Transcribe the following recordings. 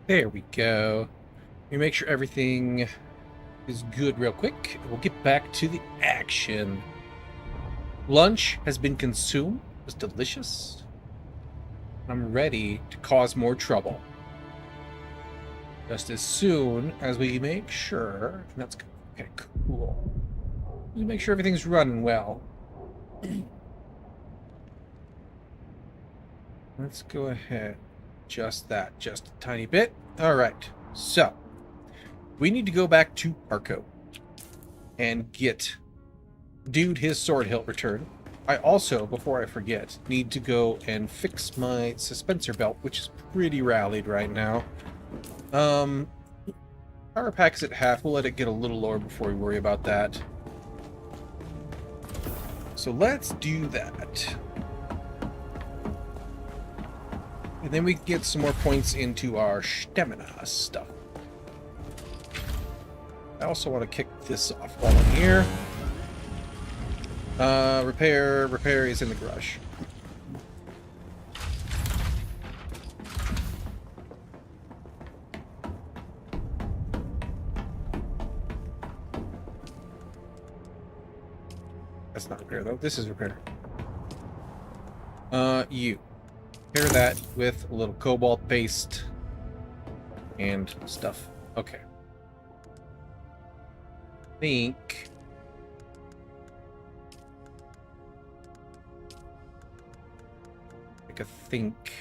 There we go. Let me make sure everything is good real quick. We'll get back to the action. Lunch has been consumed. It was delicious. I'm ready to cause more trouble. Just as soon as we make sure... That's okay, cool. We make sure everything's running well. Let's go ahead. Just that. Just a tiny bit. All right. So, we need to go back to Arco and get Dude his sword hilt return. I also, before I forget, need to go and fix my suspensor belt, which is pretty rallied right now. Power pack is at half. We'll let it get a little lower before we worry about that. So let's do that. And then we can get some more points into our stamina stuff. I also want to kick this off while I'm here. Repair is in the garage. That's not repair though. This is repair. You. Pair that with a little cobalt paste and stuff. Okay. Think I think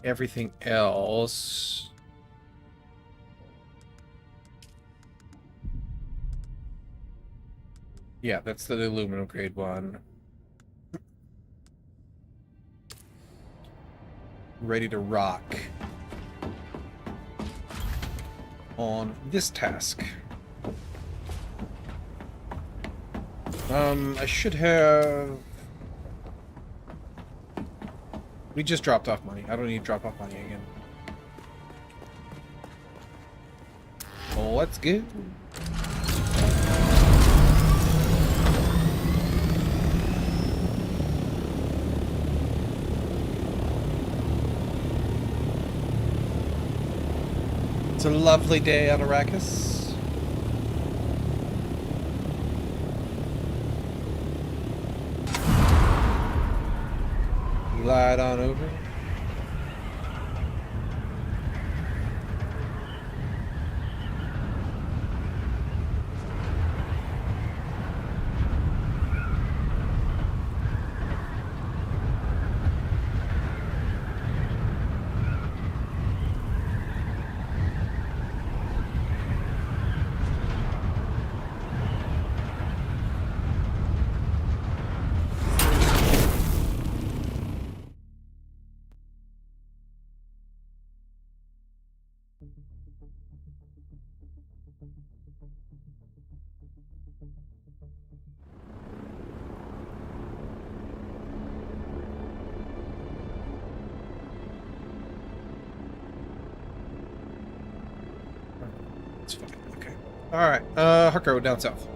everything else yeah, that's the aluminum grade one. Ready to rock on this task. I should have... We just dropped off money. I don't need to drop off money again. Oh, let's go. It's a lovely day on Arrakis. Glide on over. It's fine. Okay. All right. Harko down south.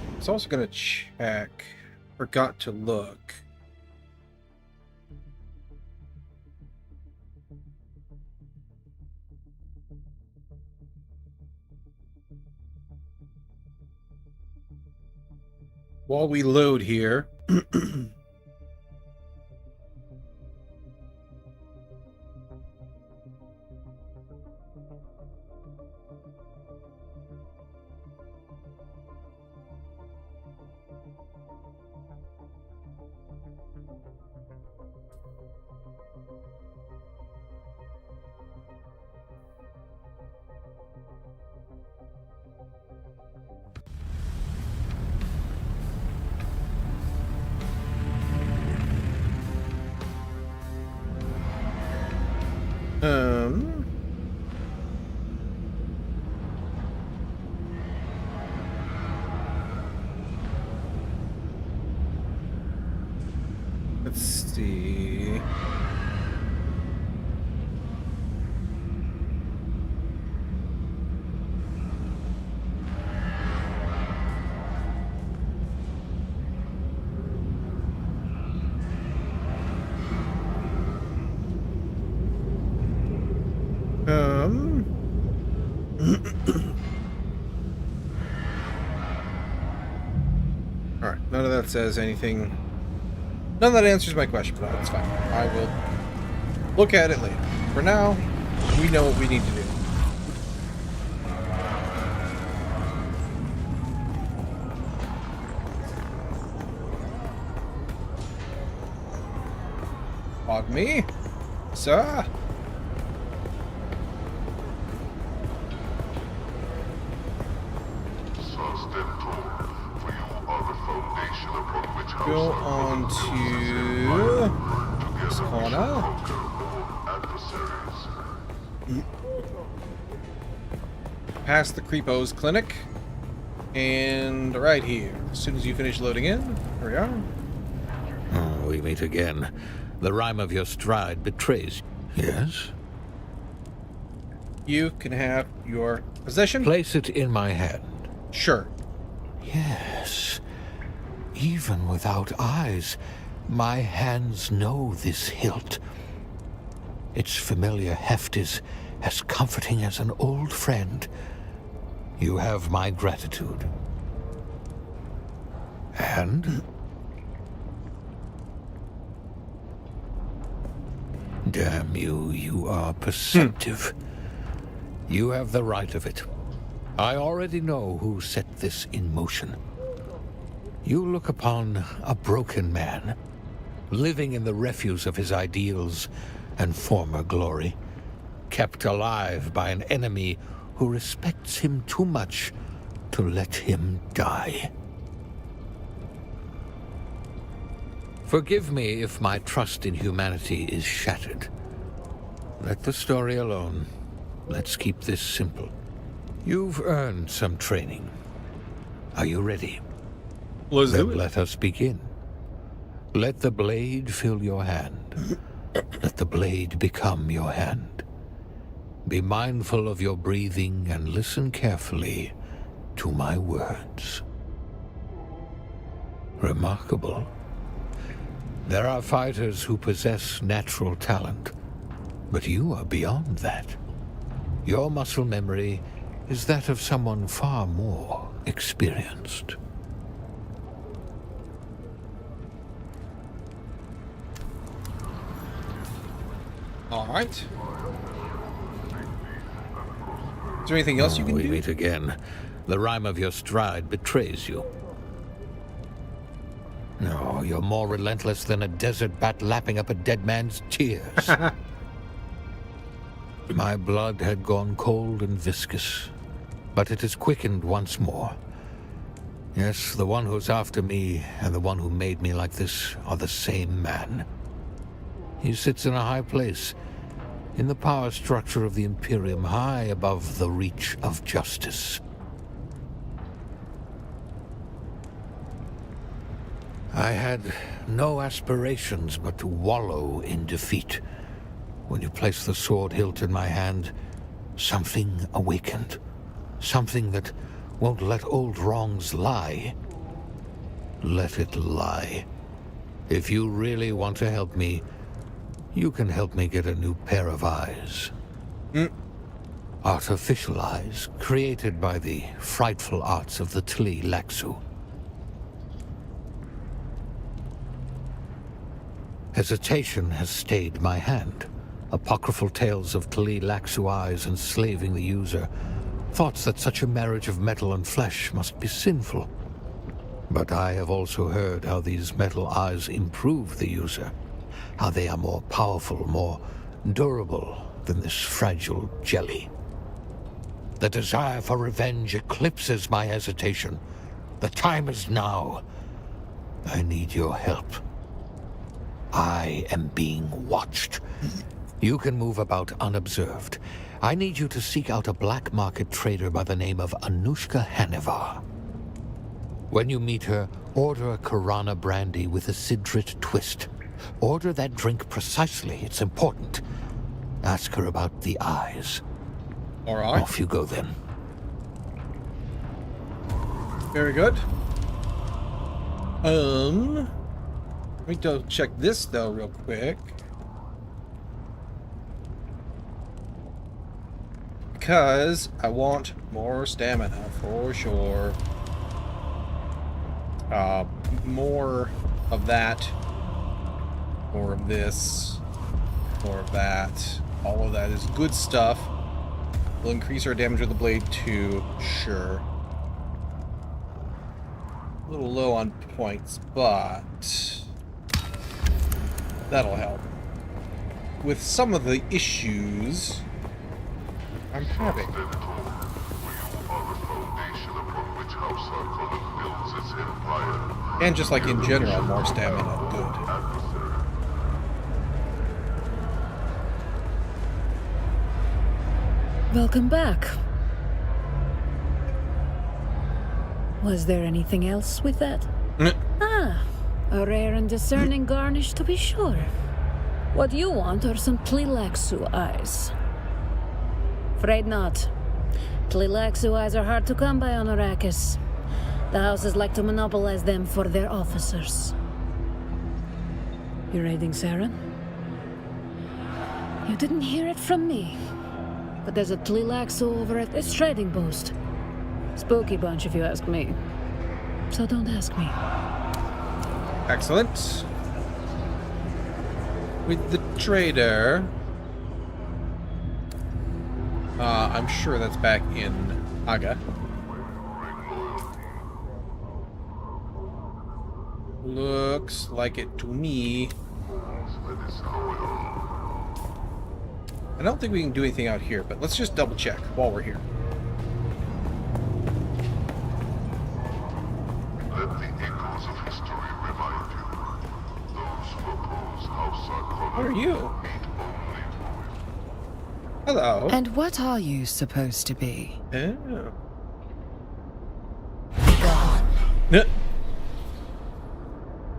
I was also gonna check. Forgot to look. While we load here. Let's see. Um. All right. None of that says anything. None of that answers my question, but that's fine. I will look at it later. For now, we know what we need to do. Pardon me, sir. Go on to this corner. Past the Creepo's clinic. And right here. As soon as you finish loading in, here we are. Oh, we meet again. The rhyme of your stride betrays. Yes? You can have your possession. Place it in my hand. Sure. Yes. Even without eyes, my hands know this hilt. Its familiar heft is as comforting as an old friend. You have my gratitude. And? Damn you, you are perceptive. You have the right of it. I already know who set this in motion. You look upon a broken man, living in the refuse of his ideals and former glory, kept alive by an enemy who respects him too much to let him die. Forgive me if my trust in humanity is shattered. Let the story alone. Let's keep this simple. You've earned some training. Are you ready? Let's do it. Let us begin. Let the blade fill your hand. Let the blade become your hand. Be mindful of your breathing and listen carefully to my words. Remarkable. There are fighters who possess natural talent, but you are beyond that. Your muscle memory is that of someone far more experienced. All right. Is there anything else you can we do? meet again. The rhyme of your stride betrays you. No, you're more relentless than a desert bat lapping up a dead man's tears. My blood had gone cold and viscous, but it has quickened once more. Yes, the one who's after me and the one who made me like this are the same man. He sits in a high place, in the power structure of the Imperium, high above the reach of justice. I had no aspirations but to wallow in defeat. When you placed the sword hilt in my hand, something awakened. Something that won't let old wrongs lie. Let it lie. If you really want to help me, you can help me get a new pair of eyes. Artificial eyes, created by the frightful arts of the Tli Laxu. Hesitation has stayed my hand. Apocryphal tales of Tli Laxu eyes enslaving the user. Thoughts that such a marriage of metal and flesh must be sinful. But I have also heard how these metal eyes improve the user. How they are more powerful, more durable than this fragile jelly. The desire for revenge eclipses my hesitation. The time is now. I need your help. I am being watched. You can move about unobserved. I need you to seek out a black market trader by the name of Anushka Hanevar. When you meet her, order a Karana brandy with a Sidrit twist. Order that drink precisely. It's important. Ask her about the eyes. All right. Off you go then. Very good. Let me double check this though real quick. because I want more stamina for sure. More of that, more of this, more of that. All of that is good stuff. Will increase our damage with the blade too, sure. A little low on points, but that'll help. With some of the issues I'm having. And just like in general, more stamina, good. Welcome back. Was there anything else with that? Ah, a rare and discerning garnish to be sure. What you want are some Tlilaxu eyes. Afraid not. Tlilaxu eyes are hard to come by on Arrakis. The houses like to monopolize them for their officers. You raiding Saren? You didn't hear it from me. But there's a Tlilaxu over at this trading post. Spooky bunch if you ask me. So don't ask me. Excellent. With the trader, I'm sure that's back in Aga. Looks like it to me. I don't think we can do anything out here, but let's just double check while we're here. Let the echoes of history remind you. Those who oppose House What are you? Hello. And what are you supposed to be? Oh. Gone.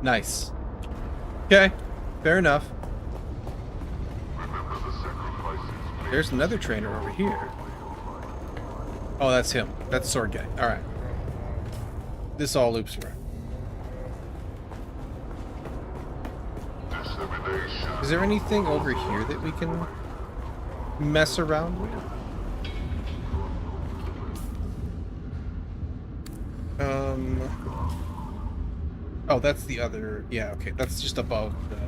Nice. Okay, fair enough. There's another trainer over here. Oh, that's him. That's sword guy. Alright. This all loops around. Is there anything over here that we can mess around with? Oh, that's the other... Yeah, okay. That's just above the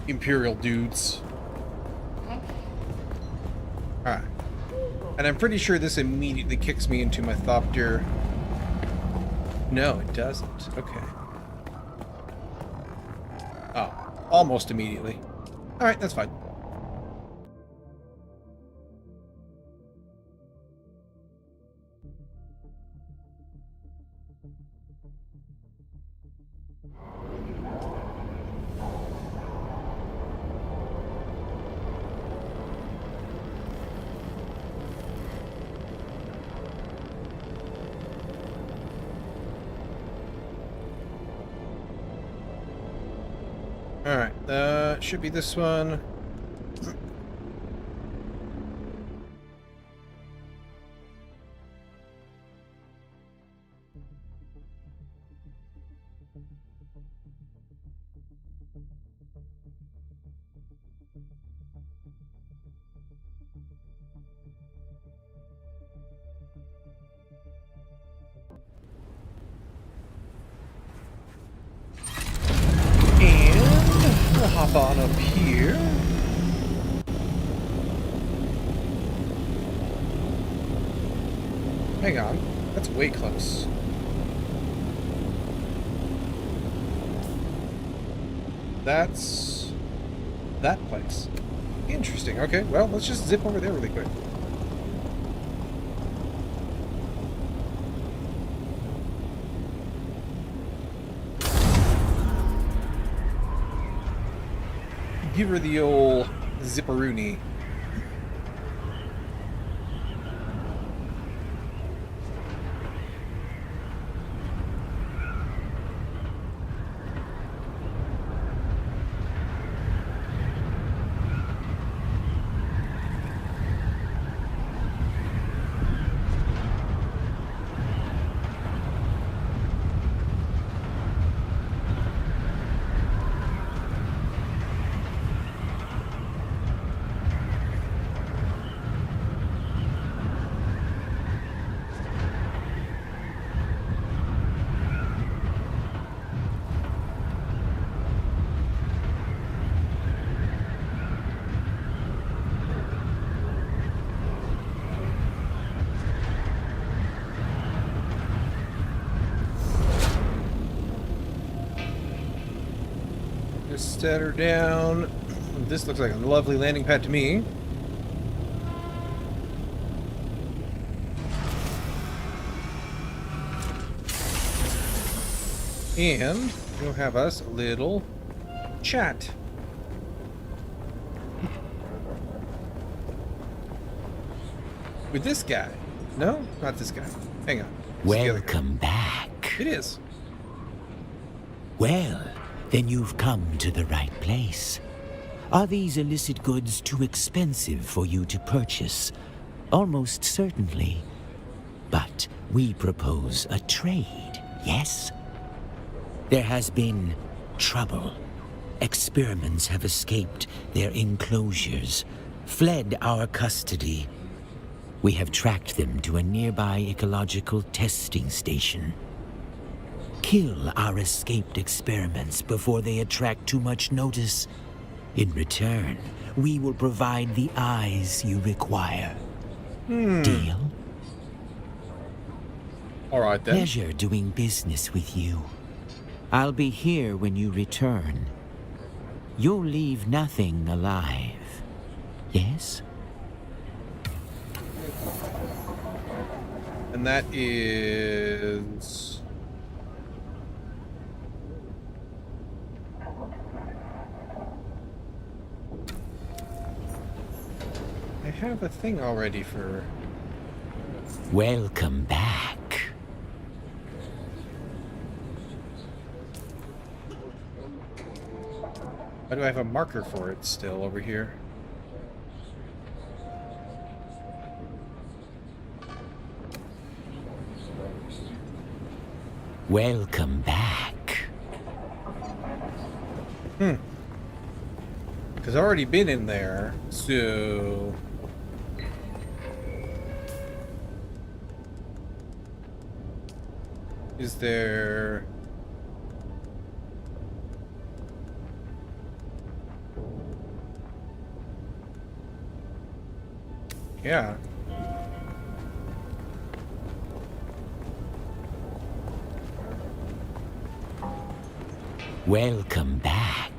Imperial dudes. Alright. And I'm pretty sure this immediately kicks me into my Thopter. No, it doesn't. Okay. Oh, almost immediately. Alright, that's fine. Alright, should be this one. We'll hop on up here. Hang on, that's way close. That's that place. Interesting. Okay, well, let's just zip over there really quick. Give her the old zipperoonie. Just set her down. This looks like a lovely landing pad to me. And we'll have us a little chat. With this guy. No, not this guy. Hang on. It's the other guy. Welcome back. It is. Well, then you've come to the right place. Are these illicit goods too expensive for you to purchase? Almost certainly. But we propose a trade, yes? There has been trouble. Experiments have escaped their enclosures, fled our custody. We have tracked them to a nearby ecological testing station. Kill our escaped experiments before they attract too much notice. In return, we will provide the eyes you require. Deal? All right then. Pleasure doing business with you. I'll be here when you return. You'll leave nothing alive. Yes? And that is... I have a thing already for... Welcome back. Why do I have a marker for it still over here? Welcome back. Because I've already been in there, so... Is there... Yeah. Welcome back.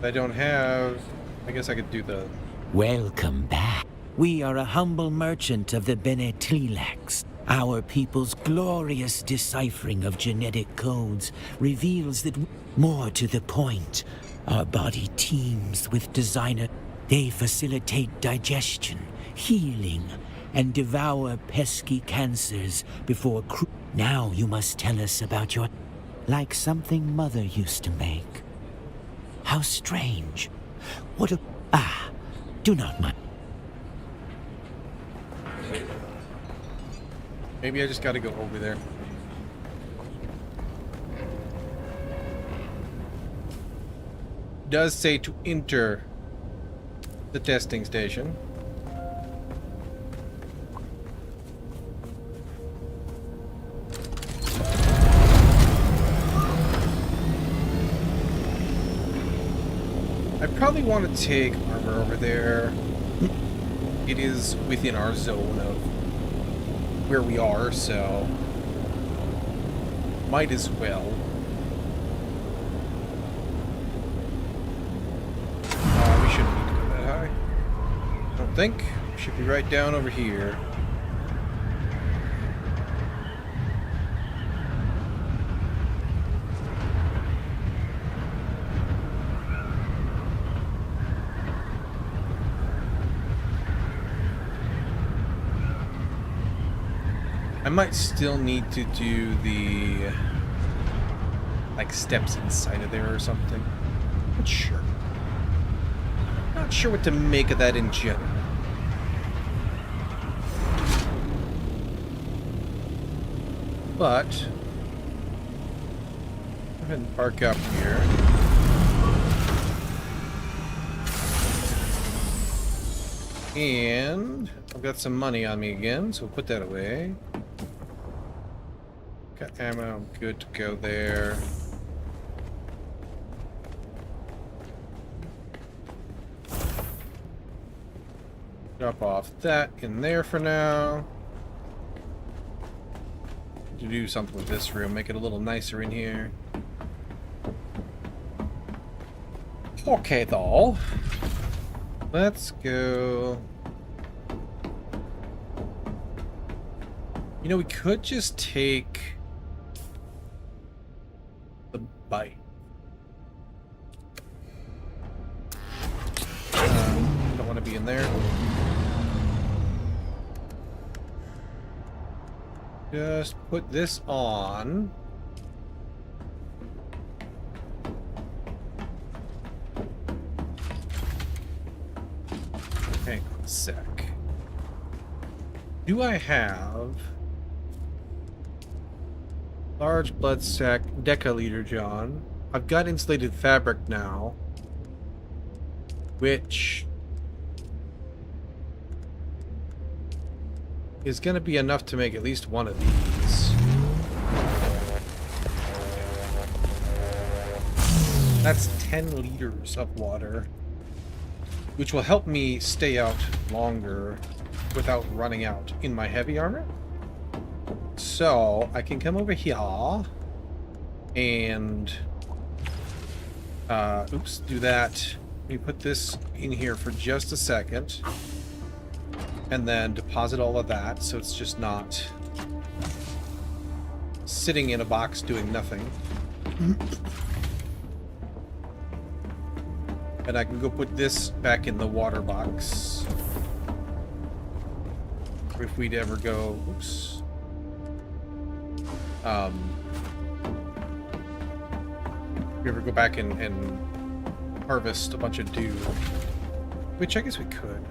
I don't have... I guess I could do the... Welcome back. We are a humble merchant of the Bene Tlilax. Our people's glorious deciphering of genetic codes reveals that, more to the point, our body teems with designer. They facilitate digestion, healing, and devour pesky cancers before Now you must tell us about your... Like something Mother used to make. How strange. What a... Ah, do not mind. Maybe I just gotta go over there. Does say to enter the testing station. I probably want to take armor over there. It is within our zone of where we are, so might as well. We shouldn't need to go that high. I don't think. Should be right down over here. I might still need to do the like steps inside of there or something. Not sure. Not sure what to make of that in general. But go ahead and park up here. And I've got some money on me again, so we'll put that away. Got ammo, I'm good to go there. Drop off that in there for now. To do something with this room, make it a little nicer in here. Okay, though. Let's go. You know, we could just take the bite. Don't want to be in there. Just put this on. Hang on a sec. Do I have large blood sac decaliter, John? I've got insulated fabric now, which is going to be enough to make at least one of these. That's 10 liters of water, which will help me stay out longer without running out in my heavy armor. So I can come over here and oops, do that. Let me put this in here for just a second and then deposit all of that so it's just not sitting in a box doing nothing. And I can go put this back in the water box. If we'd ever go, oops. If we ever go back and harvest a bunch of dew, which I guess we could.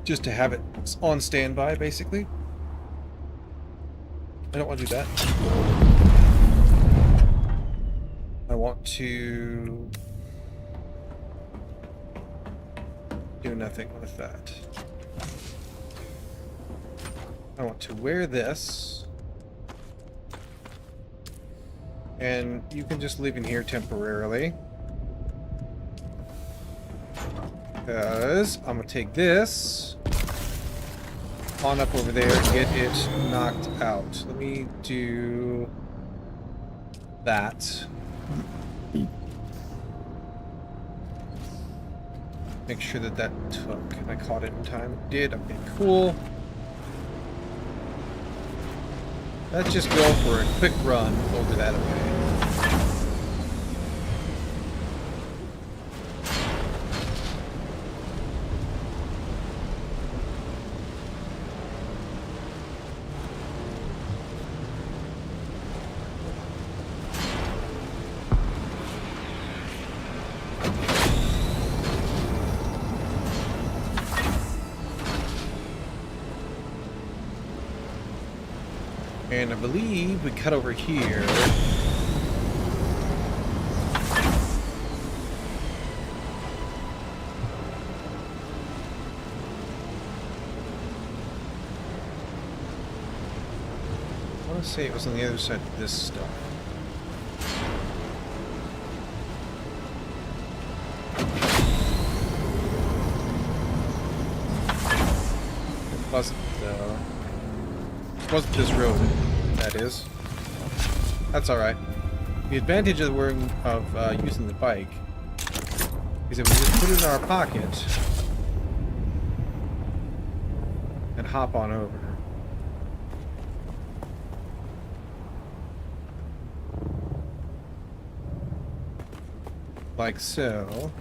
Just to have it on standby, basically. I don't want to do that. I want to do nothing with that. I want to wear this. And you can just live in here temporarily. Because I'm going to take this on up over there and get it knocked out. Let me do that. Make sure that that took, and I caught it in time. It did. Okay, cool. Let's just go for a quick run over that way. And I believe we cut over here. I want to say it was on the other side of this stuff. It wasn't though. It wasn't this road, that is. That's alright. The advantage of using the bike is that we just put it in our pocket and hop on over. Like so.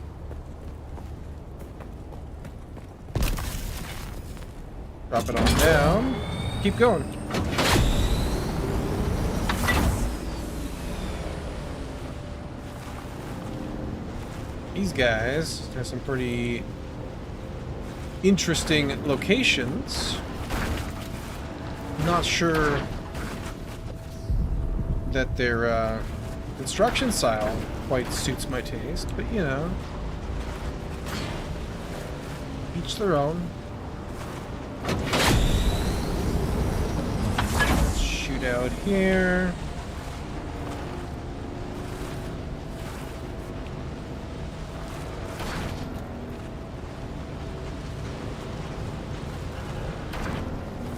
Drop it on down. Keep going. These guys have some pretty interesting locations. Not sure that their construction style quite suits my taste, but you know, each their own. Let's shoot out here.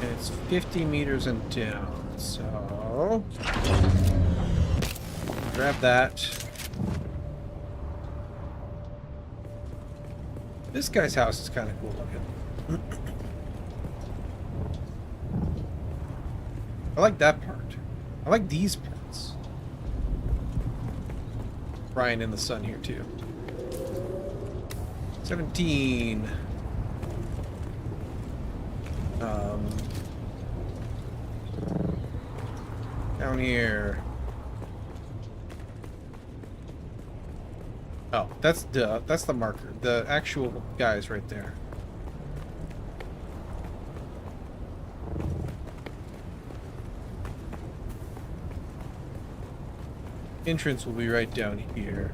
And it's 50 meters and down, so grab that. This guy's house is kind of cool looking. I like that part. I like these parts. Brian in the sun here too. 17. Down here. Oh, that's the marker. The actual guy's right there. Entrance will be right down here.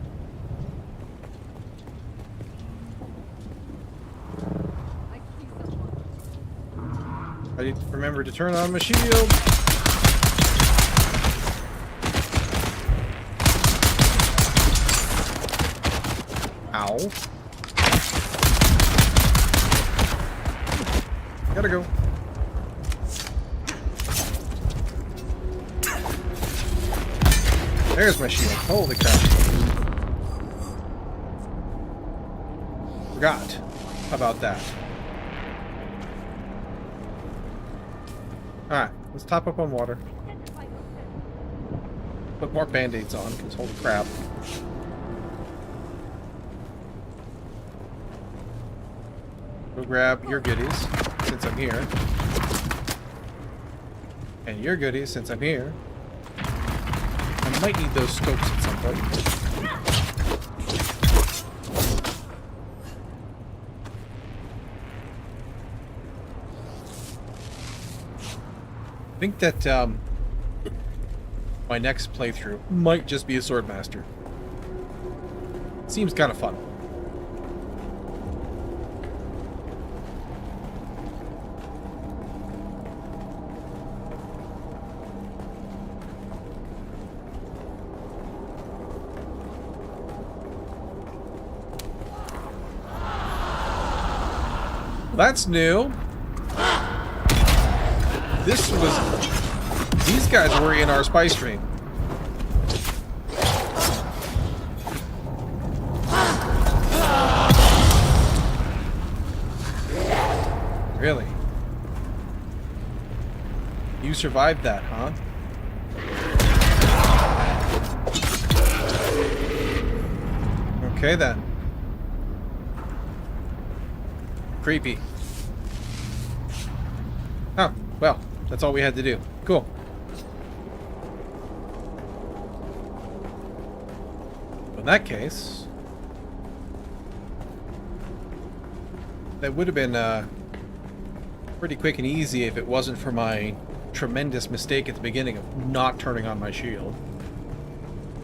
I need to remember to turn on my shield. Ow. Gotta go. There's my shield. Holy crap. Forgot about that. Alright, let's top up on water. Put more band-aids on, because holy crap. Go grab your goodies, since I'm here. And your goodies, since I'm here. I might need those scopes at some point. I think that my next playthrough might just be a Swordmaster. Seems kind of fun. That's new. These guys were in our spy stream. Really? You survived that, huh? Okay then. Creepy. Oh, well, that's all we had to do. Cool. In that case, that would have been pretty quick and easy if it wasn't for my tremendous mistake at the beginning of not turning on my shield.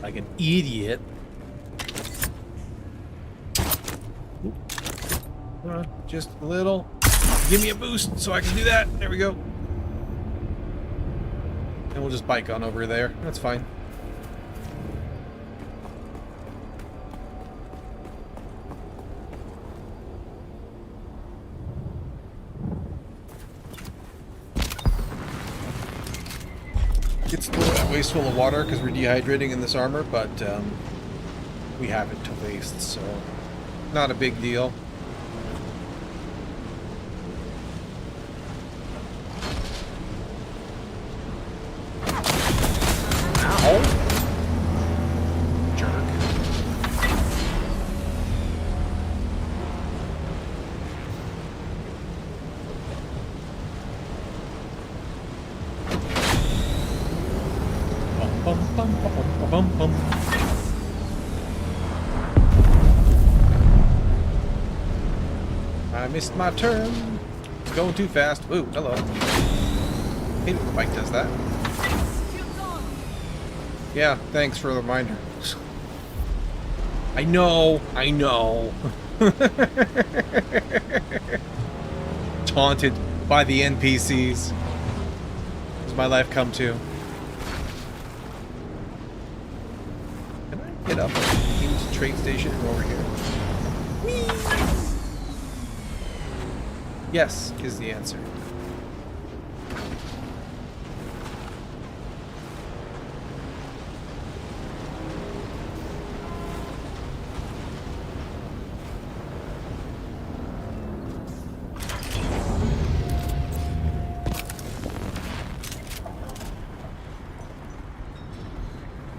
Like an idiot. Just a little. Give me a boost so I can do that. There we go. And we'll just bike on over there. That's fine. It's a little bit wasteful of water because we're dehydrating in this armor, but we have it to waste, so not a big deal. I missed my turn. Going too fast. Ooh, hello. Hey, the bike does that. Yeah, thanks for the reminder. I know. Taunted by the NPCs. Does my life come to? Can I get up into the train station from over here? Whee! Yes, is the answer.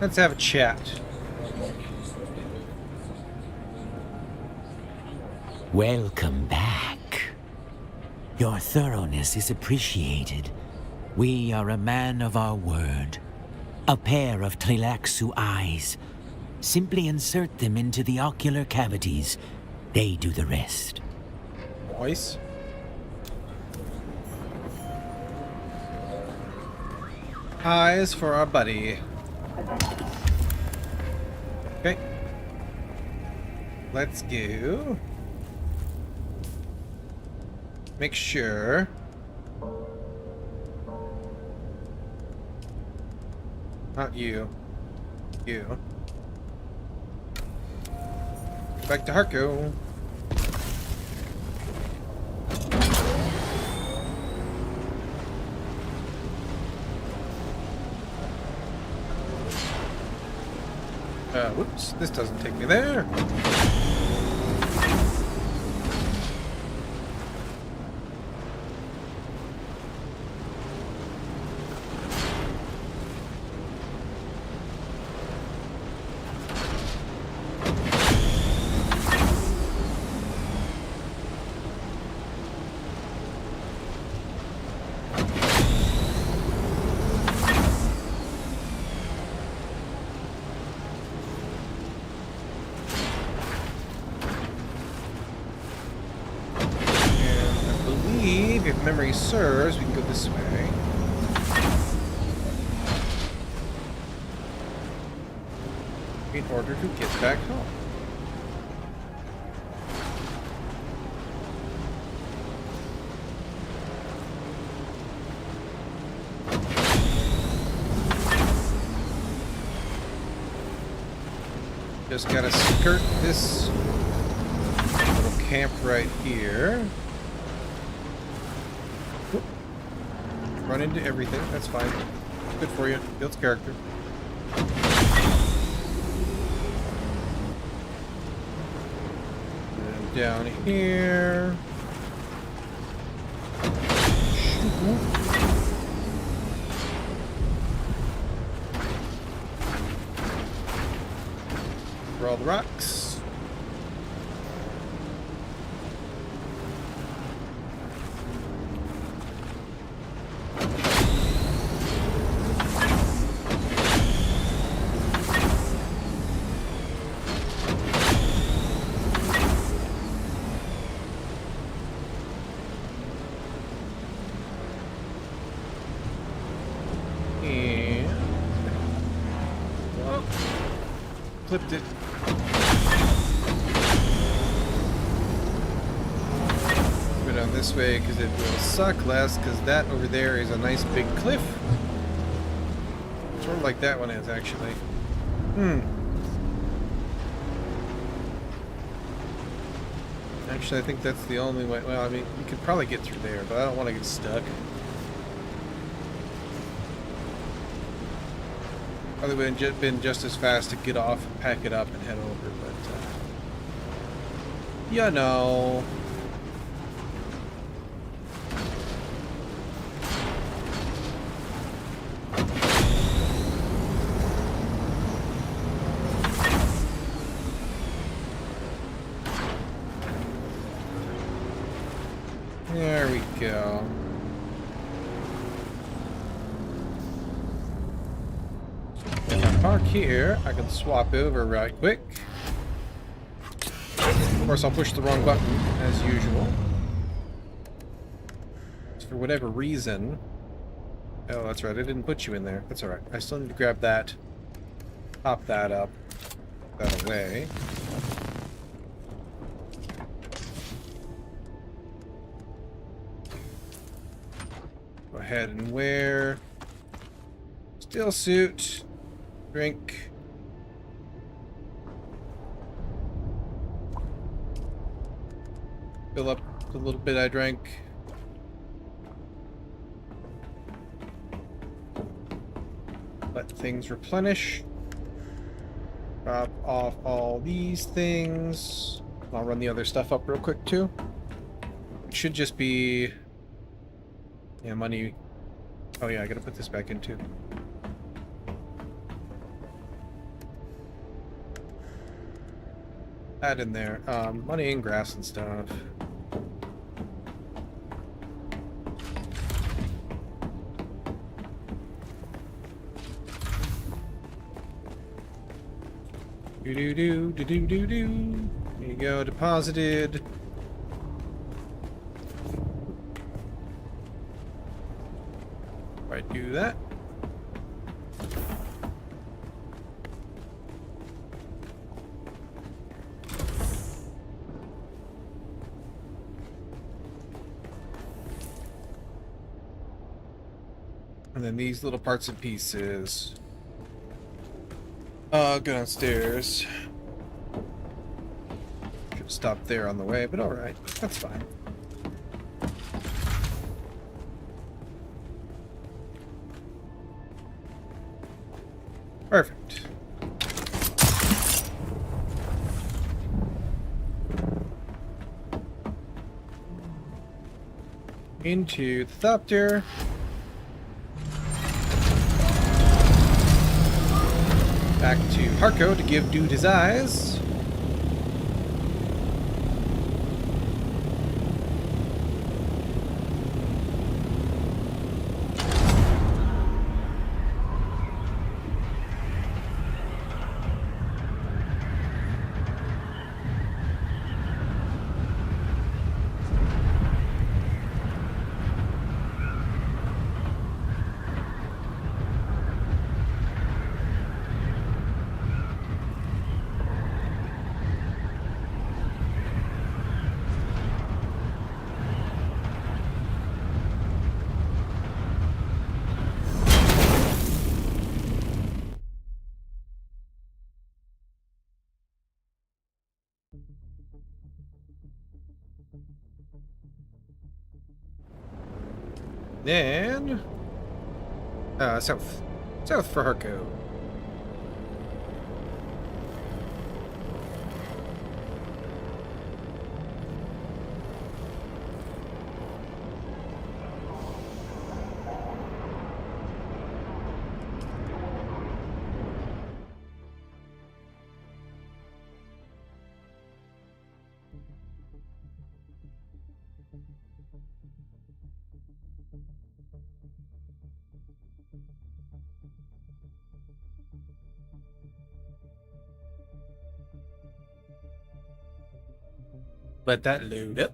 Let's have a chat. Welcome back. Your thoroughness is appreciated. We are a man of our word. A pair of Tleilaxu eyes. Simply insert them into the ocular cavities. They do the rest. Voice. Eyes for our buddy. Okay. Let's go. Make sure. Not you. You. Back to Harko. Whoops, this doesn't take me there. If memory serves, we can go this way. In order to get back home. Just gotta skirt this little camp right here. Run into everything, that's fine. Good for you, builds character. And down here. For all the rocks. Flipped it. Go down this way because it will suck less, because that over there is a nice big cliff. Sort of like that one is, actually. Actually, I think that's the only way. Well, I mean, you could probably get through there, but I don't want to get stuck. Probably would have been just as fast to get off, pack it up, and head over, but you know. There we go. Park here, I can swap over right quick. Of course, I'll push the wrong button, as usual. For whatever reason... Oh, that's right, I didn't put you in there. That's alright. I still need to grab that. Pop that up. Put that away. Go ahead and wear... Steel suit. Drink. Fill up the little bit I drank. Let things replenish. Drop off all these things. I'll run the other stuff up real quick too. It should just be... Yeah, money. Oh yeah, I gotta put this back in too. Add in there. Money and grass and stuff. Do do do do do do do. There you go, deposited. Right, do that. And then these little parts and pieces. Go downstairs. Should have stopped there on the way, but alright. That's fine. Perfect. Into the thopter. Back to Harco to give Dude his eyes. Then south. South for Harco. Let that load up.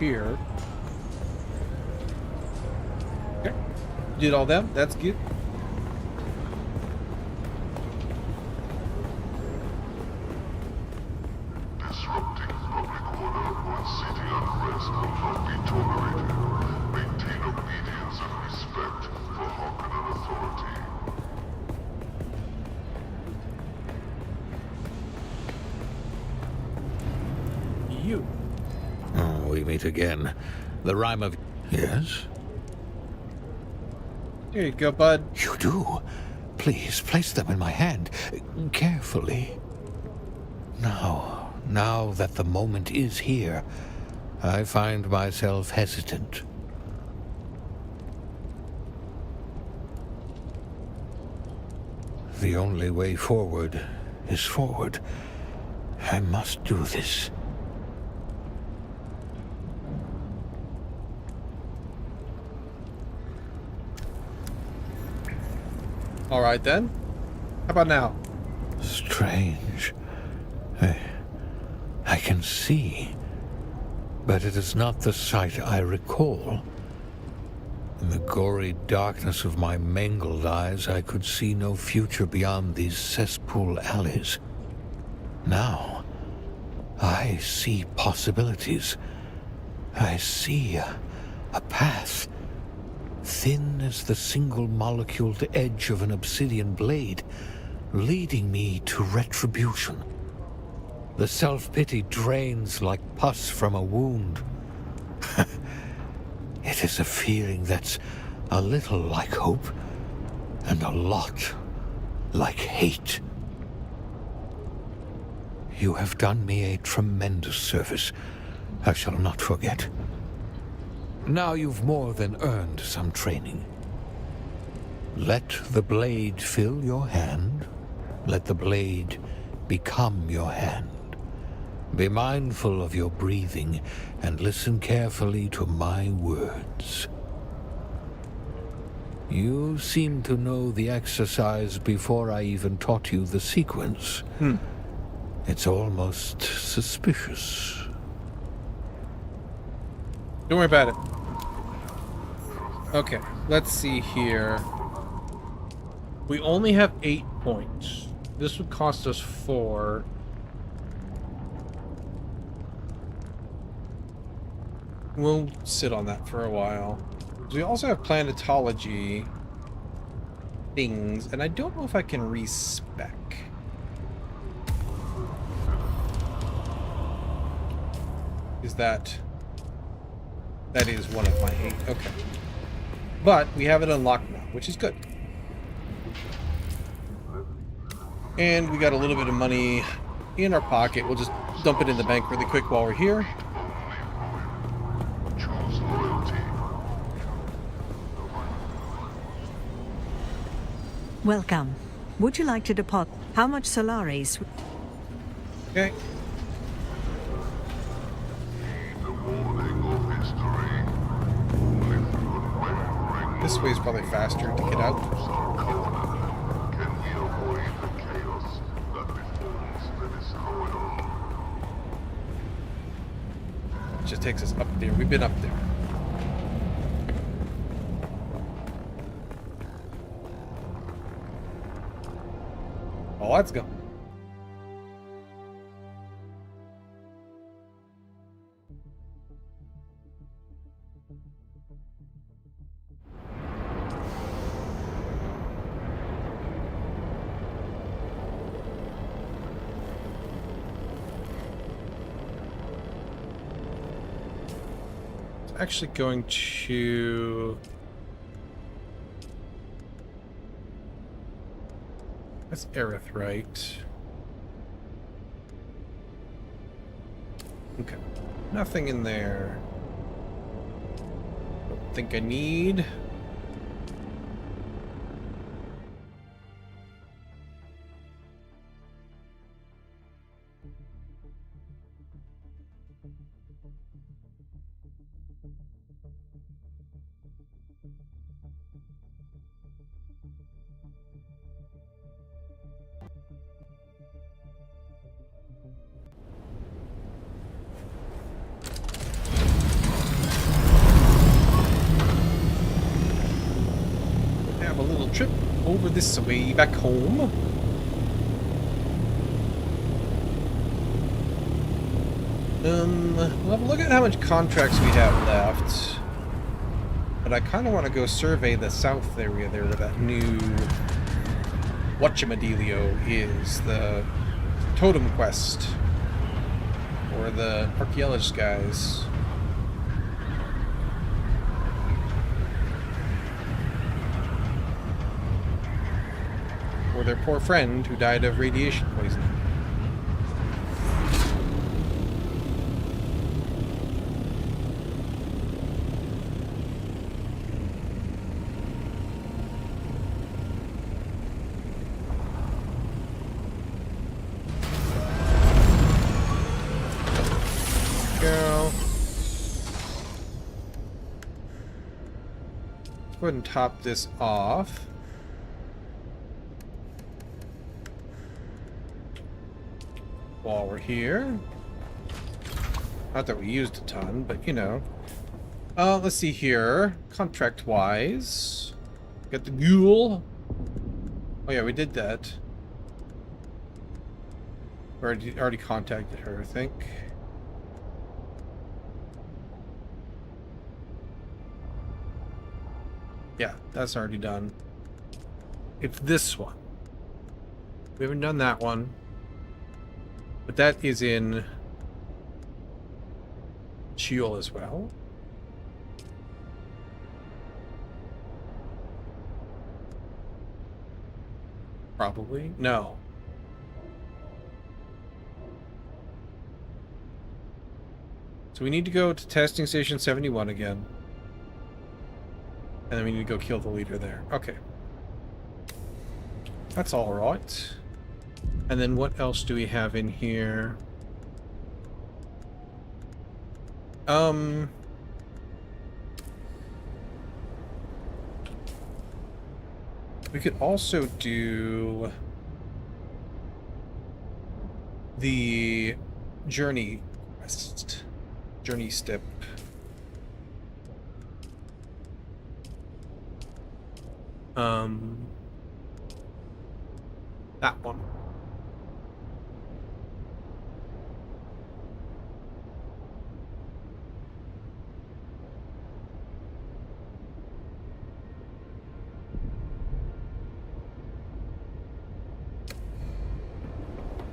Here. Okay. Did all them? That's good. Disrupting public order or city unrest will not be tolerated. Maintain obedience and respect for Harkonnen authority. You. Oh, we meet again. The rhyme of... Yes? Here you go, bud. You do? Please, place them in my hand. Carefully. Now that the moment is here, I find myself hesitant. The only way forward is forward. I must do this. All right then. How about now? Strange. I can see, but it is not the sight I recall. In the gory darkness of my mangled eyes, I could see no future beyond these cesspool alleys. Now, I see possibilities. I see a path, thin as the single-moleculed edge of an obsidian blade, leading me to retribution. The self-pity drains like pus from a wound. It is a feeling that's a little like hope, and a lot like hate. You have done me a tremendous service. I shall not forget. Now you've more than earned some training. Let the blade fill your hand. Let the blade become your hand. Be mindful of your breathing and listen carefully to my words. You seem to know the exercise before I even taught you the sequence. It's almost suspicious. Don't worry about it. Okay, let's see here. We only have 8 points. This would cost us 4. We'll sit on that for a while. We also have planetology things, and I don't know if I can respec. Is that is one of my 8. Okay. But we have it unlocked now, which is good. And we got a little bit of money in our pocket. We'll just dump it in the bank really quick while we're here. Choose loyalty. Welcome. Would you like to deposit? How much Solaris? Okay. The morning of history. With unwavering This way is probably faster to get out. can we avoid the chaos that befalls Venezuela? It just takes us up there. We've been up there. Oh, let's go. Actually going to... That's Aerith, right? Okay. Nothing in there. Don't think I need. Have a little trip over this way back home. We'll have a look at how much contracts we have left. But I kind of want to go survey the south area there where that new whatchamadealio is, the totem quest. Or the archaeologist guys. Or their poor friend who died of radiation poisoning. Go. Let's go ahead and top this off. While we're here. Not that we used a ton, but you know. Let's see here. Contract-wise. Got the ghoul. Oh yeah, we did that. Already contacted her, I think. Yeah, that's already done. It's this one. We haven't done that one. But that is in Sheol as well. Probably. No. So we need to go to testing station 71 again. And then we need to go kill the leader there. Okay. That's all right. And then what else do we have in here? We could also do the journey quest. Journey step. That one.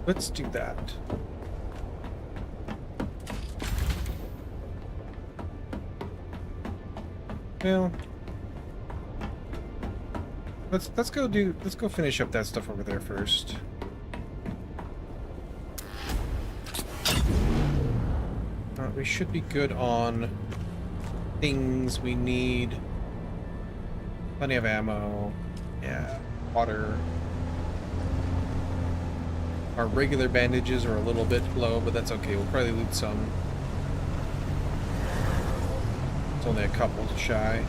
Let's do that. Well, let's go finish up that stuff over there first. We should be good on things we need. Plenty of ammo. Yeah, water. Our regular bandages are a little bit low, but that's okay. We'll probably loot some. It's only a couple shy.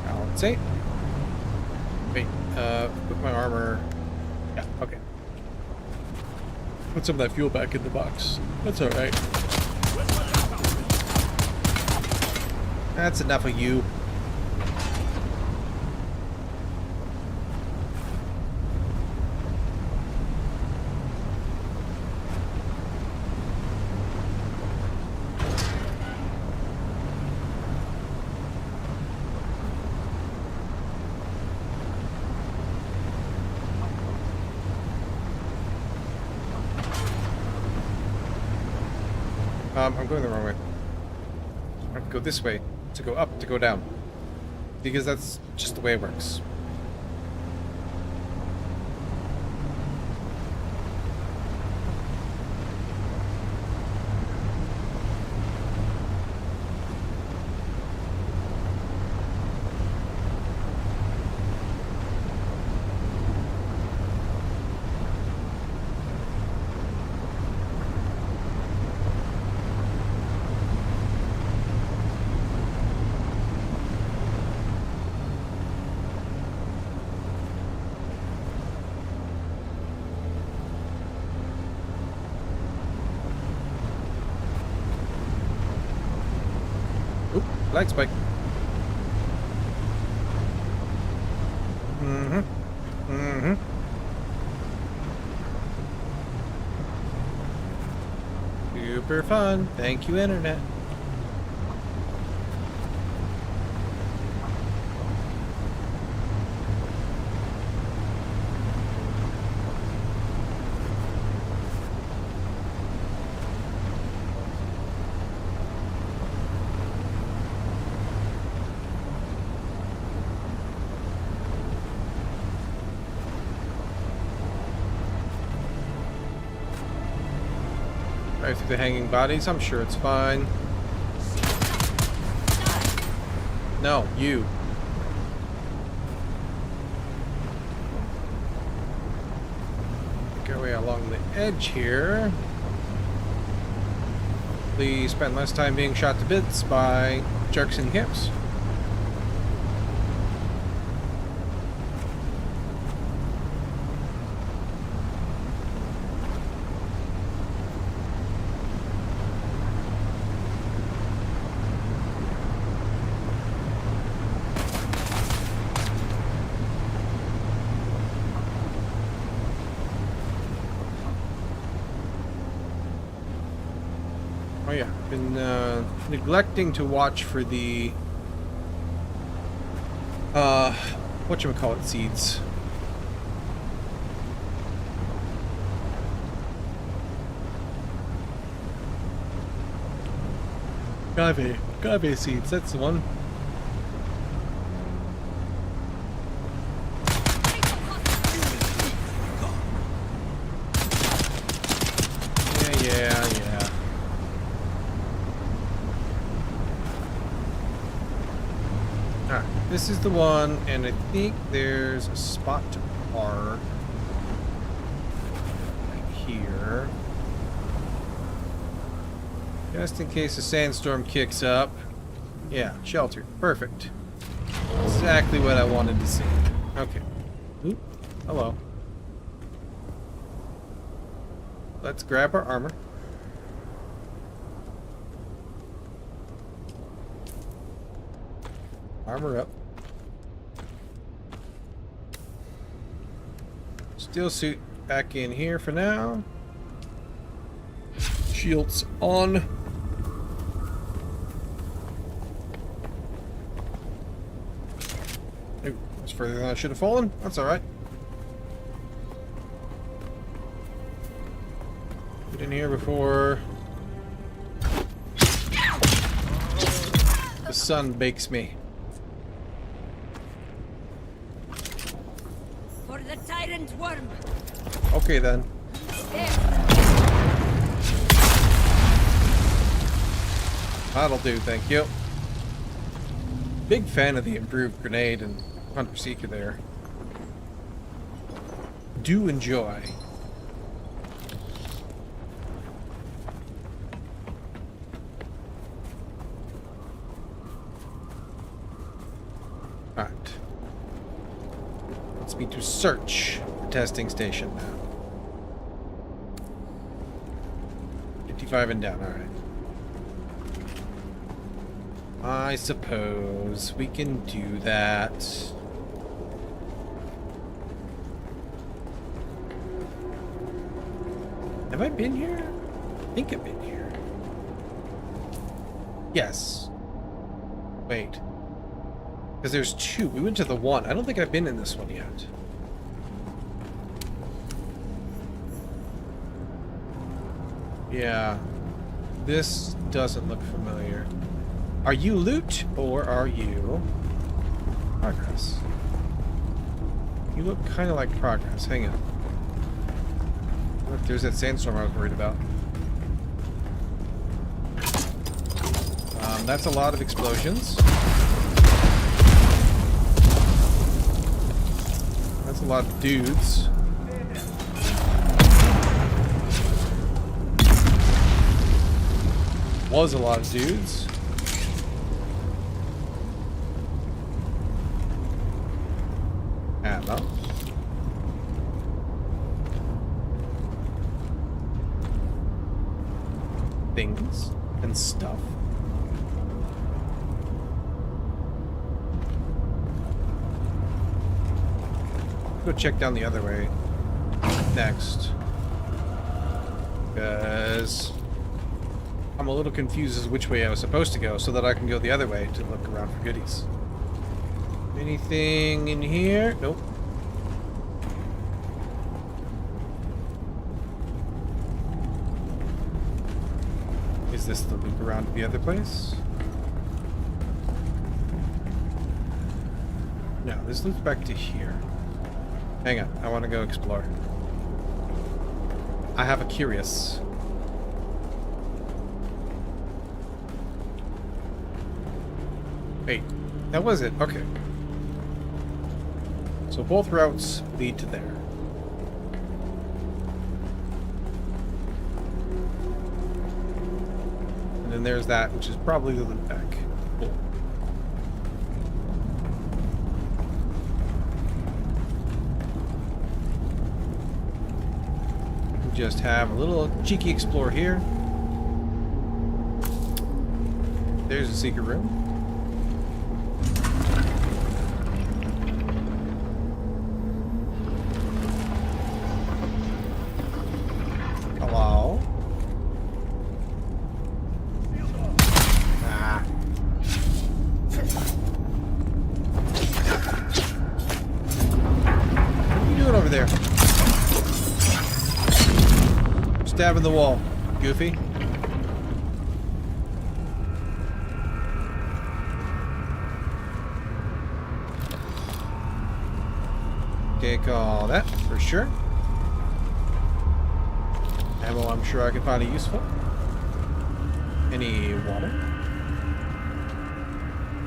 Balance 8. Wait, put my armor. Yeah, okay. Put some of that fuel back in the box. That's alright. That's enough of you. I'm going the wrong way. I have to go this way. To go up, to go down. Because that's just the way it works. Lag spike. Super fun. Thank you, Internet. Right through the hanging bodies. I'm sure it's fine. No, you. Make our way along the edge here. Please spend less time being shot to bits by jerks in camps. Oh yeah, been neglecting to watch for the whatchamacallit seeds. Agave seeds, that's the one. Yeah. Alright, this is the one, and I think there's a spot to park right here. Just in case a sandstorm kicks up. Yeah, sheltered. Perfect. Exactly what I wanted to see. Okay. Oop. Hello. Let's grab our armor. Armor up. Steel suit back in here for now. Shields on. Ooh, that's further than I should have fallen. That's alright. Get in here before the sun bakes me. For the tyrant worm. Okay then. That'll do, thank you. Big fan of the improved grenade and Hunter Seeker there. Do enjoy. Alright. Let's me to search the testing station now. 55 and down, alright. I suppose we can do that. Have I been here? I think I've been here. Yes. Wait. Because there's two. We went to the one. I don't think I've been in this one yet. Yeah. This doesn't look familiar. Are you loot or are you progress? You look kind of like progress. Hang on. Look, there's that sandstorm I was worried about. That's a lot of explosions. That's a lot of dudes. Was a lot of dudes. Ammo. Things and stuff. Go check down the other way next, because I'm a little confused as to which way I was supposed to go, so that I can go the other way to look around for goodies. Anything in here? Nope. Is this the loop around to the other place? No, this loops back to here. Hang on, I want to go explore. I have a curious. Wait, that was it. Okay. So both routes lead to there. And then there's that, which is probably the loop back. Cool. We just have a little cheeky explore here. There's a secret room. stabbing the wall, Goofy. Take all that for sure. Ammo, I'm sure I can find it useful. Any water?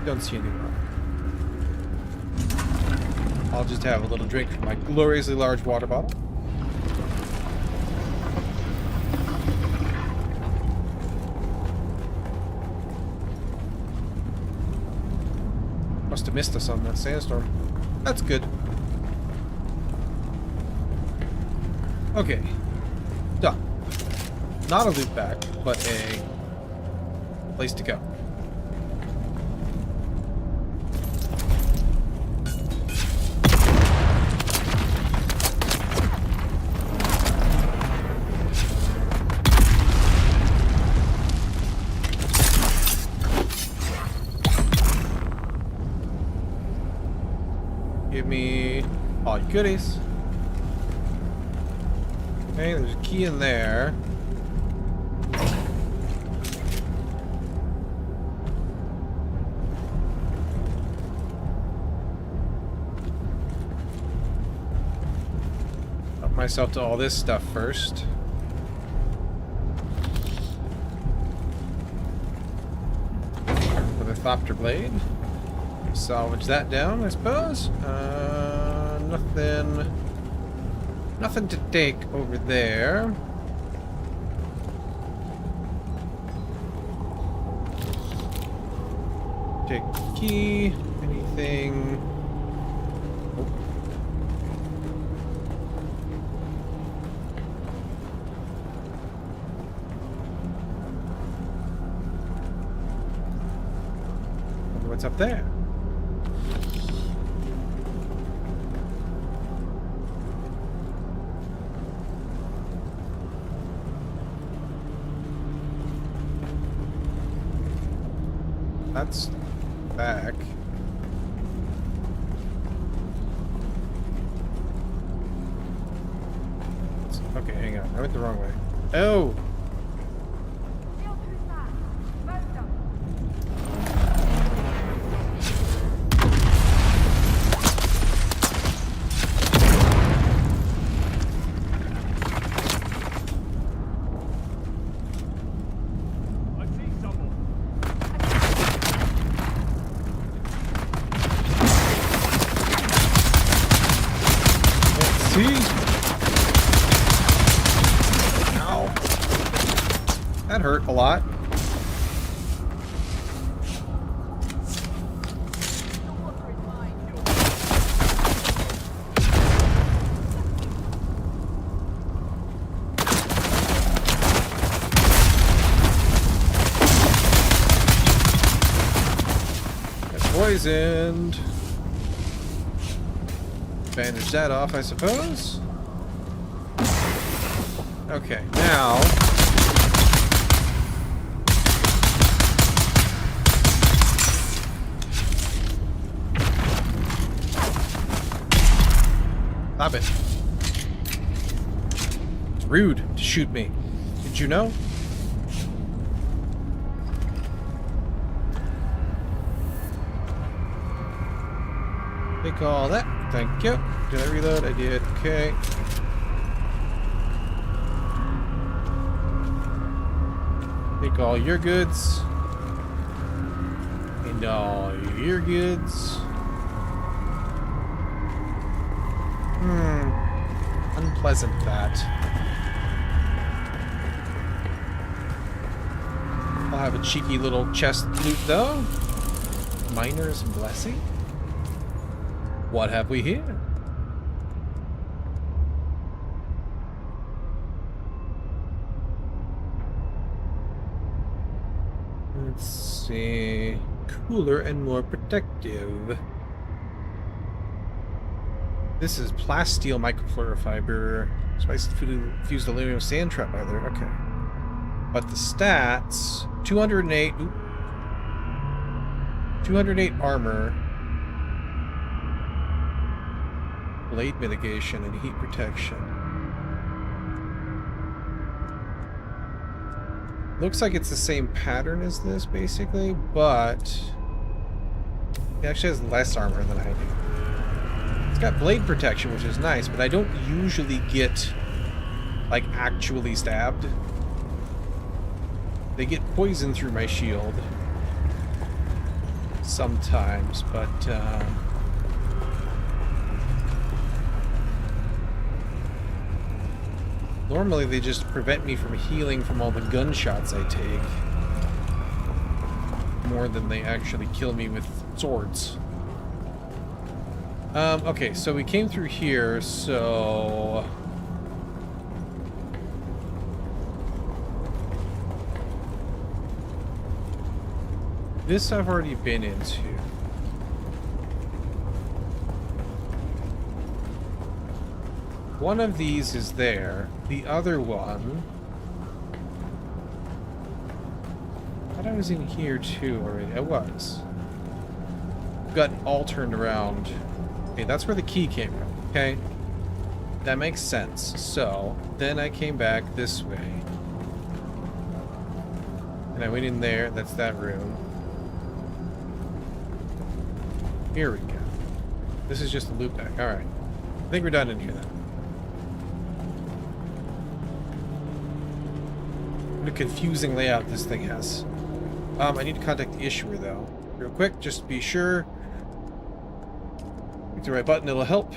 Don't see any water. I'll just have a little drink from my gloriously large water bottle. Must have missed us on that sandstorm. That's good. Okay. Done. Not a loop back, but a place to go. Give me all your goodies. Okay, there's a key in there. Help myself to all this stuff first. With a thopter blade. Salvage that down, I suppose. Nothing to take over there. Take the key. Anything? Oh. Wonder what's up there. That's back. Okay, hang on. I went the wrong way. Oh! Ow. That hurt a lot. Got poisoned. Bandage that off, I suppose. Okay, now... Stop it. It's rude to shoot me. Did you know? Take all that. Thank you. Did I reload? I did. Okay. Take all your goods. And all your goods. Unpleasant that. I'll have a cheeky little chest loot though. Miner's Blessing. What have we here? Let's see. Cooler and more protective. This is plasteel microfluorofiber. Spicy fused aluminum sand trap leather. Okay. But the stats 208. Ooh, 208 armor. Blade mitigation and heat protection. Looks like it's the same pattern as this, basically, but it actually has less armor than I do. It's got blade protection, which is nice, but I don't usually get, like, actually stabbed. They get poison through my shield sometimes, but normally they just prevent me from healing from all the gunshots I take more than they actually kill me with swords. Okay, so we came through here, so this I've already been into. One of these is there. The other one, I thought I was in here too already. I was. Got all turned around. Okay, that's where the key came from. Okay. That makes sense. So, then I came back this way. And I went in there. That's that room. Here we go. This is just a loop back. Alright. I think we're done in here then. What a confusing layout this thing has. I need to contact the issuer though. Real quick, just to be sure. Click the right button, it'll help.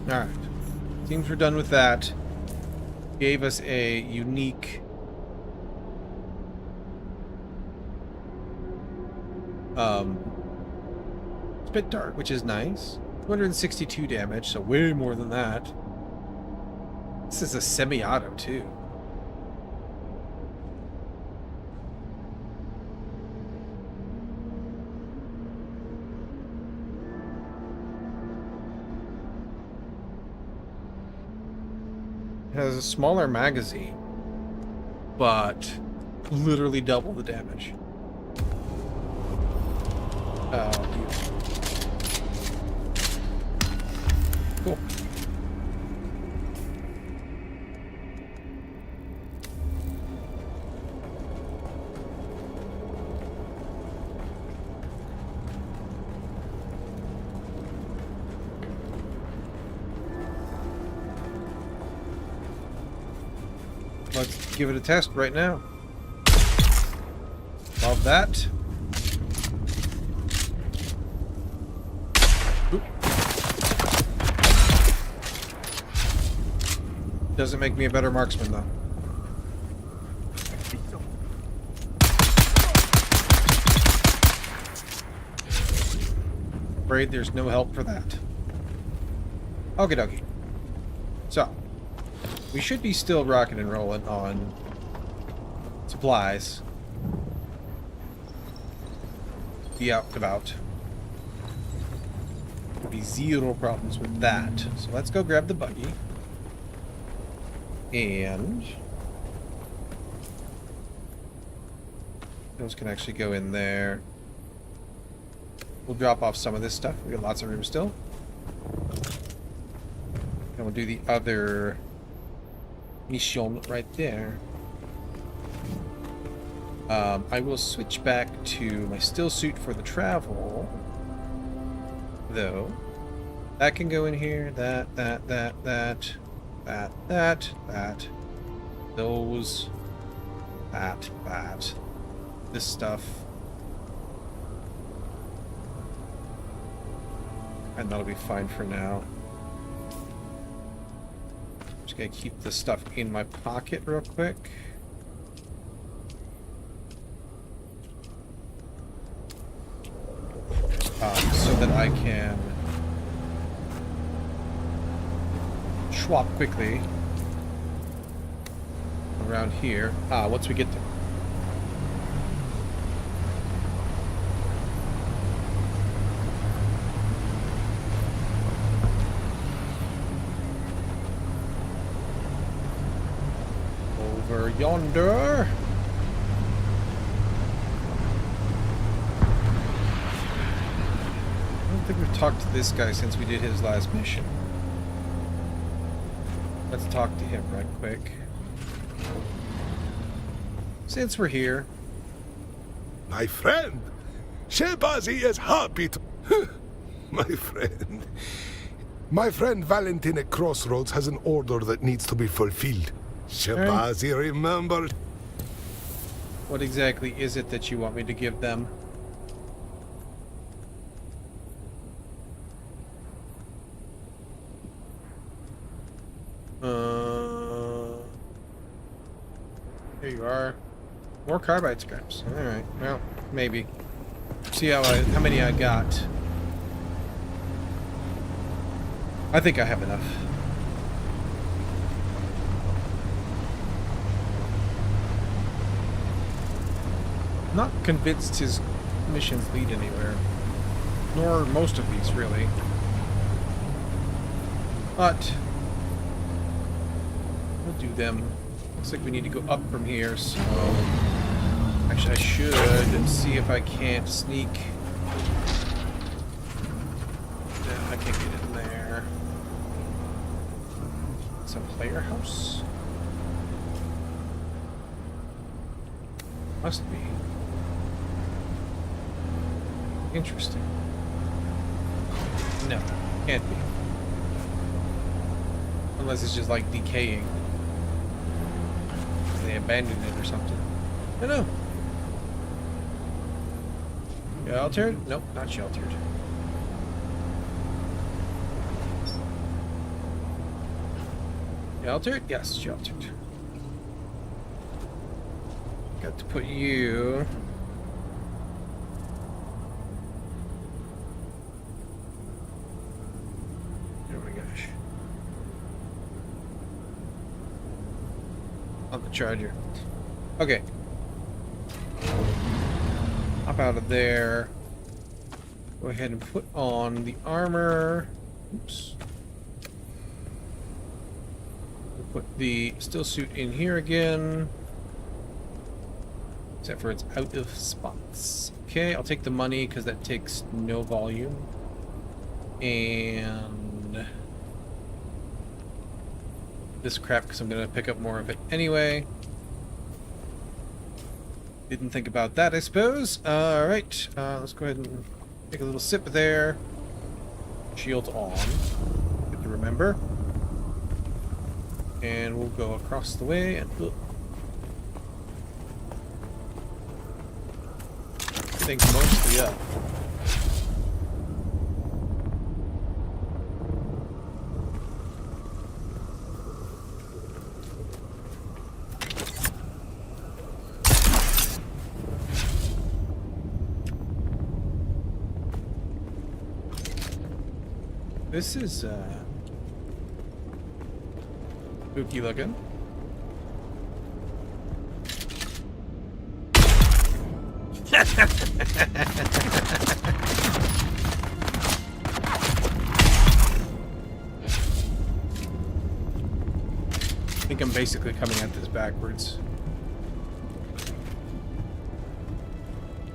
Alright. Seems we're done with that. Gave us a unique it's a bit dark, which is nice. 262 damage, so way more than that. This is a semi-auto too. It has a smaller magazine, but literally double the damage. Cool. Let's give it a test right now. Love that. Oop. Doesn't make me a better marksman, though. Afraid there's no help for that. Okie dokie. So, we should be still rocking and rolling on supplies. Be out and about. There'll be zero problems with that. So let's go grab the buggy. And those can actually go in there. We'll drop off some of this stuff. We got lots of room still. And we'll do the other mission right there. I will switch back to my still suit for the travel, though. That can go in here. That. Those. That. This stuff. And that'll be fine for now. Just gonna keep this stuff in my pocket real quick. So that I can swap quickly around here. Once we get there. Over yonder. think we've talked to this guy since we did his last mission. Let's talk to him right quick. Since we're here. My friend, Shebazi is happy to... My friend Valentin at Crossroads has an order that needs to be fulfilled. Shebazi remembered... What exactly is it that you want me to give them? There you are. More carbide scraps. Alright, well, maybe. See how many I got. I think I have enough. Not convinced his missions lead anywhere. Nor most of these, really. But we'll do them. Looks like we need to go up from here, so... Actually, I should see if I can't sneak... No, I can't get in there. It's a player house? Must be. Interesting. No, can't be. Unless it's just like decaying. They abandoned it or something. I don't know. Sheltered? Nope, not sheltered. Sheltered? Yes, sheltered. Got to put you... Oh my gosh. On the charger. Okay. Hop out of there. Go ahead and put on the armor. Oops. We'll put the still suit in here again. Except for it's out of spots. Okay, I'll take the money because that takes no volume. And this crap because I'm going to pick up more of it anyway. Didn't think about that, I suppose. Alright, let's go ahead and take a little sip there. Shield on. Good to remember. And we'll go across the way and... I think mostly up. This is, spooky looking. I think I'm basically coming at this backwards.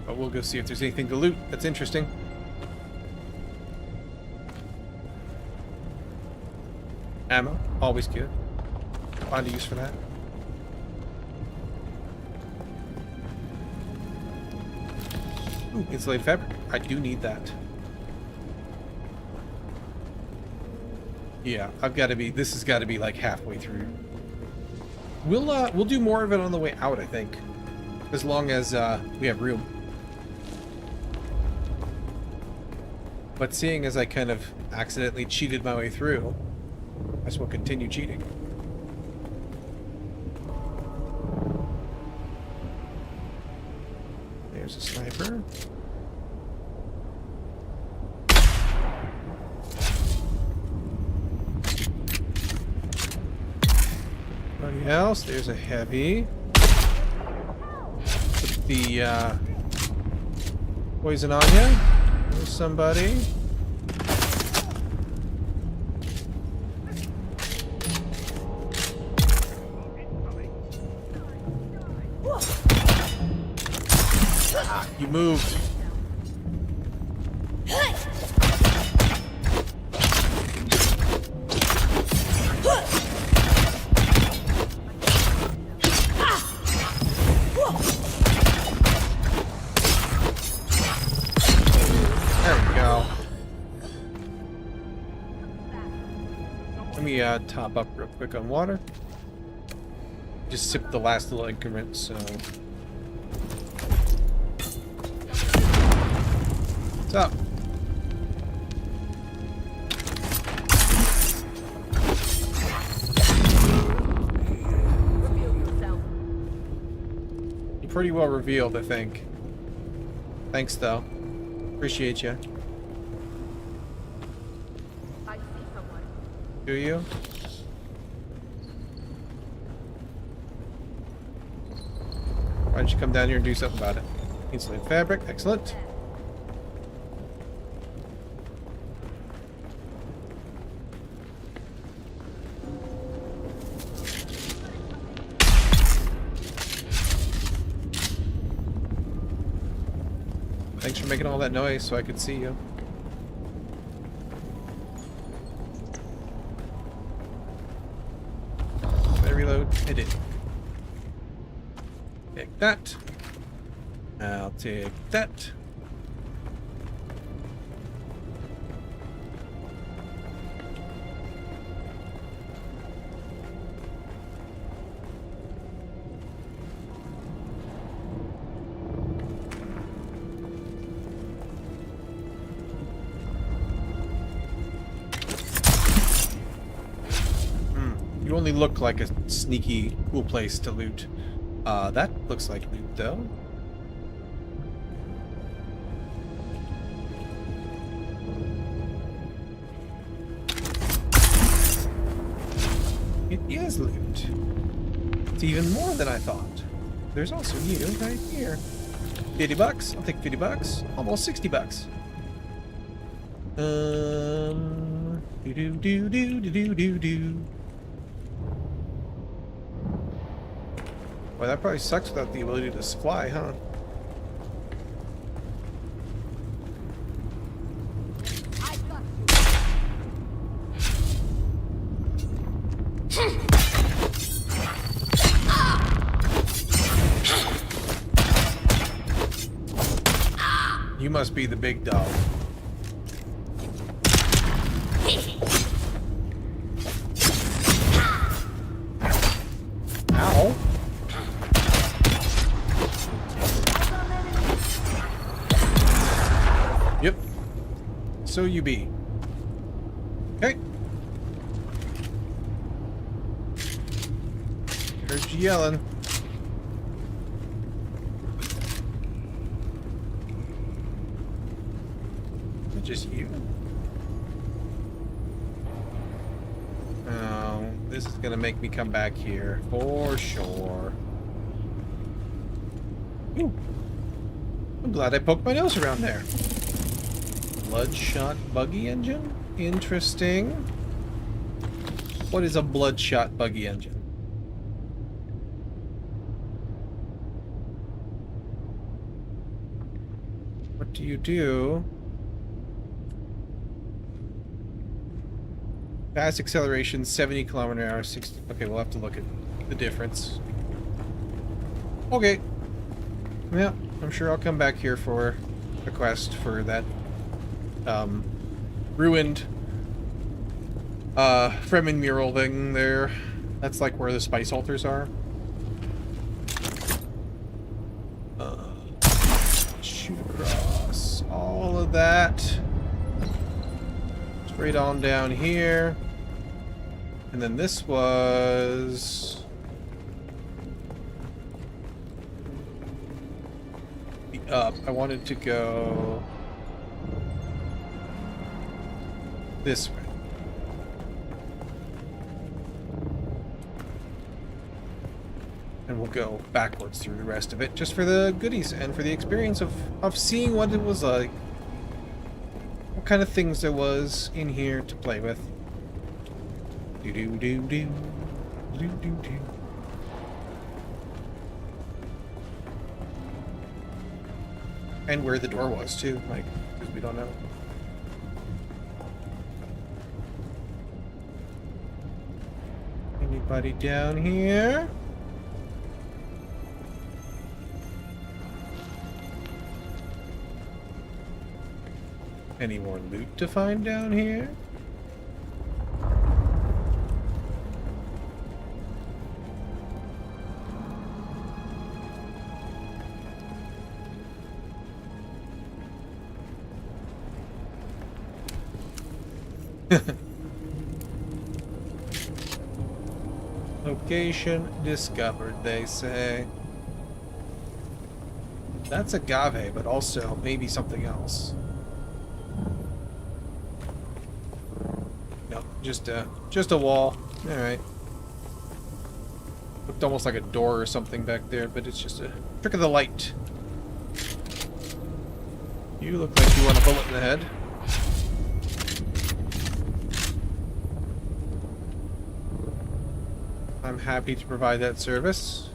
But we'll go see if there's anything to loot that's interesting. Ammo, always good. Find a use for that. Ooh, insulated fabric. I do need that. Yeah, I've got to be. This has got to be like halfway through. We'll do more of it on the way out, I think, as long as we have room. But seeing as I kind of accidentally cheated my way through, I guess we'll continue cheating. There's a sniper. Anybody else? There's a heavy. Put the poison on you. There's somebody. You moved. top up real quick on water. Just sip the last little increment, so... What's up? You're pretty well revealed, I think. Thanks, though. Appreciate you. Do you? Why don't you come down here and do something about it? Insulated fabric, excellent. Thanks for making all that noise so I could see you. Did I reload? I did. Take that. I'll take that. You only look like a sneaky, cool place to loot. That looks like loot, though. It is loot. It's even more than I thought. There's also you right here. 50 bucks? I'll take 50 bucks. Almost 60 bucks. Do-do-do-do-do-do-do. Boy, that probably sucks without the ability to fly, huh? You must be the big dog. Ow. Yep. So you be. Okay. Heard you yelling. Is it just you? Oh, this is gonna make me come back here for sure. Ooh. I'm glad I poked my nose around there. Bloodshot buggy engine? Interesting. What is a bloodshot buggy engine? What do you do? Fast acceleration, 70 km/h, 60. Okay, we'll have to look at the difference. Okay. Yeah, I'm sure I'll come back here for a quest for that ruined Fremen mural thing there. That's like where the spice altars are. Shoot across all of that. Straight on down here. And then this was the up. I wanted to go this way. And we'll go backwards through the rest of it, just for the goodies and for the experience of seeing what it was like. What kind of things there was in here to play with. Do-do-do-do. Do-do-do. And where the door was, too, like, because we don't know. Anybody down here? Any more loot to find down here? Location discovered, they say. That's agave, but also maybe something else. Nope, just a wall. All right. Looked almost like a door or something back there, but it's just a trick of the light. You look like you want a bullet in the head. I'm happy to provide that service.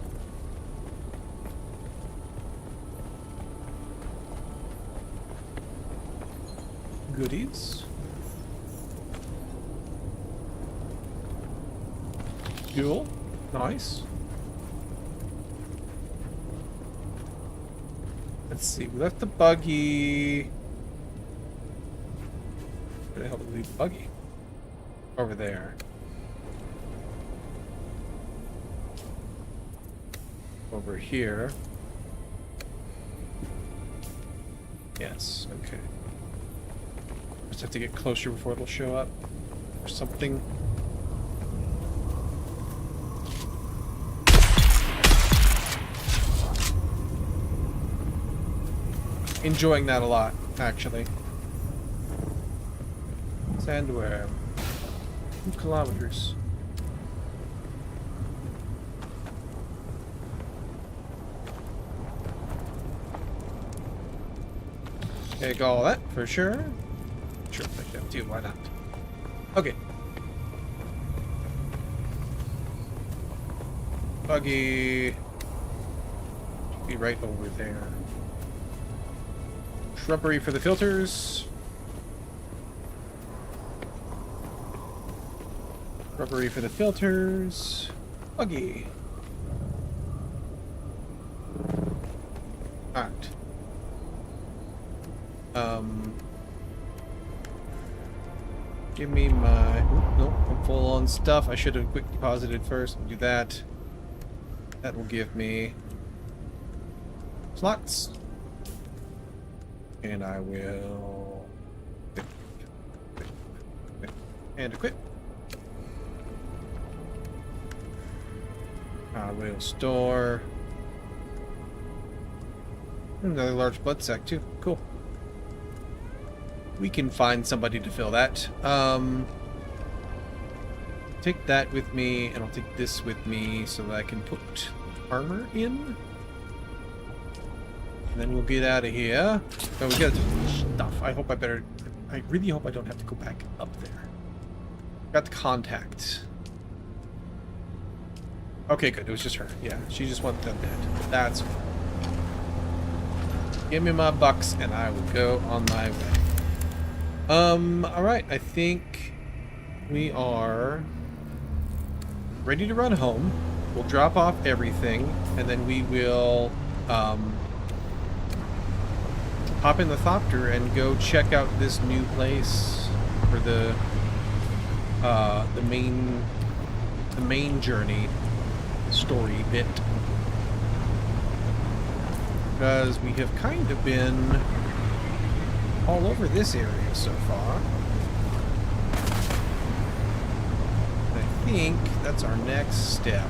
Goodies. Fuel. Nice. Let's see. We left the buggy. Where the hell did we leave the buggy? Over there. Over here. Yes, okay. Just have to get closer before it'll show up. Or something. Enjoying that a lot, actually. Sandworm. 2 kilometers. Take all that for sure. Sure, like that too. Why not? Okay. Buggy. Should be right over there. Shrubbery for the filters. Shrubbery for the filters. Buggy. Alright. Give me my... Nope, I'm full on stuff. I should have quick deposited first. Do that. That will give me slots. And I will... And equip. I will store... Another large blood sack too. Cool. We can find somebody to fill that. Take that with me, and I'll take this with me so that I can put armor in. And then we'll get out of here. Oh, we got stuff. I really hope I don't have to go back up there. Got the contact. Okay, good. It was just her. Yeah, she just wanted them dead. That's fine. Give me my bucks, and I will go on my way. Alright, I think we are ready to run home. We'll drop off everything, and then we will, hop in the Thopter and go check out this new place for the main journey story bit. Because we have kind of been all over this area so far. I think that's our next step.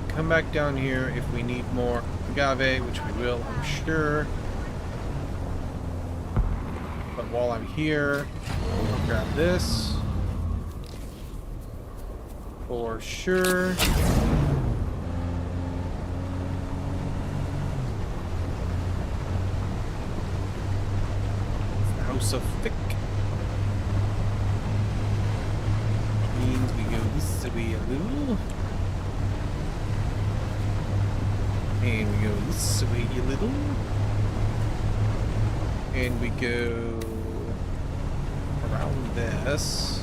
Come back down here if we need more agave, which we will, I'm sure. But while I'm here, we'll grab this. For sure. House of Fick. Means we go this way a little. And we go this way a little. And we go around this.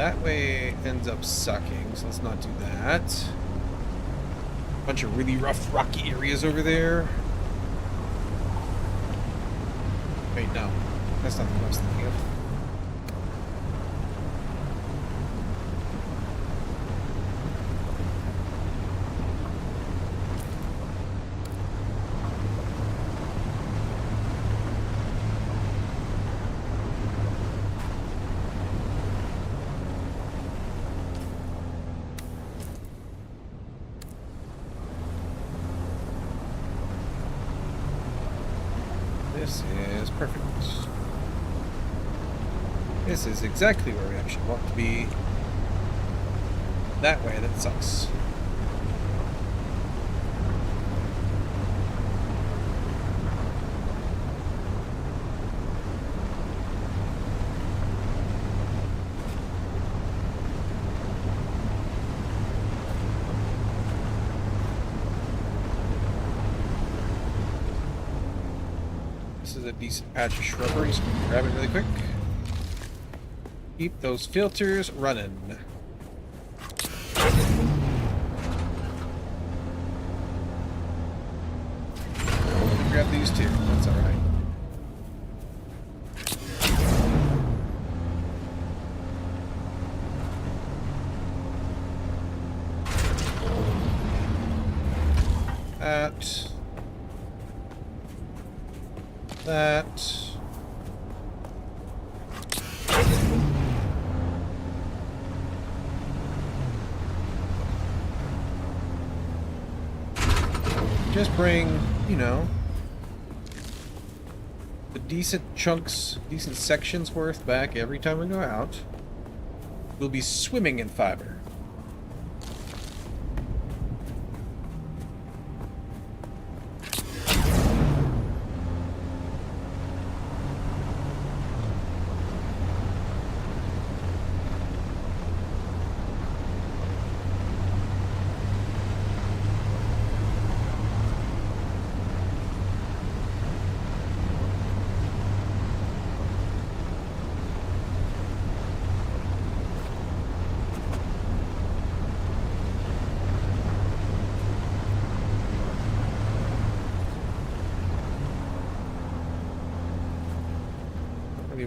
that way ends up sucking, so let's not do that. Bunch of really rough, rocky areas over there. Wait, no. That's not what I was thinking of. This is perfect. This is exactly where we actually want to be. That way, that sucks. This is a decent patch of shrubbery, so we can grab it really quick. Keep those filters running. Grab these too, that's alright. That. Just bring, you know, the decent chunks, decent sections worth back every time we go out. We'll be swimming in fiber.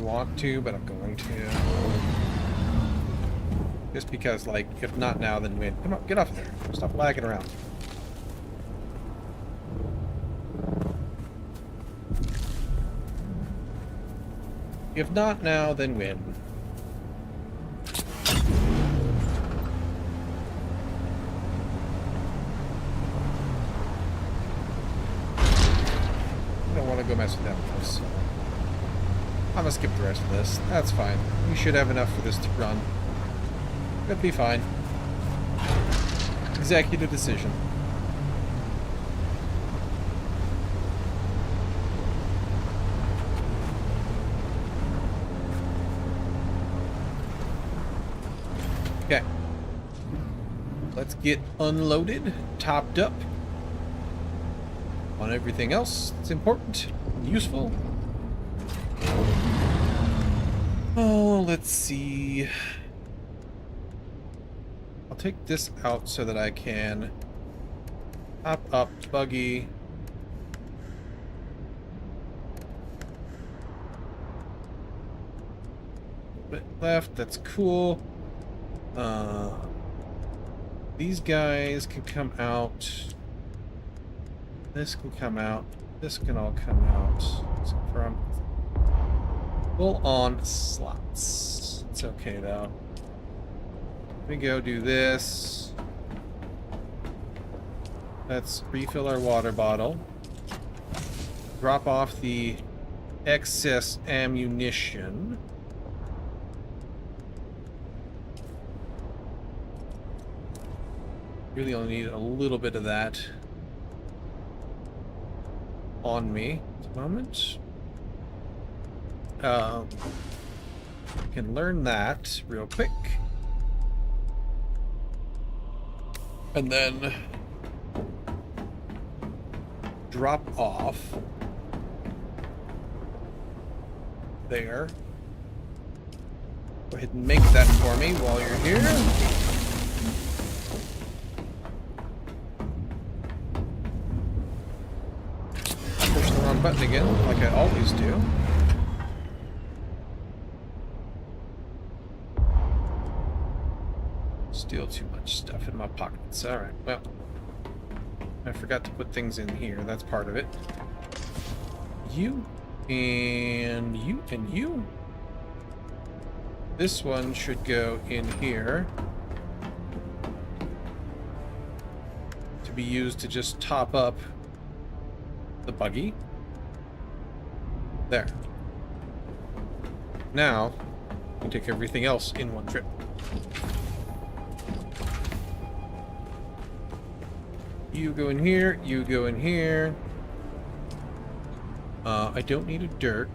Want to, but I'm going to. Just because, like, if not now, then when? Come on, get off there. Stop lagging around. If not now, then when? I don't want to go mess with that first, so. I'm gonna skip the rest of this. That's fine. We should have enough for this to run. It'll be fine. Executive decision. Okay. Let's get unloaded, topped up on everything else that's important and useful. Oh, let's see. I'll take this out so that I can hop up buggy. Bit left, that's cool. These guys can come out. This can come out. This can all come out. Except for full on slots. It's okay though. Let me go do this. Let's refill our water bottle. Drop off the excess ammunition. Really only need a little bit of that on me at the moment. Can learn that real quick. And then drop off there. Go ahead and make that for me while you're here. Push the wrong button again, like I always do. Still too much stuff in my pockets. Alright, well. I forgot to put things in here. That's part of it. You and you and you. This one should go in here to be used to just top up the buggy. There. Now, we can take everything else in one trip. You go in here, you go in here. I don't need a dirk.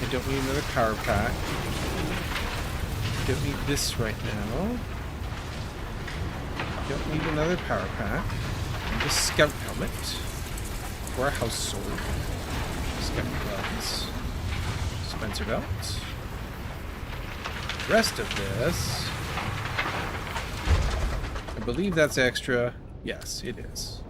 I don't need another power pack. Don't need this right now. Don't need another power pack. I need a scout helmet. Or a house sword. Scout gloves. Spencer belt. The rest of this, I believe that's extra. Yes, it is.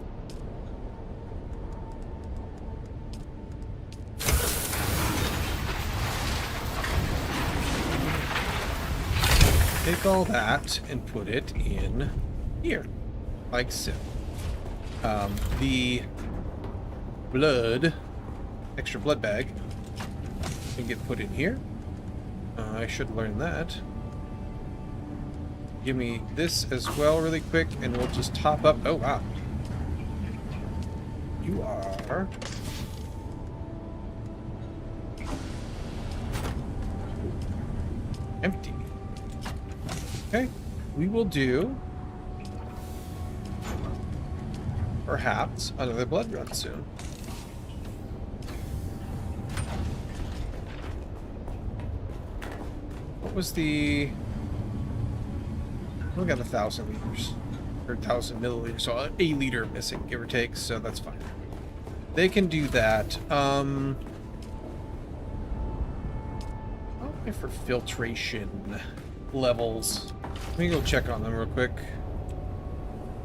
Take all that and put it in here, like so. The blood, extra blood bag, can get put in here. I should learn that. Give me this as well really quick, and we'll just top up. Oh, wow. You are... empty. Okay, we will do perhaps another blood run soon. What was the... we got 1,000 liters, or 1,000 milliliters, so a liter missing, give or take, so that's fine. They can do that. Okay, for filtration levels. Let me go check on them real quick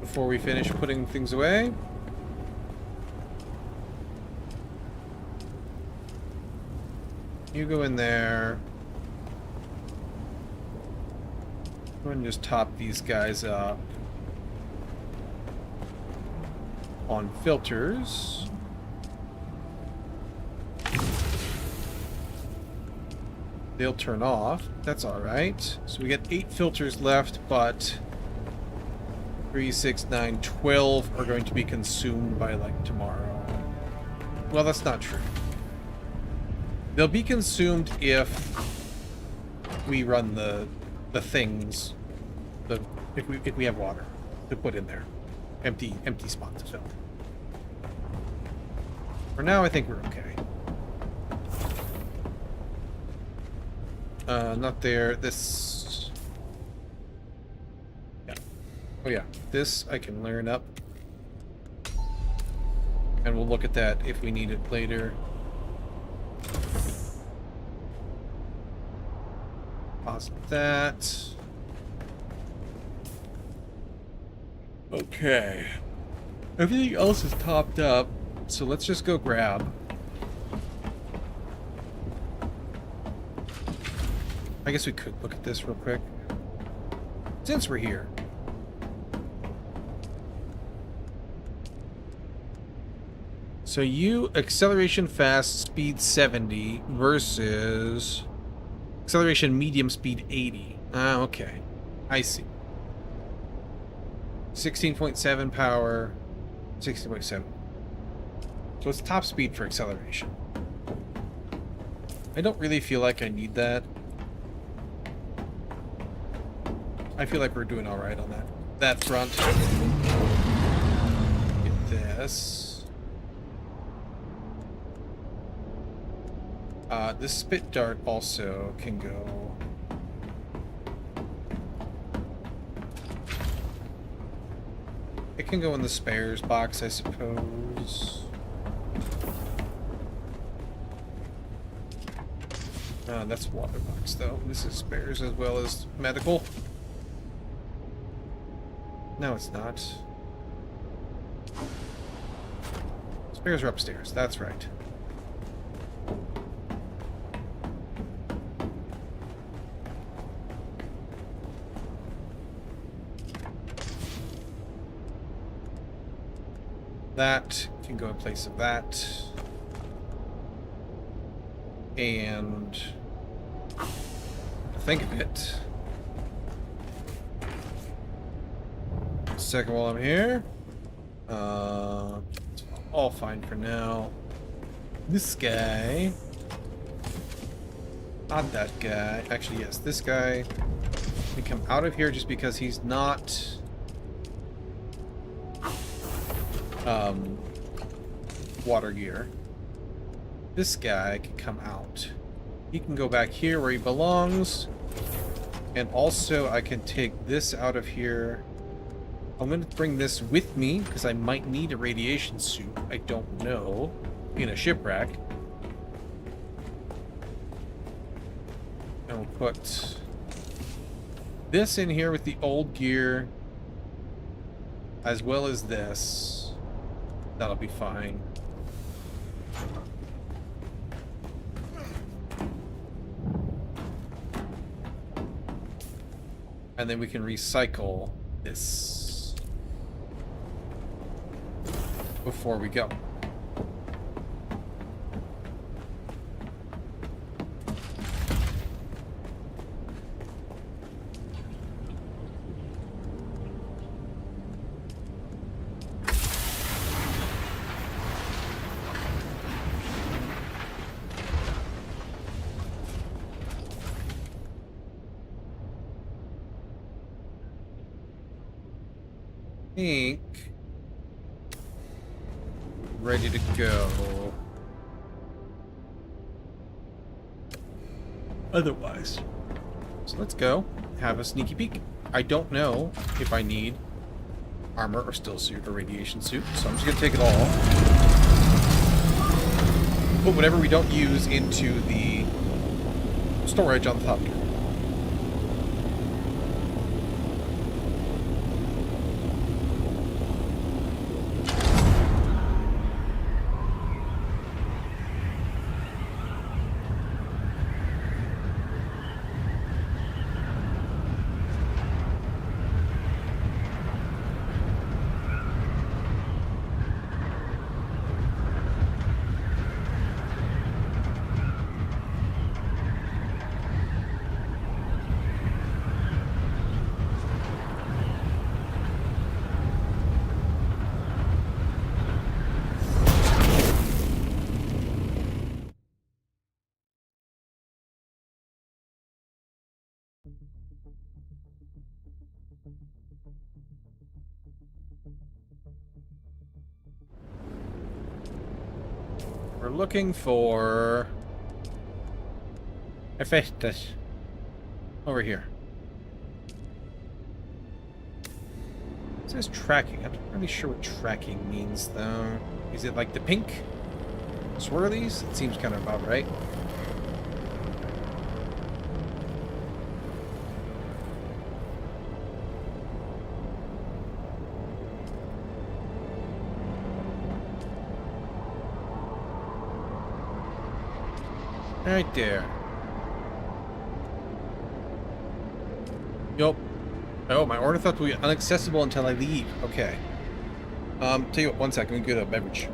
before we finish putting things away. You go in there. Go ahead and just top these guys up on filters. They'll turn off. That's alright. So we got 8 filters left, but 3, 6, 9, 12 are going to be consumed by like tomorrow. Well, that's not true. They'll be consumed if we run the things, if we have water to put in there, empty spot to fill. For now, I think we're okay. Not there. This. Yeah. Oh yeah. This I can learn up, and we'll look at that if we need it later. Pause that. Okay. Everything else is topped up, so let's just go grab. I guess we could look at this real quick, since we're here. So you, acceleration fast, speed 70 versus acceleration medium, speed 80. Ah, okay. I see. 16.7 power, 16.7. So it's top speed for acceleration. I don't really feel like I need that. I feel like we're doing all right on that front. Get this. This spit dart also can go. It can go in the spares box, I suppose. That's water box, though. This is spares as well as medical. No, it's not. Spares are upstairs. That's right. That can go in place of that. And think of it. Second while I'm here. It's all fine for now. This guy. Not that guy. Actually, yes, this guy can come out of here just because he's not water gear. This guy can come out. He can go back here where he belongs. And also I can take this out of here. I'm going to bring this with me because I might need a radiation suit. I don't know. In a shipwreck. And we'll put this in here with the old gear. As well as this. That'll be fine. And then we can recycle this before we go. Think ready to go. Otherwise, so let's go have a sneaky peek. I don't know if I need armor or still suit or radiation suit, so I'm just gonna take it all. Put whatever we don't use into the storage on the top here. We're looking for Hephaestus over here. It says tracking. I'm not really sure what tracking means, though. Is it like the pink swirlies? It seems kind of about right. Right there. Yup. Oh, my order thought will be inaccessible until I leave. Okay. Tell you what, one second, let me get a beverage.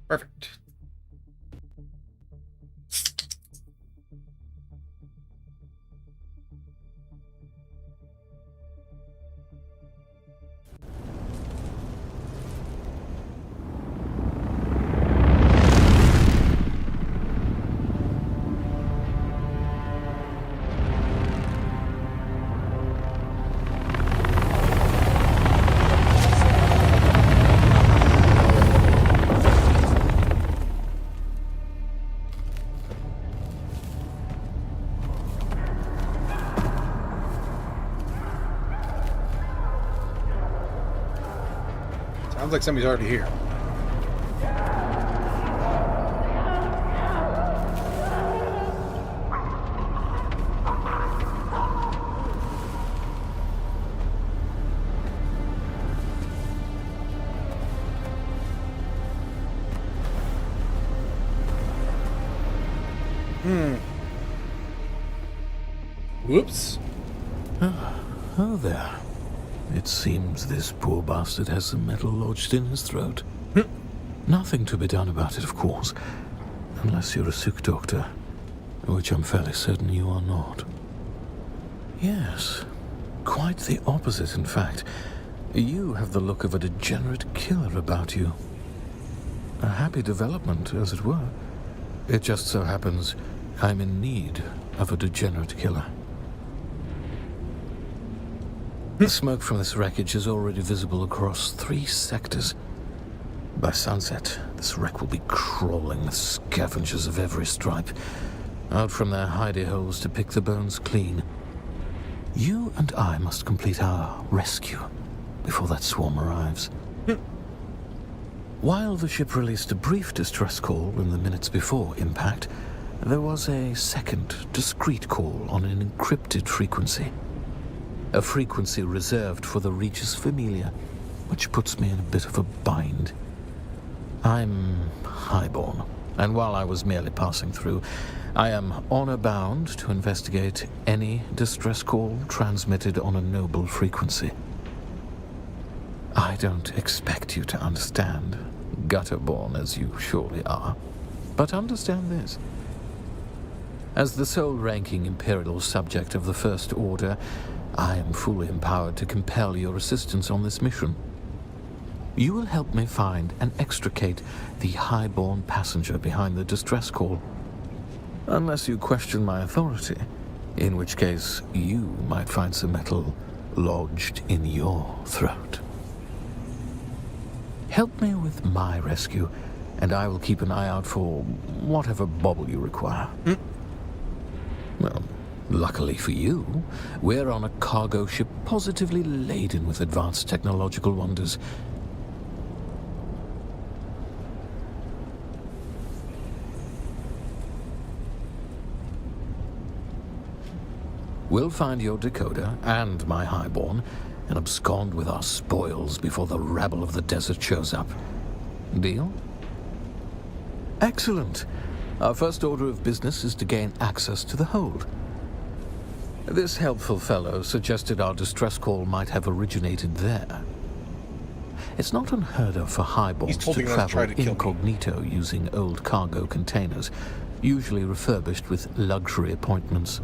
Perfect. Sounds like somebody's already here. Whoops. Oh, there. It seems this poor bastard has some metal lodged in his throat. Nothing to be done about it, of course. Unless you're a sick doctor, which I'm fairly certain you are not. Yes, quite the opposite, in fact. You have the look of a degenerate killer about you. A happy development, as it were. It just so happens I'm in need of a degenerate killer. The smoke from this wreckage is already visible across 3 sectors. By sunset, this wreck will be crawling with scavengers of every stripe, out from their hidey holes to pick the bones clean. You and I must complete our rescue before that swarm arrives. While the ship released a brief distress call in the minutes before impact, there was a second, discreet call on an encrypted frequency. A frequency reserved for the Regis Familia, which puts me in a bit of a bind. I'm highborn, and while I was merely passing through, I am honor-bound to investigate any distress call transmitted on a noble frequency. I don't expect you to understand, gutter-born as you surely are, but understand this. As the sole-ranking Imperial subject of the First Order, I am fully empowered to compel your assistance on this mission. You will help me find and extricate the highborn passenger behind the distress call. Unless you question my authority, in which case you might find some metal lodged in your throat. Help me with my rescue, and I will keep an eye out for whatever bauble you require. Well, luckily for you, we're on a cargo ship positively laden with advanced technological wonders. We'll find your decoder and my highborn and abscond with our spoils before the rabble of the desert shows up. Deal? Excellent. Our first order of business is to gain access to the hold. This helpful fellow suggested our distress call might have originated there. It's not unheard of for highborns to travel incognito using old cargo containers, usually refurbished with luxury appointments.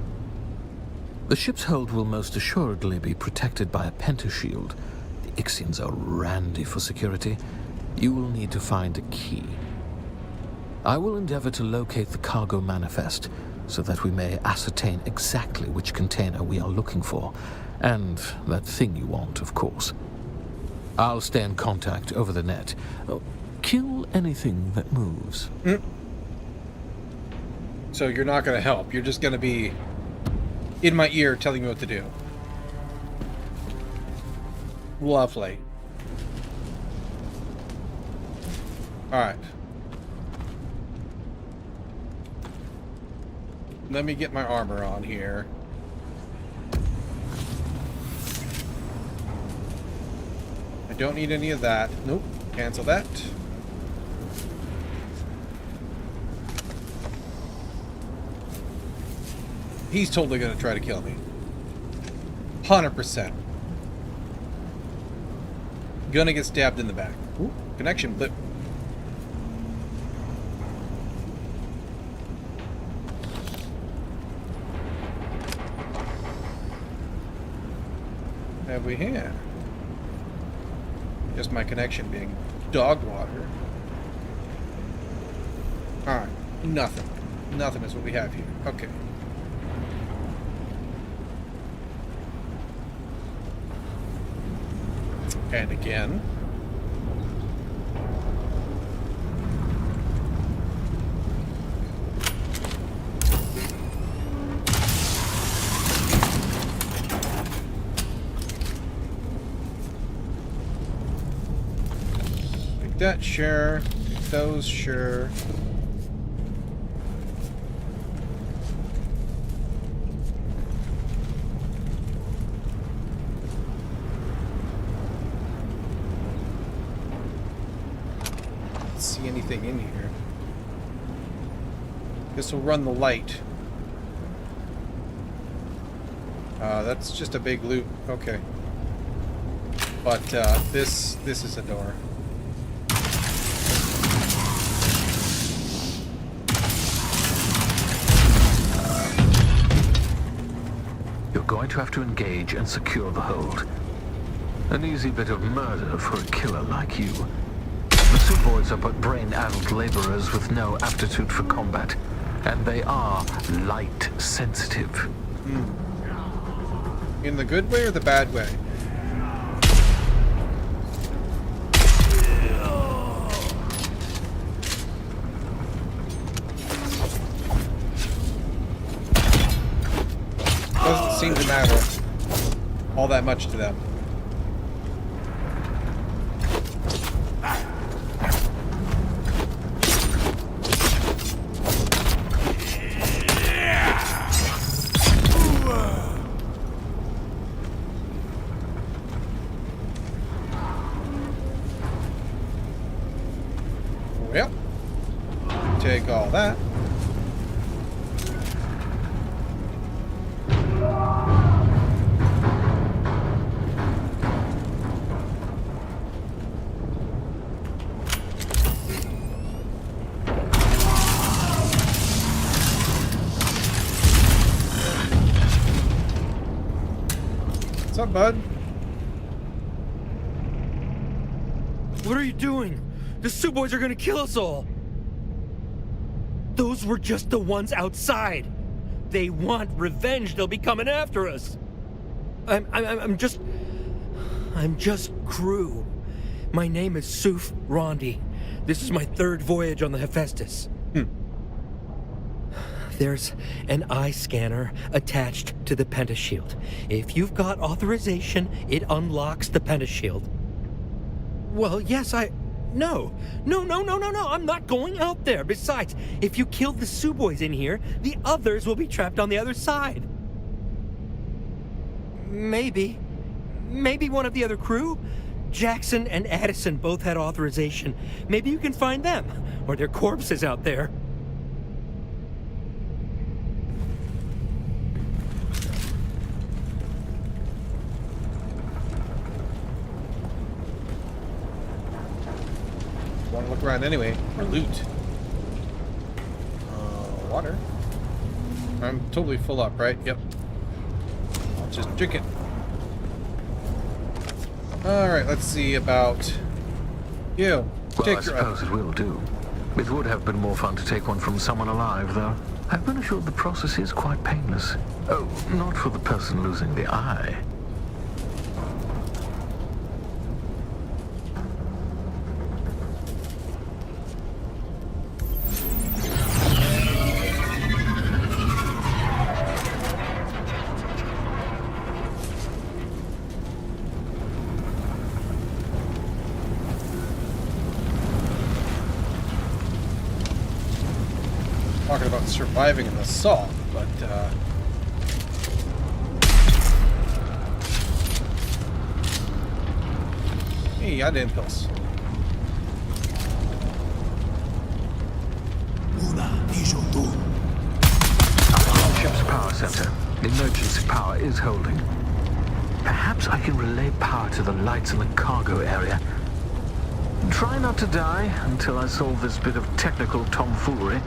The ship's hold will most assuredly be protected by a pentashield. The Ixians are randy for security. You will need to find a key. I will endeavor to locate the cargo manifest so that we may ascertain exactly which container we are looking for, and that thing you want, of course. I'll stay in contact over the net. Kill anything that moves. So you're not going to help. You're just going to be in my ear telling me what to do. Lovely. Alright. Let me get my armor on here. I don't need any of that. Nope. Cancel that. He's totally going to try to kill me. 100%. Gonna get stabbed in the back. Ooh, connection blip. Have we here? Just my connection being dog water. Alright, nothing. Nothing is what we have here. Okay. And again. that, sure. Those, sure. See anything in here. Guess we'll run the light. That's just a big loop. Okay. But this is a door. You're going to have to engage and secure the hold. An easy bit of murder for a killer like you. The Suboids are but brain-addled laborers with no aptitude for combat, and they are light-sensitive. In the good way or the bad way? Doesn't seem to matter all that much to them. Well, take all that. What's up, bud? What are you doing? The Suboids are gonna kill us all! Those were just the ones outside! They want revenge, they'll be coming after us! I'm just crew. My name is Suf Rondi. This is my third voyage on the Hephaestus. There's an eye scanner attached to the pentashield. If you've got authorization, it unlocks the pentashield. Well, yes, No, I'm not going out there. Besides, if you kill the Suboids in here, the others will be trapped on the other side. Maybe one of the other crew? Jackson and Addison both had authorization. Maybe you can find them, or their corpses out there. Want to look around anyway, or loot. Water. I'm totally full up, right? Yep. I'll just drink it. Alright, let's see about you. Well, Take I your suppose it will do. It would have been more fun to take one from someone alive, though. I've been assured the process is quite painless. Oh, not for the person losing the eye. Talking about surviving an assault, but hey, I did impulse. Ship's power center. Emergency power is holding. Perhaps I can relay power to the lights in the cargo area. Try not to die until I solve this bit of technical tomfoolery.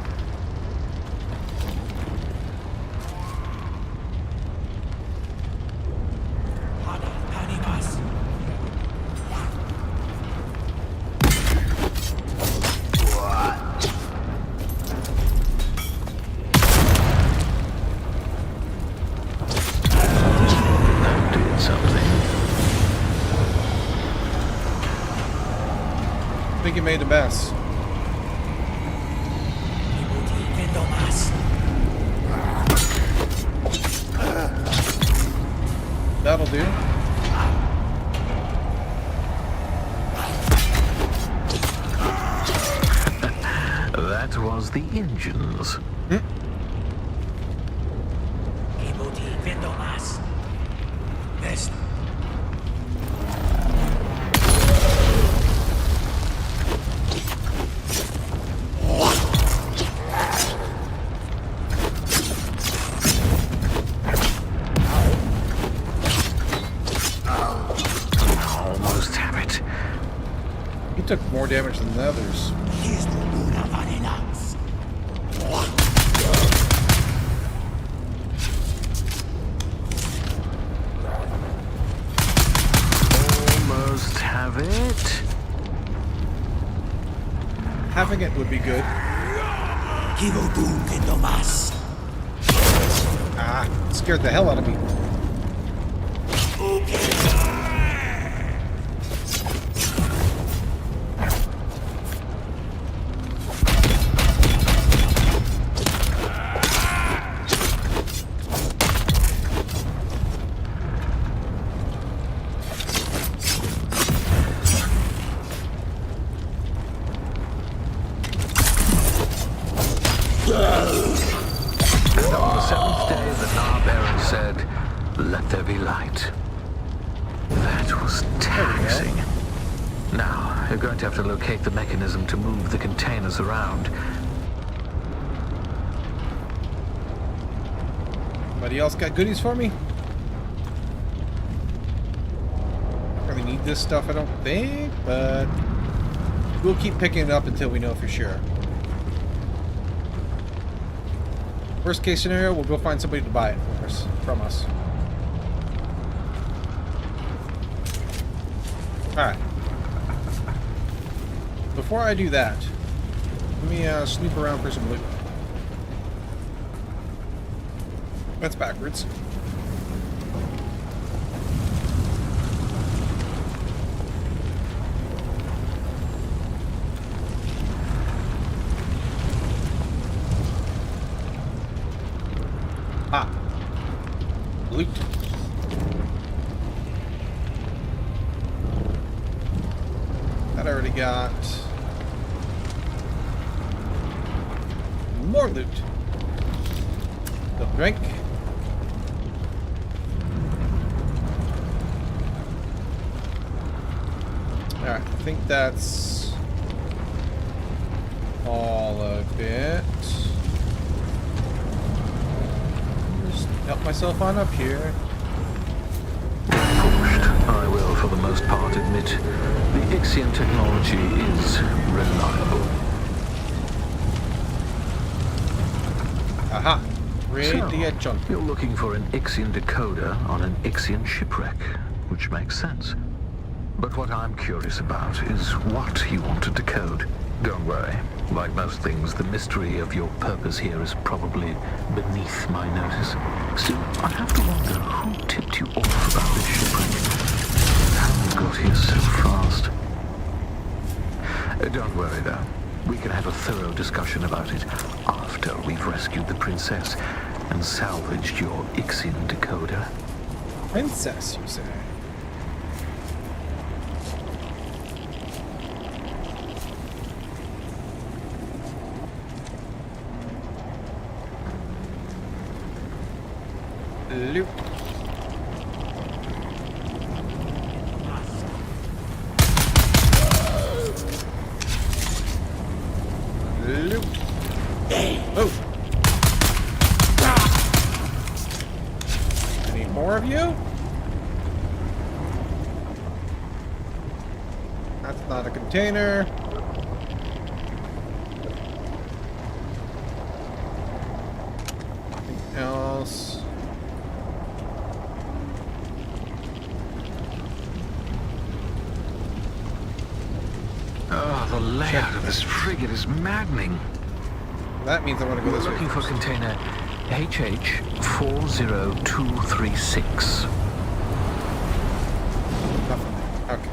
I think you made a mess. That'll do. yours. Almost have it. He took more damage than the others. Almost have it. Having it would be good. Ah, scared the hell out of me. And on the seventh day, the Narbearer said, "Let there be light." That was taxing. Now, you're going to have to locate the mechanism to move the containers around. Anybody else got goodies for me? Don't really need this stuff, I don't think, but we'll keep picking it up until we know for sure. Worst case scenario, we'll go find somebody to buy it from us. Alright. Before I do that, let me snoop around for some loot. That's backwards. Ah. Loot. That I already got. More loot. The drink. Alright, I think that's all of it. Just help myself on up here. Pushed, I will, for the most part, admit the Ixian technology is reliable. Aha! Radiation. You're looking for an Ixian decoder on an Ixian shipwreck, which makes sense. But what I'm curious about is what you want to decode. Don't worry. Like most things, the mystery of your purpose here is probably beneath my notice. Still, I have to wonder who tipped you off about this shipwreck. How you got here so fast. Don't worry, though. We can have a thorough discussion about it after we've rescued the princess and salvaged your Ixian decoder. Princess, you say? Loot. Loot. Oh. Any more of you? That's not a container. Anything else? Oh, the layout of this frigate is maddening. That means I want to go We're this way. looking for container HH40236. Nothing there. Okay.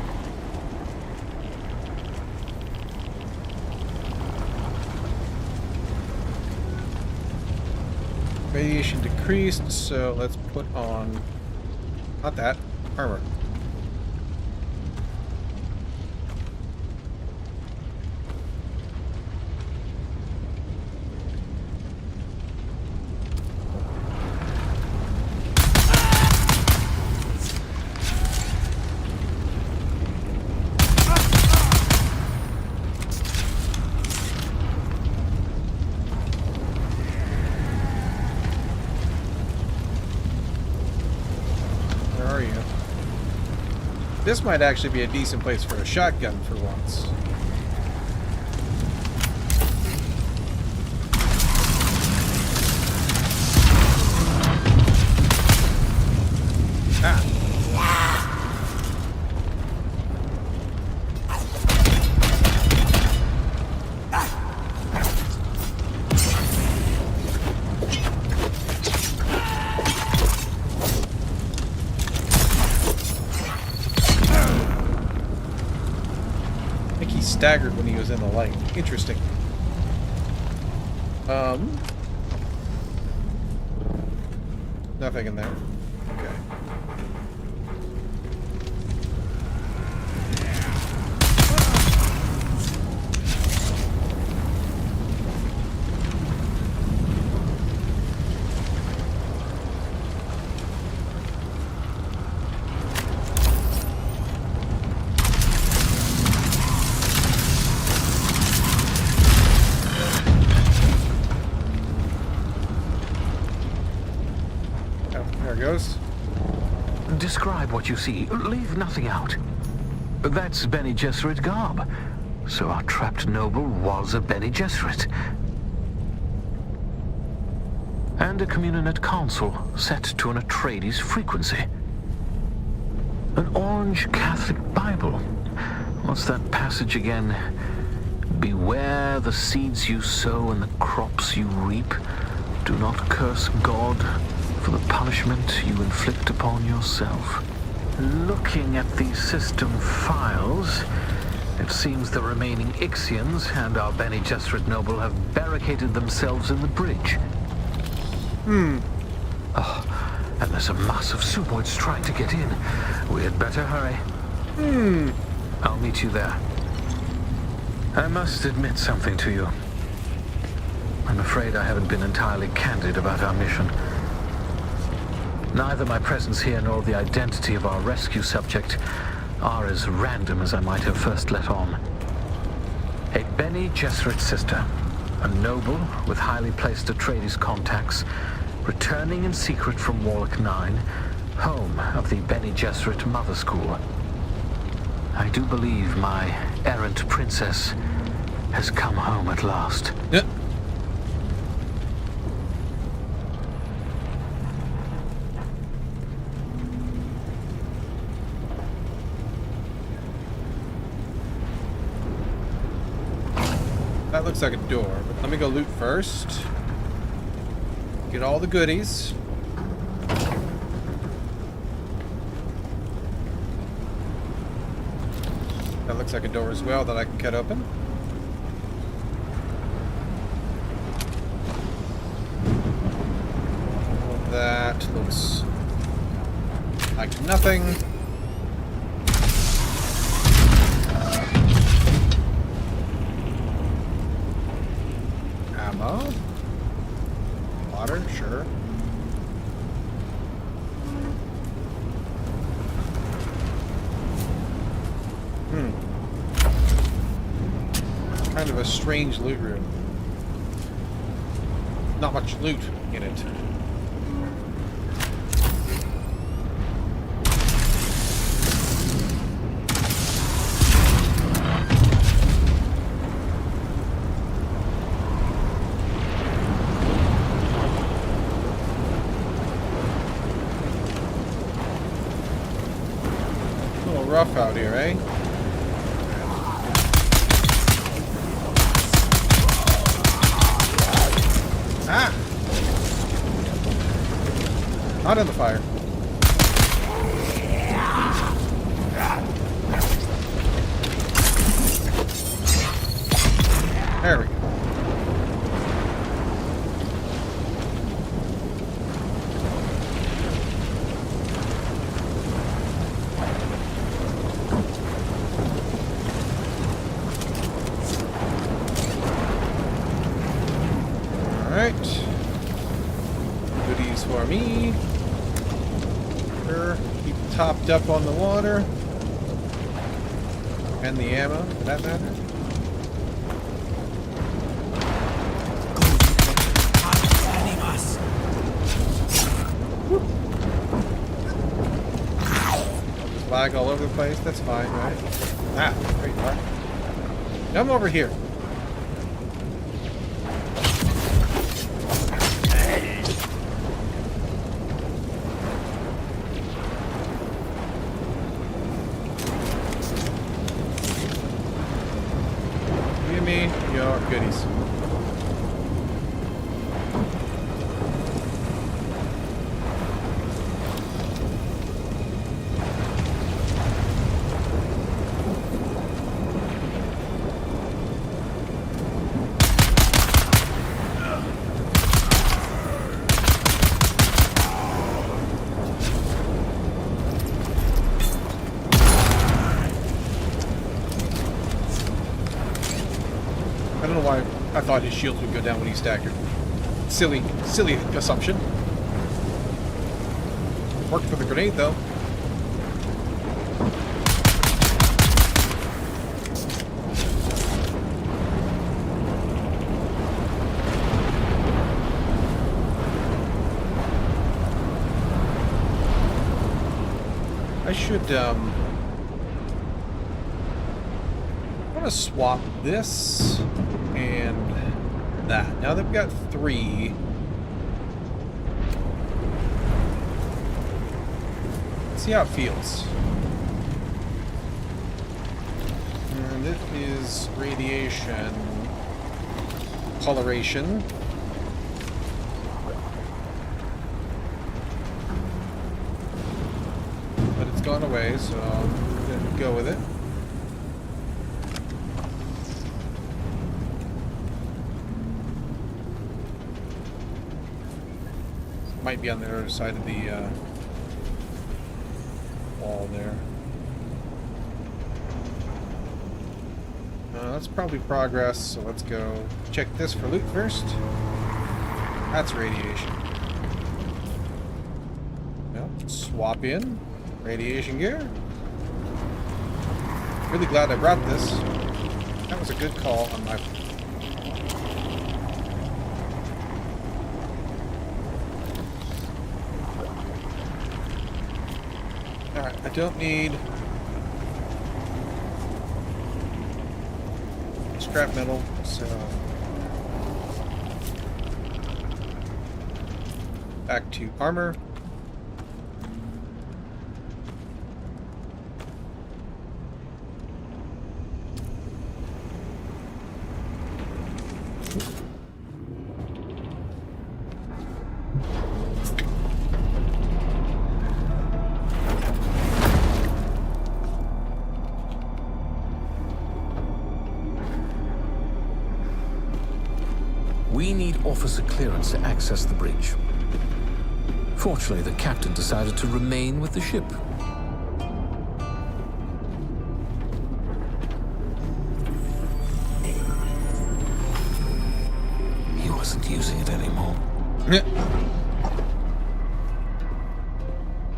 Radiation decreased, so let's put on, not that, armor. you? This might actually be a decent place for a shotgun for once. Ah. I think he staggered when he was in the light. Interesting. Nothing in there. Okay. There it goes. Describe what you see. Leave nothing out. That's Bene Gesserit garb. So our trapped noble was a Bene Gesserit. And a communion console set to an Atreides frequency. An orange Catholic Bible. What's that passage again? Beware the seeds you sow and the crops you reap. Do not curse God for the punishment you inflict upon yourself. Looking at the system files, it seems the remaining Ixians and our Bene Gesserit noble have barricaded themselves in the bridge. Oh, and there's a mass of Suboids trying to get in. We had better hurry. I'll meet you there. I must admit something to you. I'm afraid I haven't been entirely candid about our mission. Neither my presence here nor the identity of our rescue subject are as random as I might have first let on. A Bene Gesserit sister, a noble with highly placed Atreides contacts, returning in secret from Warlock 9, home of the Bene Gesserit Mother School. I do believe my errant princess has come home at last. Yep. That looks like a door, but let me go loot first. Get all the goodies. That looks like a door as well that I can cut open. That looks like nothing. Ammo. Water, sure. Kind of a strange loot room. Not much loot in it. A little rough out here, eh? Ah! Out in the fire. There we go. Alright. Goodies for me. Sure. Keep topped up on the water. And the ammo, for that matter. flag all over the place. That's fine, right? Ah, there you are. Come over here. Give me your goodies. I don't know why I thought his shields would go down when he staggered. Silly assumption. Worked for the grenade, though. I should, I want to swap this and that. Now that we've got 3. Let's see how it feels. And it is radiation coloration. But it's gone away, so I'm gonna go with it. Might be on the other side of the wall there. That's probably progress, so let's go check this for loot first. That's radiation. Well, swap in radiation gear. Really glad I brought this. That was a good call on my part. Alright, I don't need scrap metal, so back to armor. We need officer clearance to access the bridge. Fortunately, the captain decided to remain with the ship. He wasn't using it anymore.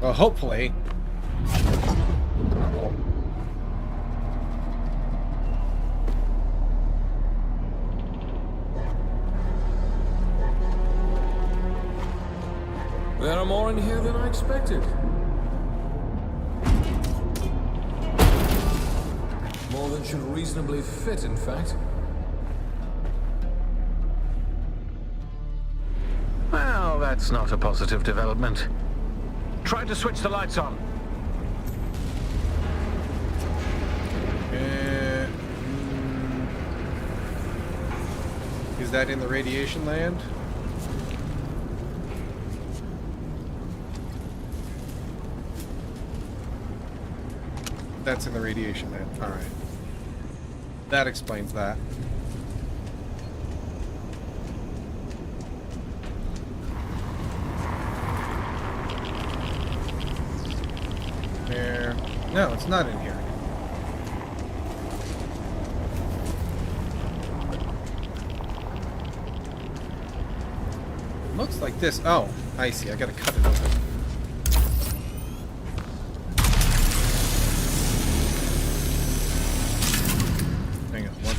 Well, hopefully. There are more in here than I expected. More than should reasonably fit, in fact. Well, that's not a positive development. Try to switch the lights on. Is that in the radiation land? That's in the radiation land. Alright. That explains that. There. No, it's not in here. It looks like this. Oh, I see. I gotta cut it open.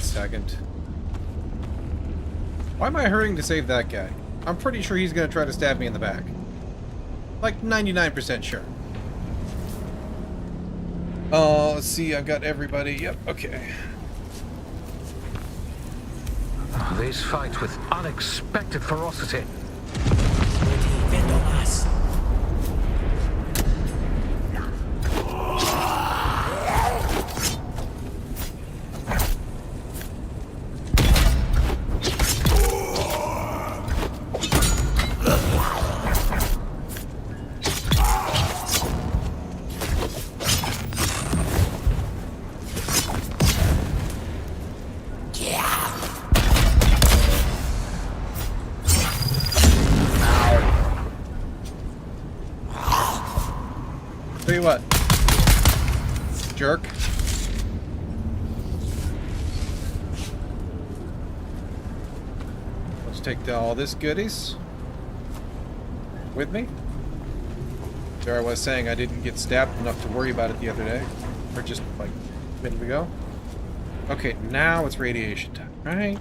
Second. Why am I hurrying to save that guy? I'm pretty sure he's gonna try to stab me in the back. Like 99% sure. Oh, let's see. I've got everybody. Yep. Okay. These fight with unexpected ferocity. Tell you what, jerk. Let's take all this goodies with me. There I was saying I didn't get stabbed enough to worry about it the other day, or just like a minute ago. Okay, now it's radiation time, right?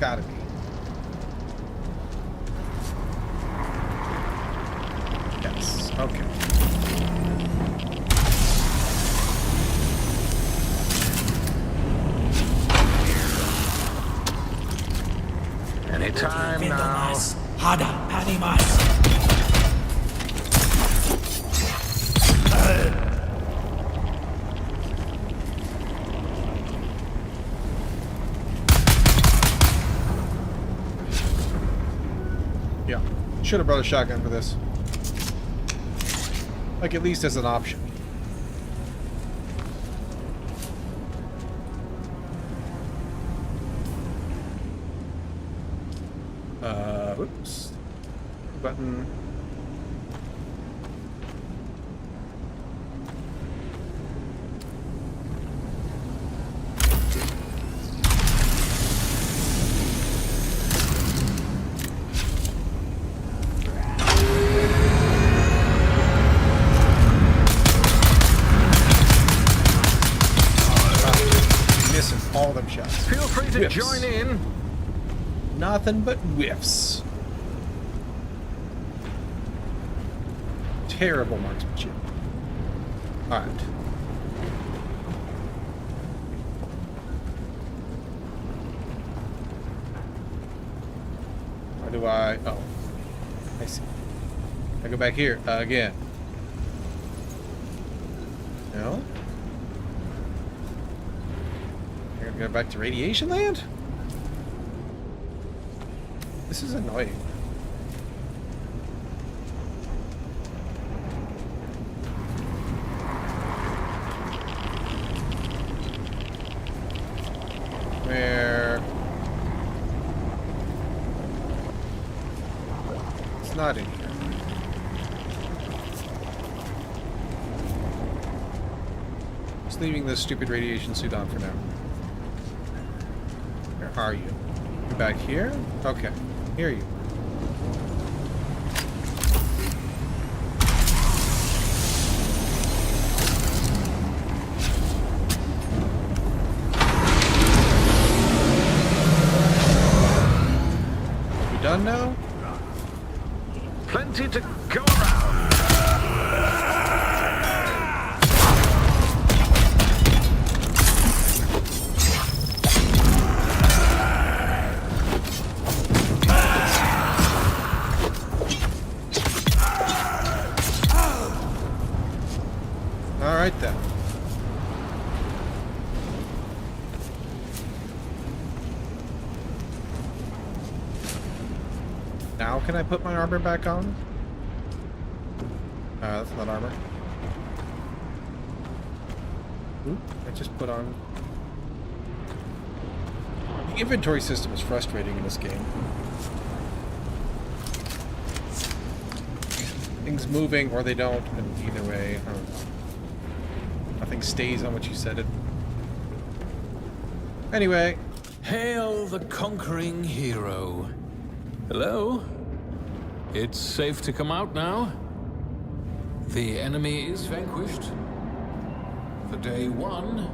Gotta be. Yes. Okay. Anytime now. Yeah. Should have brought a shotgun for this. Like, at least as an option. Oops. Button. Missing all them shots. Feel free to Whiffs. join in. Nothing but whiffs. Terrible marksmanship. Alright. How do I... Oh. I see. I go back here again. No? You're gonna go back to Radiation Land? This is annoying. Where? It's not in here. Just leaving this stupid radiation suit on for now. Where are you? You back here? Okay. Here you. You done now? Plenty to go around. All right then. Now can I put my armor back on? That's not armor. Oop, I just put on... The inventory system is frustrating in this game. Things moving or they don't, and either way, I don't know. Nothing stays on what you set it. Anyway. Hail the conquering hero. Hello? It's safe to come out now? The enemy is vanquished. For day one.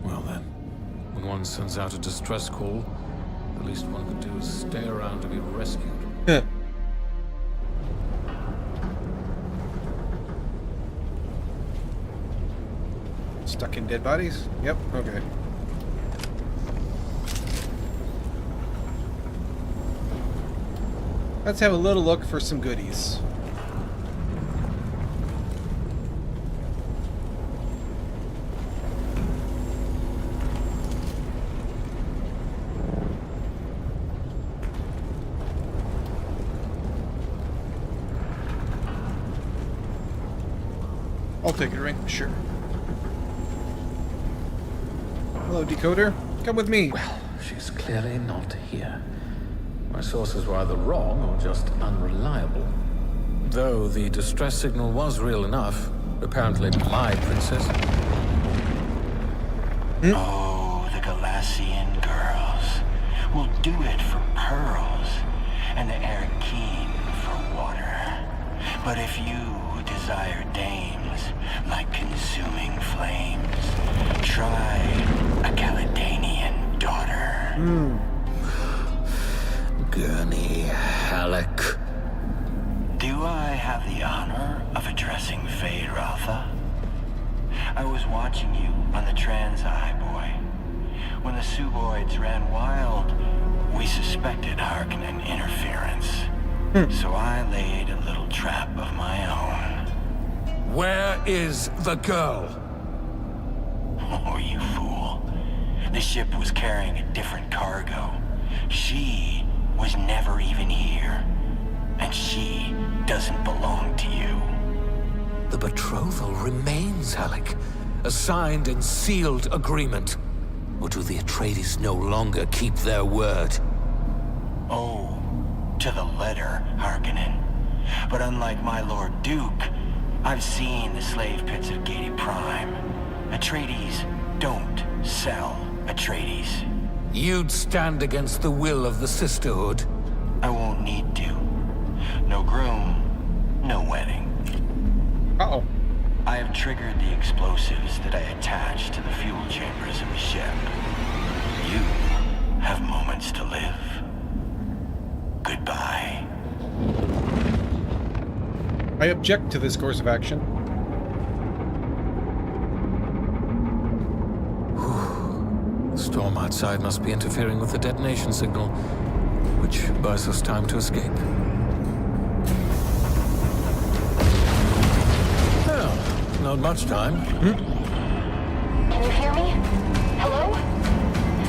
Well then, when one sends out a distress call, the least one could do is stay around to be rescued. Stuck in dead bodies? Yep, okay. Let's have a little look for some goodies. I'll take it, right? Sure. Hello, decoder. Come with me. Well, she's clearly not here. My sources were either wrong or just unreliable. Though the distress signal was real enough. Apparently my princess. Oh, the Galassian girls will do it for pearls, and the Arakeen for water. But if you desire dames like consuming flames, try a Caledonian daughter. Gurney Halleck. Do I have the honor of addressing Fade Rotha? I was watching you on the Transeye, boy. When the Suboids ran wild, we suspected Harkonnen interference. So I laid a little trap of my own. Where is the girl? Oh, you fool. The ship was carrying a different cargo. She was never even here. And she doesn't belong to you. The betrothal remains, Halleck. A signed and sealed agreement. Or do the Atreides no longer keep their word? Oh, to the letter, Harkonnen. But unlike my Lord Duke, I've seen the slave pits of Gedi Prime. Atreides don't sell Atreides. You'd stand against the will of the Sisterhood? I won't need to. No groom, no wedding. Uh-oh. I have triggered the explosives that I attached to the fuel chambers of the ship. You have moments to live. Goodbye. I object to this course of action. The storm outside must be interfering with the detonation signal, which buys us time to escape. Well, not much time. Can you hear me? Hello?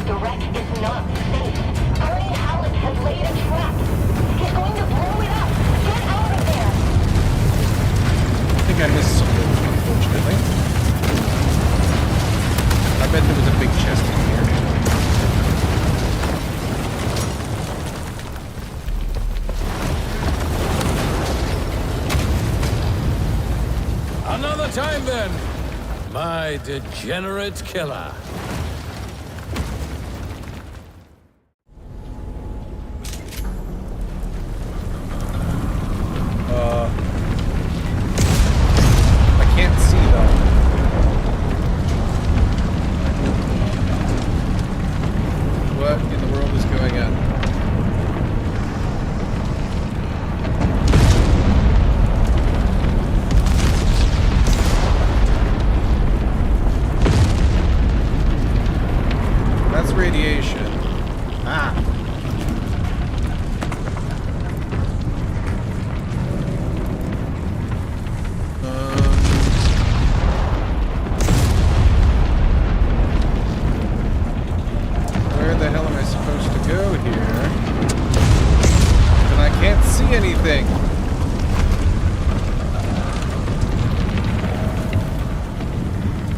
The wreck is not safe. Gurney Halleck has laid a trap. He's going to blow it up. Get out of there! I think I missed something, unfortunately. I bet there was a big chest in here. Another time then, my degenerate killer. I can't see though. What in the world is going on? That's radiation. Ah. Where the hell am I supposed to go here? And I can't see anything.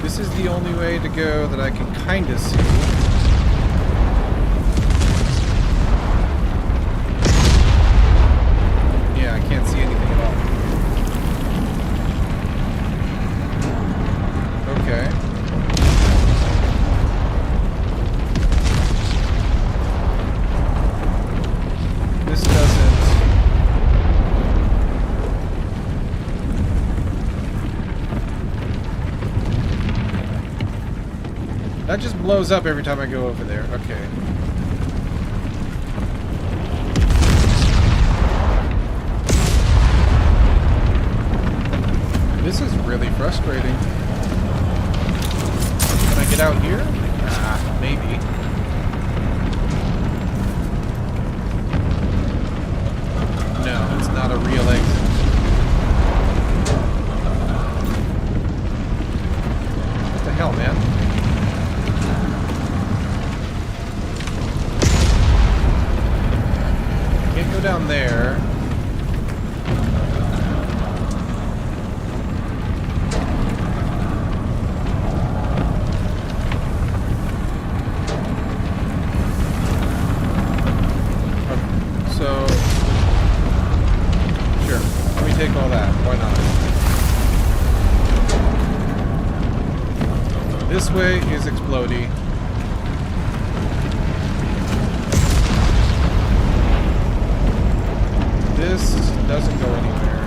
This is the only way to go that I can kind of see. Yeah, I can't see anything at all. Okay. This doesn't... That just blows up every time I go over there. Okay. This is really frustrating. get out here? Maybe. No, it's not a real exit. What the hell, man? Can't go down there. So, sure, let me take all that. Why not? This way is explodey. This doesn't go anywhere.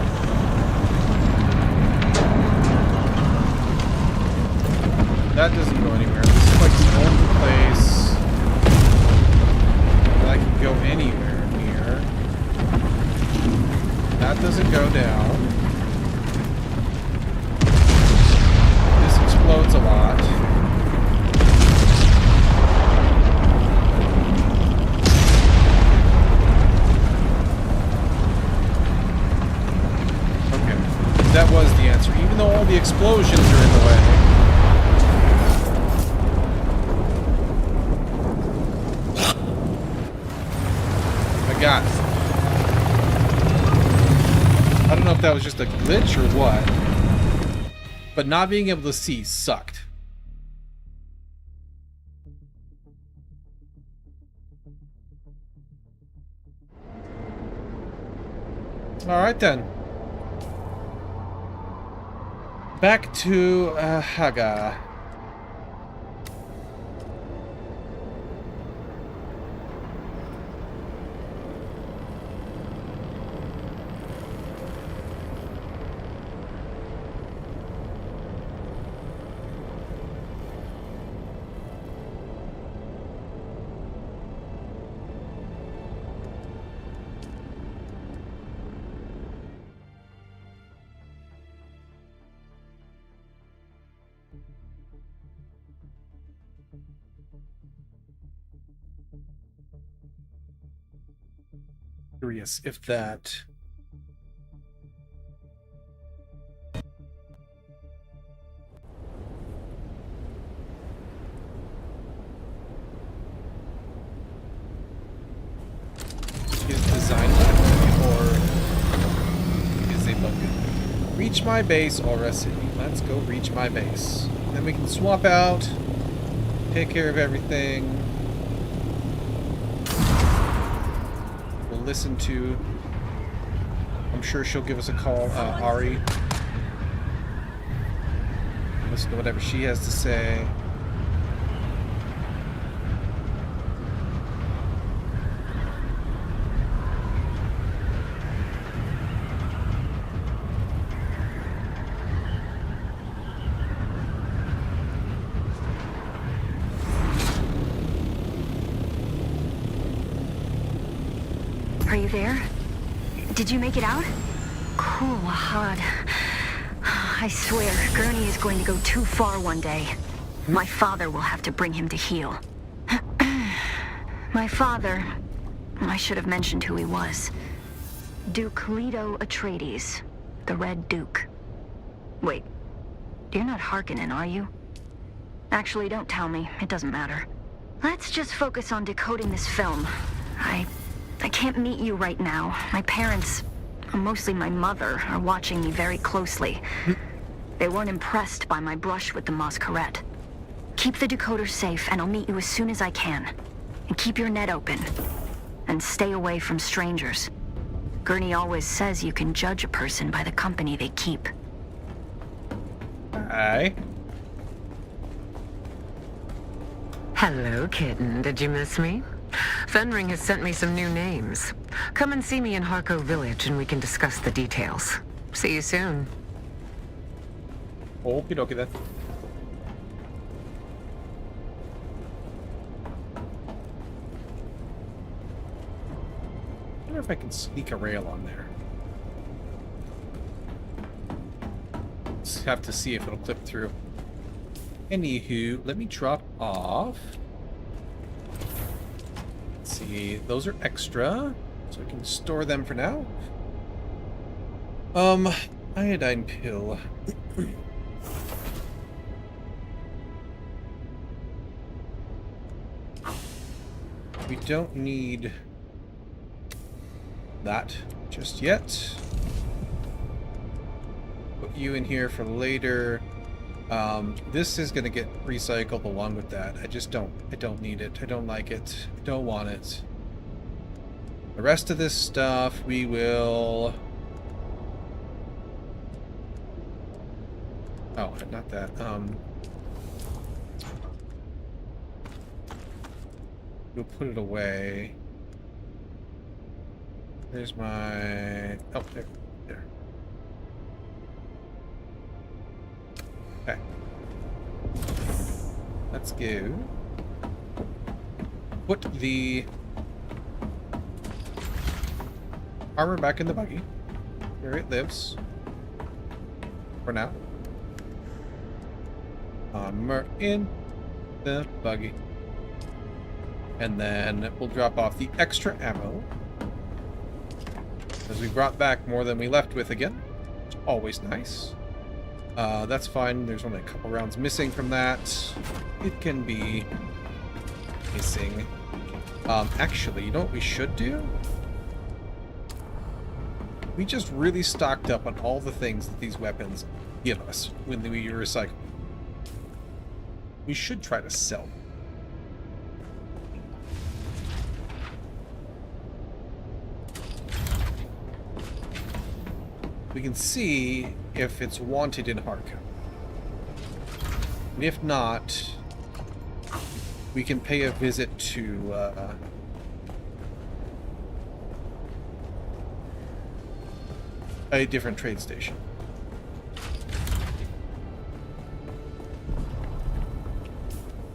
That doesn't go anywhere. This is like the only place that I can go anywhere near. That doesn't go down. This explodes a lot. That was the answer, even though all the explosions are in the way. I got it. I don't know if that was just a glitch or what, but not being able to see sucked. Alright then. Back to Haga. Curious if that is designed or is a bug. Reach my base, Aura City. Let's go reach my base. Then we can swap out, take care of everything. Listen to. I'm sure she'll give us a call, Ari. Listen to whatever she has to say. Are you there? Did you make it out? Cool, Wahad. I swear, Gurney is going to go too far one day. My father will have to bring him to heel. My father... I should have mentioned who he was. Duke Leto Atreides, the Red Duke. Wait, you're not Harkonnen, are you? Actually, don't tell me. It doesn't matter. Let's just focus on decoding this film. I can't meet you right now. My parents, mostly my mother, are watching me very closely. They weren't impressed by my brush with the Masquerade. Keep the decoder safe, and I'll meet you as soon as I can. And keep your net open. And stay away from strangers. Gurney always says you can judge a person by the company they keep. Aye. Hello, kitten. Did you miss me? Fenring has sent me some new names. Come and see me in Harco Village and we can discuss the details. See you soon. Okie dokie then. I wonder if I can sneak a rail on there. Just have to see if it'll clip through. Anywho, let me drop off. Let's see, those are extra, so I can store them for now. Iodine pill. We don't need that just yet. Put you in here for later. This is gonna get recycled along with that. I don't need it. I don't like it. I don't want it. The rest of this stuff we will... Oh, not that. We'll put it away. There's my... Oh, there. Okay. Let's go. Put the armor back in the buggy. Here it lives. For now. Armor in the buggy. And then we'll drop off the extra ammo. As we brought back more than we left with again. It's always nice. That's fine. There's only a couple rounds missing from that. It can be missing. Actually, you know what we should do? We just really stocked up on all the things that these weapons give us when we recycle. We should try to sell them. We can see if it's wanted in Harko. And if not, we can pay a visit to a different trade station.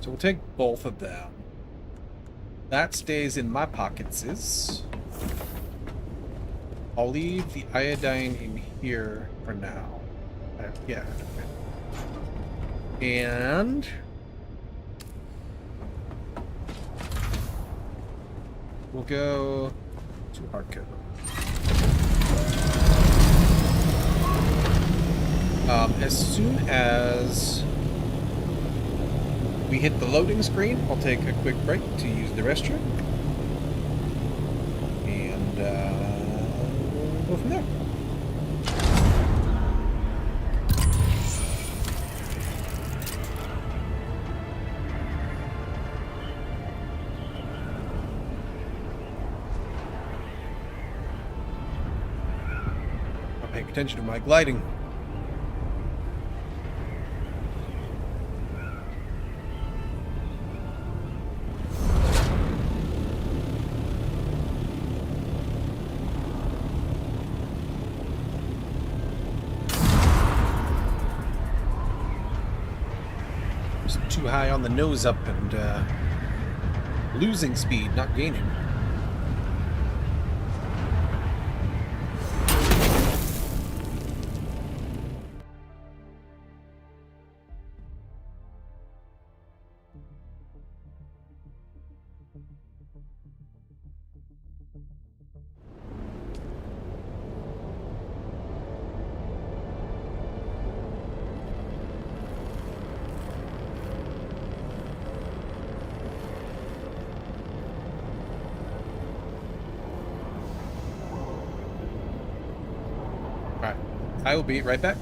So we'll take both of them. That stays in my pockets. I'll leave the iodine in here for now. Yeah. And we'll go to Harko. As soon as we hit the loading screen, I'll take a quick break to use the restroom. And we'll go from there. I'm paying attention to my gliding. Too high on the nose up and losing speed, not gaining. I will be right back.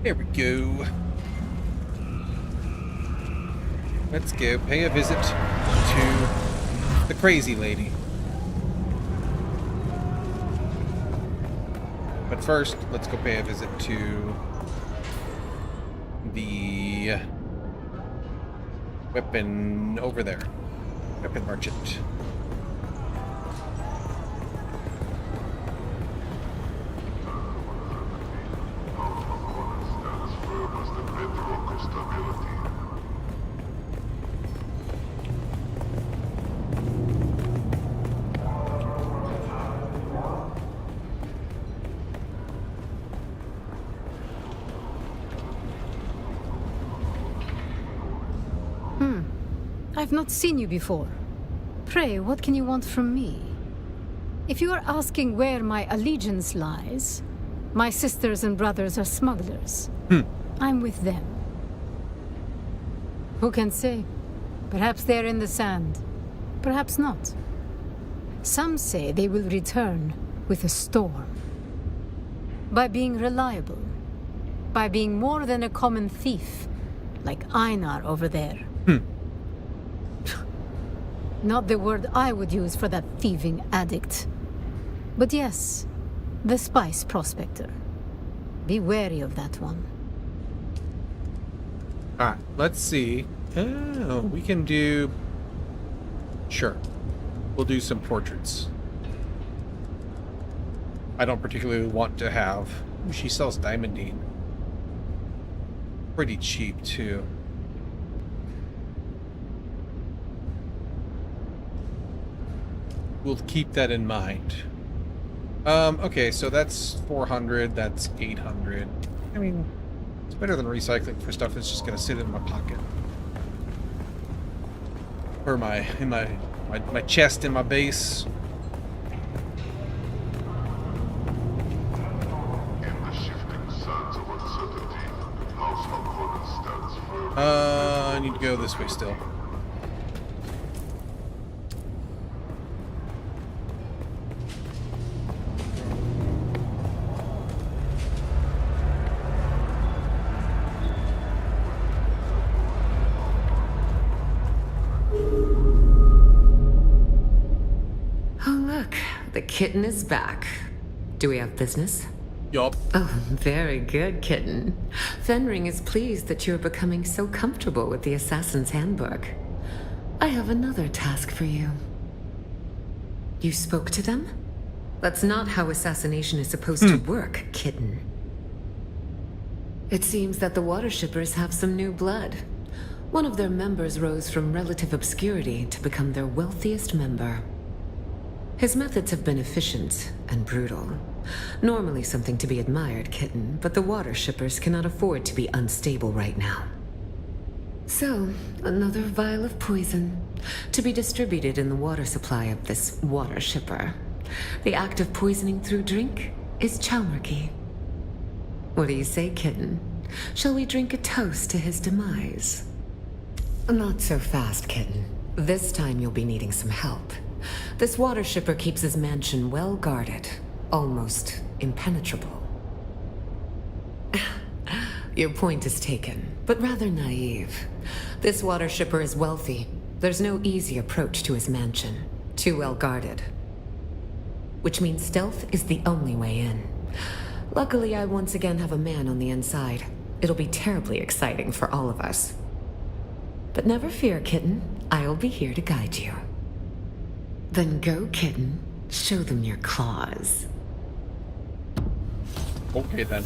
There we go. Let's go pay a visit to the crazy lady. But first, let's go pay a visit to the weapon over there. Weapon merchant. I've not seen you before. Pray, what can you want from me? If you are asking where my allegiance lies, my sisters and brothers are smugglers. I'm with them. Who can say? Perhaps they're in the sand. Perhaps not. Some say they will return with a storm. By being reliable. By being more than a common thief, like Einar over there. Not the word I would use for that thieving addict. But yes, the spice prospector. Be wary of that one. Alright, let's see. Oh, we can do... Sure. We'll do some portraits. I don't particularly want to have... Ooh, she sells diamondine. Pretty cheap, too. We'll keep that in mind. Okay, so that's 400, that's 800. I mean, it's better than recycling for stuff that's just gonna sit in my pocket. Or my chest, in my base. I need to go this way still. The kitten is back. Do we have business? Yup. Oh, very good, kitten. Fenring is pleased that you're becoming so comfortable with the Assassin's Handbook. I have another task for you. You spoke to them? That's not how assassination is supposed to work, kitten. It seems that the water shippers have some new blood. One of their members rose from relative obscurity to become their wealthiest member. His methods have been efficient and brutal. Normally something to be admired, kitten, but the water shippers cannot afford to be unstable right now. So, another vial of poison, to be distributed in the water supply of this water shipper. The act of poisoning through drink is Chalmergy. What do you say, kitten? Shall we drink a toast to his demise? Not so fast, kitten. This time you'll be needing some help. This water shipper keeps his mansion well guarded, almost impenetrable. Your point is taken, but rather naive. This water shipper is wealthy. There's no easy approach to his mansion. Too well guarded. Which means stealth is the only way in. Luckily, I once again have a man on the inside. It'll be terribly exciting for all of us. But never fear, kitten. I'll be here to guide you. Then go, kitten. Show them your claws. Okay, then.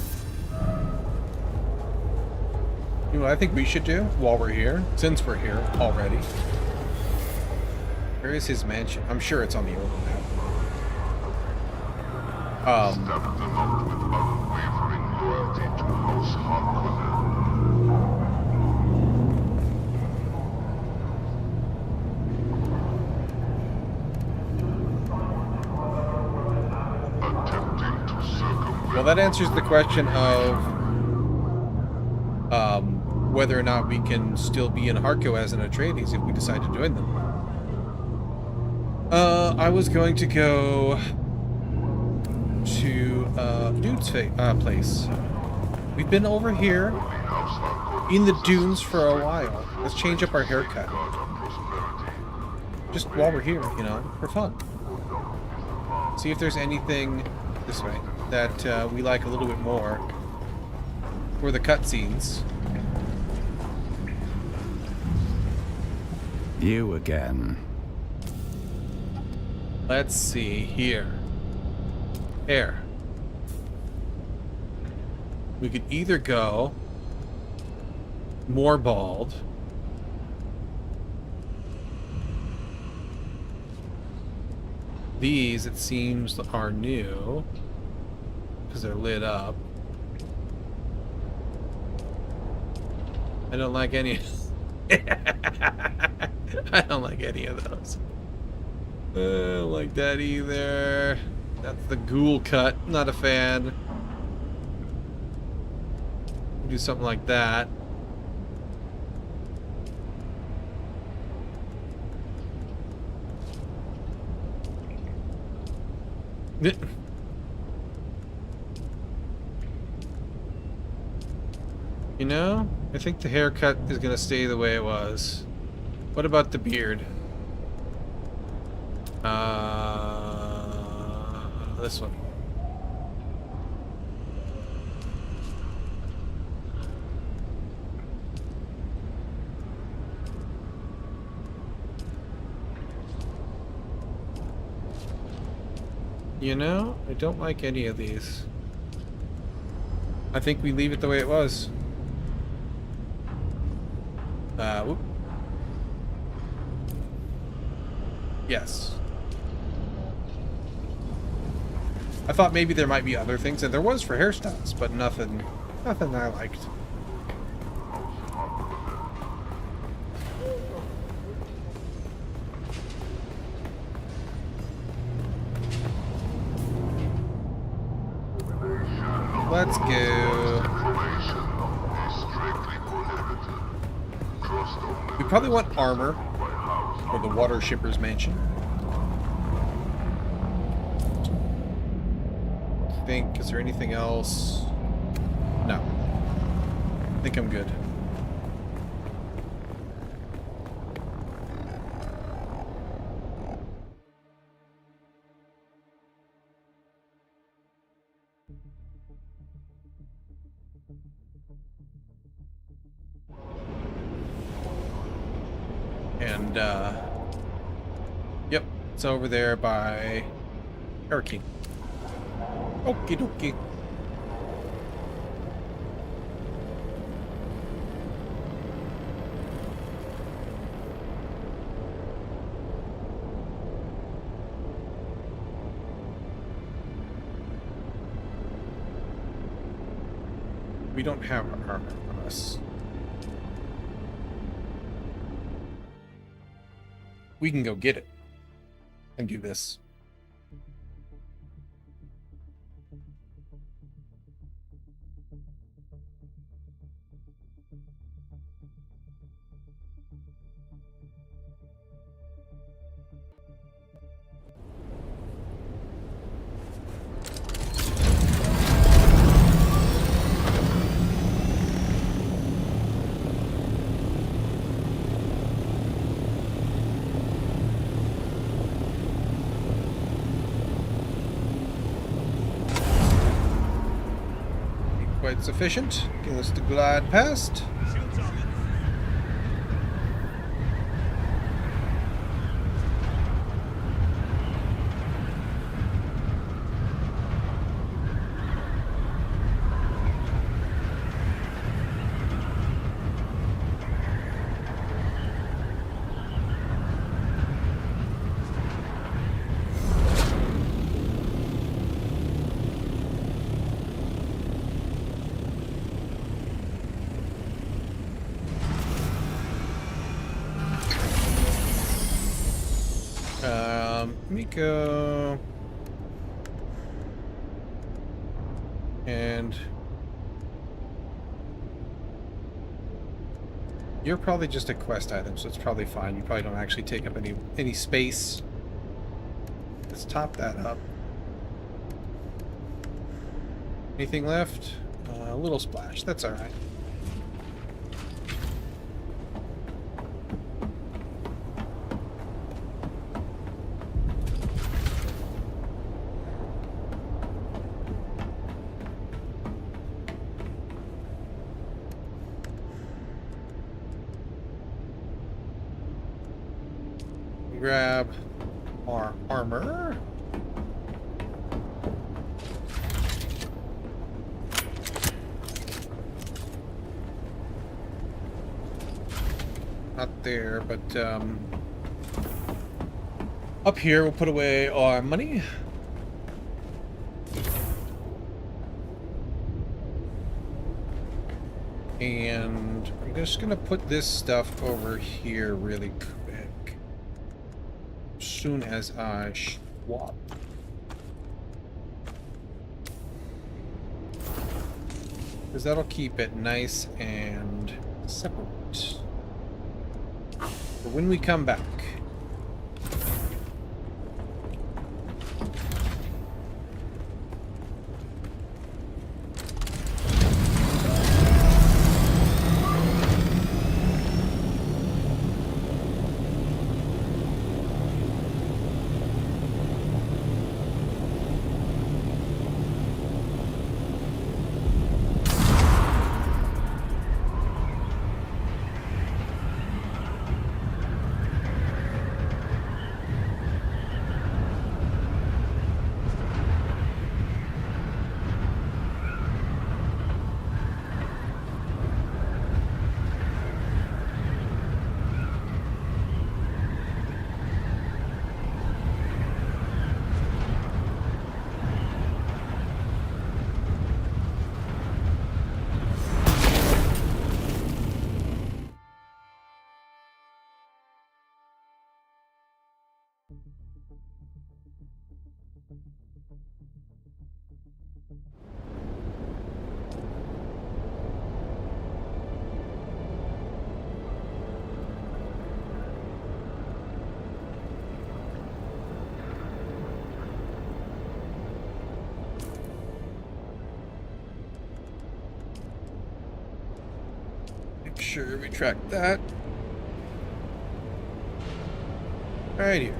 You know what I think we should do while we're here, since we're here already? Where is his mansion? I'm sure it's on the overmap. Stabbed them out with unwavering loyalty to House Harkonnen. Well, that answers the question of whether or not we can still be in Harko as an Atreides if we decide to join them. I was going to go to Dude's place. We've been over here in the dunes for a while. Let's change up our haircut. Just while we're here, you know, for fun. See if there's anything this way that we like a little bit more for the cutscenes. You again. Let's see here. Hair. We could either go more bald. These, it seems, are new because they're lit up. I don't like any. I don't like any of those. I don't like that either. That's the ghoul cut. Not a fan. Do something like that. You know, I think the haircut is gonna stay the way it was. What about the beard? This one. You know, I don't like any of these. I think we leave it the way it was. Whoop. Yes. I thought maybe there might be other things, and there was for hairstyles, but nothing I liked. Let's go. We probably want armor for the water shipper's mansion. I think, is there anything else? No. I think I'm good. And, yep, it's over there by Hurricane. Okie dokie. We don't have armor on us. We can go get it and do this. Quite sufficient. Give us the glide past. Miko. And you're probably just a quest item, so it's probably fine. You probably don't actually take up any space. Let's top that up. Anything left? A little splash. That's all right. Grab our armor. Not there, but up here we'll put away our money. And I'm just gonna put this stuff over here really quick. As soon as I swap. Because that'll keep it nice and separate. For when we come back. Make sure we track that. Right here.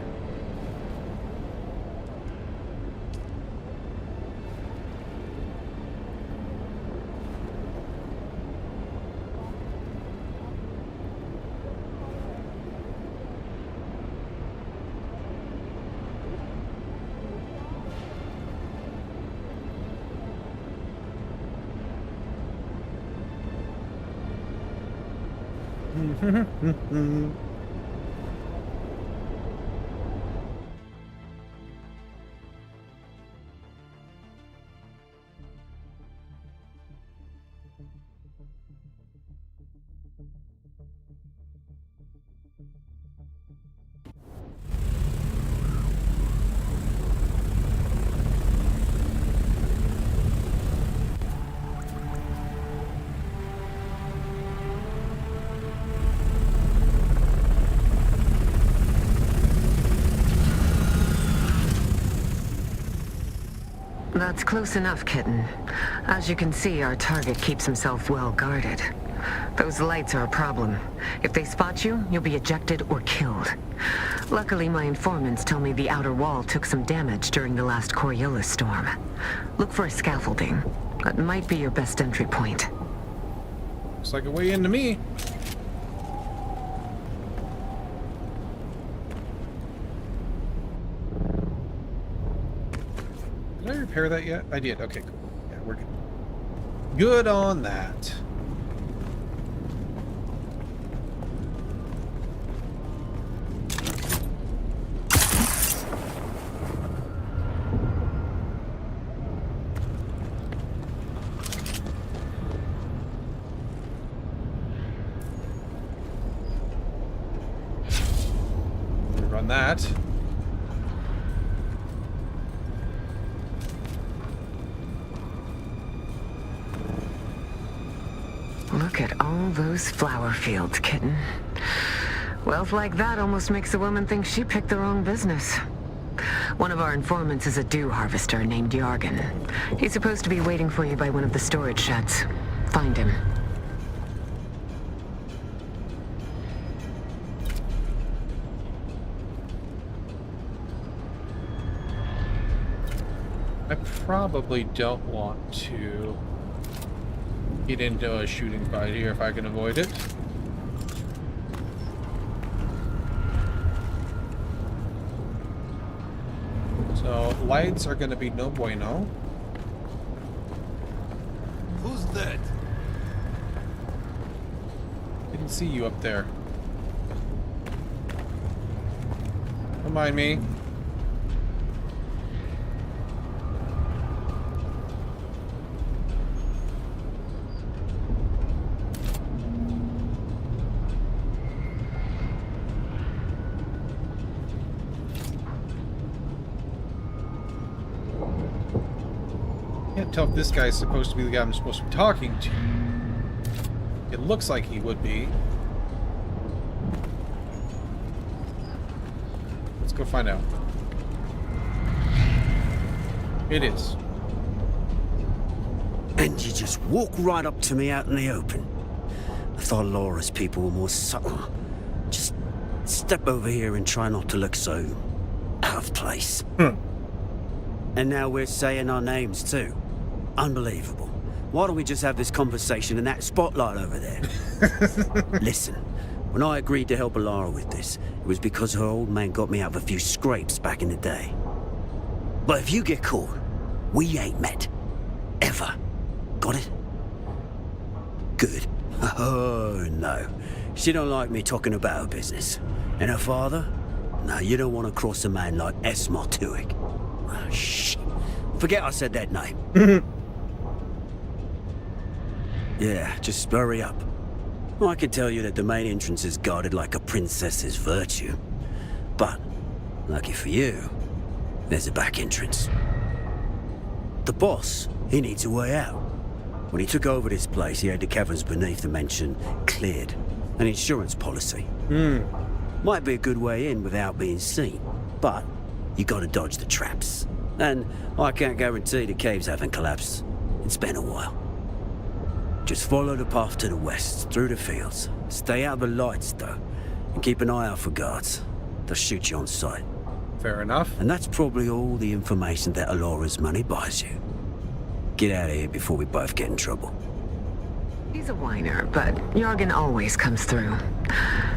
That's close enough, kitten. As you can see, our target keeps himself well guarded. Those lights are a problem. If they spot you, you'll be ejected or killed. Luckily, my informants tell me the outer wall took some damage during the last Coriolis storm. Look for a scaffolding. That might be your best entry point. Looks like a way into me. Did I repair that yet? I did. Okay, cool. Yeah, we're good. Good on that. Run that. Look at all those flower fields, kitten. Wealth like that almost makes a woman think she picked the wrong business. One of our informants is a dew harvester named Yargen. He's supposed to be waiting for you by one of the storage sheds. Find him. I probably don't want to get into a shooting fight here if I can avoid it. So, lights are going to be no bueno. Who's that? Didn't see you up there. Don't mind me. Can't tell if this guy's supposed to be the guy I'm supposed to be talking to. It looks like he would be. Let's go find out. It is. And you just walk right up to me out in the open. I thought Laura's people were more subtle. Just step over here and try not to look so out of place. And now we're saying our names too. Unbelievable. Why don't we just have this conversation in that spotlight over there? Listen, when I agreed to help Alara with this, it was because her old man got me out of a few scrapes back in the day. But if you get caught, we ain't met. Ever. Got it? Good. Oh, no. She don't like me talking about her business. And her father? No, you don't want to cross a man like Esmar Tuig. Oh, shit. Forget I said that name. Yeah, just hurry up. I can tell you that the main entrance is guarded like a princess's virtue. But, lucky for you, there's a back entrance. The boss, he needs a way out. When he took over this place, he had the caverns beneath the mansion cleared. An insurance policy. Might be a good way in without being seen, but you gotta dodge the traps. And I can't guarantee the caves haven't collapsed. It's been a while. Just follow the path to the west, through the fields. Stay out of the lights, though, and keep an eye out for guards. They'll shoot you on sight. Fair enough. And that's probably all the information that Alora's money buys you. Get out of here before we both get in trouble. He's a whiner, but Yargen always comes through.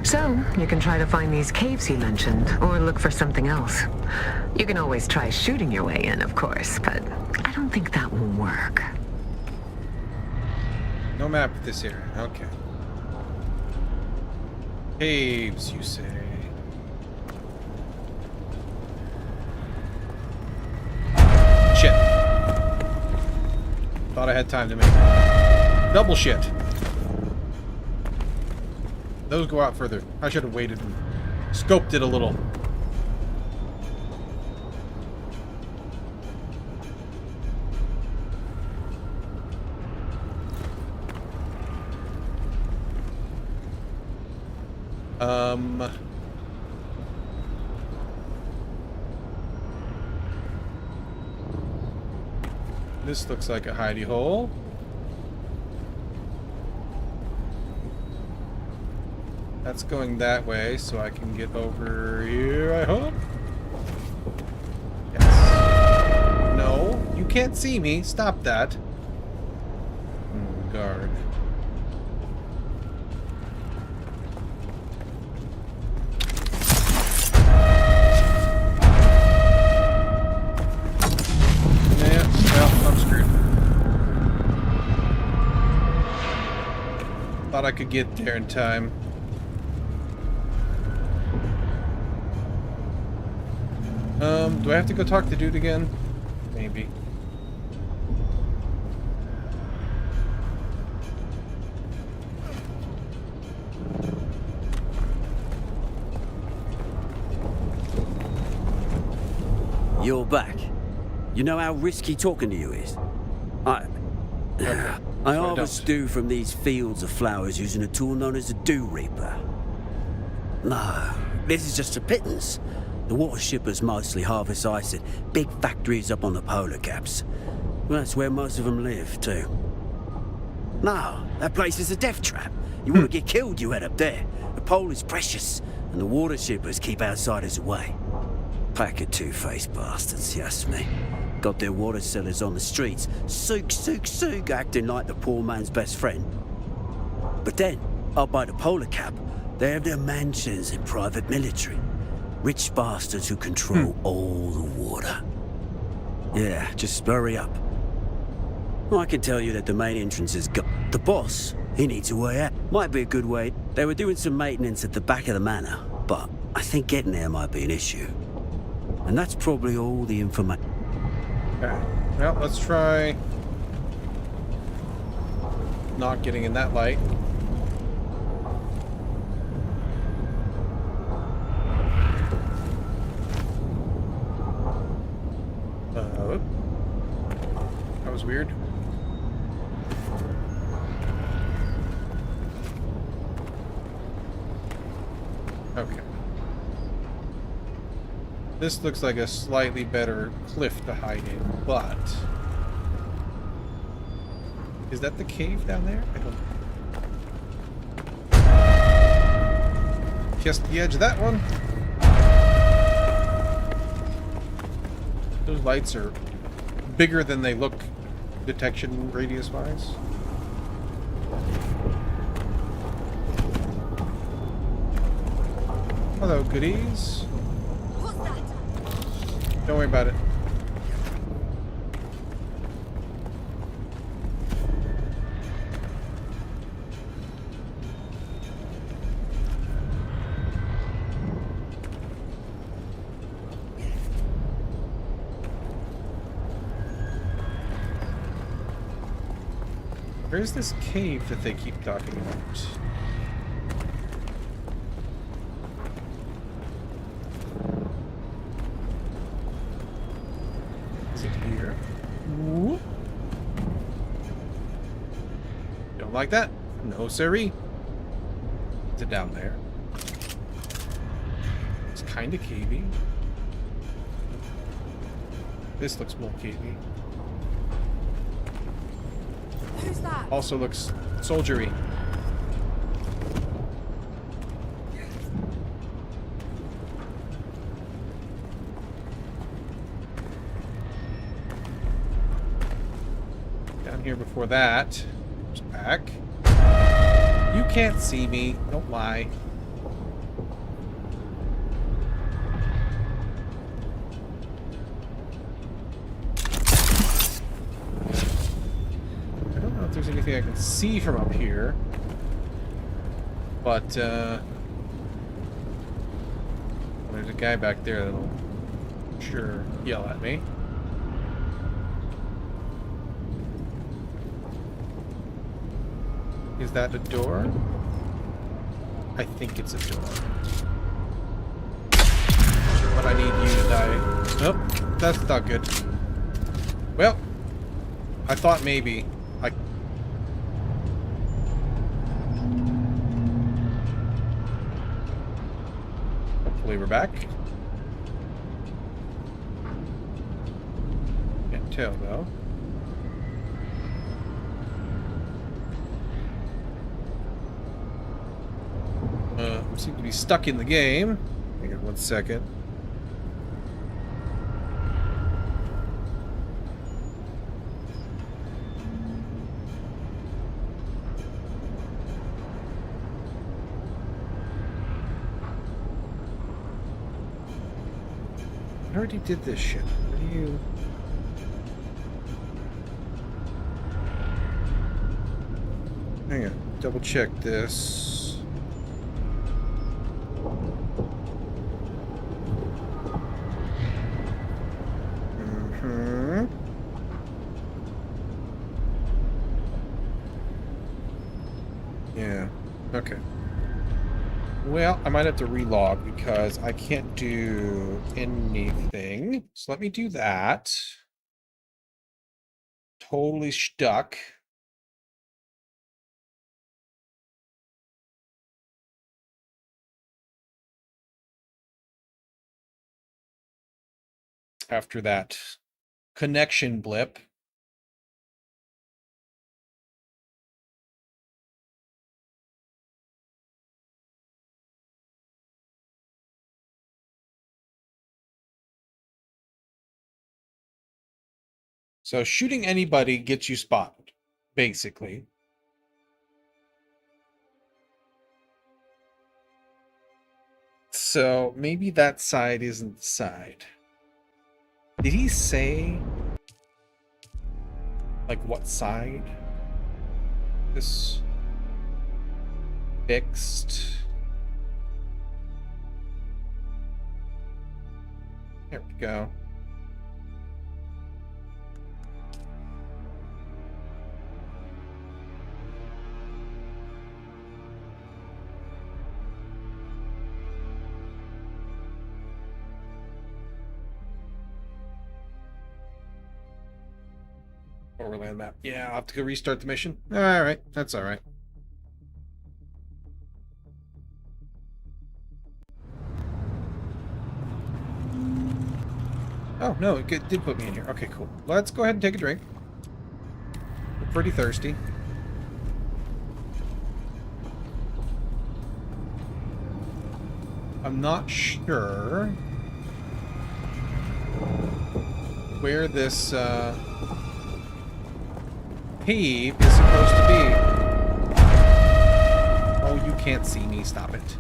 So, you can try to find these caves he mentioned, or look for something else. You can always try shooting your way in, of course, but I don't think that will work. No map of this area. Okay. Caves, you say? Shit. Thought I had time to make it. Double shit. Those go out further. I should have waited and scoped it a little. This looks like a hidey hole. That's going that way, so I can get over here, I hope. Yes. No, you can't see me. Stop that. Guard. Thought I could get there in time. Do I have to go talk to dude again? Maybe. You're back. You know how risky talking to you is? I harvest dew from these fields of flowers using a tool known as a dew reaper. No, this is just a pittance. The water shippers mostly harvest ice at big factories up on the polar caps. Well, that's where most of them live, too. No, that place is a death trap. You want to get killed, you head up there. The pole is precious, and the water shippers keep outsiders away. Pack of two-faced bastards, yes me. Got their water sellers on the streets, sook, acting like the poor man's best friend. But then, up by the polar cap, they have their mansions and private military. Rich bastards who control all the water. Yeah, just hurry up. I can tell you that the main entrance is the boss, he needs a way out. Might be a good way. They were doing some maintenance at the back of the manor, but I think getting there might be an issue. And that's probably all the information. Okay. Well, let's try not getting in that light. That was weird. Okay. This looks like a slightly better cliff to hide in, but... Is that the cave down there? I don't... Kissed the edge of that one. Those lights are bigger than they look detection radius-wise. Hello, goodies. Don't worry about it. Where's this cave that they keep talking about? Is it here? Ooh. Don't like that. No, siree. Is it down there? It's kind of cavey. This looks more cavey. Who's that? Also looks soldiery. Down here before that. There's back. You can't see me. Don't lie. There's anything I can see from up here, but there's a guy back there that'll sure yell at me. Is that a door? I think it's a door. But I need you to die. Nope, that's not good. Well, I thought maybe. Hopefully we're back. Can't tell though. Seem to be stuck in the game. Hang on 1 second. I already did this shit. What do you... Hang on. Double check this. Yeah. Okay. Well, I might have to relog because I can't do anything. So let me do that. Totally stuck. after that connection blip. So shooting anybody gets you spotted, basically. So maybe that side isn't the side. Did he say, like, what side? This fixed. There we go. Overland map. Yeah, I'll have to go restart the mission. Alright, that's alright. Oh, no, it did put me in here. Okay, cool. Let's go ahead and take a drink. We're pretty thirsty. I'm not sure where this cave is supposed to be. Oh, you can't see me. Stop it.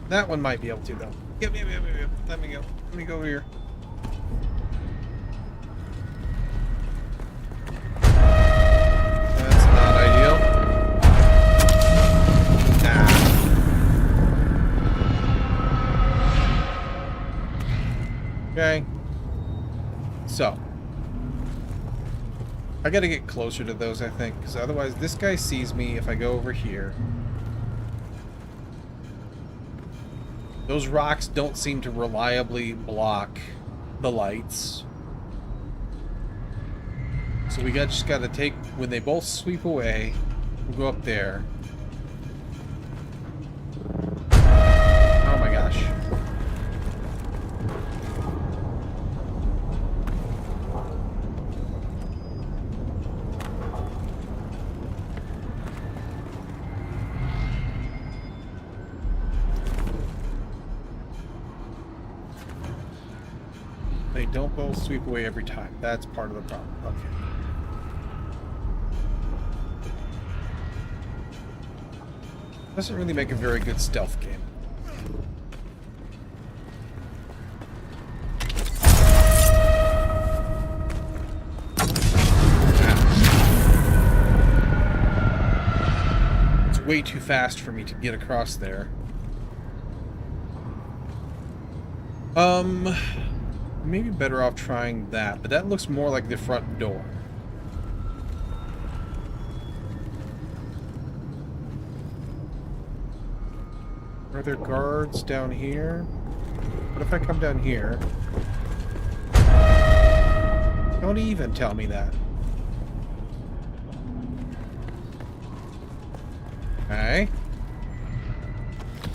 That one might be able to, though. Yep. Let me go. Let me go over here. That's not ideal. Okay. So. I gotta get closer to those, I think, because otherwise this guy sees me if I go over here. Those rocks don't seem to reliably block the lights. So we just gotta take, when they both sweep away, we'll go up there. Oh my gosh. They don't both sweep away every time. That's part of the problem. Okay. Doesn't really make a very good stealth game. It's way too fast for me to get across there. Maybe better off trying that, but that looks more like the front door. Are there guards down here? What if I come down here? Don't even tell me that. Okay.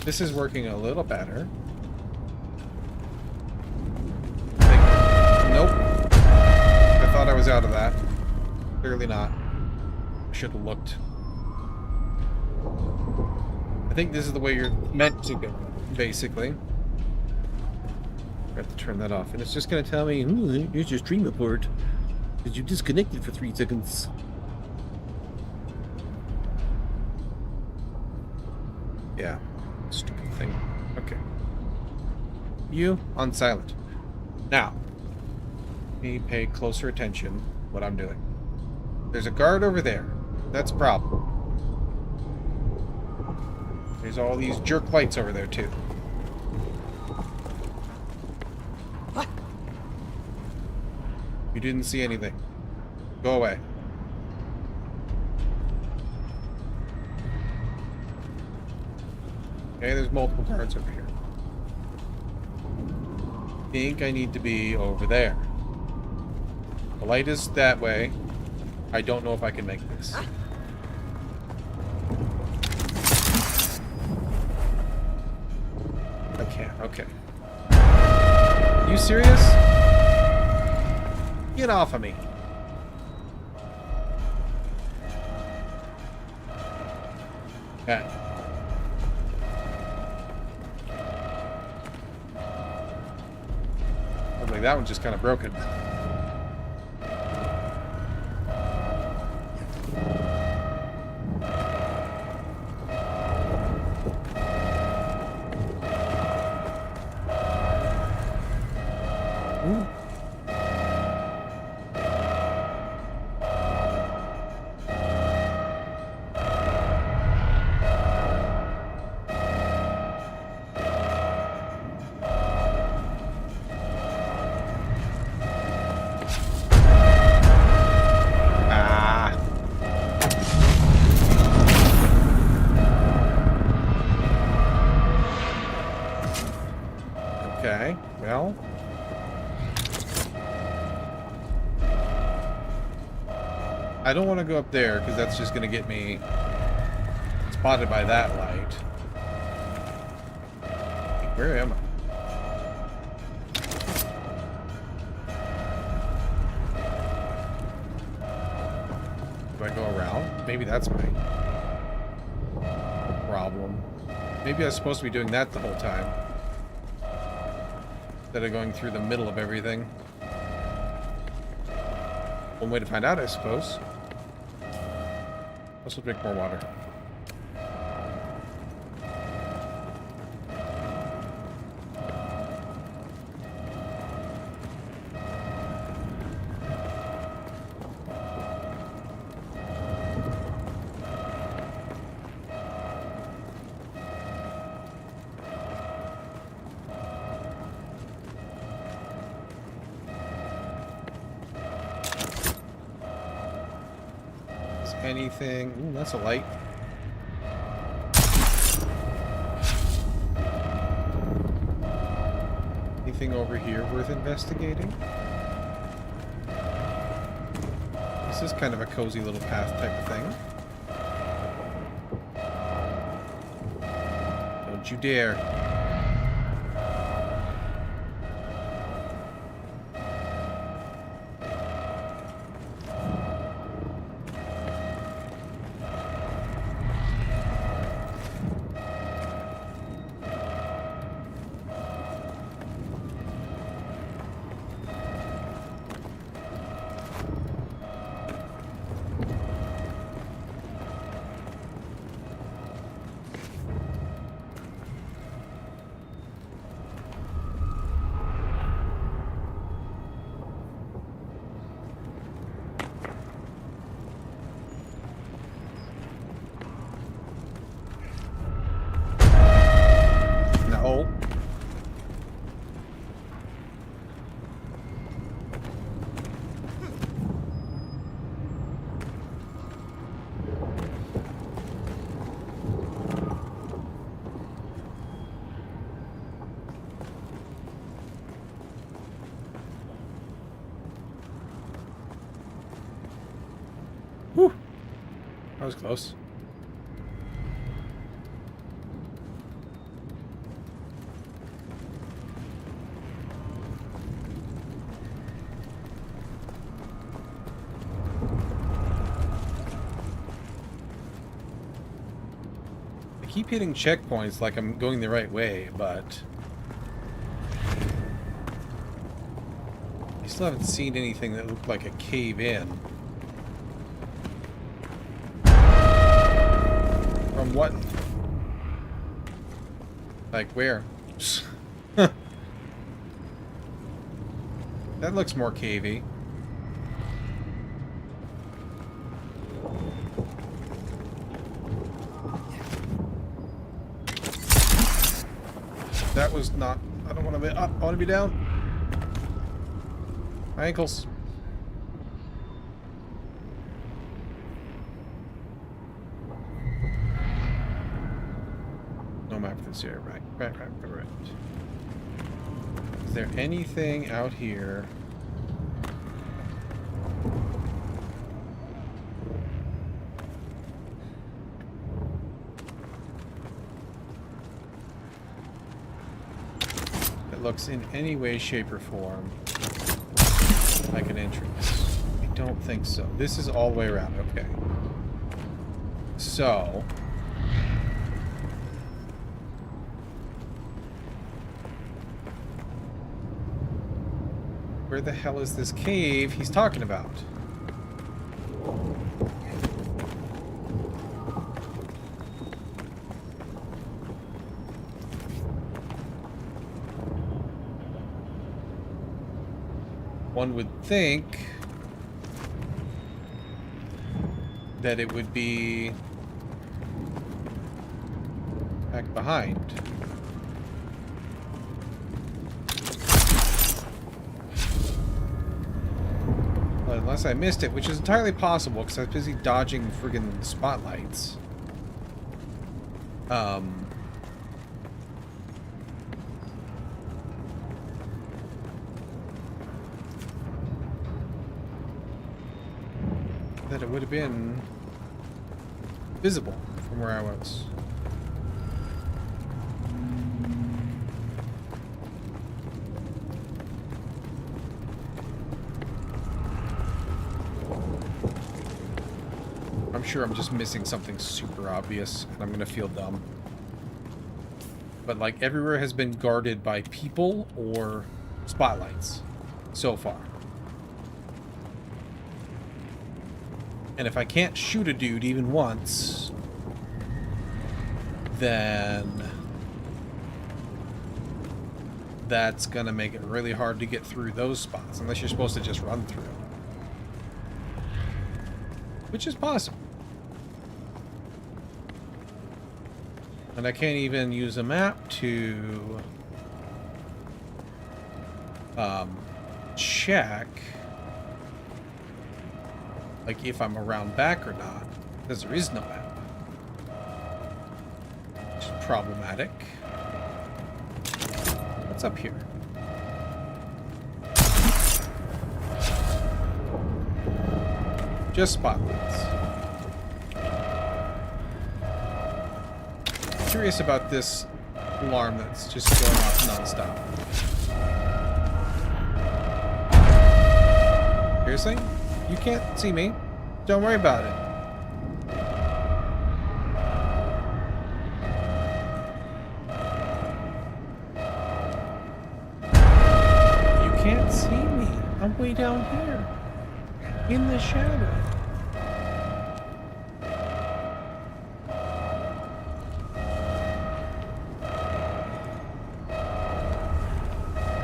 This is working a little better. Nope. I thought I was out of that. Clearly not. Should have looked. I think this is the way you're meant to go, basically. I have to turn that off. And it's just going to tell me, here's your stream report. Because you disconnected for 3 seconds. Yeah. Stupid thing. Okay. You on silent. Now. Me pay closer attention what I'm doing. There's a guard over there. That's a problem. There's all these jerk lights over there too. What? You didn't see anything. Go away. Okay, there's multiple guards over here. I think I need to be over there. The light is that way. I don't know if I can make this. I can't. Okay. you serious? Get off of me. Okay. Looks like that one's just kind of broken. Ooh. Okay, well. I don't want to go up there because that's just going to get me spotted by that light. Where am I? Do I go around? Maybe that's my problem. Maybe I was supposed to be doing that the whole time, instead of going through the middle of everything. One way to find out, I suppose. Also drink more water. Anything? Ooh, that's a light. Anything over here worth investigating? This is kind of a cozy little path type of thing. Don't you dare. No. Whew. That was close. I keep hitting checkpoints like I'm going the right way, but I still haven't seen anything that looked like a cave in. From what? Like where? That looks more cavey. That was not... I don't want to be up. I want to be down. My ankles. No map for this here. Right. Is there anything out here? That looks in any way, shape, or form like an entrance. I don't think so. This is all the way around. Okay. So... where the hell is this cave he's talking about? One would think that it would be back behind. Well, unless I missed it, which is entirely possible because I was busy dodging friggin' spotlights. That it would have been visible from where I was. I'm sure I'm just missing something super obvious and I'm gonna feel dumb. But like everywhere has been guarded by people or spotlights so far. And if I can't shoot a dude even once, then that's gonna make it really hard to get through those spots, unless you're supposed to just run through. Which is possible. And I can't even use a map to check like if I'm around back or not, because there is no map. Which is problematic. What's up here? Just spotlights. Curious about this alarm that's just going off non-stop. Seriously? You can't see me. Don't worry about it. You can't see me. I'm way down here. In the shadow.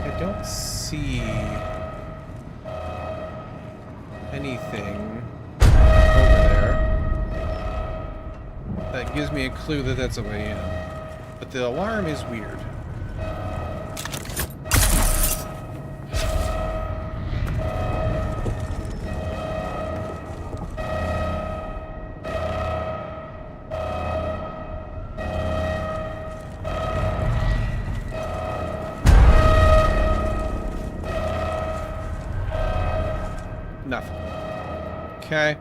I don't see anything over there that gives me a clue that that's a way in. But the alarm is weird. Nothing. Okay.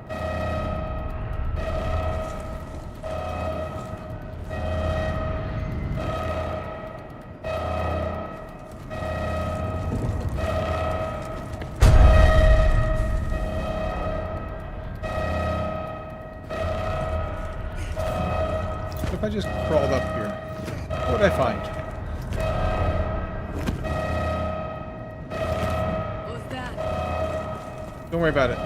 What if I just crawled up here? What would I find? What's that? Don't worry about it.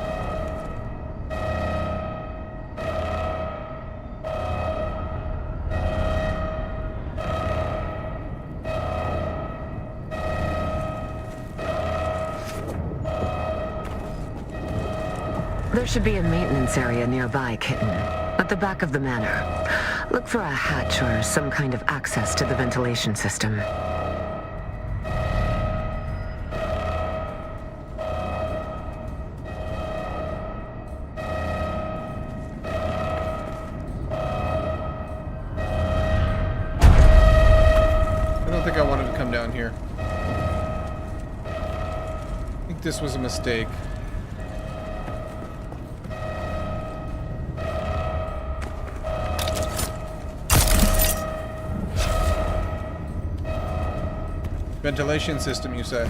There should be a maintenance area nearby, Kitten. At the back of the manor. Look for a hatch or some kind of access to the ventilation system. I don't think I wanted to come down here. I think this was a mistake. Ventilation system, you say?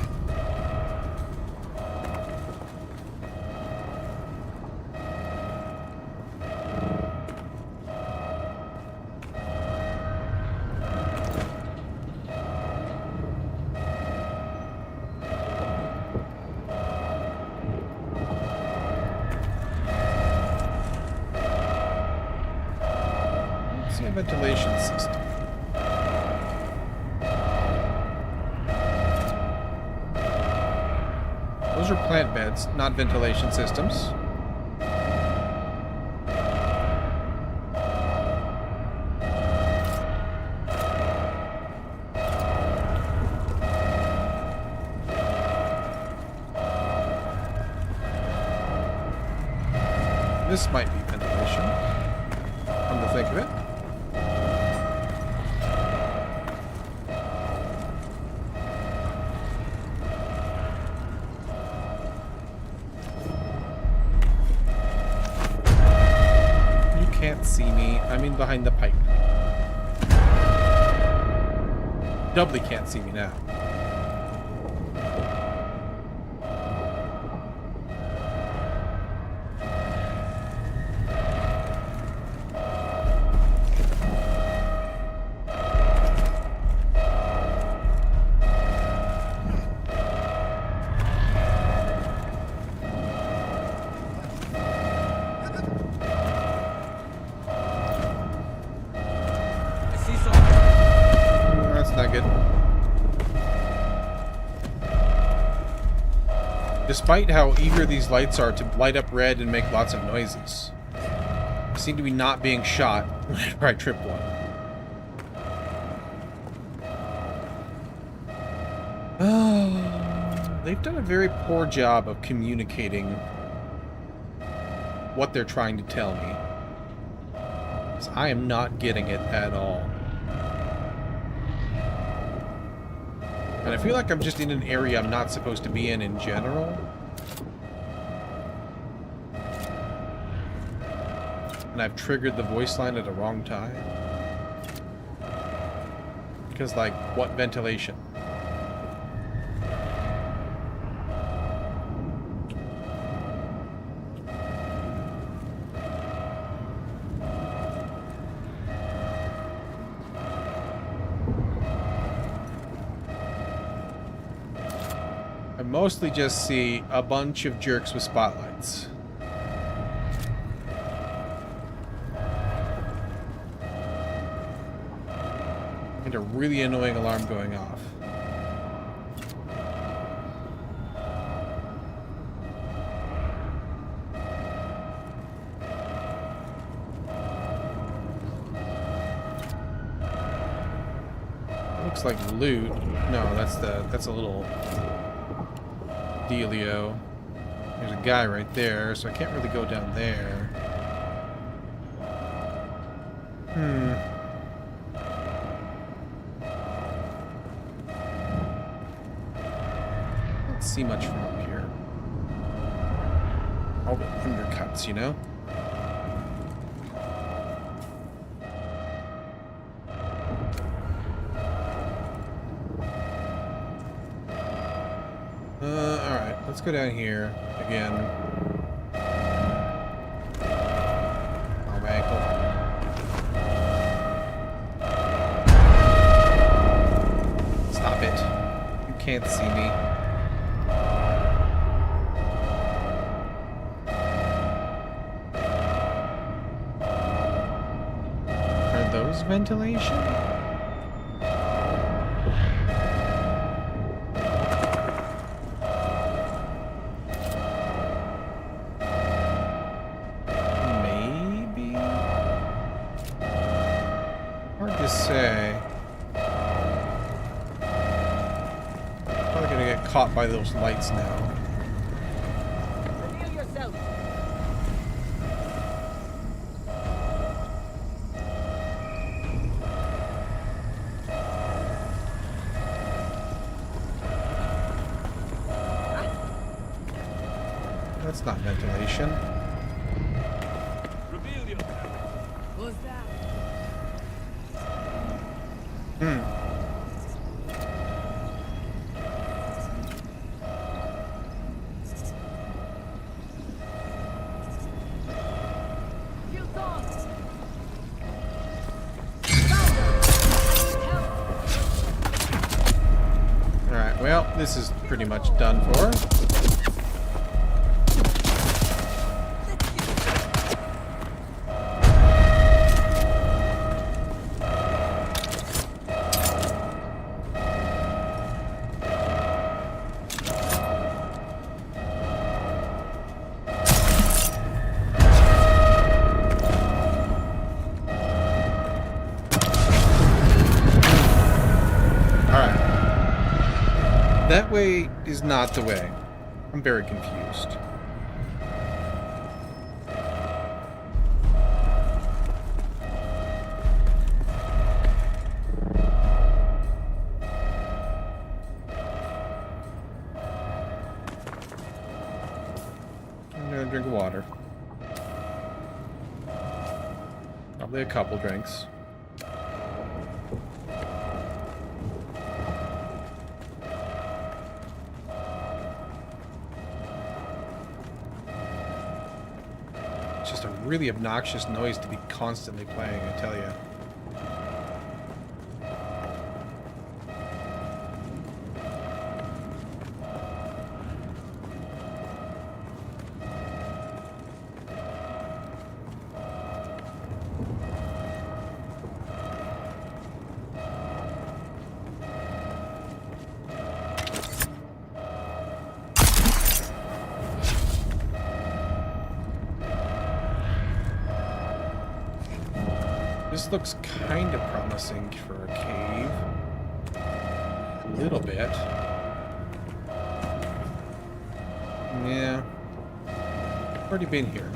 Ventilation system. Those are plant beds, not ventilation systems. This might be ventilation, come to think of it. See me. I'm in behind the pipe. Doubly can't see me now. Despite how eager these lights are to light up red and make lots of noises, I seem to be not being shot whenever I trip one. They've done a very poor job of communicating what they're trying to tell me, 'cause I am not getting it at all. And I feel like I'm just in an area I'm not supposed to be in general. And I've triggered the voice line at the wrong time. Because, like, what ventilation? I mostly just see a bunch of jerks with spotlights. And a really annoying alarm going off. Looks like loot. No, that's a little dealio. There's a guy right there, so I can't really go down there. Don't see much from up here. All the undercuts, you know? Alright, let's go down here again. Oh, my ankle. Stop it. You can't see me. Are those ventilation? Caught by those lights now. Reveal yourself. That's not ventilation. Reveal yourself. Who's that? Well, this is pretty much done for. That way is not the way. I'm very confused. I'm gonna drink water. Probably a couple drinks. Just a really obnoxious noise to be constantly playing, I tell you. This looks kind of promising for a cave. A little bit. Yeah. I've already been here.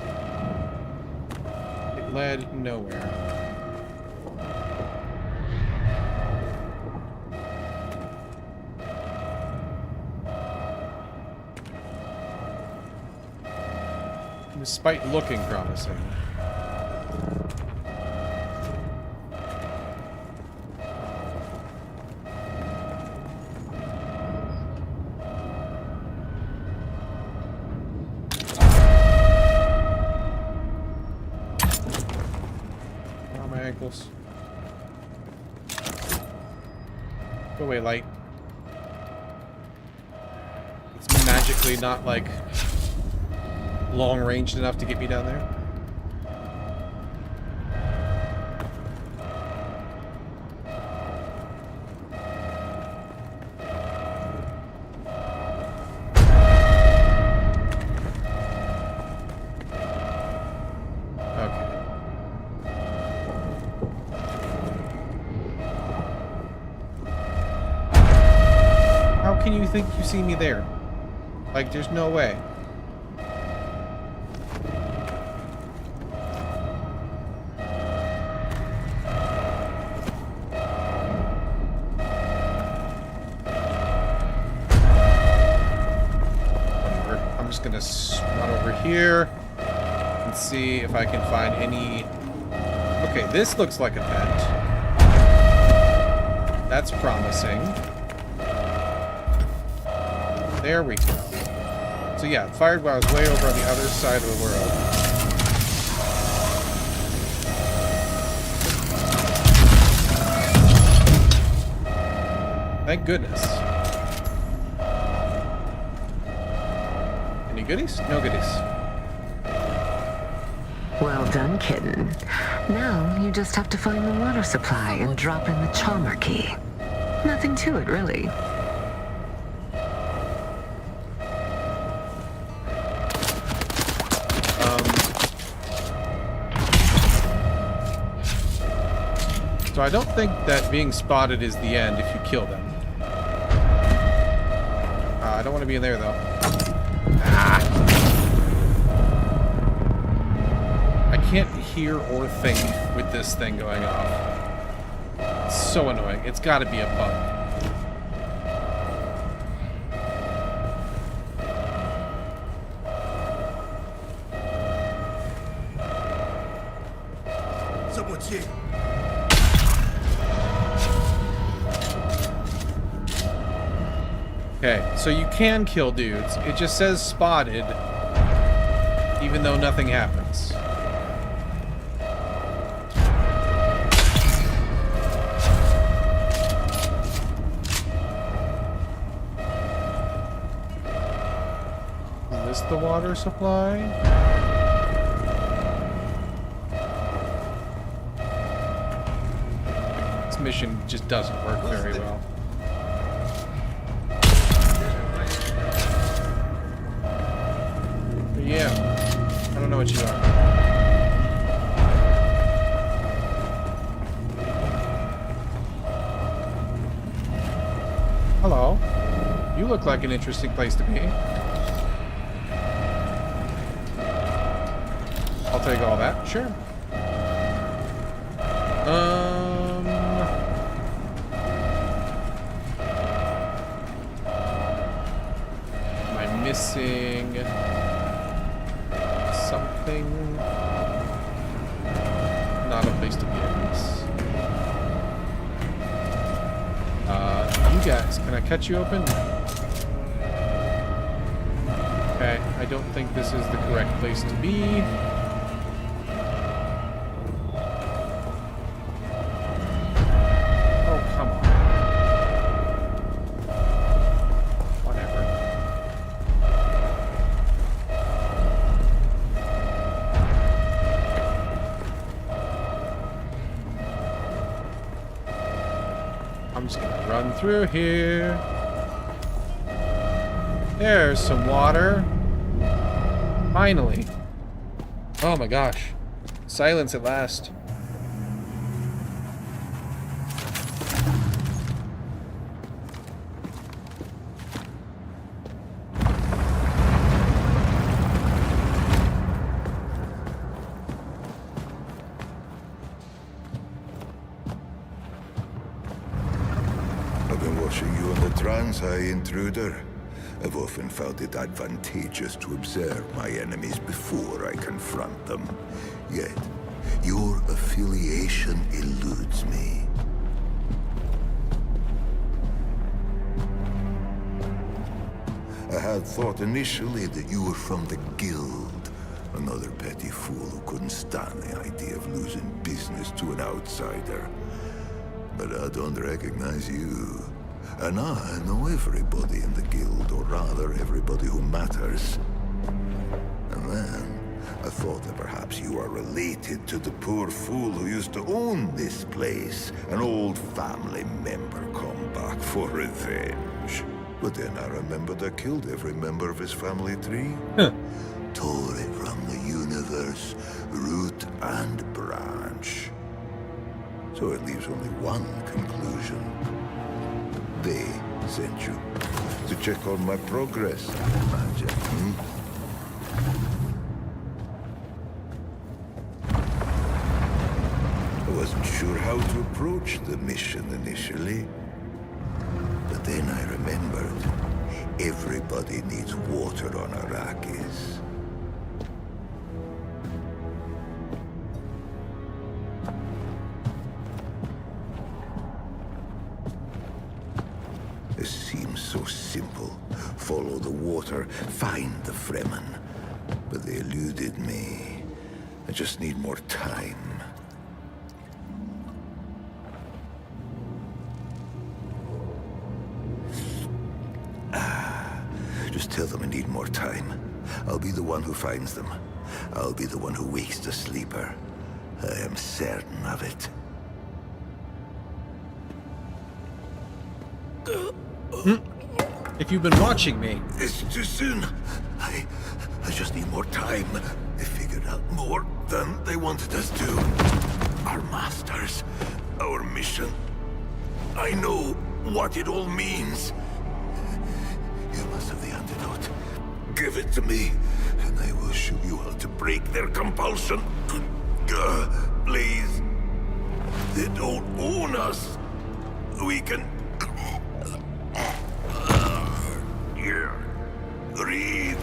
It led nowhere. Despite looking promising. Ankles. Go away, light. It's magically not like long ranged enough to get me down there. Can you think you see me there? Like, there's no way. I'm just gonna run over here and see if I can find any... Okay, this looks like a tent. That's promising. There we go. So yeah, fired while I was way over on the other side of the world. Thank goodness. Any goodies? No goodies. Well done, kitten. Now you just have to find the water supply and drop in the Chalmer key. Nothing to it, really. So I don't think that being spotted is the end if you kill them. I don't want to be in there, though. Ah! I can't hear or think with this thing going off. It's so annoying. It's got to be a bug. Someone's here. Okay, so you can kill dudes. It just says spotted, even though nothing happens. this the water supply? This mission just doesn't work very well. But yeah, I don't know what you are. Hello. You look like an interesting place to be. I'll take all that, sure. Am I missing something? Not a place to be, I guess. You guys, can I cut you open? Okay, I don't think this is the correct place to be. Oh, come on. Whatever. I'm just gonna run through here. There's some water. Finally. Oh my gosh. Silence at last. I've been watching you on the trans, intruder. I've often found it advantageous to observe my enemies before I confront them. Yet, your affiliation eludes me. I had thought initially that you were from the Guild. Another petty fool who couldn't stand the idea of losing business to an outsider. But I don't recognize you. And I know everybody in the Guild, or rather, everybody who matters. And then, I thought that perhaps you are related to the poor fool who used to own this place. An old family member come back for revenge. But then I remembered I killed every member of his family tree. Tore it from the universe, root and branch. So it leaves only one conclusion. They sent you to check on my progress. Magic, I wasn't sure how to approach the mission initially. But then I remembered, everybody needs water on Arrakis. It seems so simple. Follow the water, find the Fremen. But they eluded me. I just need more time. Just tell them I need more time. I'll be the one who finds them. I'll be the one who wakes the sleeper. I am certain of it. If you've been watching me. It's too soon. I just need more time. They figured out more than they wanted us to. Our masters, our mission. I know what it all means. You must have the antidote. Give it to me, and I will show you how to break their compulsion. Please. They don't own us. We can... Breathe.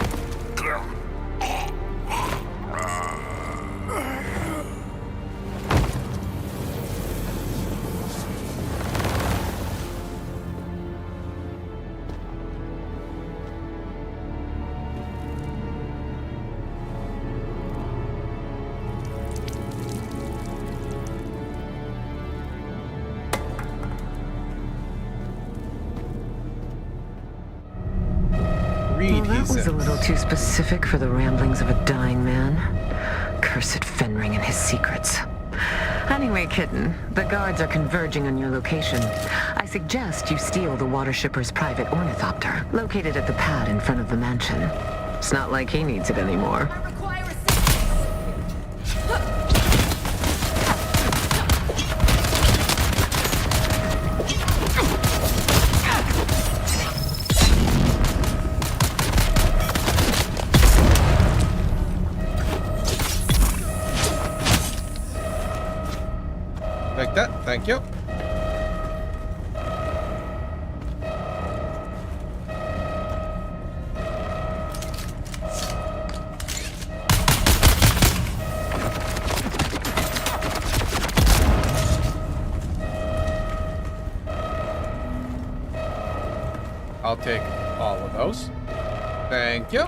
read, Well, that he was says. a little too specific for the ramblings of a dying man. Cursed Fenring and his secrets. Anyway, Kitten, the guards are converging on your location. I suggest you steal the water shipper's private ornithopter, located at the pad in front of the mansion. It's not like he needs it anymore. Like that, thank you. I'll take all of those. Thank you.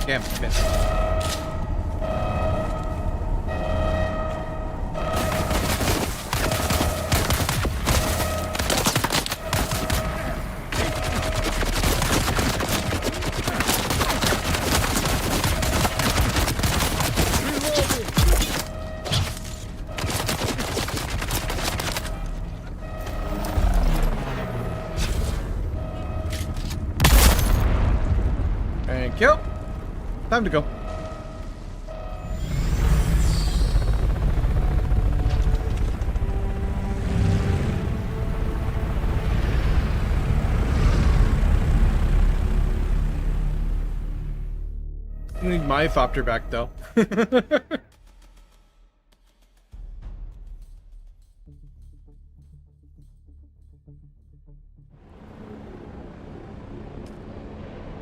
Damn, missed. Thank you. Time to go. I need my thopter back though.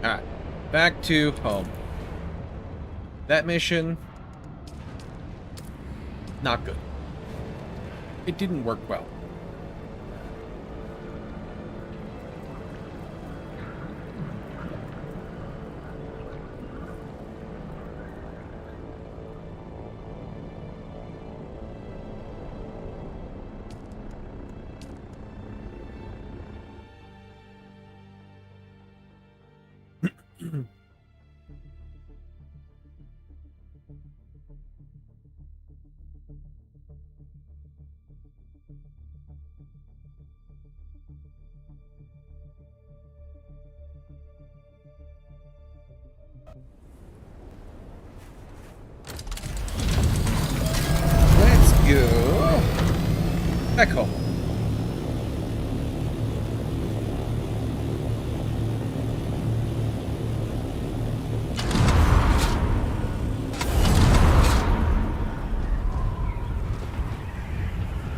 Alright, back to home. That mission, not good. It didn't work well. Let's go back home.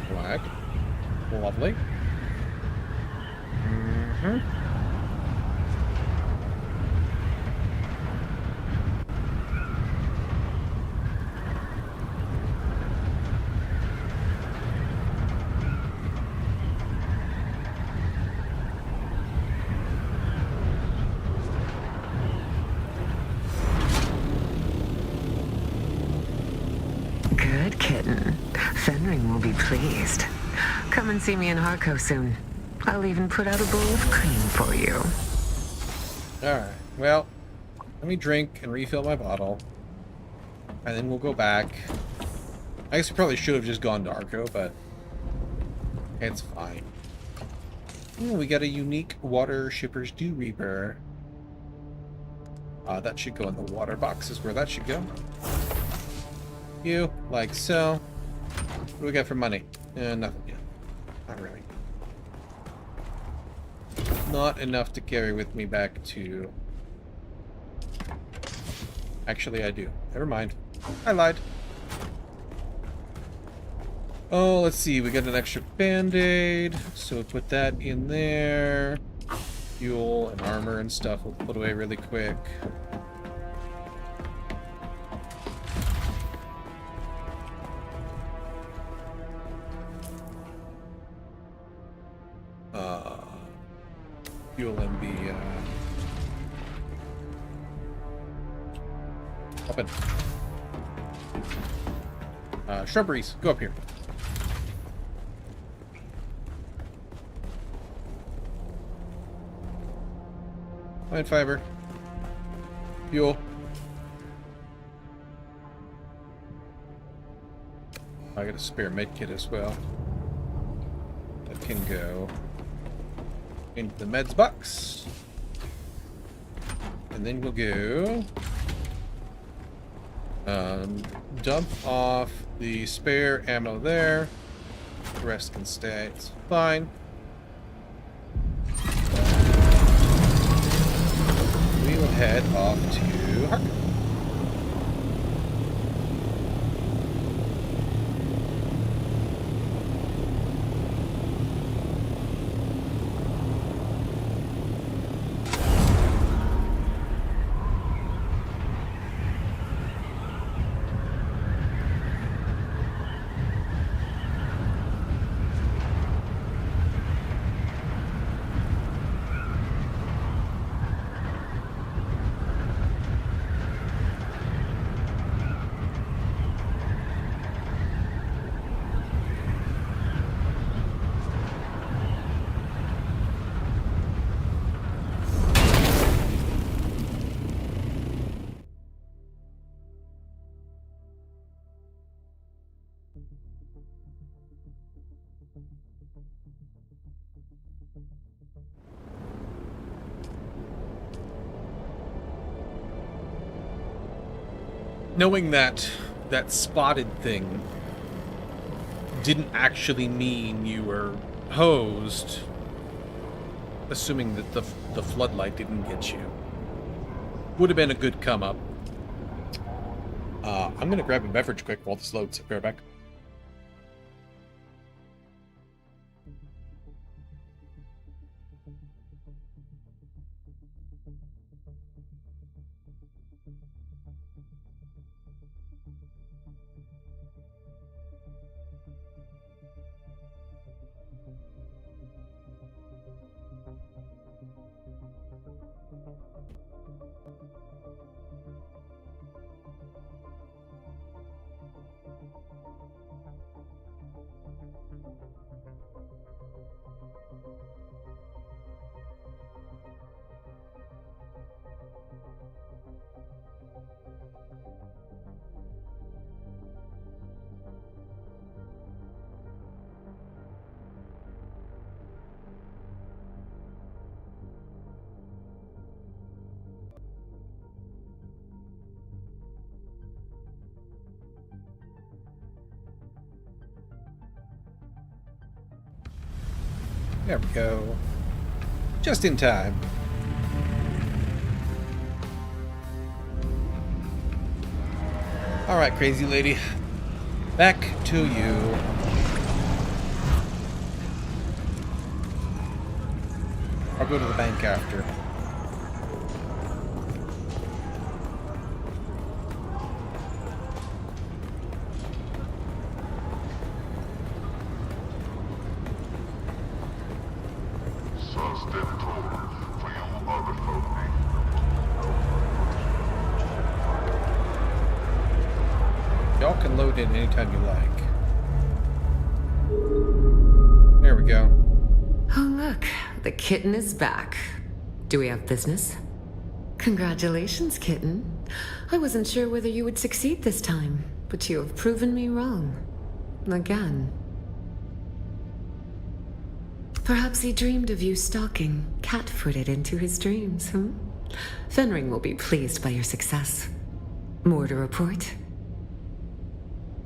Flag. Lovely. Good kitten. Fenring will be pleased. Come and see me in Harco soon. I'll even put out a bowl of cream for you. Alright, well, let me drink and refill my bottle. And then we'll go back. I guess we probably should have just gone to Arco, but it's fine. Ooh, we got a unique water shipper's dew reaper. That should go in the water box is where that should go. You, like so. What do we got for money? Nothing yet. Not really. Not enough to carry with me back to... Actually, I do. Never mind. I lied. Oh, let's see. We got an extra band-aid. So put that in there. Fuel and armor and stuff we'll put away really quick. Fuel MB, Up in. Shrubberies, go up here. Plant fiber. Fuel. I got a spare med kit as well. That can go into the meds box. And then we'll go dump off the spare ammo there. The rest can stay. It's fine. We will head off to Hark. Knowing that that spotted thing didn't actually mean you were hosed, assuming that the floodlight didn't get you, would have been a good come up. I'm gonna grab a beverage quick while this loads. Be right back. There we go. Just in time. All right, crazy lady. Back to you. I'll go to the bank after. Y'all can load in anytime you like. There we go. Oh, look. The kitten is back. Do we have business? Congratulations, kitten. I wasn't sure whether you would succeed this time, but you have proven me wrong. Again. Perhaps he dreamed of you stalking, cat-footed into his dreams, Fenring will be pleased by your success. More to report?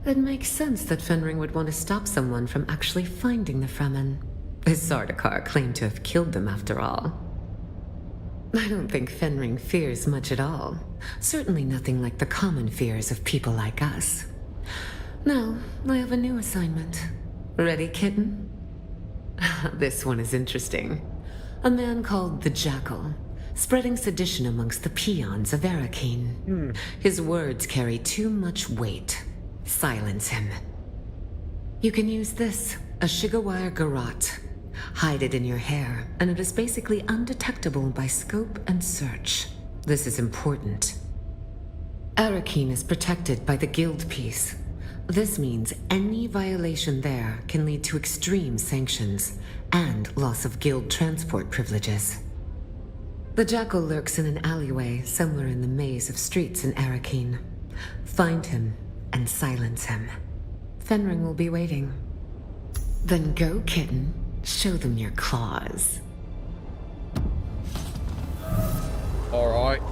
It makes sense that Fenring would want to stop someone from actually finding the Fremen. His Sardaukar claimed to have killed them after all. I don't think Fenring fears much at all. Certainly nothing like the common fears of people like us. Now, I have a new assignment. Ready, kitten? This one is interesting. A man called the Jackal, spreading sedition amongst the peons of Arakeen. His words carry too much weight. Silence him. You can use this, a Shigawire Garrote. Hide it in your hair, and it is basically undetectable by scope and search. This is important. Arakeen is protected by the Guild Peace. This means any violation there can lead to extreme sanctions and loss of Guild transport privileges. The Jackal lurks in an alleyway somewhere in the maze of streets in Arakeen. Find him and silence him. Fenring will be waiting. Then go, kitten. Show them your claws. Alright.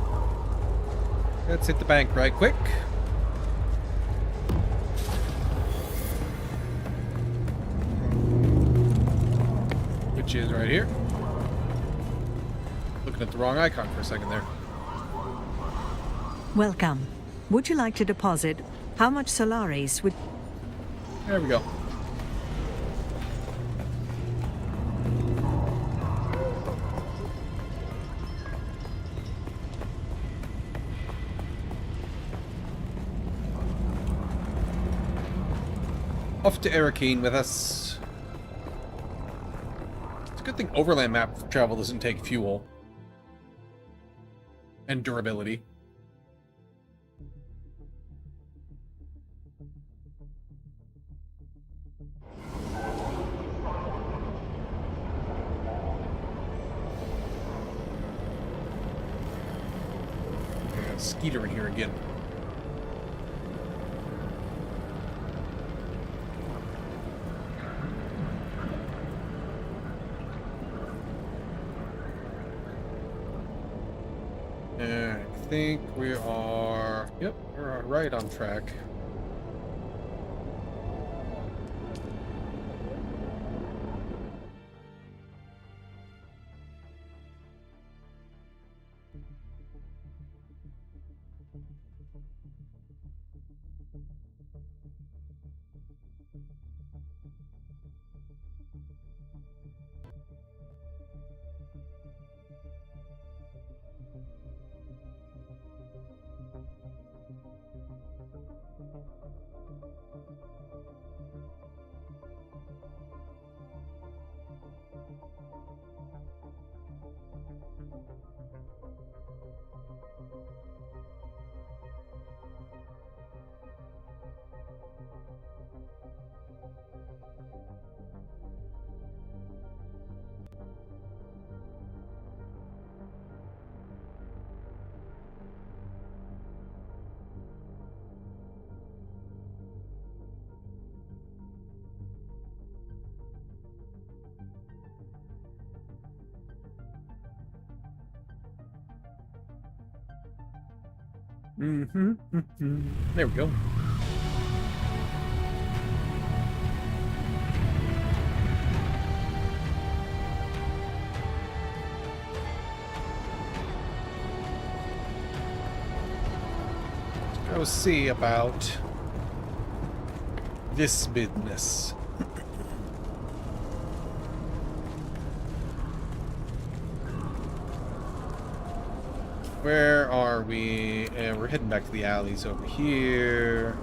Let's hit the bank right quick. Which is right here. Looking at the wrong icon for a second there. Welcome. Would you like to deposit? How much Solaris would... There we go. Off to Arakeen with us. It's a good thing overland map travel doesn't take fuel. And durability. Got a Skeeter in here again. I think we are... Yep, we're right on track. There we go. Let's go see about this business. Where are we? We're heading back to the alleys over here.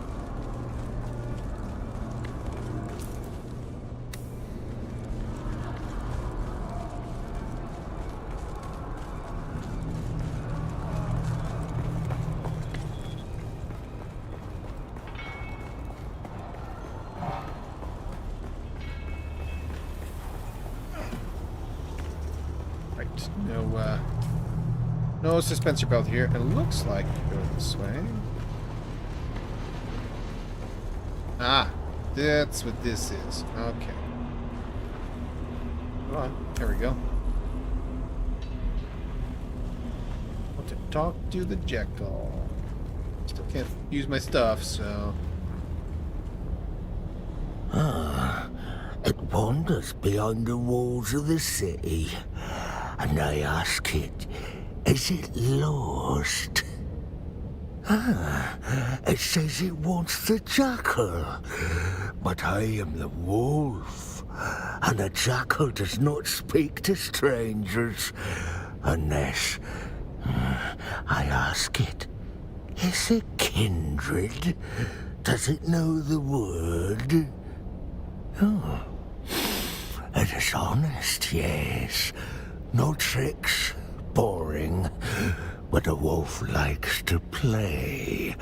Right, no dispenser belt here. It looks like we go this way. Ah, that's what this is. Okay. Come on, there we go. Want to talk to the Jackal. Still can't use my stuff, so... It wanders beyond the walls of the city, and I ask it, is it lost? It says it wants the jackal, but I am the wolf, and the jackal does not speak to strangers unless I ask it, is it kindred? Does it know the word? Oh, it is honest, yes. No tricks, boring, but a wolf likes to play.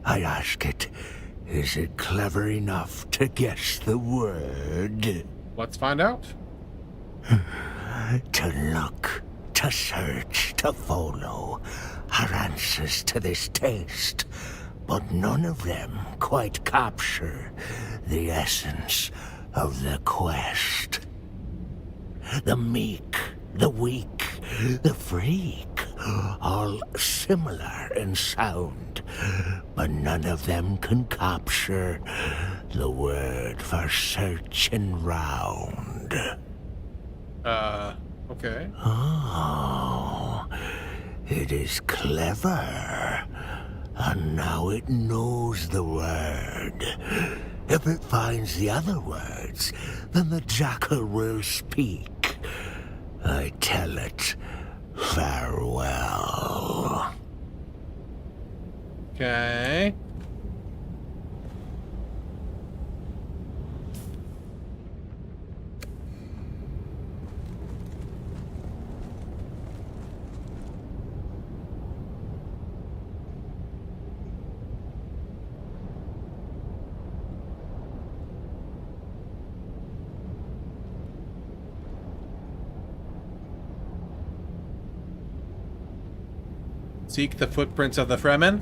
I ask it, is it clever enough to guess the word? Let's find out. To look, to search, to follow are answers to this test, but none of them quite capture the essence of the quest. The meek, the weak, the freak, all similar in sound, but none of them can capture the word for searching round. Okay. Oh, it is clever. And now it knows the word. If it finds the other words, then the jackal will speak. I tell it, farewell. Okay. Seek the footprints of the Fremen.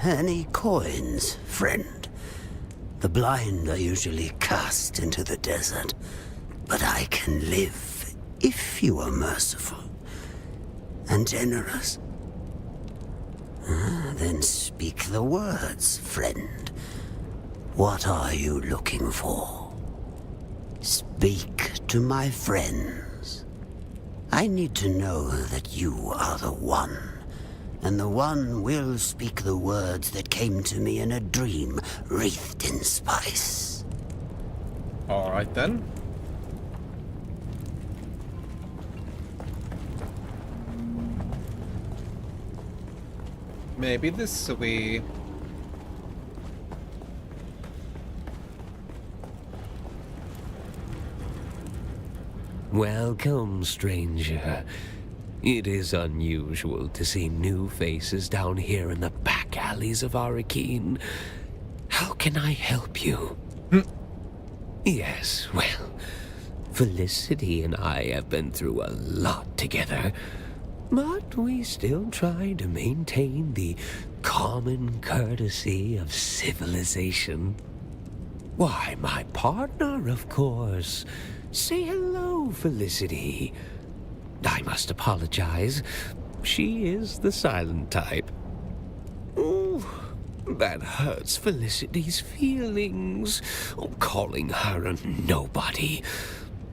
Any coins, friend? The blind are usually cast into the desert, but I can live if you are merciful and generous. Then speak the words, friend. What are you looking for? Speak to my friends. I need to know that you are the one, and the one will speak the words that came to me in a dream wreathed in spice. All right then. Maybe this will be. Welcome, stranger. It is unusual to see new faces down here in the back alleys of Arakeen. How can I help you? Yes, well, Felicity and I have been through a lot together, but we still try to maintain the common courtesy of civilization. Why, my partner, of course. Say hello, Felicity. I must apologize. She is the silent type. Oh, that hurts Felicity's feelings. Calling her a nobody.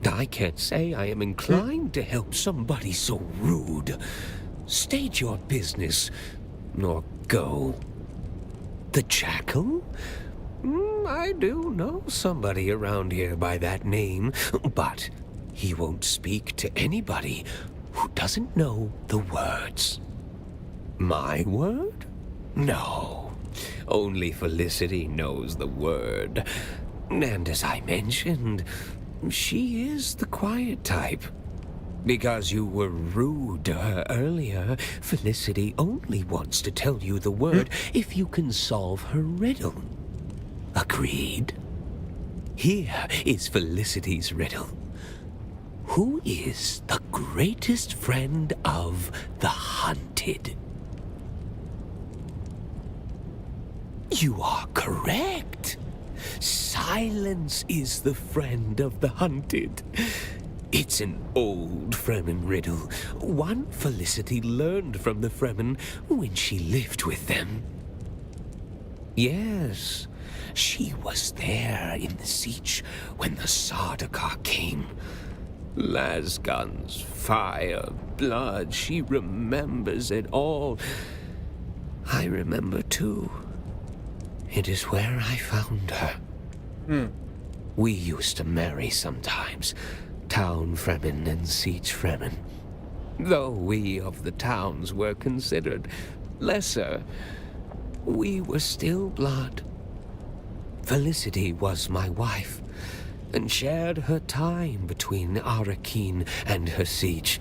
I can't say I am inclined to help somebody so rude. State your business, or go. The Jackal? I do know somebody around here by that name, but he won't speak to anybody who doesn't know the words. My word? No. Only Felicity knows the word. And as I mentioned, she is the quiet type. Because you were rude to her earlier, Felicity only wants to tell you the word if you can solve her riddle. Agreed? Here is Felicity's riddle. Who is the greatest friend of the hunted? You are correct. Silence is the friend of the hunted. It's an old Fremen riddle, one Felicity learned from the Fremen when she lived with them. Yes, she was there in the siege when the Sardaukar came. Lasguns, fire, blood, she remembers it all. I remember too. It is where I found her. We used to marry sometimes, town Fremen and siege Fremen. Though we of the towns were considered lesser, we were still blood, Felicity was my wife, and shared her time between Arakeen and her siege,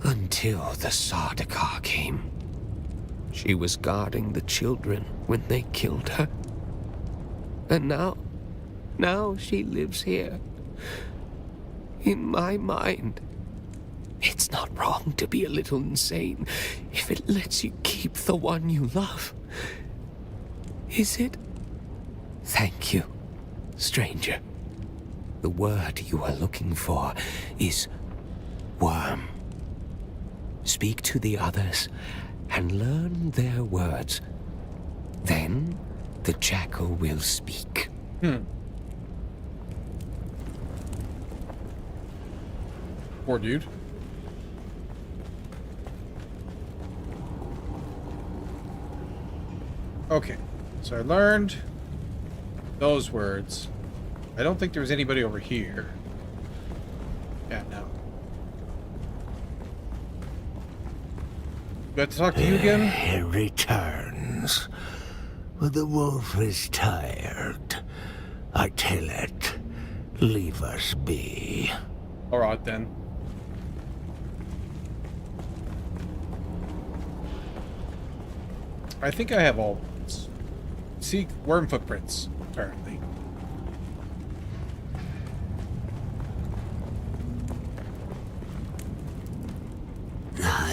until the Sardaukar came. She was guarding the children when they killed her. And now she lives here. In my mind. It's not wrong to be a little insane if it lets you keep the one you love. Is it? Thank you, stranger. The word you are looking for is worm. Speak to the others and learn their words. Then the jackal will speak. Poor dude. Okay, so I learned those words. I don't think there was anybody over here. Yeah, no. Do I have to talk to you again? He returns, but the wolf is tired. I tell it, leave us be. All right, then. I think I have all. Seek worm footprints, apparently.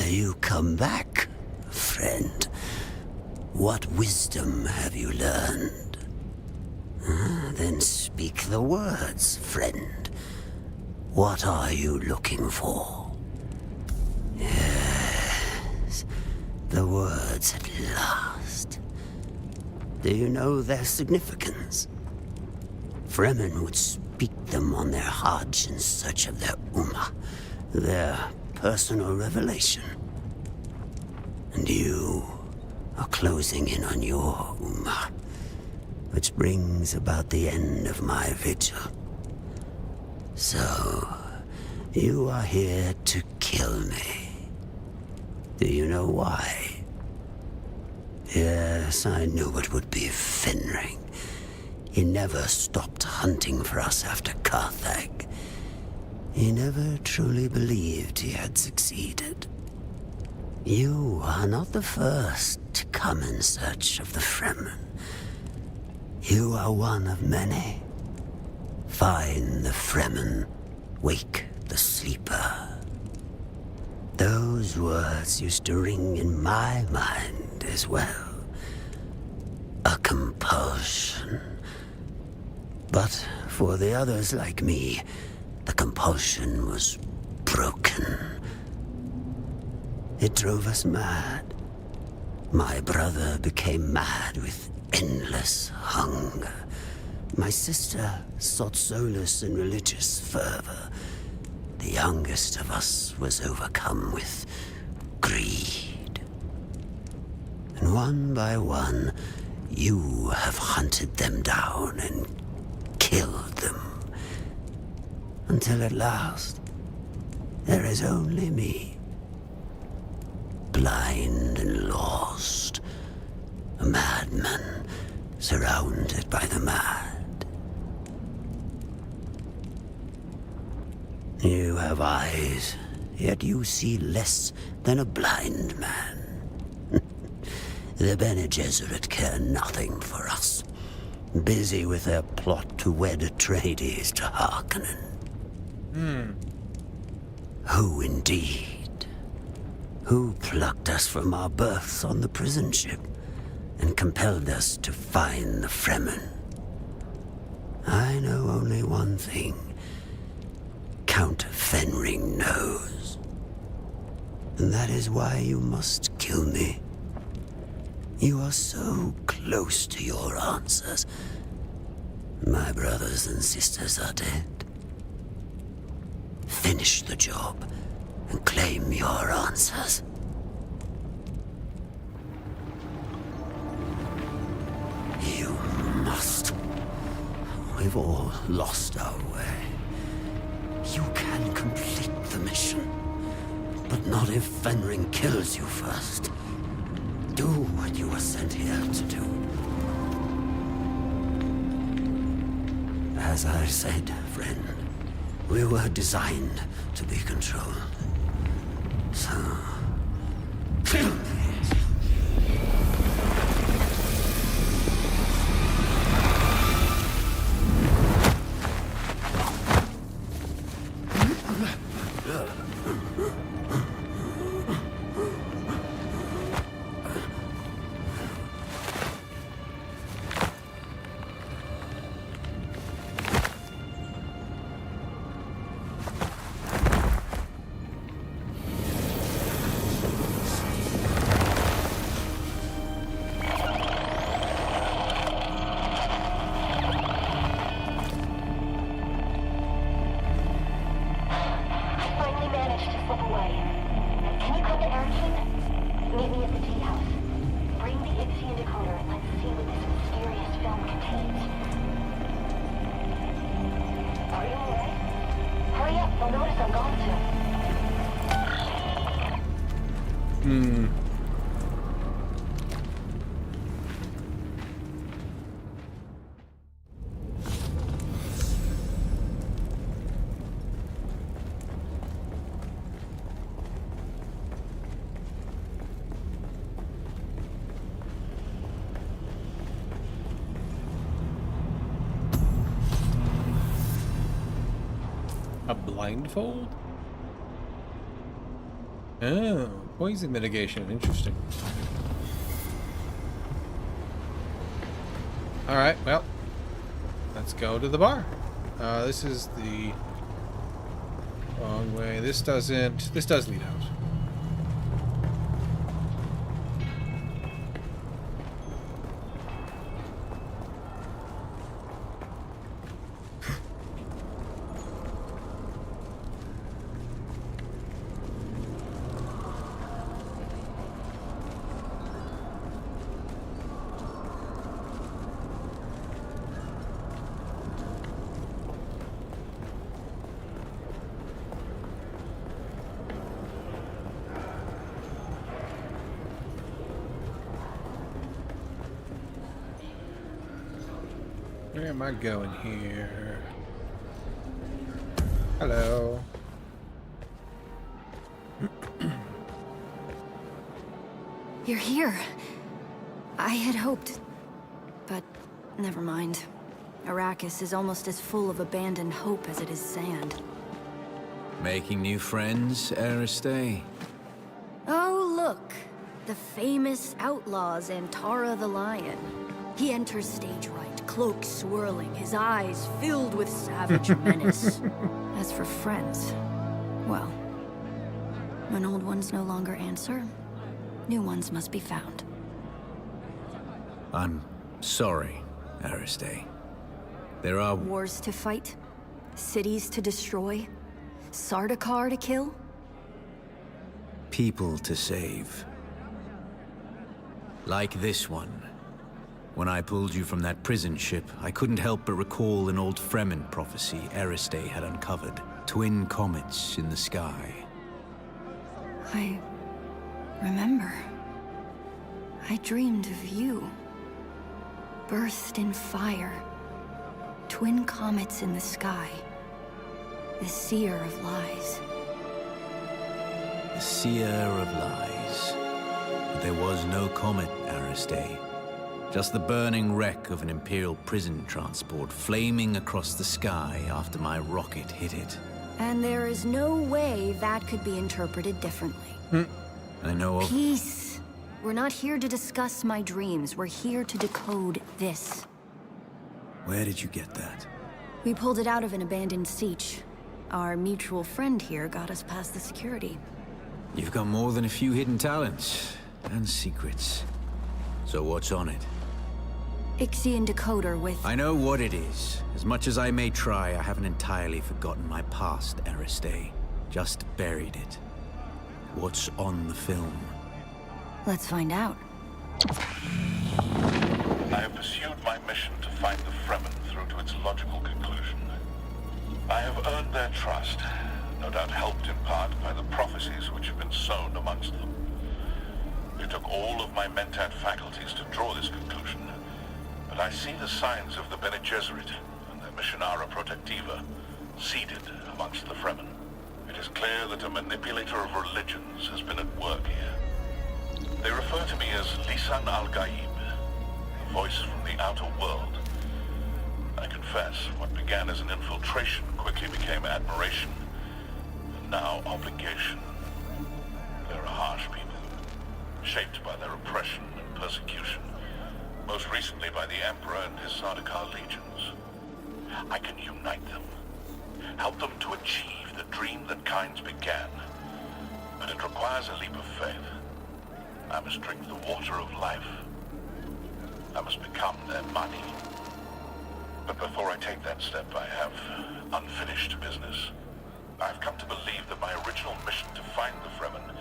You come back, friend. What wisdom have you learned? Then speak the words, friend. What are you looking for? Yes, the words at last. Do you know their significance? Fremen would speak them on their Hajj in search of their Ummah, their personal revelation. And you are closing in on your Ummah, which brings about the end of my vigil. So, you are here to kill me. Do you know why? Yes, I knew it would be Fenring. He never stopped hunting for us after Carthag. He never truly believed he had succeeded. You are not the first to come in search of the Fremen. You are one of many. Find the Fremen, wake the sleeper. Those words used to ring in my mind as well. A compulsion. But for the others like me, the compulsion was broken. It drove us mad. My brother became mad with endless hunger. My sister sought solace in religious fervor. The youngest of us was overcome with greed. And one by one, you have hunted them down and killed them. Until at last, there is only me. Blind and lost. A madman surrounded by the mad. You have eyes, yet you see less than a blind man. The Bene Gesserit care nothing for us. Busy with their plot to wed Atreides to Harkonnen. Who indeed? Who plucked us from our berths on the prison ship and compelled us to find the Fremen? I know only one thing. Count Fenring knows. And that is why you must kill me. You are so close to your answers. My brothers and sisters are dead. Finish the job and claim your answers. You must. We've all lost our way. You can complete the mission, but not if Fenring kills you first. Do what you were sent here to do. As I said, friend, we were designed to be controlled. So, kill me. A blindfold? Oh, poison mitigation. Interesting. Alright, well, let's go to the bar. This is the wrong way. This does lead out. Where am I going here? Hello. You're here. I had hoped, but never mind. Arrakis is almost as full of abandoned hope as it is sand. Making new friends, Aristay? Oh, look. The famous outlaw Zantara the Lion. He enters stage right, cloak swirling, his eyes filled with savage menace. As for friends, well, when old ones no longer answer, new ones must be found. I'm sorry, Aristay. There are Wars to fight, cities to destroy, Sardaukar to kill. people to save. Like this one. When I pulled you from that prison ship, I couldn't help but recall an old Fremen prophecy Aristay had uncovered. Twin comets in the sky. I remember. I dreamed of you. Birthed in fire. Twin comets in the sky. The seer of lies. The seer of lies. But there was no comet, Aristay. Just the burning wreck of an Imperial prison transport flaming across the sky after my rocket hit it. And there is no way that could be interpreted differently. I know of... Peace. We're not here to discuss my dreams. We're here to decode this. Where did you get that? We pulled it out of an abandoned siege. Our mutual friend here got us past the security. You've got more than a few hidden talents and secrets. So what's on it? Ixian decoder with... I know what it is. As much as I may try, I haven't entirely forgotten my past, Aristay. Just buried it. What's on the film? Let's find out. I have pursued my mission to find the Fremen through to its logical conclusion. I have earned their trust, no doubt helped in part by the prophecies which have been sown amongst them. It took all of my Mentat faculties to draw this conclusion, but I see the signs of the Bene Gesserit, and their Missionara Protectiva, seeded amongst the Fremen. It is clear that a manipulator of religions has been at work here. They refer to me as Lisan al-Gaib, the voice from the outer world. I confess, what began as an infiltration quickly became admiration, and now obligation. They're a harsh people, shaped by their oppression and persecution, most recently by the Emperor and his Sardaukar legions. I can unite them, help them to achieve the dream that kinds began, but it requires a leap of faith. I must drink the water of life. I must become their money. But before I take that step, I have unfinished business. I've come to believe that my original mission to find the Fremen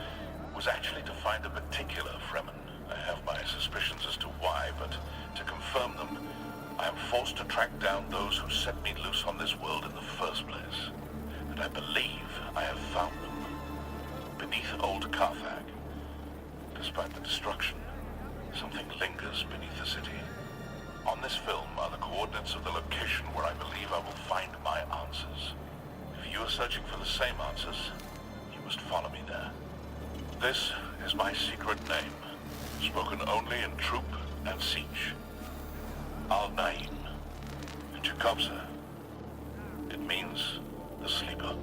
was actually to find a particular Fremen. I have my suspicions as to why, but to confirm them, I am forced to track down those who set me loose on this world in the first place. And I believe I have found them. Beneath old Carthag. Despite the destruction, something lingers beneath the city. On this film are the coordinates of the location where I believe I will find my answers. If you are searching for the same answers, you must follow me there. This is my secret name, spoken only in troop and siege. Al-Naim, Jacobza. It means the sleeper.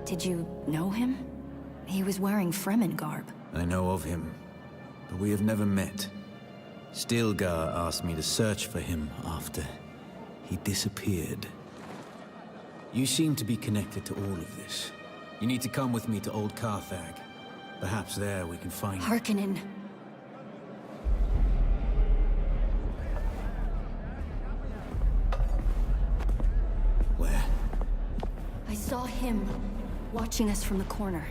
Did you know him? He was wearing Fremen garb. I know of him, but we have never met. Stilgar asked me to search for him after he disappeared. You seem to be connected to all of this. You need to come with me to Old Carthag. Perhaps there we can find... Harkonnen. Where? I saw him watching us from the corner.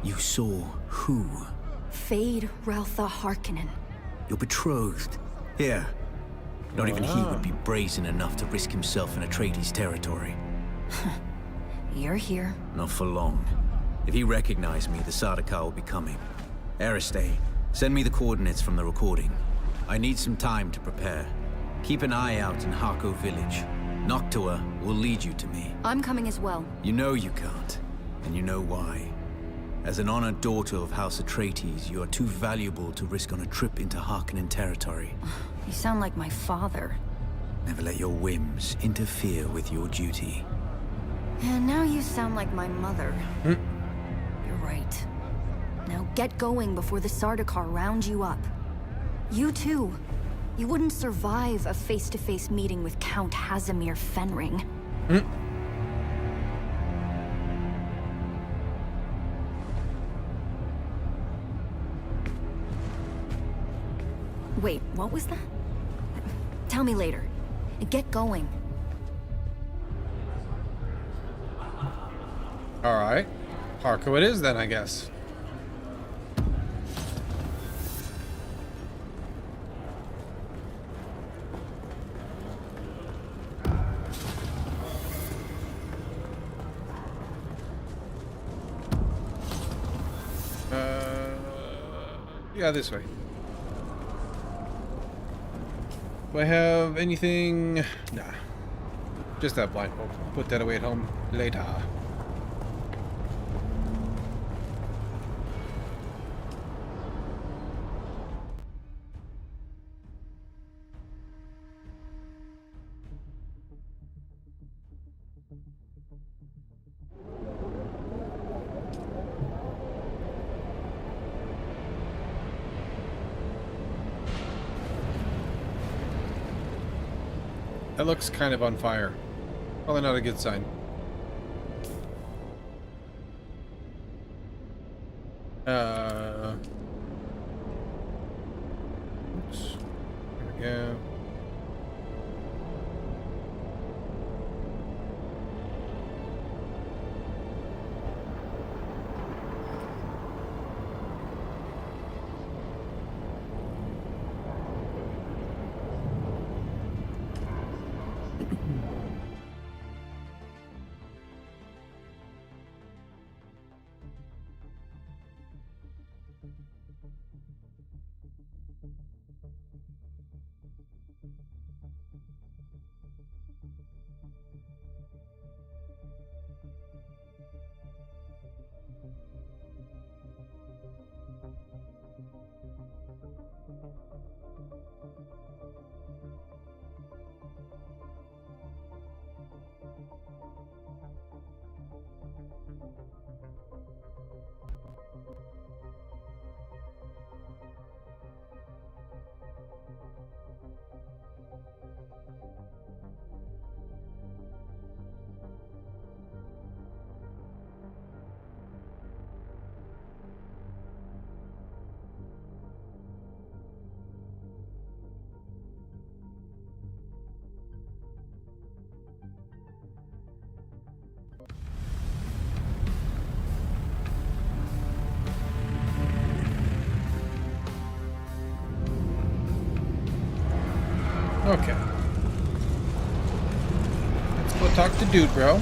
You saw who? Fade Raltha Harkonnen. Your betrothed. Here. Not even he would be brazen enough to risk himself in Atreides territory. You're here. Not for long. If he recognized me, the Sardaukar will be coming. Aristei, send me the coordinates from the recording. I need some time to prepare. Keep an eye out in Harko village. Noctua will lead you to me. I'm coming as well. You know you can't, and you know why. As an honored daughter of House Atreides, you are too valuable to risk on a trip into Harkonnen territory. You sound like my father. Never let your whims interfere with your duty. And now you sound like my mother. You're right. Now get going before the Sardaukar round you up. You too. You wouldn't survive a face-to-face meeting with Count Hazimir Fenring. Wait, what was that? Tell me later. Get going. Alright. Harko it is then, I guess. Yeah, this way. Do I have anything? Nah. Just that blindfold. Put that away at home later. That looks kind of on fire. Probably not a good sign. Oops. There we go. Okay. Let's go talk to Dude, bro.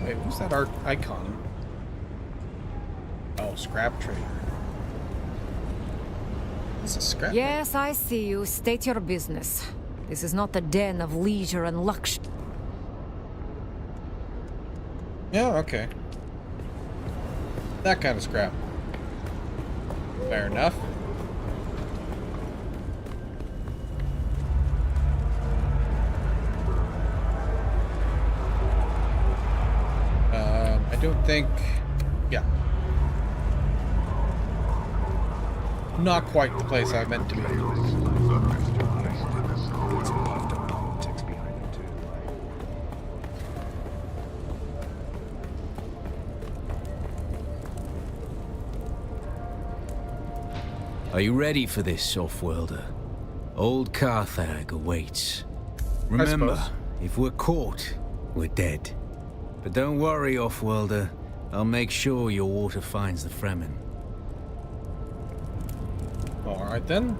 Wait, who's that art icon? Oh, scrap trader. This is scrap. Yes, I see you. State your business. This is not a den of leisure and luxury. Yeah, okay. That kind of scrap. Fair enough. I don't think... Yeah. Not quite the place I meant to be. Are you ready for this, Offworlder? Old Carthag awaits. Remember, if we're caught, we're dead. But don't worry, Offworlder. I'll make sure your water finds the Fremen. Alright then.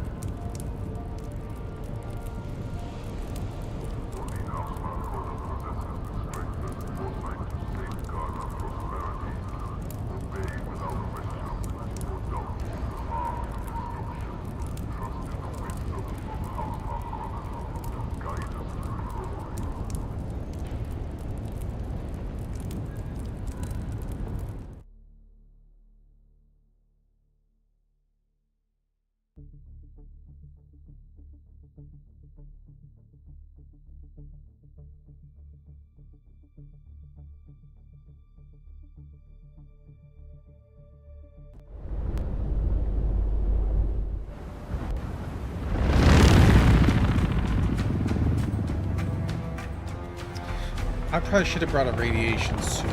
I probably should have brought a radiation suit.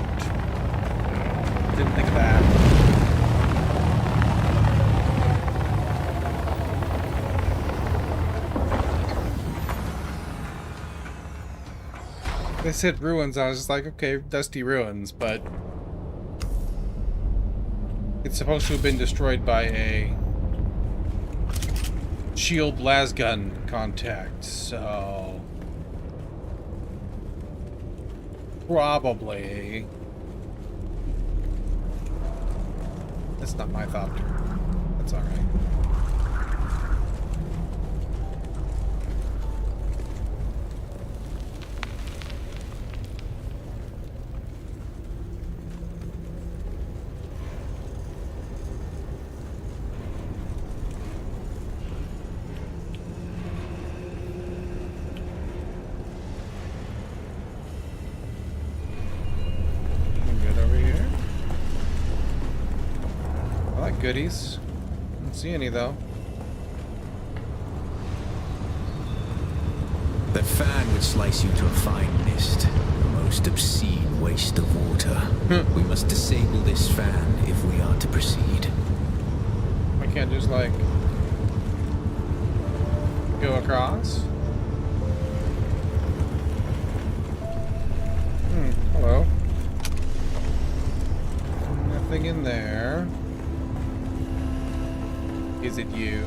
Didn't think of that. They said ruins, I was just like, okay, dusty ruins, but it's supposed to have been destroyed by a shield lasgun contact, so probably. That's not my thought. That's alright. Goodies. Don't see any though. That fan would slice you to a fine mist. A most obscene waste of water. We must disable this fan if we are to proceed. I can't just like go across. Hello. Nothing in there. Is it you?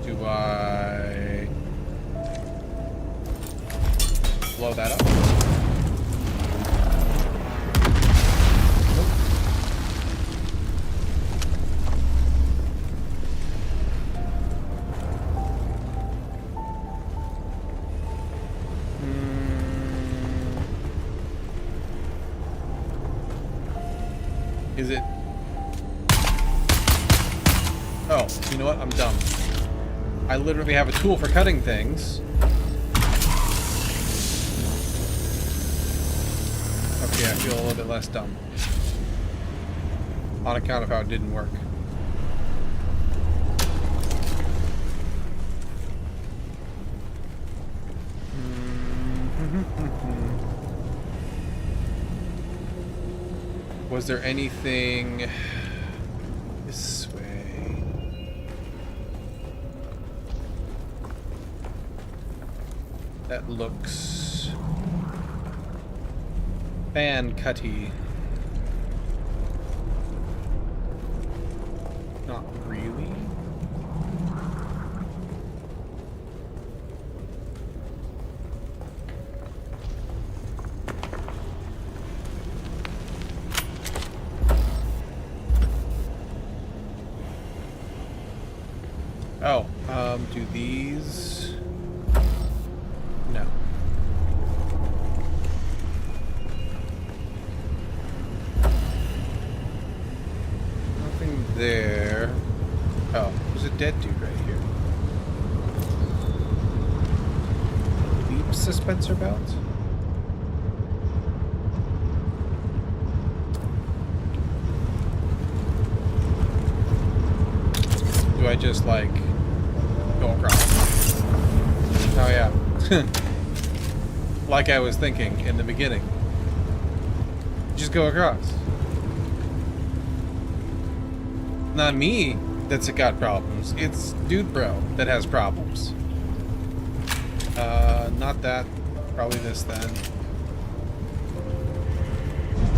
Do I blow that up? Is it? Oh, you know what? I'm dumb. I literally have a tool for cutting things. Okay, I feel a little bit less dumb. On account of how it didn't work. Was there anything this way? That looks fan-cutty. Not really. Oh, do these... No. Nothing there. Oh, there's a dead dude right here. Leap suspensor belt? Do I just, like, go across? Oh, yeah. Like I was thinking in the beginning. Just go across. Not me that's got problems. It's Dude Bro that has problems. Not that. Probably this then.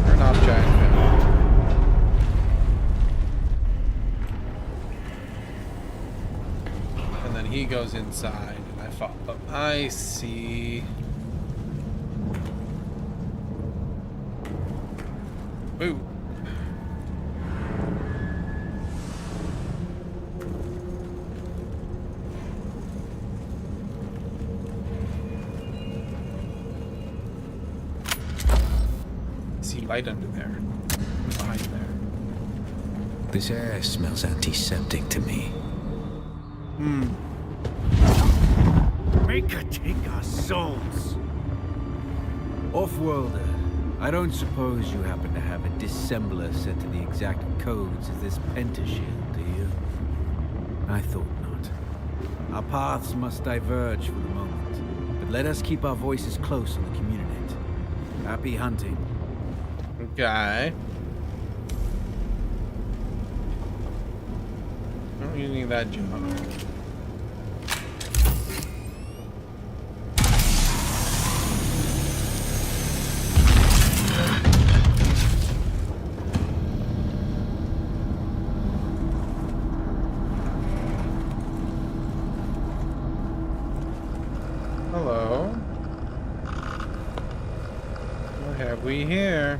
Turn off giant fan. And then he goes inside and I follow. I see. Ooh. See light under there. Behind there. This air smells antiseptic to me. Make her take our souls. Off-worlder, I don't suppose you happen to have a dissembler set to the exact codes of this pentashield, do you? I thought not. Our paths must diverge for the moment, but let us keep our voices close on the communinet. Happy hunting. Okay. Don't you need that job? Hello. What have we here?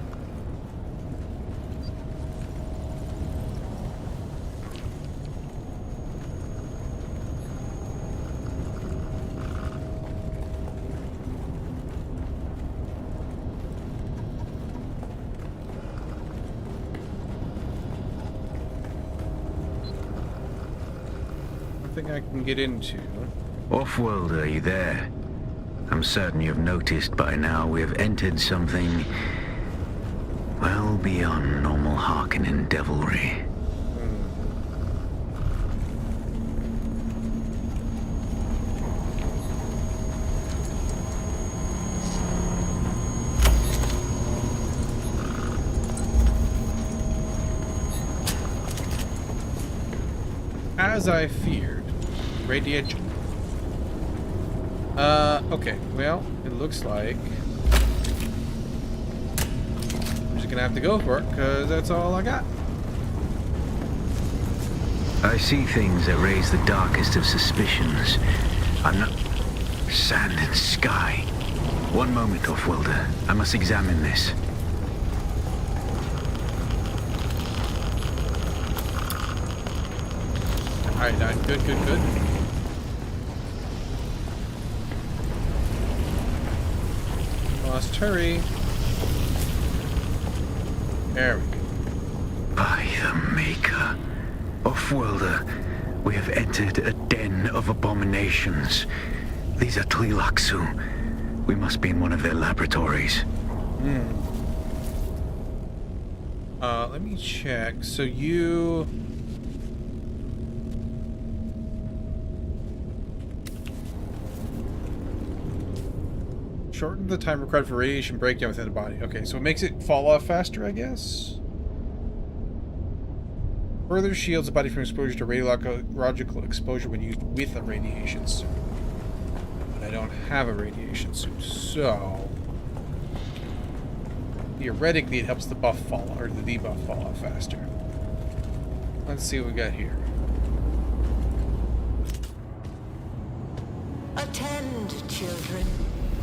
Nothing I can get into. Off-worlder, are you there? I'm certain you've noticed by now we have entered something well beyond normal Harkonnen devilry. As I feared, radiation. Okay, well, it looks like I'm just gonna have to go for it, because that's all I got. I see things that raise the darkest of suspicions. I'm not... Sand and sky. One moment, Off-worlder. I must examine this. Alright, good. Must hurry. There we go. By the Maker. Off-worlder, we have entered a den of abominations. These are Tleilaxu. We must be in one of their laboratories. Let me check. So you... shorten the time required for radiation breakdown within the body. Okay, so it makes it fall off faster, I guess? Further shields the body from exposure to radiological exposure when used with a radiation suit. I don't have a radiation suit, so theoretically it helps the buff fall or the debuff fall off faster. Let's see what we got here. Attend, children.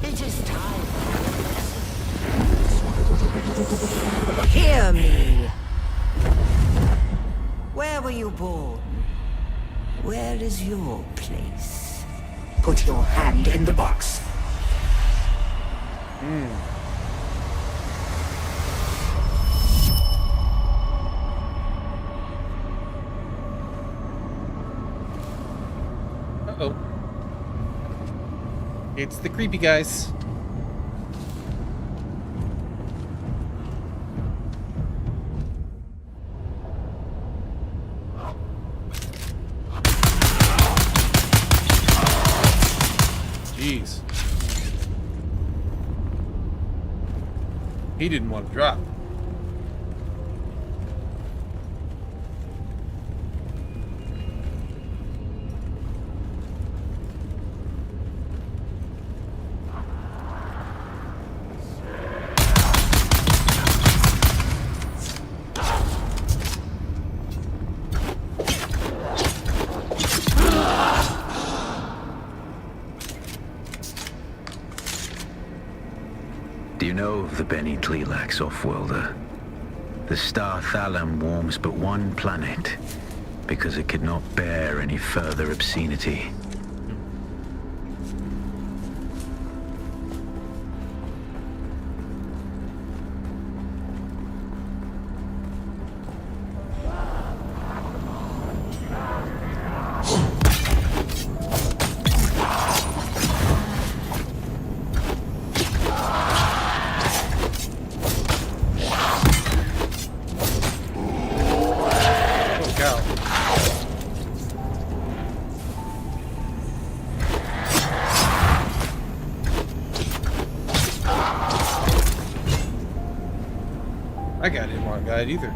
It is time. Hear me. Where were you born? Where is your place? Put your hand in the box. Uh-oh. It's the creepy guys. Jeez. He didn't want to drop. Do you know of the Beni Tleilax off-worlder? The star Thalam warms but one planet because it could not bear any further obscenity. Either.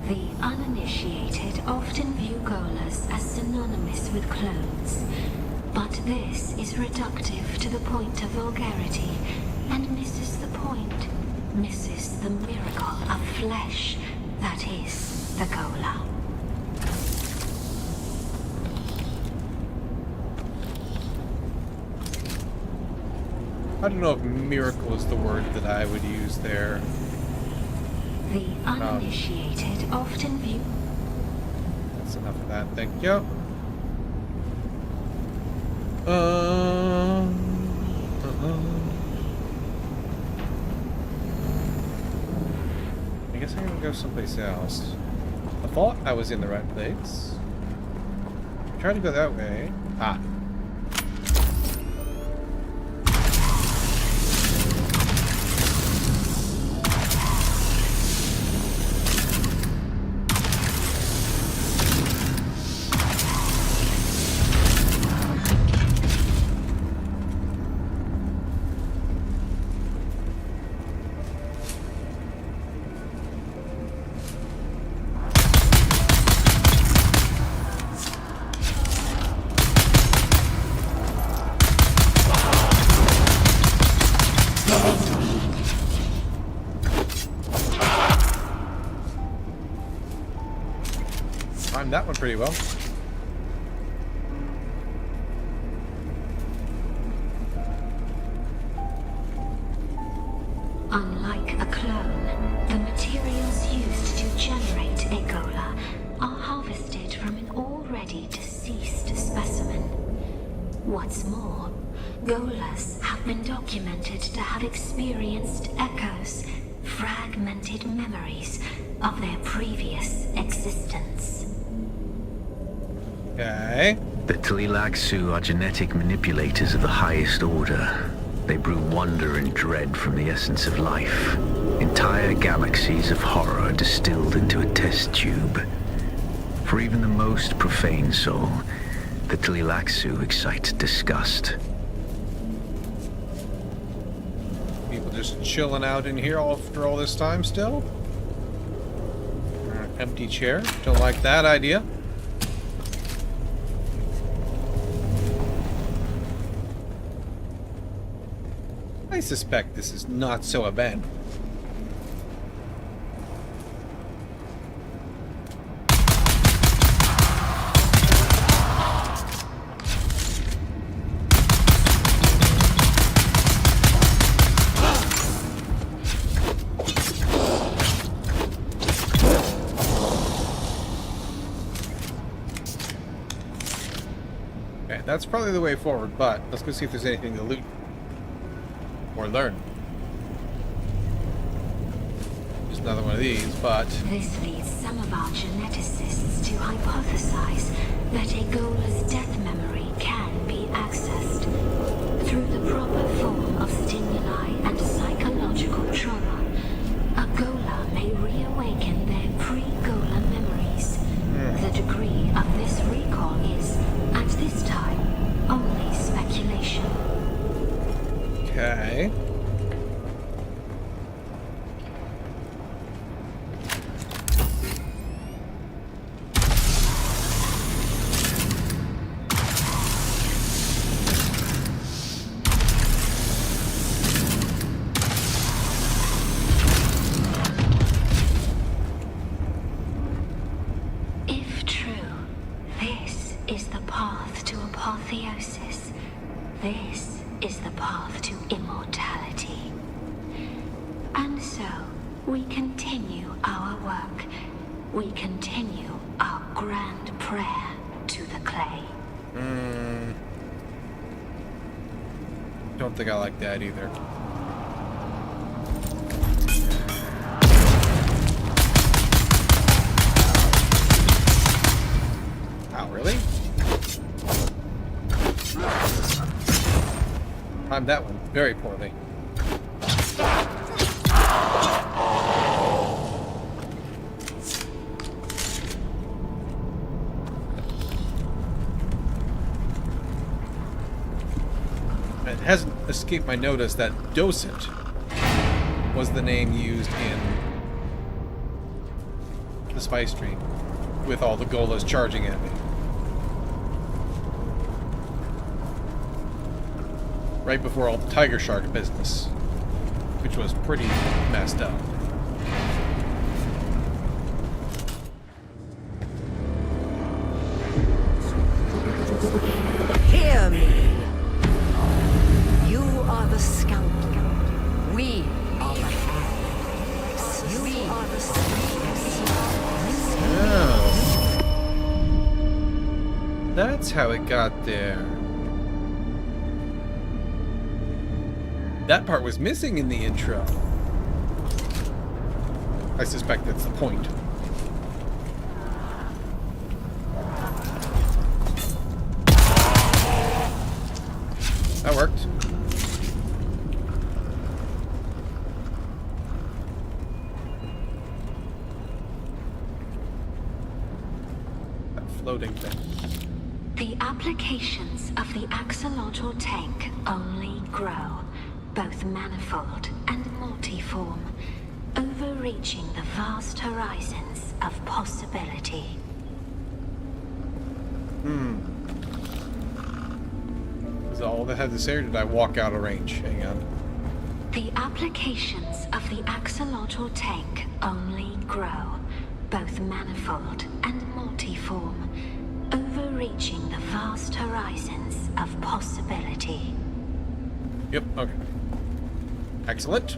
The uninitiated often view Golas as synonymous with clones, but this is reductive to the point of vulgarity and misses the point, misses the miracle of flesh that is the Gola. I don't know if miracle is the word that I would use there. The uninitiated often view... That's enough of that, thank you. I guess I'm gonna go someplace else. I thought I was in the right place. Try to go that way. Ah. That one pretty well. Unlike a clone, the materials used to generate a Gola are harvested from an already deceased specimen. What's more, Golas have been documented to have experienced echoes, fragmented memories of their previous existence. Okay. The Tleilaxu are genetic manipulators of the highest order. They brew wonder and dread from the essence of life. Entire galaxies of horror distilled into a test tube. For even the most profane soul, the Tleilaxu excite disgust. People just chilling out in here after all this time still? Empty chair. Don't like that idea. I suspect this is not so abandoned. Okay, that's probably the way forward, but let's go see if there's anything to loot or learn. There's another one of these, but... This leads some of our geneticists to hypothesize that Agola's death memory can be accessed through the proper form of stimuli and psychological trauma. Agola may reawaken their pre-Gola memories. The degree of this recall is, at this time, only speculation. Okay. If true, this is the path to apotheosis. This is the path to immortality. And so, we continue our work. We continue our grand prayer to the clay. Don't think I like that either. Wow, really? Timed that one very poorly. It hasn't escaped my notice that Docent was the name used in the spy stream with all the Golas charging at me. Right before all the Tiger Shark business, which was pretty messed up. Hear me. You are the scoundrel. We are the hands. You are the Oh. That's how it got there. That part was missing in the intro. I suspect that's the point. That worked. That floating thing. The applications of the axolotl tank only grow, both manifold and multiform, overreaching the vast horizons of possibility. Is all that had to say, or did I walk out of range? Hang on. The applications of the axolotl tank only grow, both manifold and multiform, overreaching the vast horizons of possibility. Yep, okay. Excellent.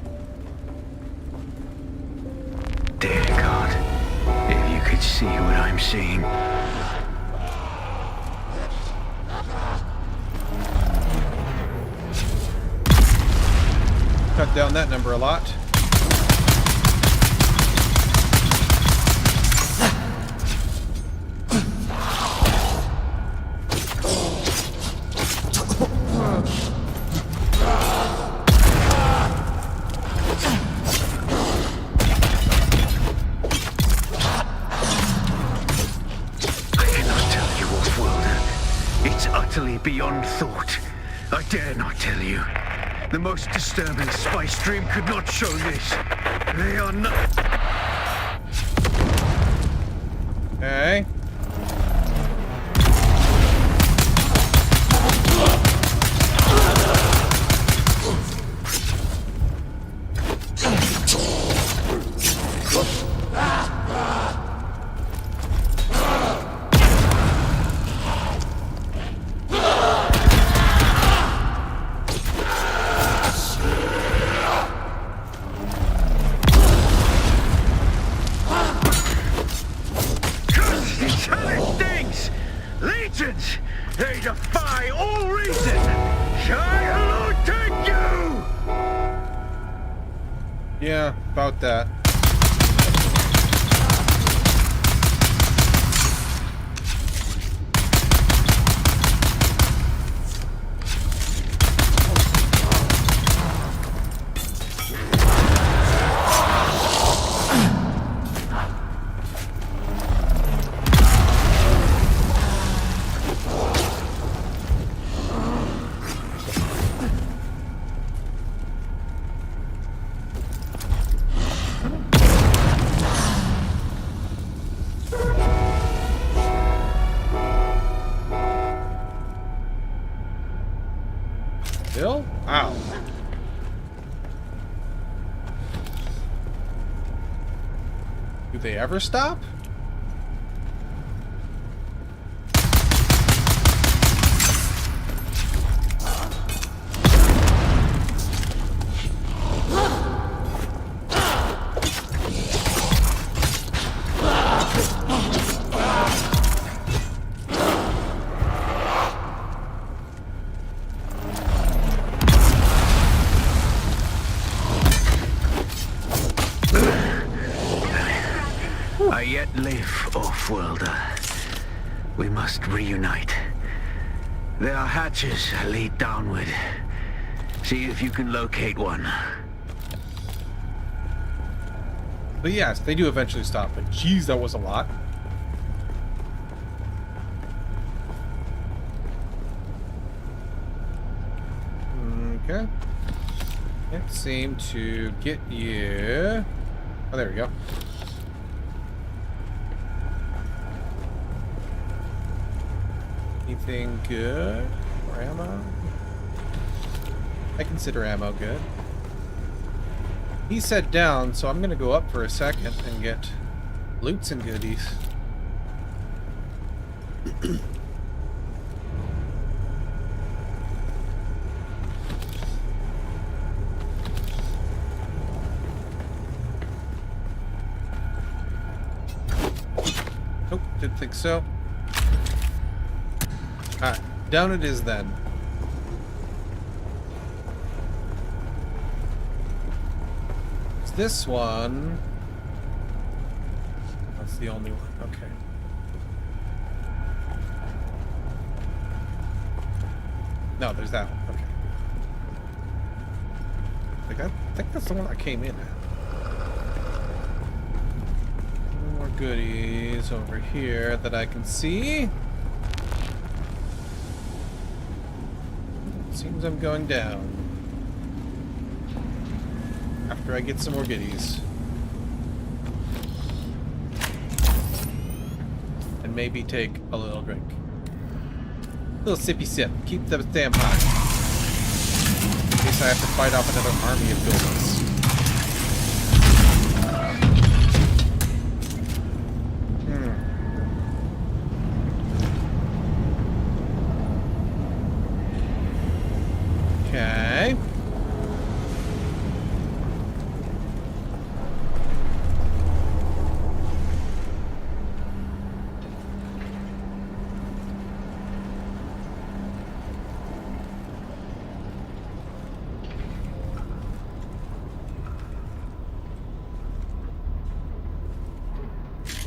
Dear God, if you could see what I'm seeing. Cut down that number a lot. Beyond thought. I dare not tell you. The most disturbing spy stream could not show this. They are not... Okay. about that. Bill? Ow. Do they ever stop? I yet live, off-worlder. We must reunite. There are hatches that lead downward. See if you can locate one. But yes, they do eventually stop. But geez, that was a lot. Okay. Can't seem to get you. Oh, there we go. Anything good? Or ammo? I consider ammo good. He said down, so I'm gonna go up for a second and get loots and goodies. Nope, didn't think so. Alright, down it is then. It's this one. That's the only one, okay. No, there's that one, okay. I think that's the one I came in at. More goodies over here that I can see. Seems I'm going down. After I get some more goodies. And maybe take a little drink. Little sippy sip. Keep the damn high. In case I have to fight off another army of goblins. Okay.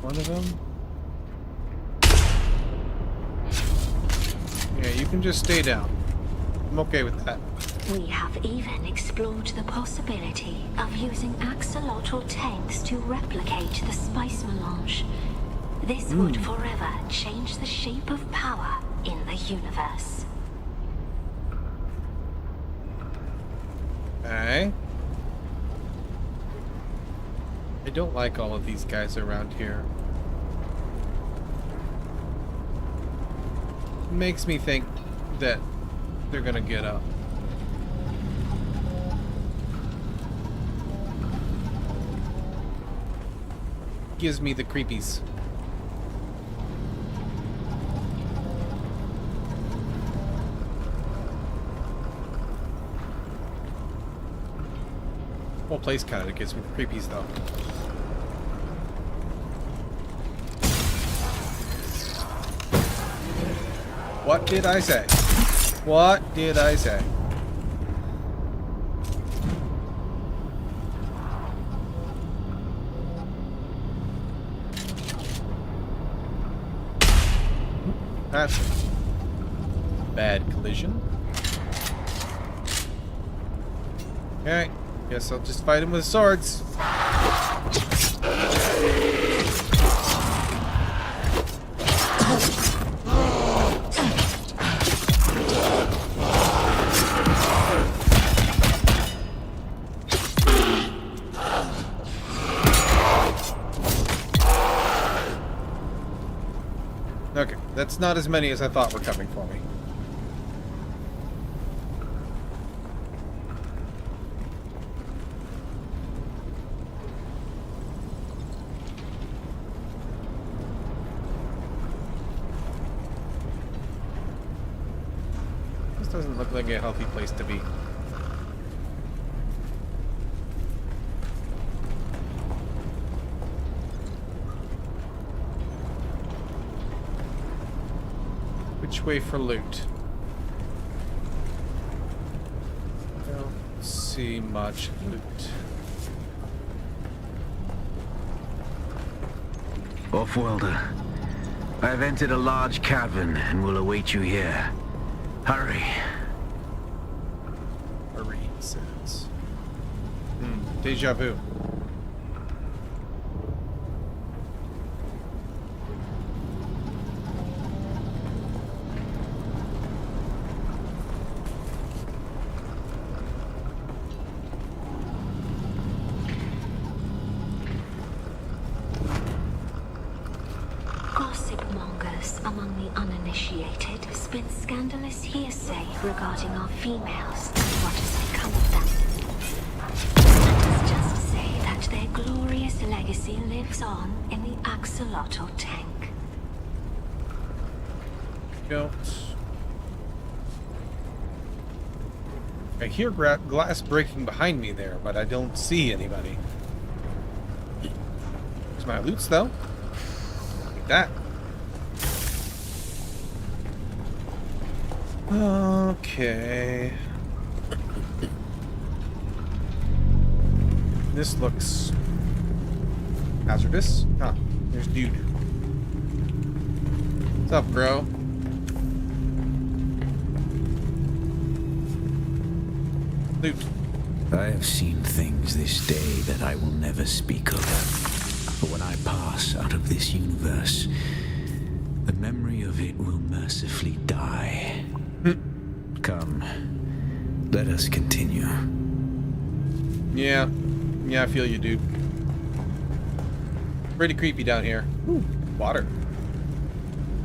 One of them. Yeah, you can just stay down. I'm okay with that. We have even explored the possibility of using axolotl tanks to replicate the spice melange. This would forever change the shape of power in the universe. Okay. I don't like all of these guys around here. Makes me think that they're gonna get up. Gives me the creepies. Whole place kind of gives me the creepies though. What did I say? What did I say? That's a bad collision. Alright, guess I'll just fight him with swords. Okay, that's not as many as I thought were coming for me. This doesn't look like a healthy place to be. Which way for loot? I don't see much loot. Off-worlder, I have entered a large cavern and will await you here. Hurry. Hurry, it says. Deja vu. Gossip mongers among the uninitiated spin scandalous hearsay regarding our females. What has become of them? Let us just say that their glorious legacy lives on in the axolotl tank. Go. I hear glass breaking behind me there, but I don't see anybody. There's my loots, though. Like that. Okay. This looks hazardous. Ah, there's Dune. What's up, bro? Loot. I have seen things this day that I will never speak of. But when I pass out of this universe, the memory of it will mercifully die. Come, let us continue. Yeah, I feel you, dude. Pretty creepy down here. Ooh, water.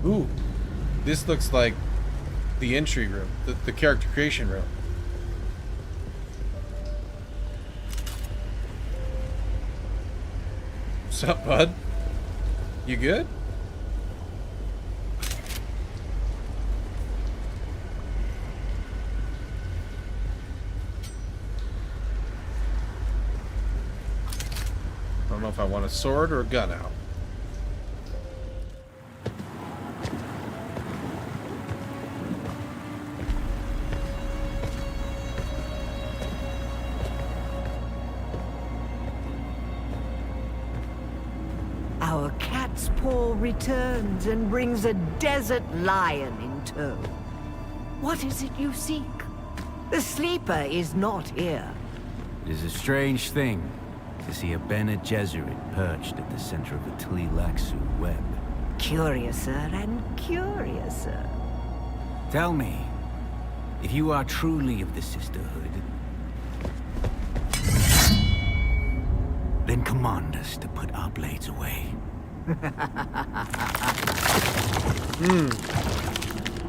Ooh, this looks like the entry room, the character creation room. What's up, bud? You good? I don't know if I want a sword or a gun out. Our cat's paw returns and brings a desert lion in tow. What is it you seek? The sleeper is not here. It is a strange thing to see a Bene Gesserit perched at the center of a Tleilaxu web. Curiouser and curiouser. Tell me, if you are truly of the Sisterhood, then command us to put our blades away.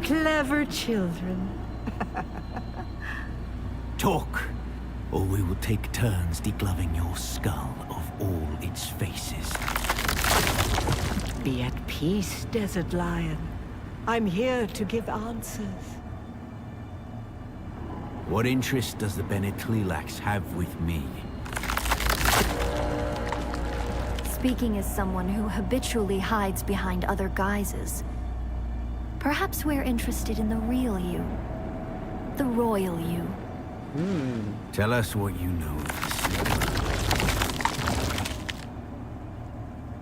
Clever children. Talk, or we will take turns degloving your skull of all its faces. Be at peace, Desert Lion. I'm here to give answers. What interest does the Bene Tleilax have with me? Speaking as someone who habitually hides behind other guises, perhaps we're interested in the real you. The royal you. Tell us what you know of the Sleeper.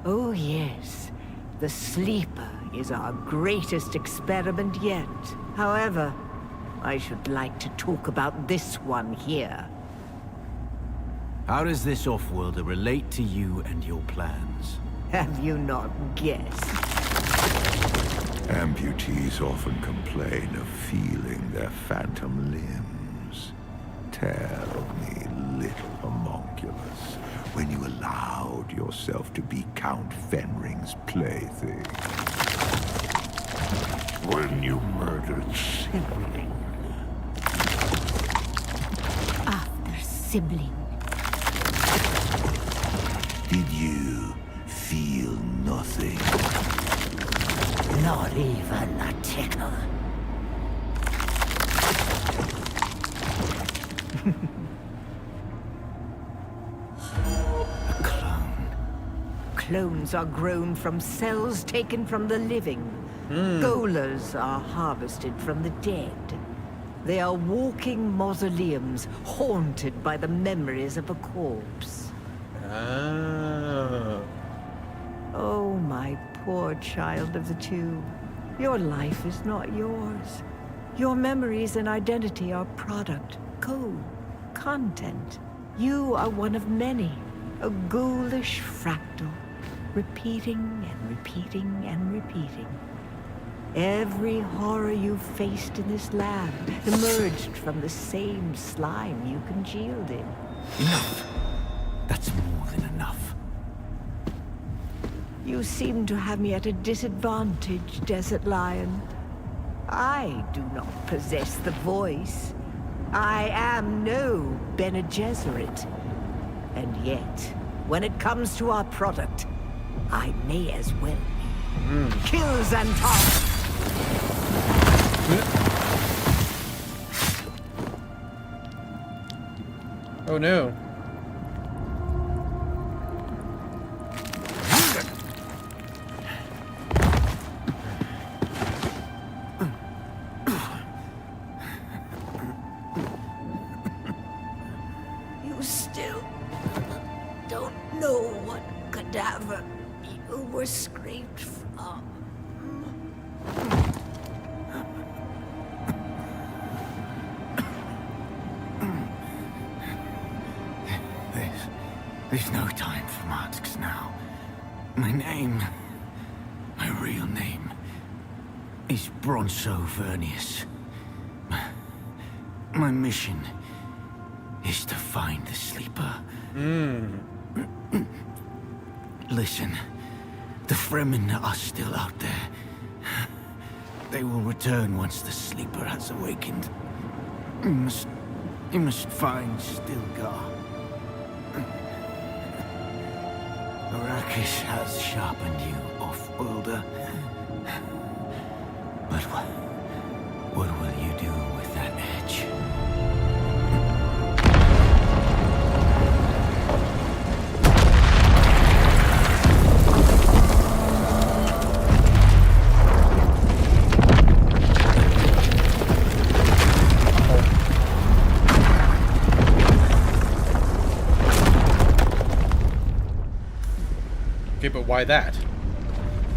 Oh yes, the Sleeper is our greatest experiment yet. However, I should like to talk about this one here. How does this off-worlder relate to you and your plans? Have you not guessed? Amputees often complain of feeling their phantom limbs. Tell me, little homunculus, when you allowed yourself to be Count Fenring's plaything. When you murdered sibling. After sibling. Did you feel nothing? Not even a tickle. A clone. Clones are grown from cells taken from the living. Golas are harvested from the dead. They are walking mausoleums, haunted by the memories of a corpse. Ah. Oh, my poor child of the two. Your life is not yours. Your memories and identity are product, code, content. You are one of many, a ghoulish fractal, repeating and repeating and repeating. Every horror you faced in this lab emerged from the same slime you congealed in. Enough! That's more than enough. You seem to have me at a disadvantage, Desert Lion. I do not possess the voice. I am no Bene Gesserit. And yet, when it comes to our product, I may as well be. Kill Xantar! Oh no. You still don't know what cadaver you were scraped from. There's no time for masks now. My name, my real name, is Bronso Vernius. My mission is to find the sleeper. Listen, the Fremen are still out there. They will return once the sleeper has awakened. You must find Stilgar. Arrakis has sharpened you, off-worlder. But what will you do with that edge? Okay, but why that?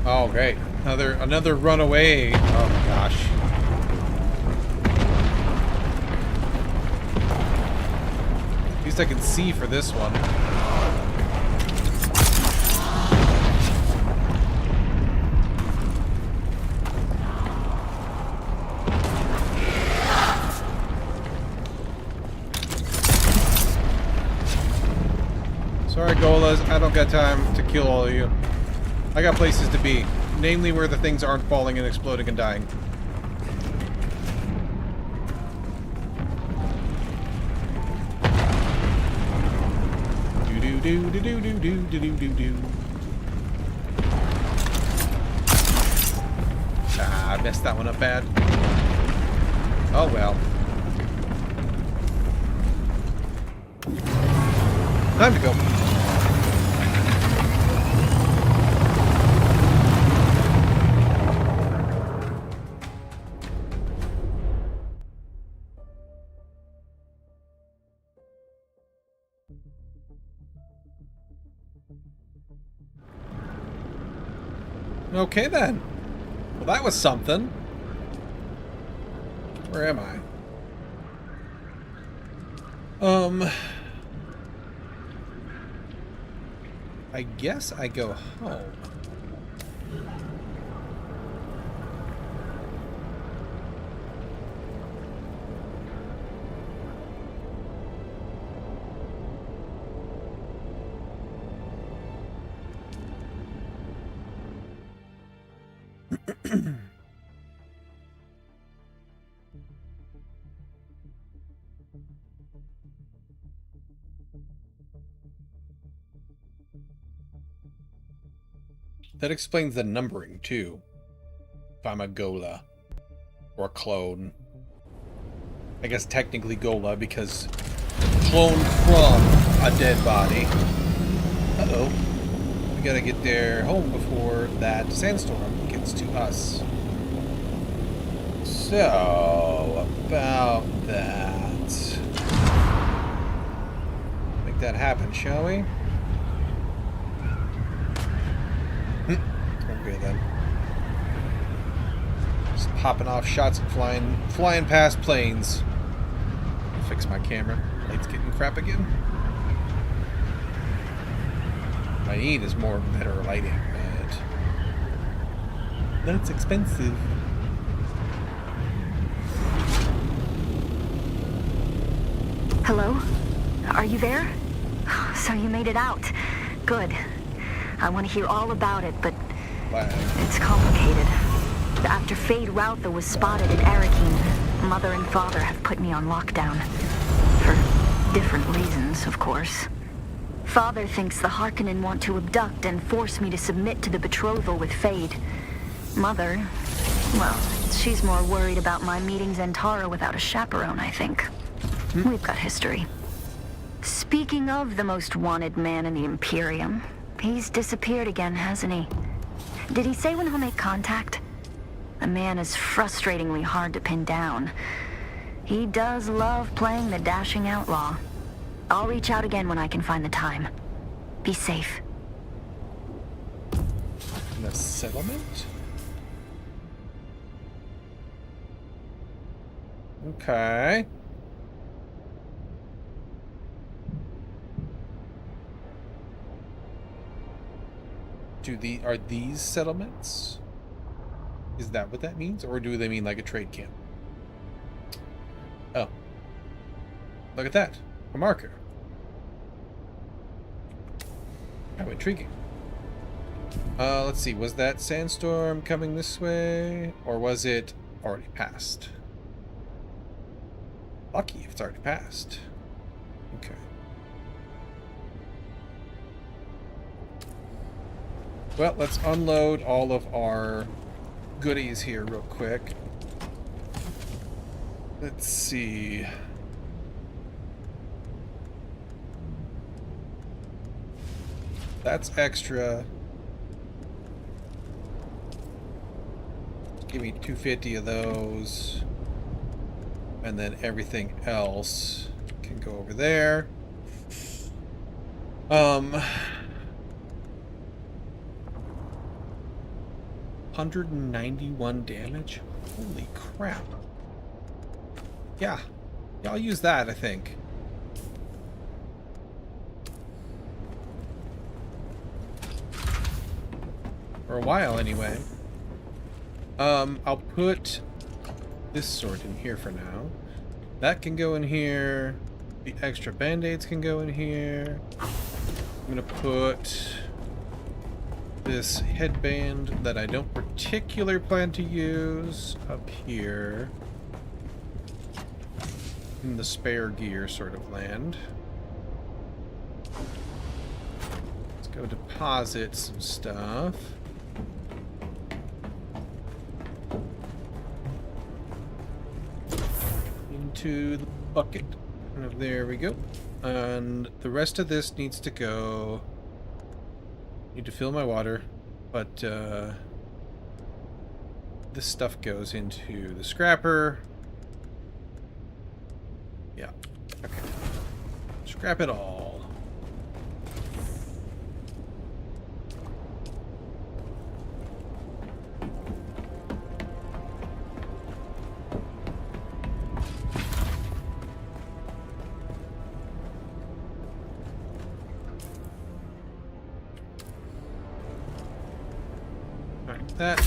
Oh, great. Another runaway. Oh my gosh. At least I can see for this one. Sorry, Golas, I don't got time to kill all of you. I got places to be, namely where the things aren't falling and exploding and dying. Do do do do do do do do do do. Ah, I messed that one up bad. Oh well. Time to go. Okay then. Well, that was something. Where am I? I guess I go home. That explains the numbering, too. If I'm a Gola. Or a clone. I guess technically Gola, because cloned from a dead body. Uh-oh. We gotta get there home before that sandstorm gets to us. So, about that. Make that happen, shall we? Okay then. Just popping off shots and flying past planes. Fix my camera. Light's getting crap again. I need is more better lighting, but that's expensive. Hello? Are you there? So you made it out. Good. I want to hear all about it, but it's complicated. After Fade Routha was spotted at Arakeen, Mother and Father have put me on lockdown. For different reasons, of course. Father thinks the Harkonnen want to abduct and force me to submit to the betrothal with Fade. Mother, well, she's more worried about my meeting Zentara without a chaperone, I think. We've got history. Speaking of the most wanted man in the Imperium, he's disappeared again, hasn't he? Did he say when he'll make contact? The man is frustratingly hard to pin down. He does love playing the dashing outlaw. I'll reach out again when I can find the time. Be safe. In the settlement? Okay. Are these settlements? Is that what that means? Or do they mean like a trade camp? Oh. Look at that. A marker. How intriguing. Let's see. Was that sandstorm coming this way? Or was it already passed? Lucky if it's already passed. Okay. Well, let's unload all of our goodies here real quick. Let's see. That's extra. Give me 250 of those. And then everything else can go over there. 191 damage? Holy crap. Yeah, I'll use that, I think. For a while, anyway. I'll put this sword in here for now. That can go in here. The extra band-aids can go in here. I'm gonna put this headband that I don't particularly plan to use up here in the spare gear sort of land. Let's go deposit some stuff. Into the bucket. There we go. And the rest of this needs to go. Need to fill my water, but this stuff goes into the scrapper. Yeah. Okay. Scrap it all. That.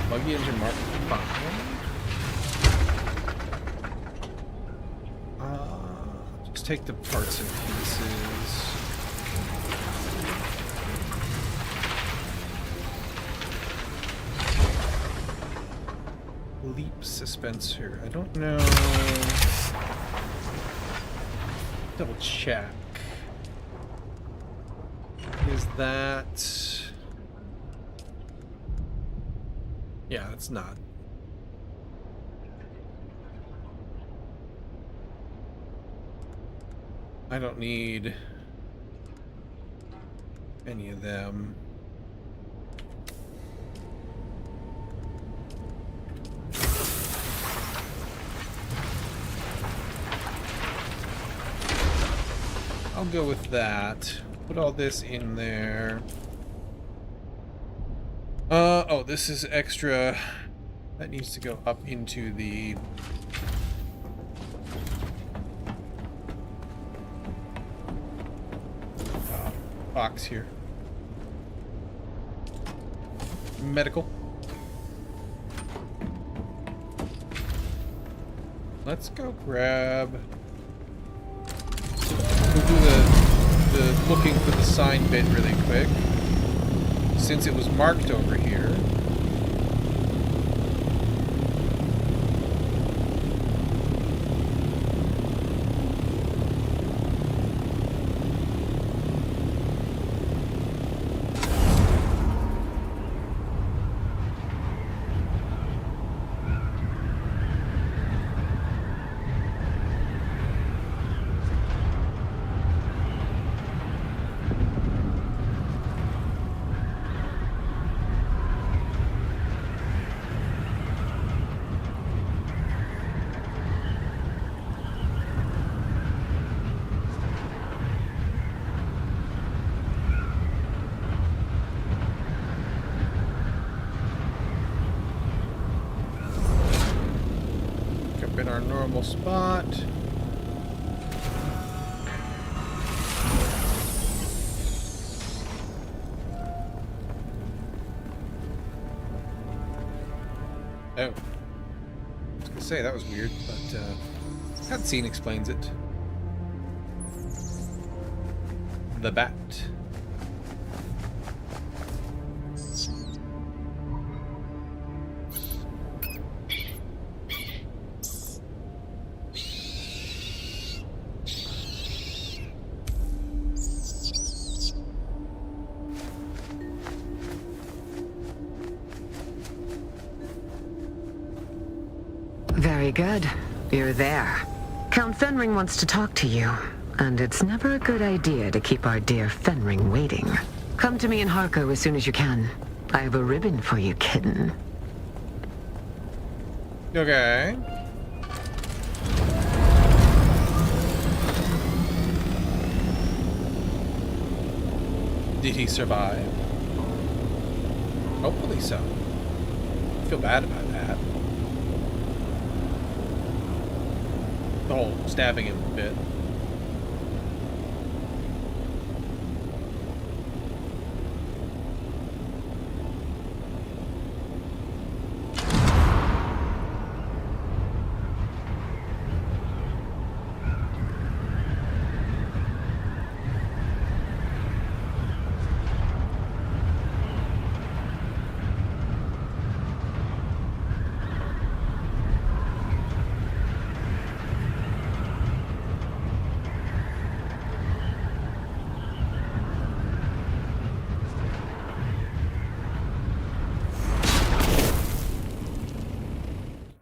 Buggy engine mark 5. Just take the parts and pieces. Leap suspenser. I don't know. Double check. Is that... Yeah, it's not. I don't need any of them. I'll go with that. Put all this in there. Oh, this is extra. That needs to go up into the... box here. Medical. Let's go grab... We'll do the looking for the sign bit really quick. Since it was marked over here. In our normal spot. Oh. I was gonna say that was weird, but cutscene explains it. The bat. Very good. You're there. Count Fenring wants to talk to you, and it's never a good idea to keep our dear Fenring waiting. Come to me in Harko as soon as you can. I have a ribbon for you, kitten. Okay. Did he survive? Hopefully so. I feel bad about that. The whole stabbing him a bit.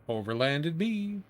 Overlanded me.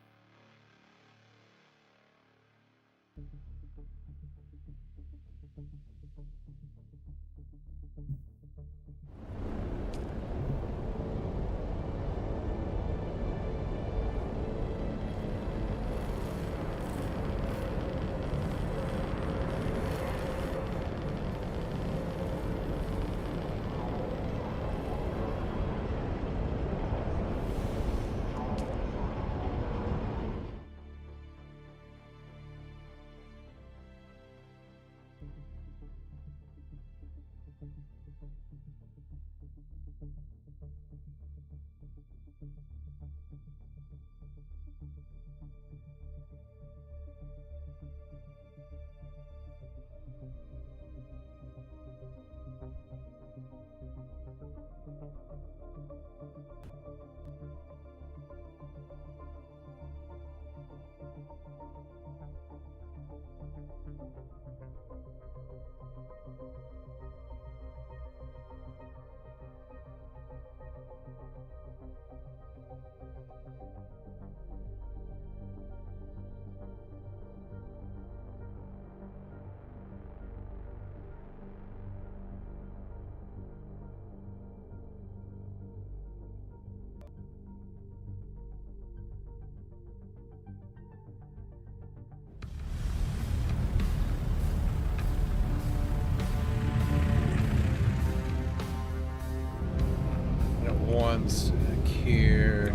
one sec here.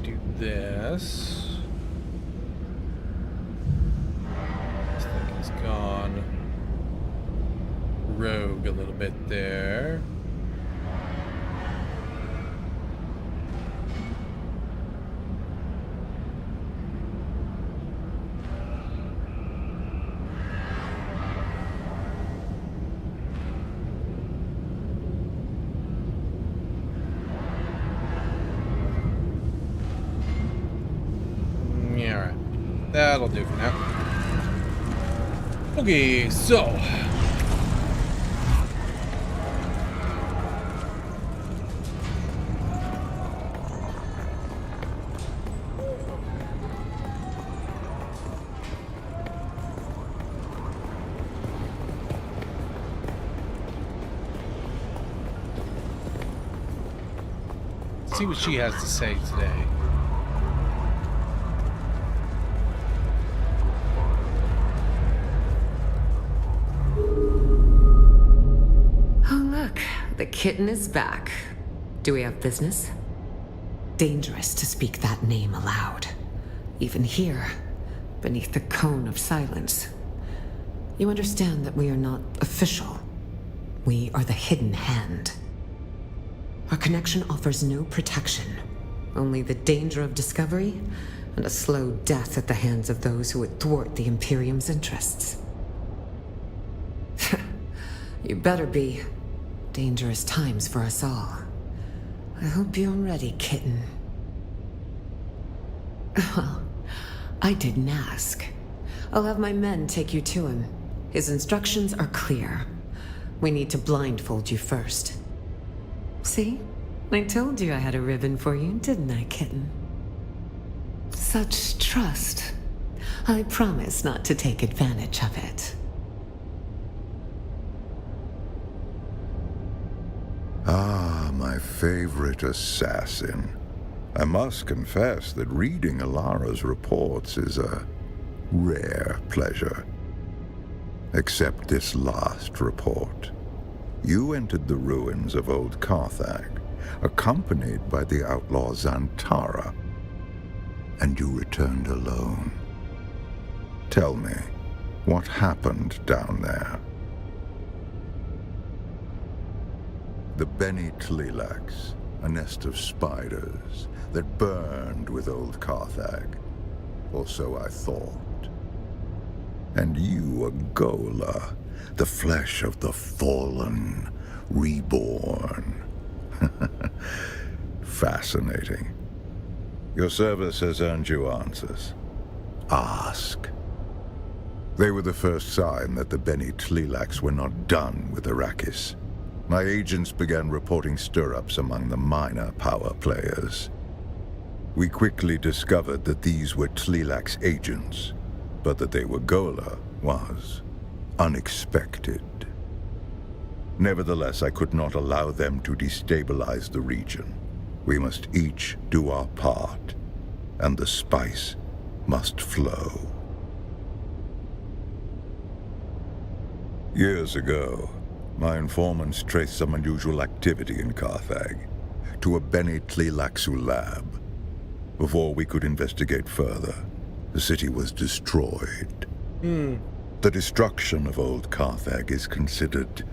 Do this. This thing is gone rogue a little bit there. Yeah, all right. That'll do for now. Okay, so see what she has to say today. Oh, look, the kitten is back. Do we have business? Dangerous to speak that name aloud. Even here, beneath the cone of silence. You understand that we are not official. We are the hidden hand. Our connection offers no protection, only the danger of discovery and a slow death at the hands of those who would thwart the Imperium's interests. You better be. Dangerous times for us all. I hope you're ready, kitten. Well, I didn't ask. I'll have my men take you to him. His instructions are clear. We need to blindfold you first. See? I told you I had a ribbon for you, didn't I, kitten? Such trust. I promise not to take advantage of it. Ah, my favorite assassin. I must confess that reading Alara's reports is a rare pleasure. Except this last report. You entered the ruins of Old Carthag, accompanied by the outlaw Xantara, and you returned alone. Tell me, what happened down there? The Bene Tleilax, a nest of spiders that burned with Old Carthag, or so I thought. And you, a Gola, the flesh of the fallen, reborn. Fascinating. Your service has earned you answers. Ask. They were the first sign that the Bene Tleilax were not done with Arrakis. My agents began reporting stir-ups among the minor power players. We quickly discovered that these were Tleilax agents, but that they were Gola was unexpected. Nevertheless, I could not allow them to destabilize the region. We must each do our part, and the spice must flow. Years ago, my informants traced some unusual activity in Carthag to a Bene Tleilaxu lab. Before we could investigate further, the city was destroyed. The destruction of Old Carthag is considered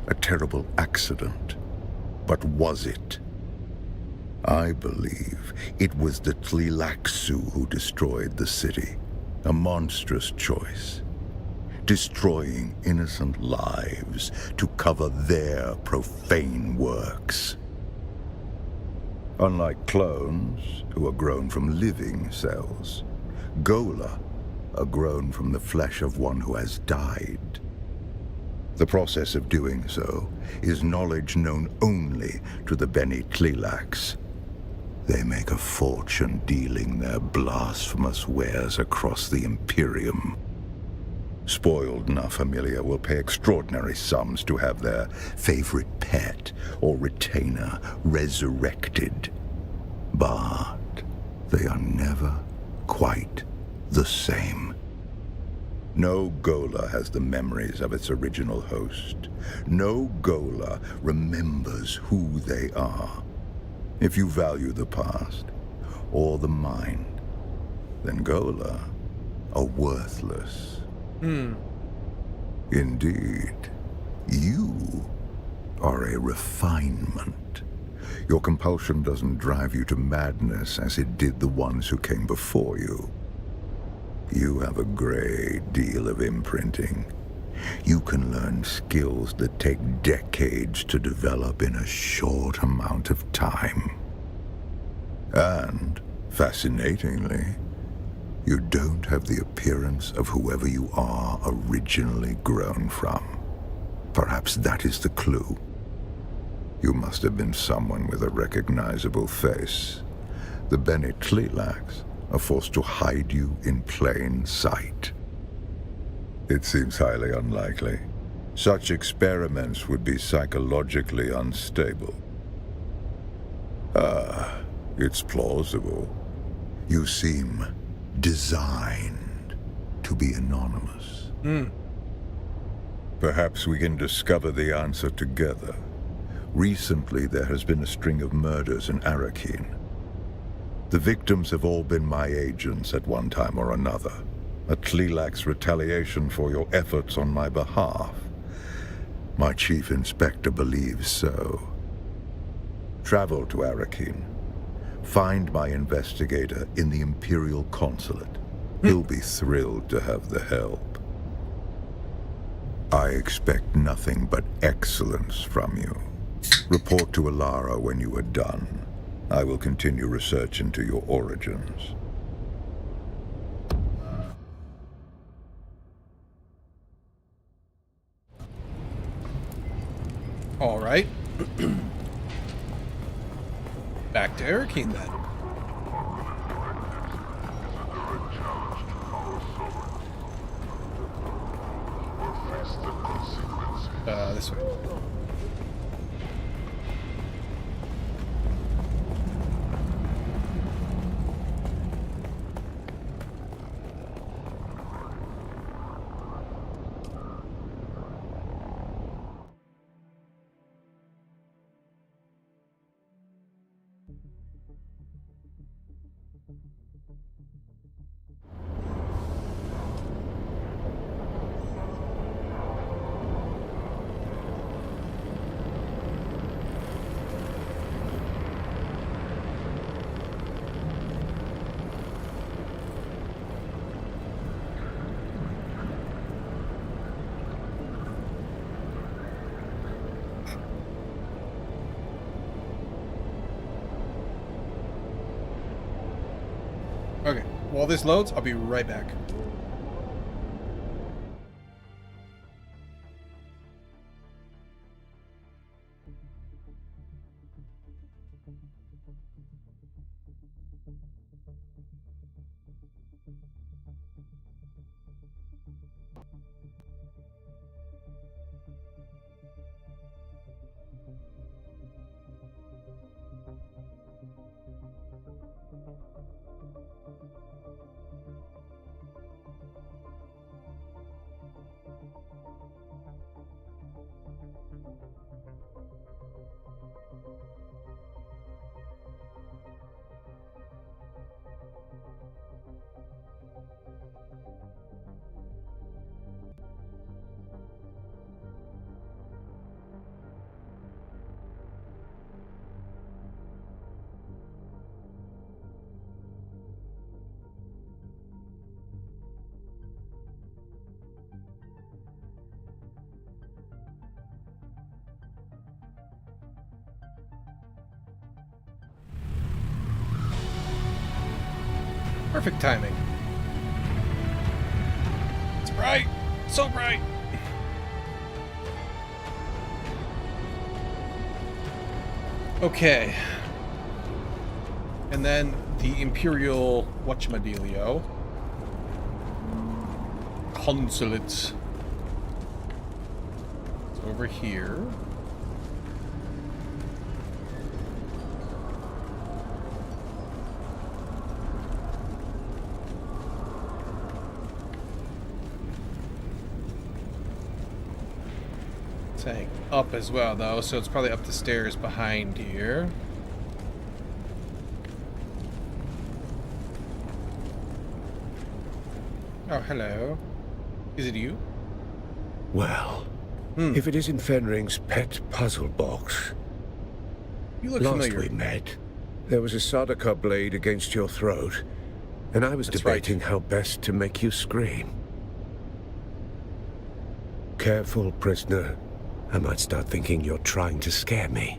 a terrible accident. But was it? I believe it was the Tleilaxu who destroyed the city. A monstrous choice. Destroying innocent lives to cover their profane works. Unlike clones, who are grown from living cells, Gola are grown from the flesh of one who has died. The process of doing so is knowledge known only to the Bene Tleilax. They make a fortune dealing their blasphemous wares across the Imperium. Spoiled Na Familia will pay extraordinary sums to have their favorite pet or retainer resurrected. But they are never quite the same. No Gola has the memories of its original host. No Gola remembers who they are. If you value the past, or the mind, then Gola are worthless. Indeed, you are a refinement. Your compulsion doesn't drive you to madness as it did the ones who came before you. You have a great deal of imprinting. You can learn skills that take decades to develop in a short amount of time. And, fascinatingly, you don't have the appearance of whoever you are originally grown from. Perhaps that is the clue. You must have been someone with a recognizable face. The Bene Tleilax are forced to hide you in plain sight. It seems highly unlikely. Such experiments would be psychologically unstable. It's plausible. You seem designed to be anonymous. Perhaps we can discover the answer together. Recently, there has been a string of murders in Arakeen. The victims have all been my agents at one time or another. A Tleilax retaliation for your efforts on my behalf. My chief inspector believes so. Travel to Arakeen. Find my investigator in the Imperial Consulate. He'll be thrilled to have the help. I expect nothing but excellence from you. Report to Alara when you are done. I will continue research into your origins. All right. Back to Arakeen then. This way. Okay, while this loads, I'll be right back. Perfect timing. It's bright. So bright. Okay. And then the Imperial whatchamadealio. Consulates. It's over here. saying up as well, though, so it's probably up the stairs behind here. Oh, hello. Is it you? Well, if it isn't Fenring's pet puzzle box. You look Last familiar. we met, there was a Sadaka blade against your throat, and I was debating how best to make you scream. Careful, prisoner. I might start thinking you're trying to scare me.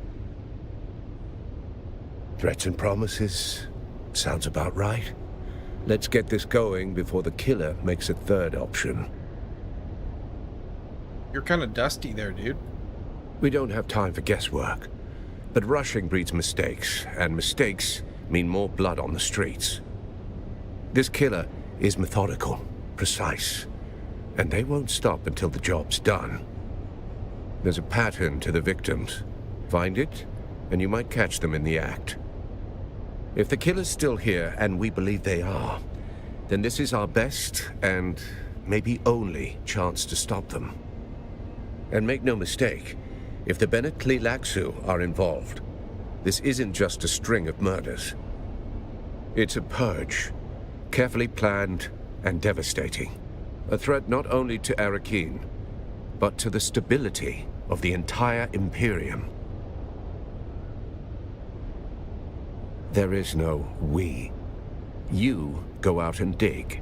Threats and promises. Sounds about right. Let's get this going before the killer makes a third option. You're kind of dusty there, dude. We don't have time for guesswork. But rushing breeds mistakes, and mistakes mean more blood on the streets. This killer is methodical, precise, and they won't stop until the job's done. There's a pattern to the victims. Find it, and you might catch them in the act. If the killer's still here, and we believe they are, then this is our best and maybe only chance to stop them. And make no mistake, if the Bene Tleilaxu are involved, this isn't just a string of murders. It's a purge, carefully planned and devastating. A threat not only to Arrakeen, but to the stability of the entire Imperium. There is no we. You go out and dig.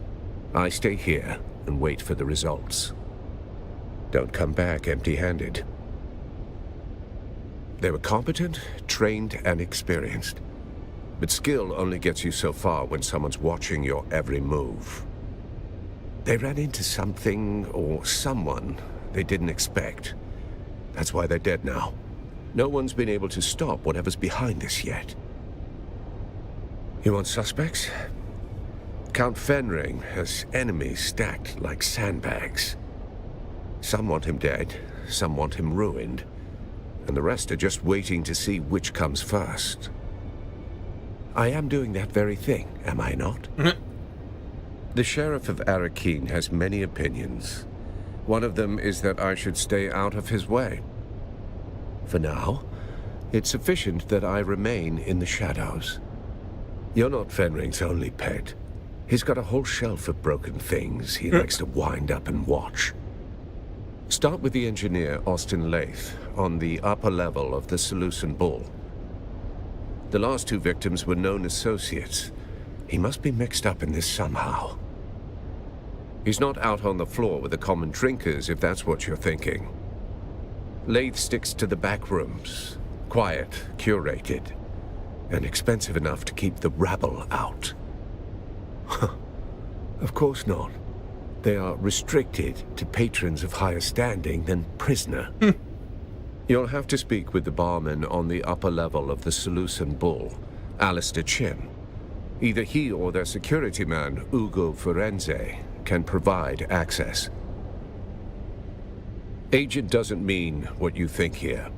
I stay here and wait for the results. Don't come back empty-handed. They were competent, trained, and experienced. But skill only gets you so far when someone's watching your every move. They ran into something or someone they didn't expect. That's why they're dead now. No one's been able to stop whatever's behind this yet. You want suspects? Count Fenring has enemies stacked like sandbags. Some want him dead, some want him ruined, and the rest are just waiting to see which comes first. I am doing that very thing, am I not? The Sheriff of Arrakeen has many opinions. One of them is that I should stay out of his way. For now, it's sufficient that I remain in the shadows. You're not Fenring's only pet. He's got a whole shelf of broken things he likes to wind up and watch. Start with the engineer, Austin Lath, on the upper level of the Seleucid Bull. The last two victims were known associates. He must be mixed up in this somehow. He's not out on the floor with the common drinkers, if that's what you're thinking. Lath sticks to the back rooms, quiet, curated, and expensive enough to keep the rabble out. Of course not. They are restricted to patrons of higher standing than prisoner. You'll have to speak with the barman on the upper level of the Seleucid Bull, Alistair Chim. Either he or their security man, Ugo Firenze, can provide access. Agent doesn't mean what you think here.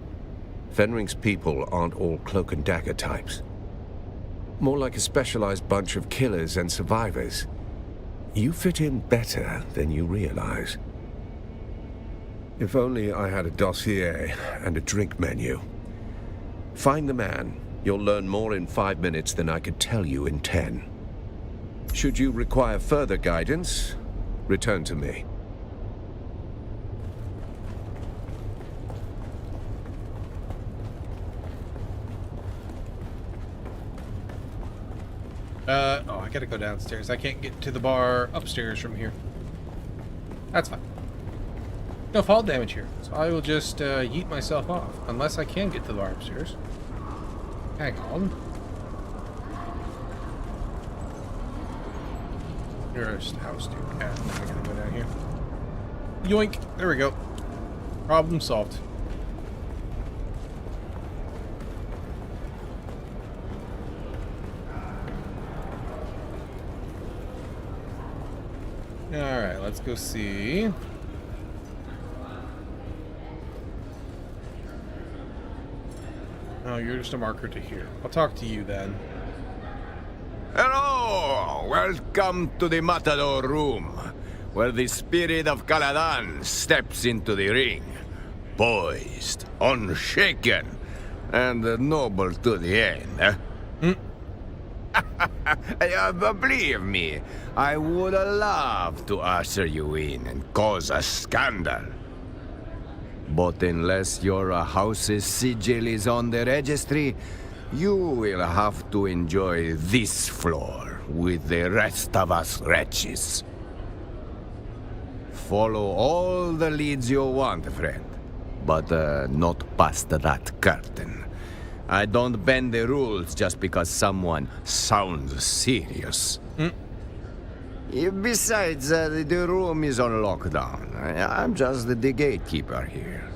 Fenring's people aren't all cloak and dagger types. More like a specialized bunch of killers and survivors. You fit in better than you realize. If only I had a dossier and a drink menu. Find the man. You'll learn more in 5 minutes than I could tell you in 10. Should you require further guidance, return to me. Oh, I gotta go downstairs. I can't get to the bar upstairs from here. That's fine. No fall damage here, so I will just yeet myself off, unless I can get to the bar upstairs. Hang on. Nearest house, dude. Yeah, I'm gonna go down here. Yoink! There we go. Problem solved. Alright, let's go see. Oh, you're just a marker to here. I'll talk to you then. Hello! Welcome to the Matador room, where the spirit of Caladan steps into the ring. poised, unshaken, and noble to the end. Believe me, I would love to usher you in and cause a scandal. But unless your house's sigil is on the registry, you will have to enjoy this floor with the rest of us wretches. Follow all the leads you want, friend, but not past that curtain. I don't bend the rules just because someone sounds serious. Besides, the room is on lockdown. I'm just the gatekeeper here.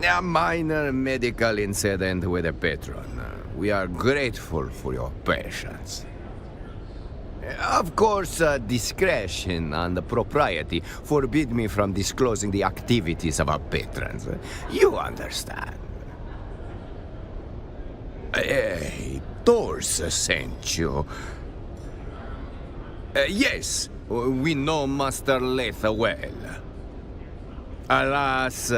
A minor medical incident with a patron. We are grateful for your patience. Of course, discretion and propriety forbid me from disclosing the activities of our patrons. You understand. Hey, Thors sent you. Yes, we know Master Leith well. Alas,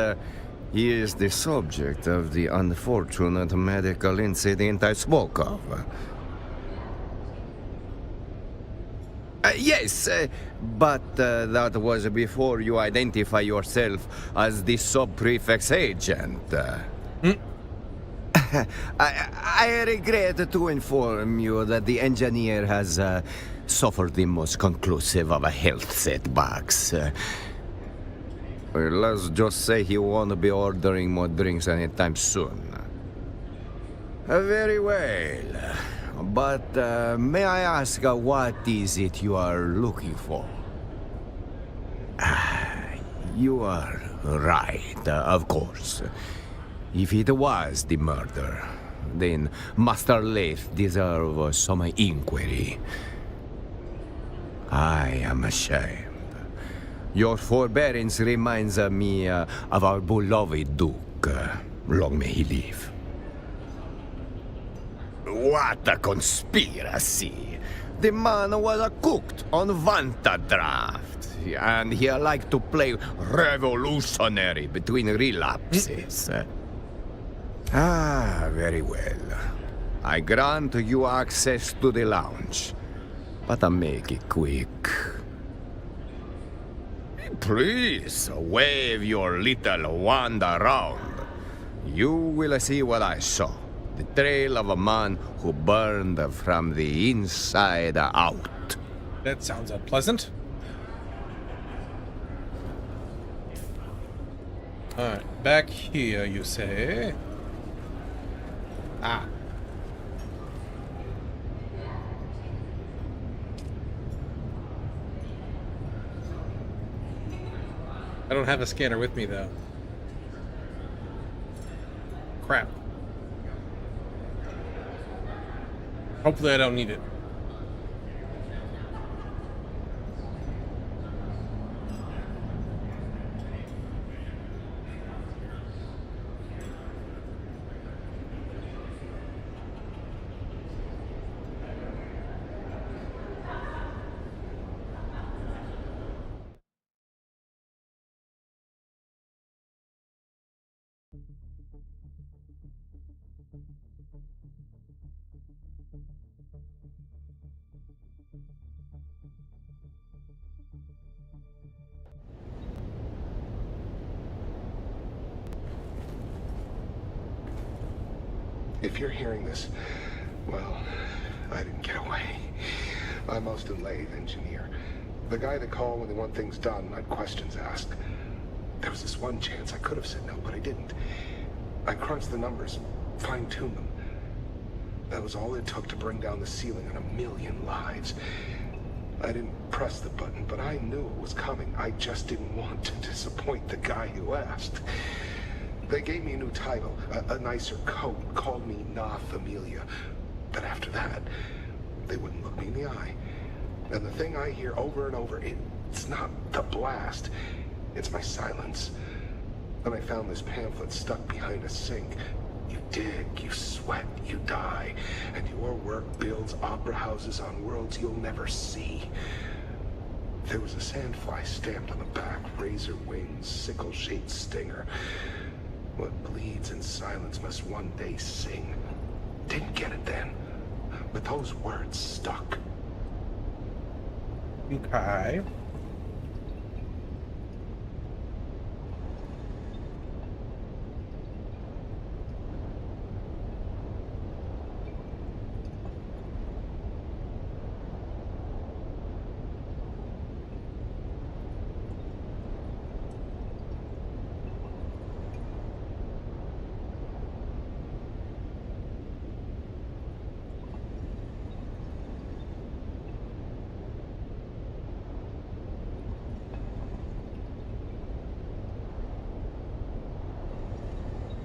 he is the subject of the unfortunate medical incident I spoke of. Yes, but that was before you identify yourself as the sub-prefect's agent. I regret to inform you that the engineer has suffered the most conclusive of health setbacks. Let's just say he won't be ordering more drinks anytime soon. Very well. But may I ask what is it you are looking for? You are right, of course. If it was the murder, then Master Leith deserves some inquiry. I am ashamed. Your forbearance reminds me of our beloved Duke. Long may he live. What a conspiracy! The man was cooked on Vanta draft, and he liked to play revolutionary between relapses. Very well. I grant you access to the lounge, but I make it quick. Please, wave your little wand around. You will see what I saw. The trail of a man who burned from the inside out. That sounds unpleasant. Alright, back here, you say? Ah. I don't have a scanner with me, though. Crap. Hopefully I don't need it. If you're hearing this, well, I didn't get away. I'm Austin Lathe, engineer. The guy to call when they want things done, not questions asked. There was this one chance I could have said no, but I didn't. I crunched the numbers, fine-tuned them. That was all it took to bring down the ceiling on 1,000,000 lives. I didn't press the button, but I knew it was coming. I just didn't want to disappoint the guy who asked. They gave me a new title, a nicer coat, called me Na Familia. But after that, they wouldn't look me in the eye. And the thing I hear over and over, it's not the blast, it's my silence. Then I found this pamphlet stuck behind a sink. You dig, you sweat, you die, and your work builds opera houses on worlds you'll never see. There was a sandfly stamped on the back, razor wings, sickle-shaped stinger. What bleeds in silence must one day sing. Didn't get it then, but those words stuck. Okay.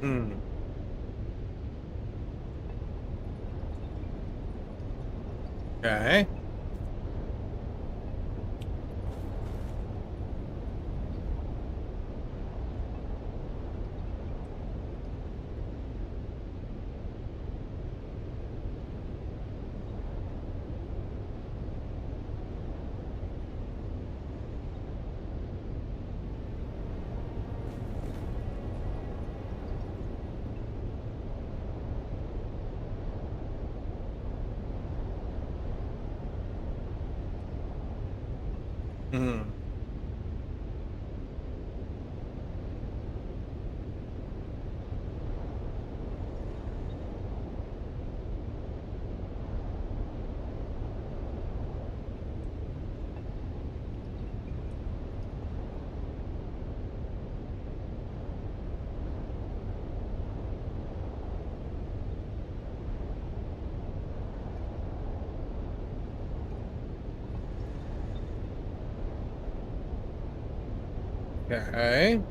Hmm. Okay. Hmm. Okay.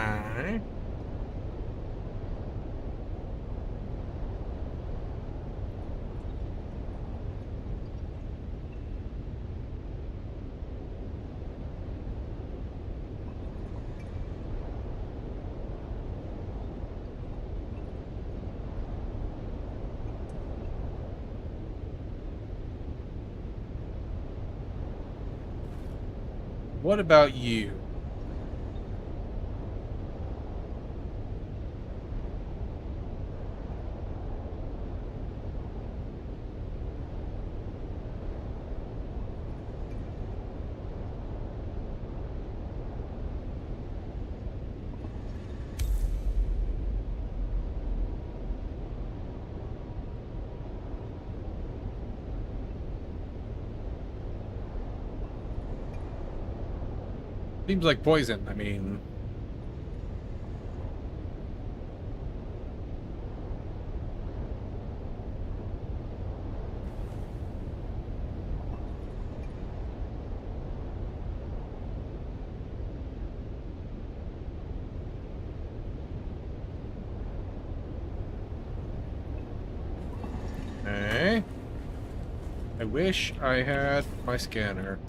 Alright. What about you? Seems like poison. I mean... Okay. I wish I had my scanner.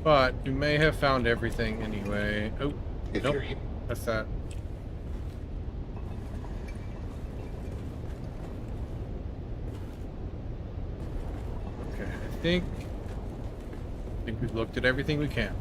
But you may have found everything anyway. Oh, nope. That's that. Okay, I think we've looked at everything we can.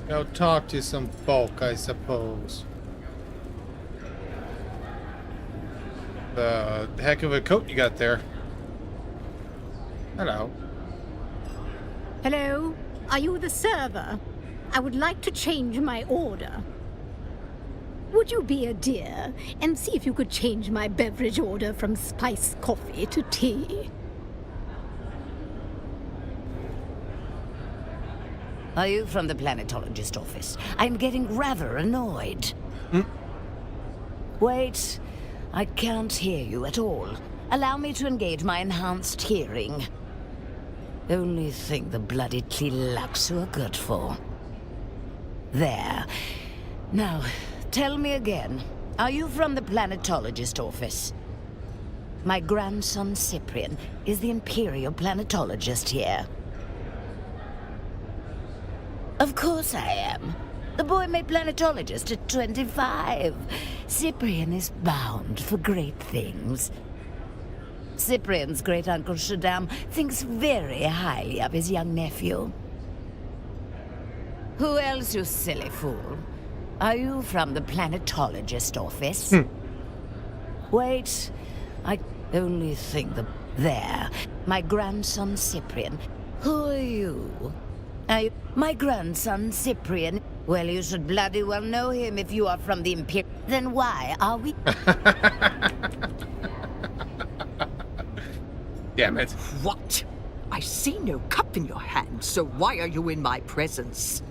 Go talk to some folk, I suppose. The heck of a coat you got there. Hello. Hello? Are you the server? I would like to change my order. Would you be a dear and see if you could change my beverage order from spiced coffee to tea? Are you from the planetologist office? I'm getting rather annoyed. Wait, I can't hear you at all. Allow me to engage my enhanced hearing. Only thing the bloody Tlilaxu are good for. There. Now, tell me again. Are you from the planetologist office? My grandson Cyprian is the Imperial planetologist here. Of course I am. The boy made planetologist at 25. Cyprian is bound for great things. Cyprian's great-uncle Shaddam thinks very highly of his young nephew. Who else, you silly fool? Are you from the planetologist office? Wait, I only think the... There. My grandson Cyprian. Who are you? My grandson, Cyprian. Well, you should bloody well know him if you are from the Imperial. Then why are we... Damn it. What? I see no cup in your hand, so why are you in my presence?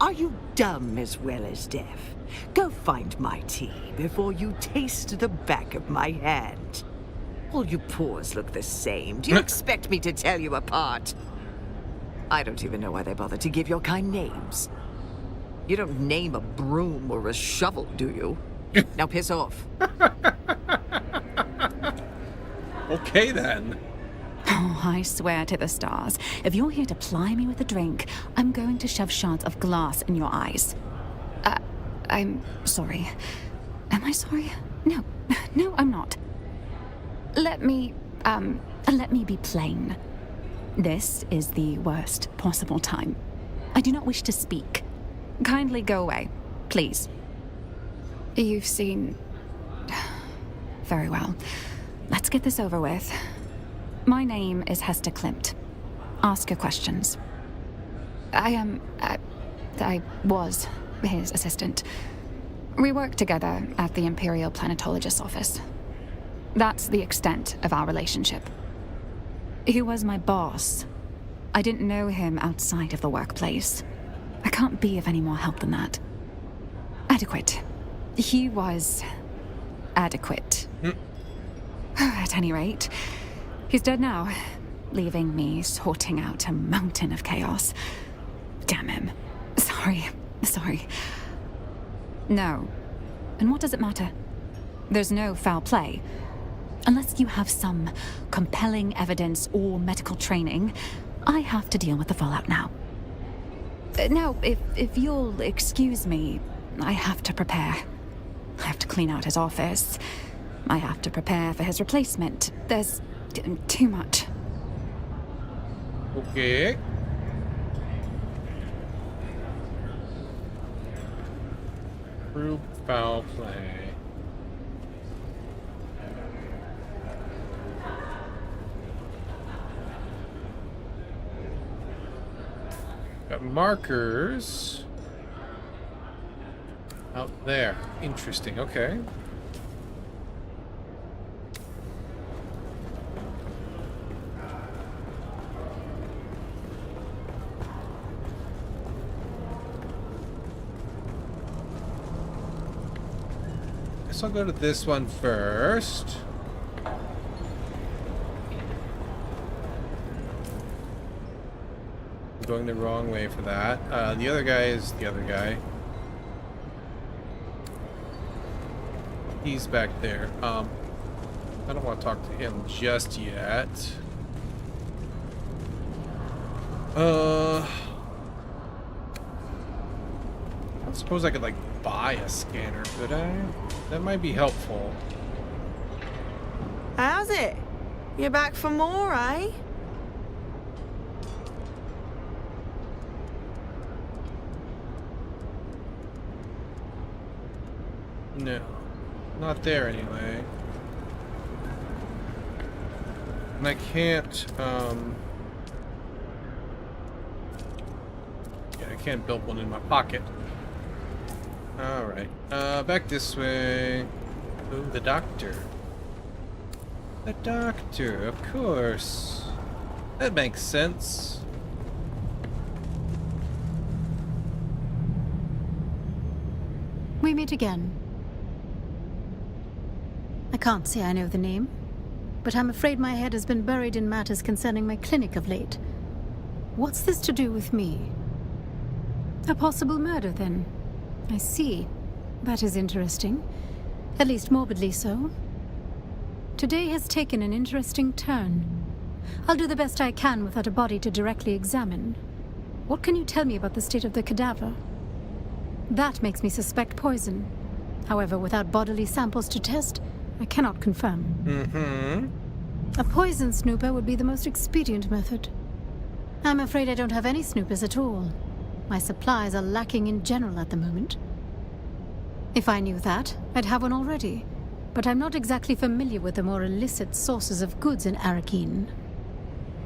Are you dumb as well as deaf? Go find my tea before you taste the back of my hand. All you pores look the same. Do you expect me to tell you apart? I don't even know why they bother to give your kind names. You don't name a broom or a shovel, do you? Now piss off. Okay, then. Oh, I swear to the stars, if you're here to ply me with a drink, I'm going to shove shards of glass in your eyes. I'm sorry. Am I sorry? No, no, I'm not. Let me be plain. This is the worst possible time. I do not wish to speak. Kindly go away, please. You've seen... Very well. Let's get this over with. My name is Hester Klimt. Ask your questions. I was his assistant. We worked together at the Imperial Planetologist's office. That's the extent of our relationship. He was my boss. I didn't know him outside of the workplace. I can't be of any more help than that. Adequate. He was... adequate. At any rate, he's dead now, leaving me sorting out a mountain of chaos. Damn him. Sorry. No. And what does it matter? There's no foul play. Unless you have some compelling evidence or medical training, I have to deal with the fallout now. Now, if you'll excuse me, I have to prepare. I have to clean out his office. I have to prepare for his replacement. There's too much. Okay. Prove foul play. Got markers out there. Interesting. Okay. guess I'll go to this one first. I'm going the wrong way for that. The other guy is the other guy. He's back there. I don't want to talk to him just yet. I suppose I could, like, buy a scanner, could I? That might be helpful. How's it? You're back for more, eh? No. Not there, anyway. And I can't, yeah, I can't build one in my pocket. Alright. Back this way. Oh, the doctor. The doctor, of course. That makes sense. We meet again. I can't say I know the name, but I'm afraid my head has been buried in matters concerning my clinic of late. What's this to do with me? A possible murder, then? I see. That is interesting. At least morbidly so. Today has taken an interesting turn. I'll do the best I can without a body to directly examine. What can you tell me about the state of the cadaver? That makes me suspect poison. However, without bodily samples to test, I cannot confirm. A poison snooper would be the most expedient method. I'm afraid I don't have any snoopers at all. My supplies are lacking in general at the moment. If I knew that, I'd have one already. But I'm not exactly familiar with the more illicit sources of goods in Arrakeen.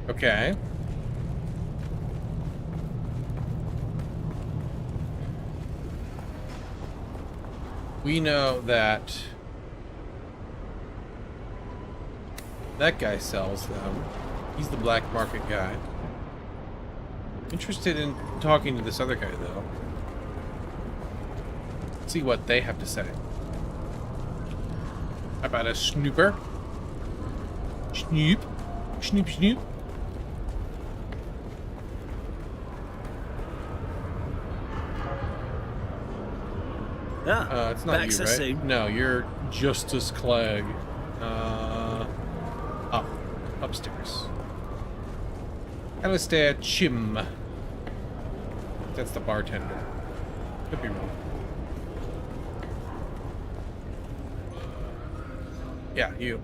Okay. We know that that guy sells them. He's the black market guy. Interested in talking to this other guy, though. See what they have to say about a snooper. Snoop. Snoop, snoop. It's not back you, so right? soon. No, you're Justice Clegg. Up. Upstairs. Alistair Chim. That's the bartender. Could be wrong. Yeah, you.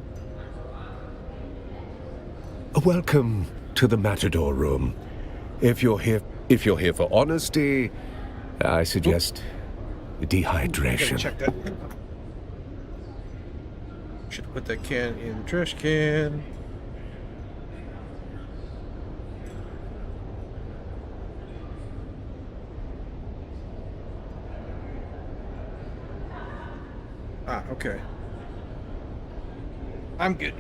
Welcome to the Matador Room. If you're here for honesty, I suggest dehydration. Check that. Should put that can in the trash can. Ah, okay. I'm good.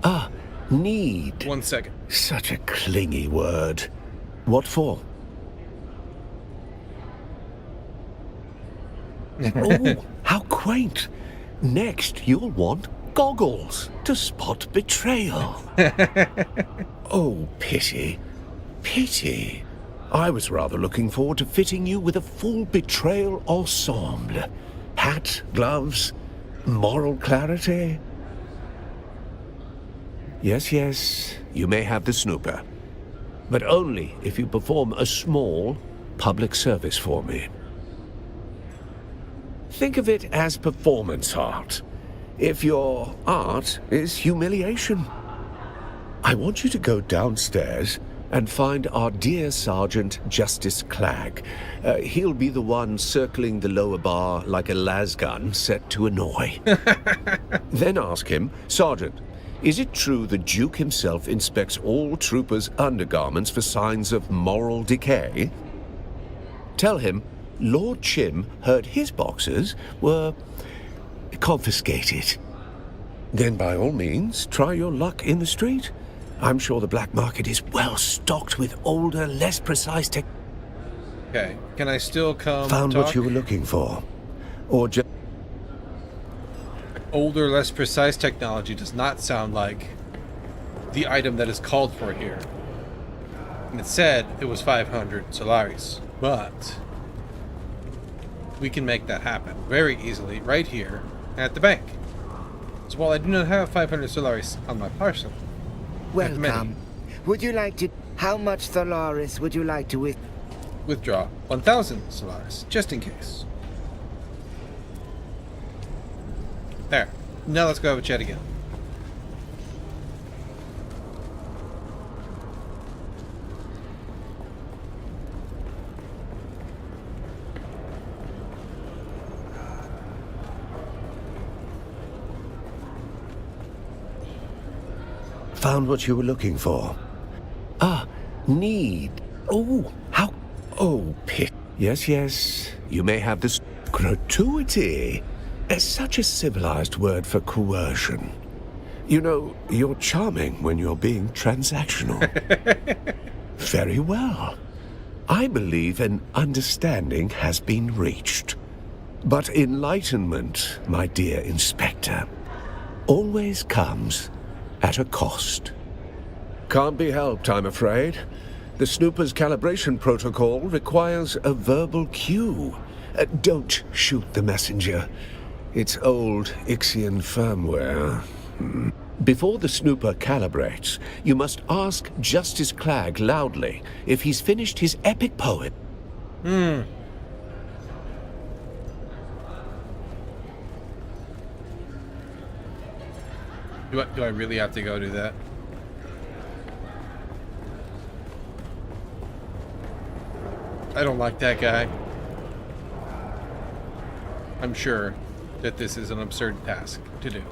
Ah, need. 1 second. Such a clingy word. What for? Oh, how quaint. Next, you'll want goggles to spot betrayal. Oh, pity. Pity. I was rather looking forward to fitting you with a full betrayal ensemble. Hat, gloves, moral clarity. Yes, yes, you may have the snooper. But only if you perform a small public service for me. Think of it as performance art. If your art is humiliation. I want you to go downstairs and find our dear Sergeant Justice Clegg. He'll be the one circling the lower bar like a lasgun set to annoy. Then ask him, Sergeant, is it true the Duke himself inspects all troopers' undergarments for signs of moral decay? Tell him Lord Chim heard his boxes were confiscated. Then by all means, try your luck in the street. I'm sure the black market is well stocked with older, less precise tech. Okay, can I still come Found talk? what you were looking for. or just... Older, less precise technology does not sound like the item that is called for here. And it said it was 500 Solaris, but we can make that happen very easily right here at the bank. So while I do not have 500 Solaris on my parcel, welcome. Would you like to... How much Solaris would you like to withdraw 1,000 Solaris, just in case. There. Now let's go have a chat again. Found what you were looking for. Ah, need. Oh, how... Oh, pit. Yes, yes. You may have this gratuity. It's such a civilized word for coercion. You know, you're charming when you're being transactional. Very well. I believe an understanding has been reached. But enlightenment, my dear Inspector, always comes at a cost. Can't be helped, I'm afraid. The snooper's calibration protocol requires a verbal cue. Don't shoot the messenger. It's old Ixian firmware. Before the snooper calibrates, you must ask Justice Clag loudly if he's finished his epic poem. Do I really have to go do that? I don't like that guy. I'm sure that this is an absurd task to do.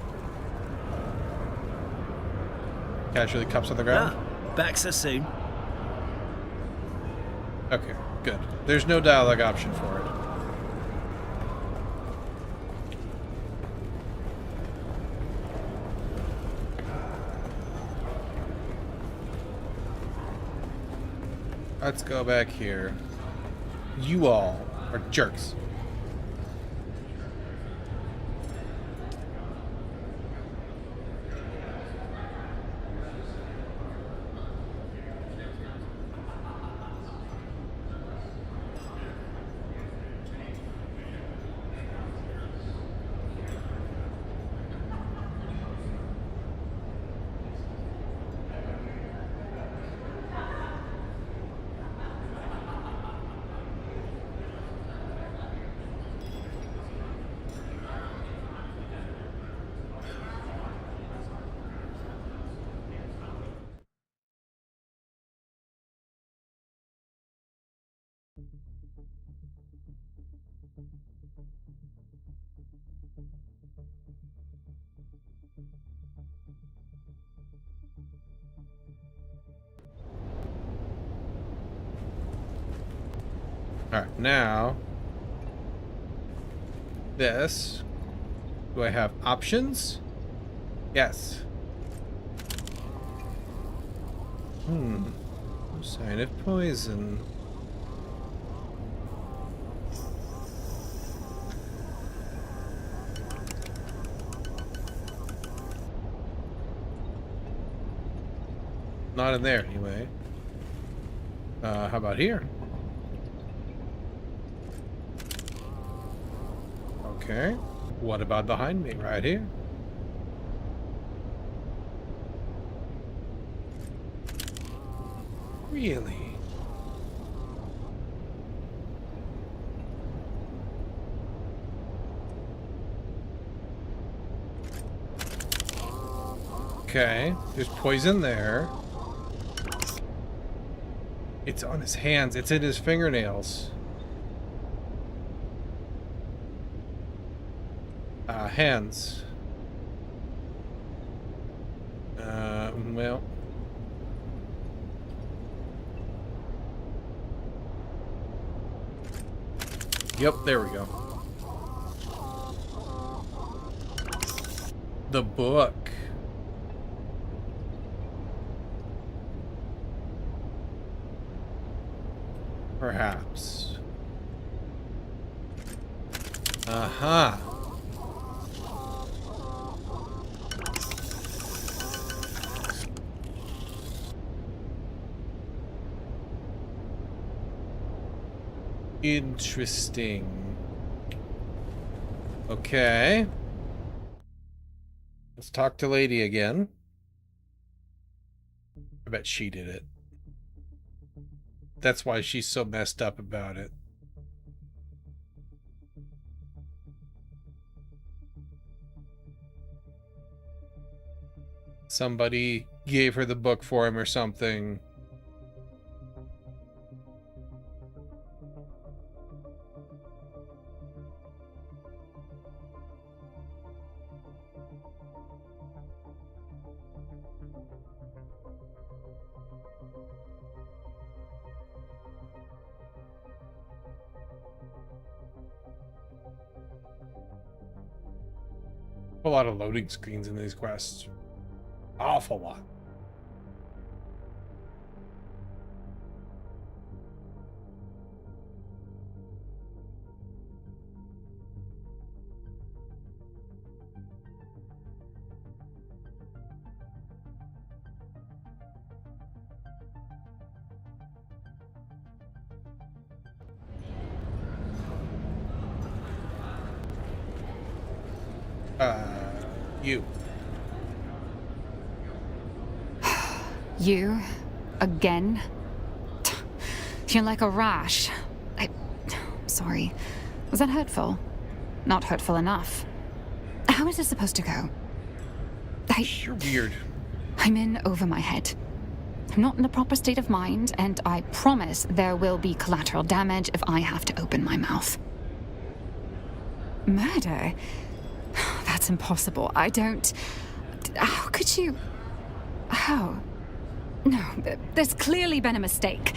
Casually cups on the ground. Back so soon. Okay, good. There's no dialogue option for it. Let's go back here. You all are jerks. Alright, now this. Do I have options? Yes. Sign of poison. Not in there, anyway. How about here? Okay. What about behind me, right here? Really? Okay, there's poison there. It's on his hands. It's in his fingernails. Hands. Well. Yep, there we go. The book. Perhaps. Uh-huh. Interesting. Okay. Let's talk to Lady again. I bet she did it. That's why she's so messed up about it. Somebody gave her the book for him or something. A lot of loading screens in these quests. Awful lot. You. You? Again? You're like a rash. Sorry. Was that hurtful? Not hurtful enough. How is this supposed to go? You're weird. I'm in over my head. I'm not in a proper state of mind, and I promise there will be collateral damage if I have to open my mouth. Murder? That's impossible. I don't... How could you... How? No, there's clearly been a mistake.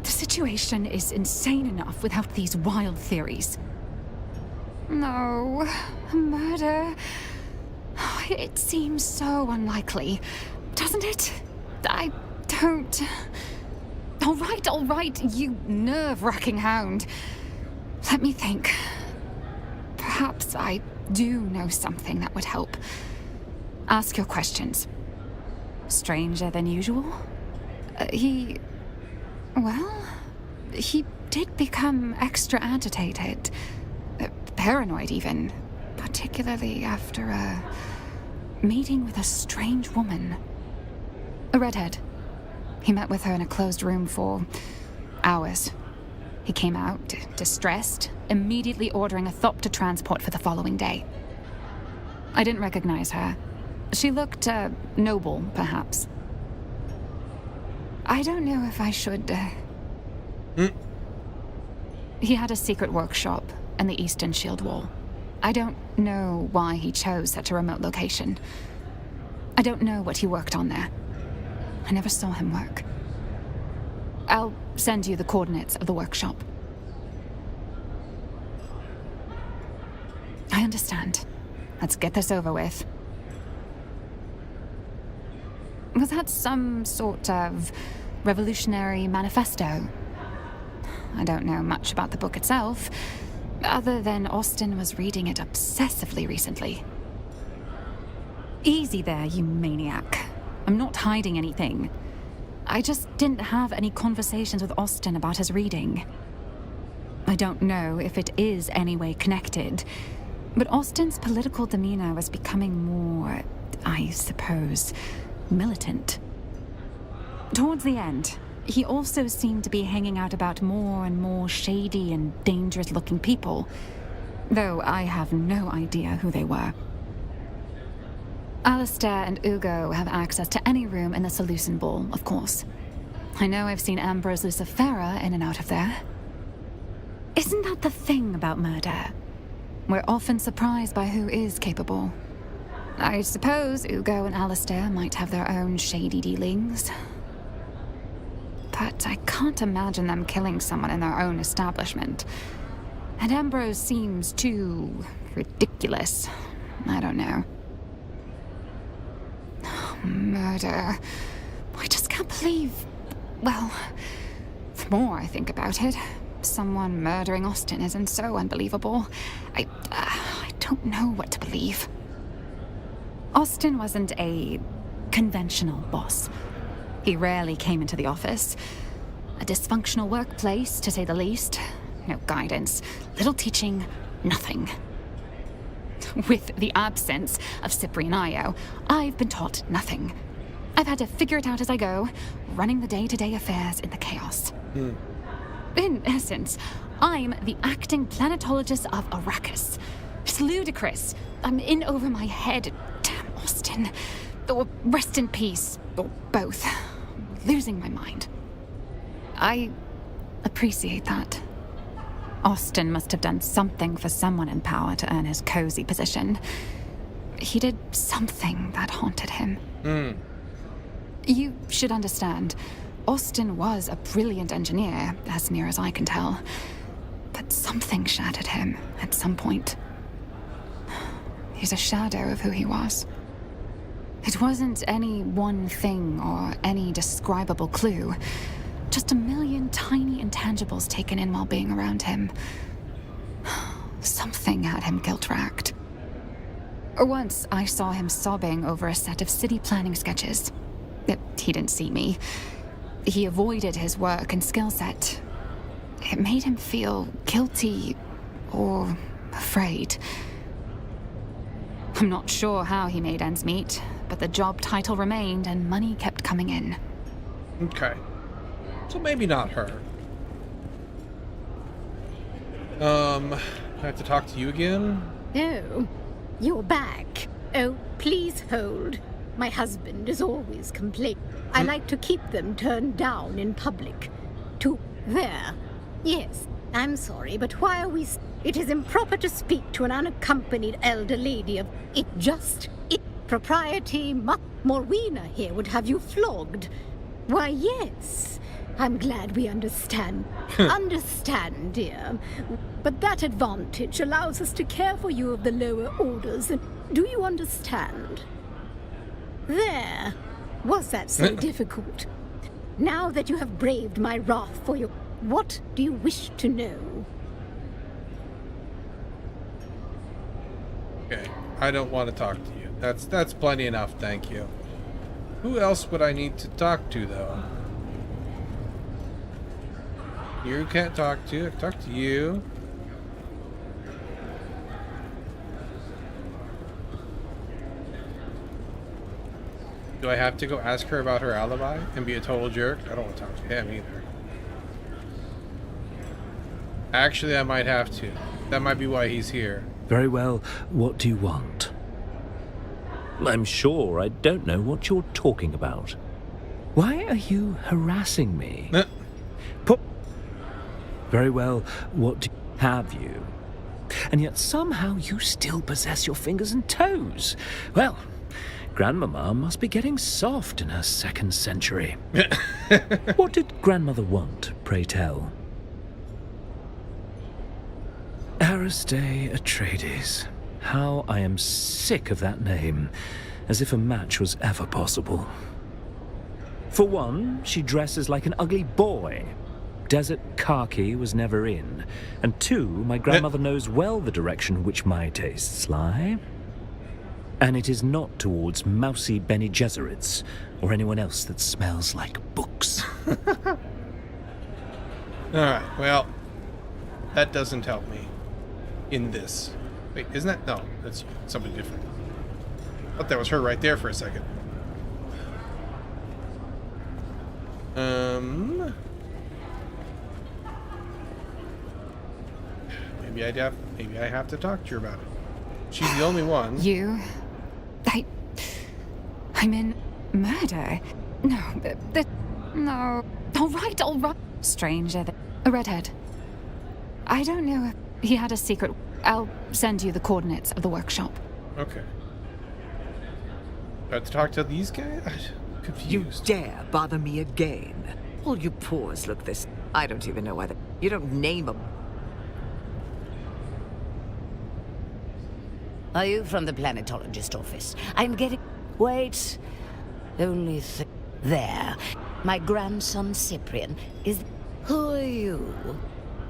The situation is insane enough without these wild theories. No, murder... It seems so unlikely, doesn't it? I don't... All right, you nerve-wracking hound. Let me think. Perhaps I do know something that would help. Ask your questions. Stranger than usual? He did become extra agitated. Paranoid, even. Particularly after a meeting with a strange woman. A redhead. He met with her in a closed room for hours. He came out, distressed, immediately ordering a Thopter transport for the following day. I didn't recognize her. She looked, noble, perhaps. I don't know if I should, He had a secret workshop in the Eastern Shield Wall. I don't know why he chose such a remote location. I don't know what he worked on there. I never saw him work. I'll send you the coordinates of the workshop. I understand. Let's get this over with. Was that some sort of revolutionary manifesto? I don't know much about the book itself, other than Austin was reading it obsessively recently. Easy there, you maniac. I'm not hiding anything. I just didn't have any conversations with Austin about his reading. I don't know if it is any way connected, but Austin's political demeanor was becoming more, I suppose, militant. Towards the end, he also seemed to be hanging out about more and more shady and dangerous-looking people, though I have no idea who they were. Alistair and Ugo have access to any room in the Seleucid Ball, of course. I know I've seen Ambrose Lucifera in and out of there. Isn't that the thing about murder? We're often surprised by who is capable. I suppose Ugo and Alistair might have their own shady dealings. But I can't imagine them killing someone in their own establishment. And Ambrose seems too ridiculous. I don't know. Murder. I just can't believe... Well, the more I think about it, someone murdering Austin isn't so unbelievable. I don't know what to believe. Austin wasn't a conventional boss. He rarely came into the office. A dysfunctional workplace, to say the least. No guidance, little teaching, nothing. With the absence of Cyprian Io, I've been taught nothing. I've had to figure it out as I go, running the day-to-day affairs in the chaos. In essence, I'm the acting planetologist of Arrakis. It's ludicrous. I'm in over my head. Damn Austin. Or rest in peace, or both. Losing my mind. I appreciate that. Austin must have done something for someone in power to earn his cozy position. He did something that haunted him. You should understand, Austin was a brilliant engineer, as near as I can tell. But something shattered him at some point. He's a shadow of who he was. It wasn't any one thing or any describable clue. Just a million tiny intangibles taken in while being around him. Something had him guilt-racked. Once I saw him sobbing over a set of city planning sketches. He didn't see me. He avoided his work and skill set. It made him feel guilty or afraid. I'm not sure how he made ends meet, but the job title remained and money kept coming in. Okay. So maybe not her. I have to talk to you again? Oh, you're back. Oh, please hold. My husband is always complaining. I like to keep them turned down in public. There. Yes, I'm sorry, but why are we... It is improper to speak to an unaccompanied elder lady of... Propriety... Morwina here would have you flogged. Why, yes. I'm glad we understand. Understand, dear. But that advantage allows us to care for you of the lower orders. And do you understand? There. Was that so difficult? Now that you have braved my wrath for your... What do you wish to know? Okay. I don't want to talk to you. That's plenty enough, thank you. Who else would I need to talk to, though? You can't talk to. I can talk to you. Do I have to go ask her about her alibi and be a total jerk? I don't want to talk to him either. Actually, I might have to. That might be why he's here. Very well. What do you want? I'm sure I don't know what you're talking about. Why are you harassing me? Very well. What have you? And yet somehow you still possess your fingers and toes. Well, Grandmama must be getting soft in her 2nd century. What did Grandmother want, pray tell? Aristae Atreides. How I am sick of that name, as if a match was ever possible. For one, she dresses like an ugly boy. Desert khaki was never in. And 2, my grandmother knows well the direction which my tastes lie. And it is not towards mousy Bene Gesserits or anyone else that smells like books. Alright, well, that doesn't help me in this. Wait, isn't that? No, that's somebody different. I thought that was her right there for a second. Maybe I have to talk to her about it. She's the only one. I'm in murder. No, no. All right. Stranger, a redhead. I don't know if he had a secret. I'll send you the coordinates of the workshop. Okay. I have to talk to these guys? I'm confused. You dare bother me again? All you pores look this. I don't even know why you don't name them. Are you from the planetologist office? I'm getting... Wait. Only There. My grandson Cyprian is... Who are you?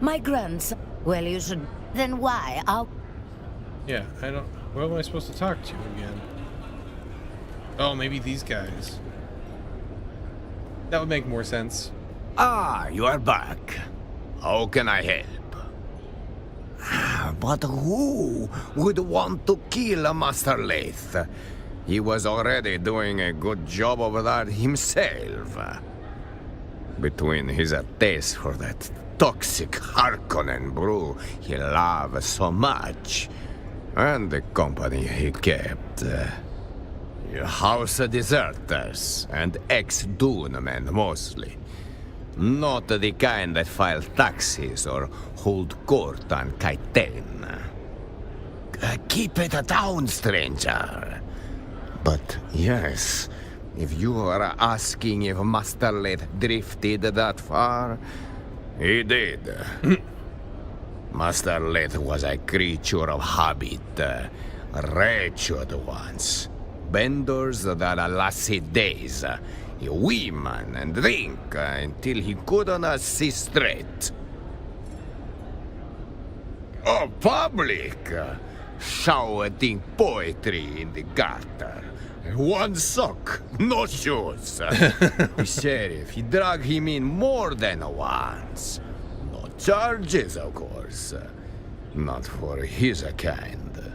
My grandson. Well, you should. Then why? Yeah, I don't... What am I supposed to talk to again? Oh, maybe these guys. That would make more sense. Ah, you are back. How can I help? But who would want to kill Master Lathe? He was already doing a good job over that himself. Between his taste for that toxic Harkonnen brew he loved so much, and the company he kept. House deserters and ex-Dune men mostly. Not the kind that file taxes or hold court on Kaiten. Keep it down, stranger. But yes, if you are asking if Master Lathe drifted that far, he did. Master Lathe was a creature of habit, wretched ones. Benders that lasted days. Women and drink until he couldn't see straight. Oh, public! Shouting poetry in the gutter. One sock, no shoes. The sheriff, he dragged him in more than once. No charges, of course. Not for his kind.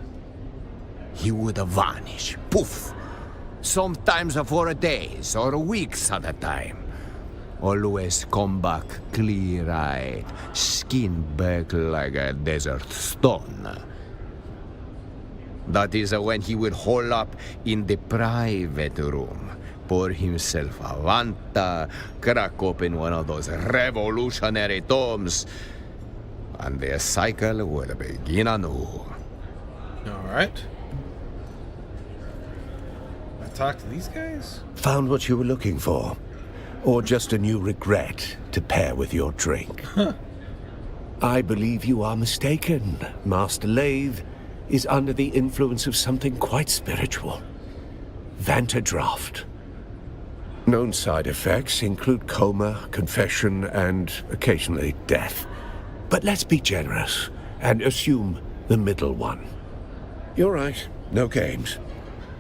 He would vanish, poof. Sometimes for days or weeks at a time. Always come back clear-eyed, skin back like a desert stone. That is when he would hole up in the private room, pour himself a Vanta, crack open one of those revolutionary tomes, and the cycle would begin anew. All right. Talk to these guys? Found what you were looking for? Or just a new regret to pair with your drink? I believe you are mistaken. Master Lathe is under the influence of something quite spiritual. Vanta Draft. Known side effects include coma, confession, and occasionally death. But let's be generous and assume the middle one. You're right, no games.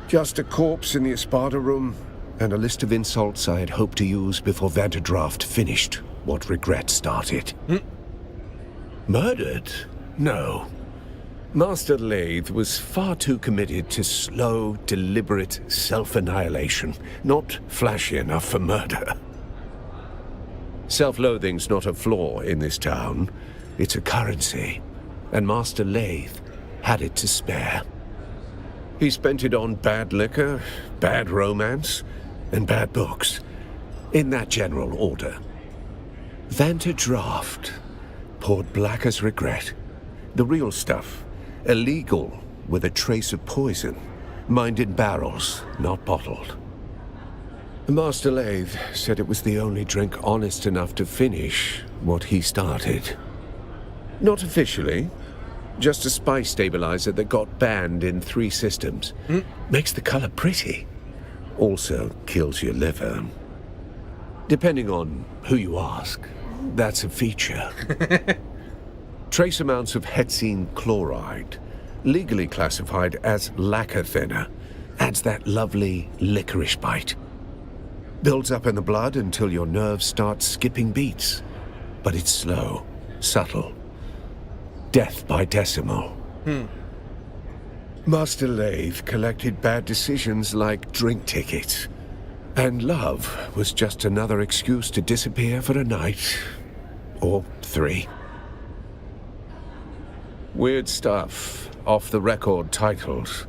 Just a corpse in the Espada room, and a list of insults I had hoped to use before Vanta Draft finished what regret started. Murdered? No. Master Lathe was far too committed to slow, deliberate self-annihilation, not flashy enough for murder. Self-loathing's not a flaw in this town. It's a currency, and Master Lathe had it to spare. He spent it on bad liquor, bad romance, and bad books. In that general order. Vanta Draft poured black as regret. The real stuff. Illegal, with a trace of poison. Mined in barrels, not bottled. Master Lathe said it was the only drink honest enough to finish what he started. Not officially. Just a spice stabilizer that got banned in 3 systems. Makes the color pretty. Also kills your liver. Depending on who you ask, that's a feature. Trace amounts of hexene chloride, legally classified as lacquer thinner, adds that lovely licorice bite. Builds up in the blood until your nerves start skipping beats. But it's slow, subtle. Death by decimal. Master Lathe collected bad decisions like drink tickets. And love was just another excuse to disappear for a night. Or 3. Weird stuff. Off-the-record titles.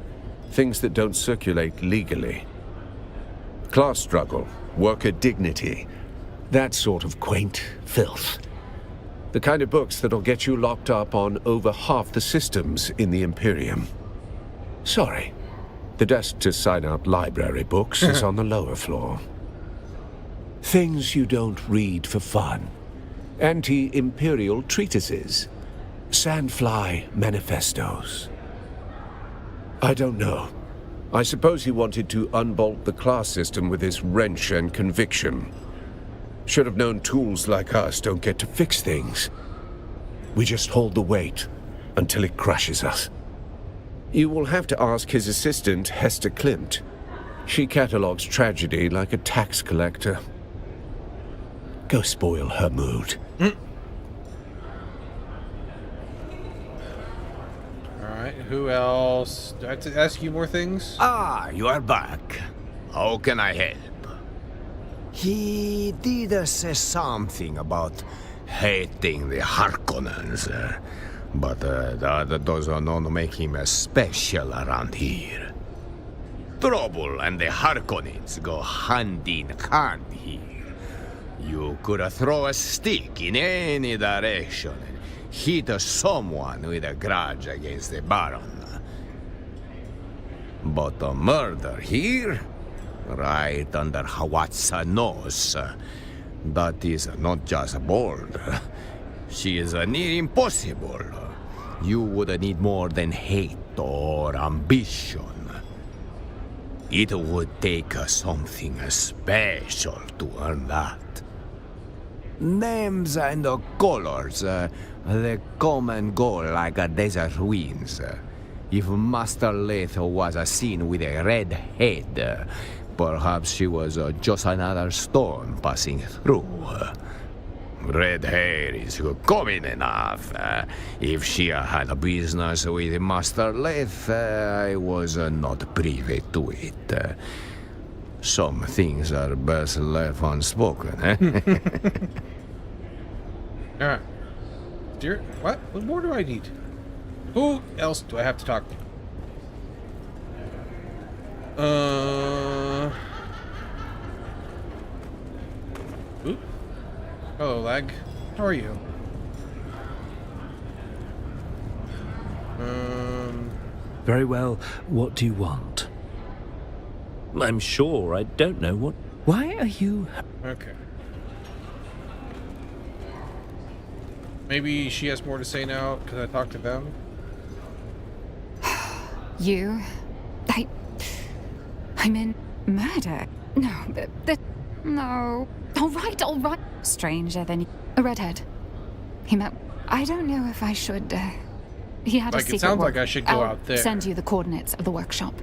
Things that don't circulate legally. Class struggle. Worker dignity. That sort of quaint filth. The kind of books that'll get you locked up on over half the systems in the Imperium. Sorry. The desk to sign out library books is on the lower floor. Things you don't read for fun. Anti-Imperial treatises. Sandfly manifestos. I don't know. I suppose he wanted to unbolt the class system with his wrench and conviction. Should have known tools like us don't get to fix things. We just hold the weight until it crushes us. You will have to ask his assistant, Hester Klimt. She catalogues tragedy like a tax collector. Go spoil her mood. Alright, who else? Do I have to ask you more things? Ah, you are back. How can I help? He did say something about hating the Harkonnens, but that does not make him special around here. Trouble and the Harkonnens go hand in hand here. You could throw a stick in any direction and hit someone with a grudge against the Baron. But a murder here, right under Hawat's nose, that is not just bold. She is near impossible. You would need more than hate or ambition. It would take something special to earn that. Names and colors, they come and go like desert winds. If Master Leith was seen with a red head, perhaps she was just another storm passing through. Red hair is common enough. If she had business with Master Leith, I was not privy to it. Some things are best left unspoken, Alright. Dear, what? What more do I need? Who else do I have to talk to? Oop. Hello, Lag. How are you? Very well. What do you want? I'm sure I don't know what... Why are you... Okay. Maybe she has more to say now because I talked to them. You? I'm in murder. No, no. All right. Stranger than a redhead. He met... I don't know if I should... He had a secret it sounds work. like I should go I'll out there. Send you the coordinates of the workshop.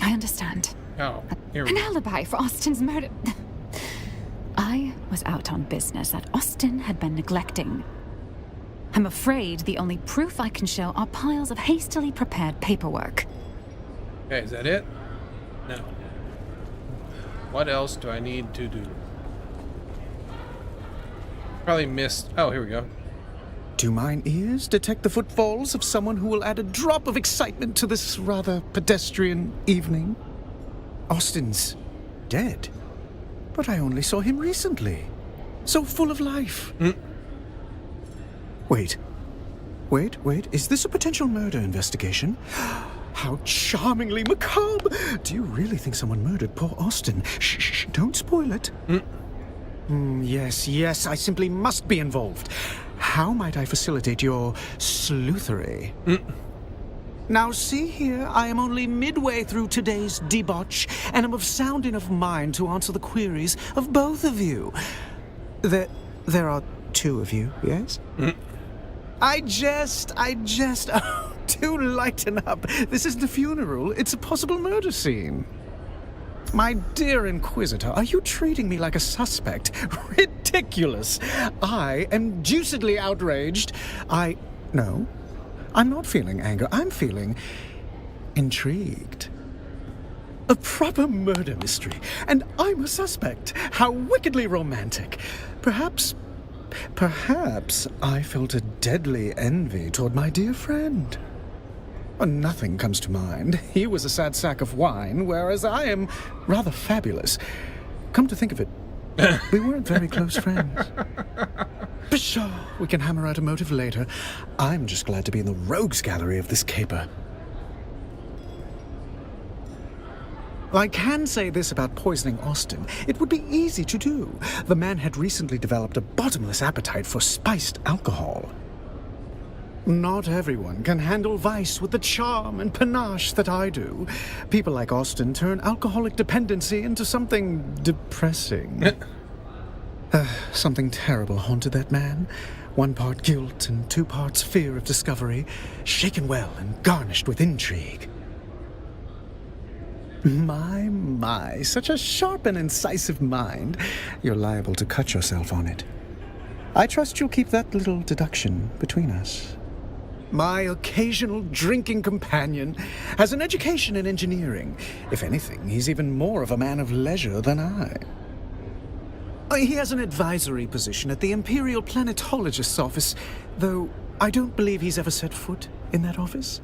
I understand. Oh, here we An go. alibi for Austin's murder. I was out on business that Austin had been neglecting. I'm afraid the only proof I can show are piles of hastily prepared paperwork. Okay, is that it? No. What else do I need to do? Probably missed... Oh, here we go. Do mine ears detect the footfalls of someone who will add a drop of excitement to this rather pedestrian evening? Austin's dead, but I only saw him recently. So full of life. Wait, is this a potential murder investigation? How charmingly macabre! Do you really think someone murdered poor Austin? Shh, don't spoil it. Yes, I simply must be involved. How might I facilitate your sleuthery? Now see here, I am only midway through today's debauch, and am of sound enough mind to answer the queries of both of you. There are two of you, yes? I jest. Oh, do lighten up. This isn't a funeral, it's a possible murder scene. My dear Inquisitor, are you treating me like a suspect? Ridiculous! I am deucedly outraged. No, I'm not feeling anger. I'm feeling intrigued. A proper murder mystery, and I'm a suspect. How wickedly romantic. Perhaps I felt a deadly envy toward my dear friend. Nothing comes to mind. He was a sad sack of wine, whereas I am rather fabulous. Come to think of it, we weren't very close friends. Pshaw, we can hammer out a motive later. I'm just glad to be in the rogues gallery of this caper. I can say this about poisoning Austin. It would be easy to do. The man had recently developed a bottomless appetite for spiced alcohol. Not everyone can handle vice with the charm and panache that I do. People like Austin turn alcoholic dependency into something depressing. Something terrible haunted that man. 1 part guilt and 2 parts fear of discovery, shaken well and garnished with intrigue. My, such a sharp and incisive mind. You're liable to cut yourself on it. I trust you'll keep that little deduction between us. My occasional drinking companion has an education in engineering. If anything, he's even more of a man of leisure than I. He has an advisory position at the Imperial Planetologist's office, though I don't believe he's ever set foot in that office.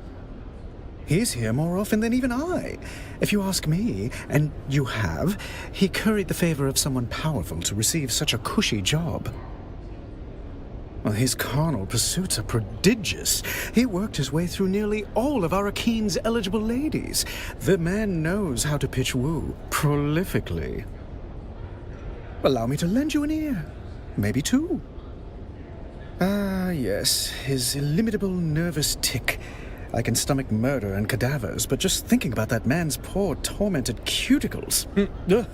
He's here more often than even I. If you ask me, and you have, he curried the favor of someone powerful to receive such a cushy job. Well, his carnal pursuits are prodigious. He worked his way through nearly all of Arakeen's eligible ladies. The man knows how to pitch woo prolifically. Allow me to lend you an ear. Maybe 2. Ah, yes, his illimitable nervous tic. I can stomach murder and cadavers, but just thinking about that man's poor, tormented cuticles. Ugh.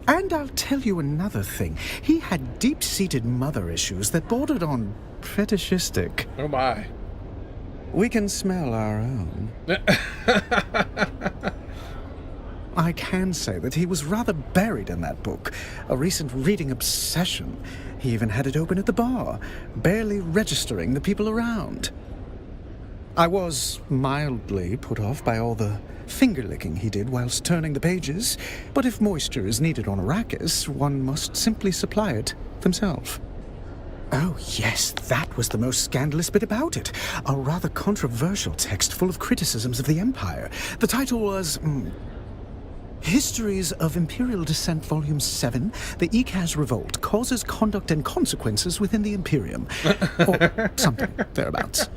And I'll tell you another thing. He had deep-seated mother issues that bordered on fetishistic. Oh my. We can smell our own. I can say that he was rather buried in that book, a recent reading obsession. He even had it open at the bar, barely registering the people around. I was mildly put off by all the finger-licking he did whilst turning the pages, but if moisture is needed on Arrakis, one must simply supply it themselves. Oh, yes, that was the most scandalous bit about it. A rather controversial text full of criticisms of the Empire. The title was... Histories of Imperial Descent, Volume 7, The Ikaz Revolt, Causes, Conduct, and Consequences Within the Imperium. Or something thereabouts.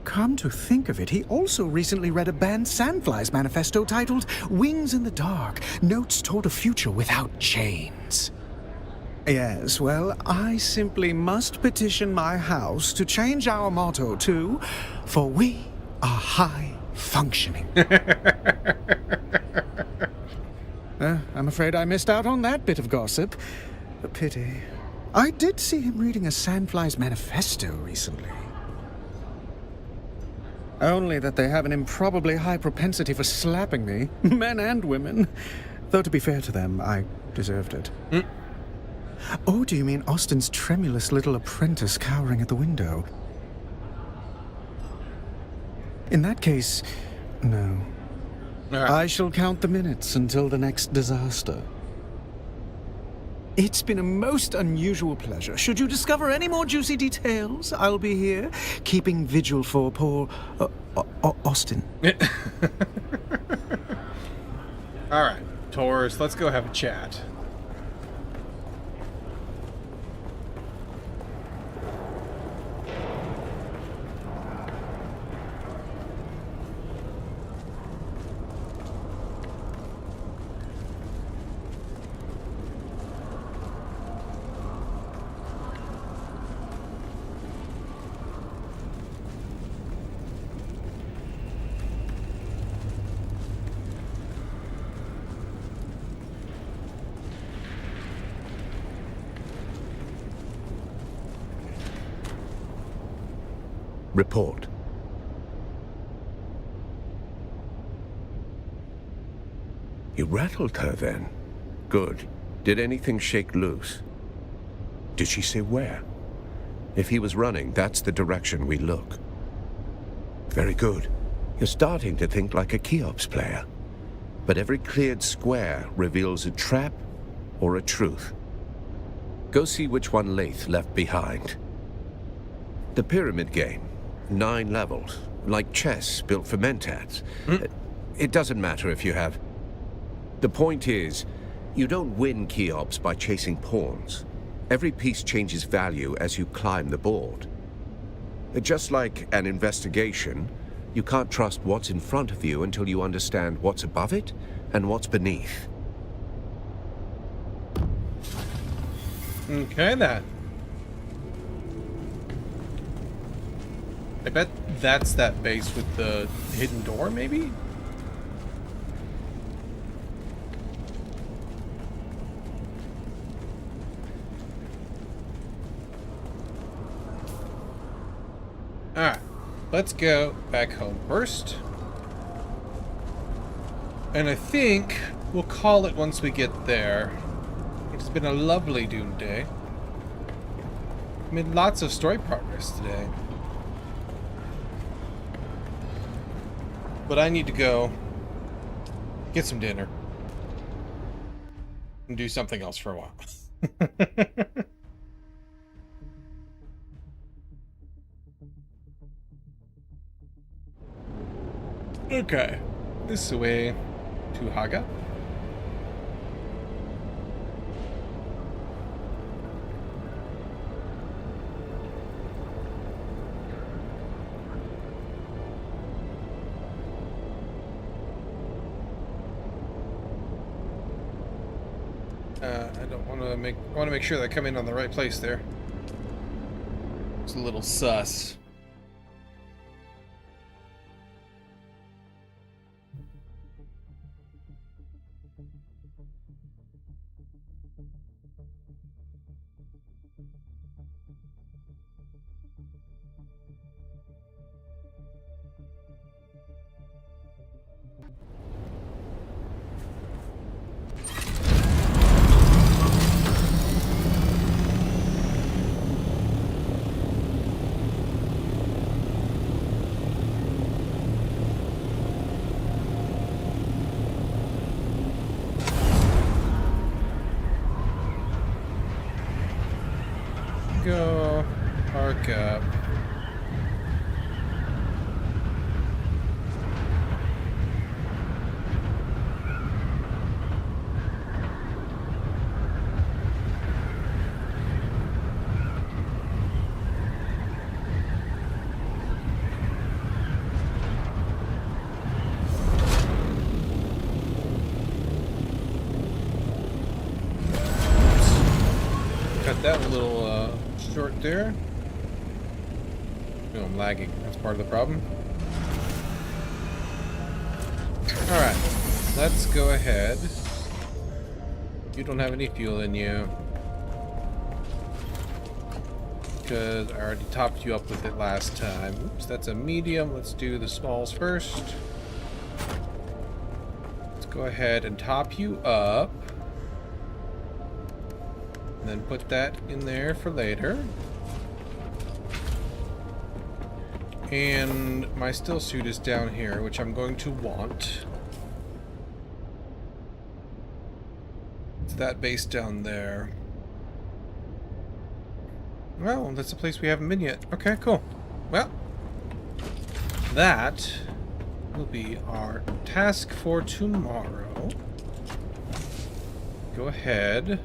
Come to think of it, he also recently read a banned Sandflies manifesto titled Wings in the Dark, Notes Toward a Future Without Chains. Yes, well, I simply must petition my house to change our motto to, For We Are High Functioning. I'm afraid I missed out on that bit of gossip. A pity. I did see him reading a Sandflies manifesto recently. Only that they have an improbably high propensity for slapping me, men and women. Though to be fair to them, I deserved it. Oh, do you mean Austin's tremulous little apprentice cowering at the window? In that case, no. I shall count the minutes until the next disaster. It's been a most unusual pleasure. Should you discover any more juicy details, I'll be here, keeping vigil for poor Austin. All right, Taurus, let's go have a chat. Report. You rattled her then? Good. Did anything shake loose? Did she say where? If he was running, that's the direction we look. Very good. You're starting to think like a Cheops player. But every cleared square reveals a trap or a truth. Go see which one Lath left behind. The pyramid game. 9 levels. Like chess built for mentats. It doesn't matter if you have... The point is, you don't win Cheops by chasing pawns. Every piece changes value as you climb the board. Just like an investigation, you can't trust what's in front of you until you understand what's above it and what's beneath. Okay, then. I bet that's that base with the hidden door, maybe? let's go back home first. And I think we'll call it once we get there. It's been a lovely Dune day. Made lots of story progress today. But I need to go get some dinner and do something else for a while. Okay, this is the way to Haga. I don't want to make. I want to make sure that I come in on the right place there. It's a little sus. Go park up. Cut that a little short there. No, I'm lagging. That's part of the problem. Alright, let's go ahead. You don't have any fuel in you, because I already topped you up with it last time. Oops, that's a medium. Let's do the smalls first. Let's go ahead and top you up. And then put that in there for later. And my still suit is down here, which I'm going to want. It's that base down there. Well, that's a place we haven't been yet. Okay, cool. Well, that will be our task for tomorrow. Go ahead.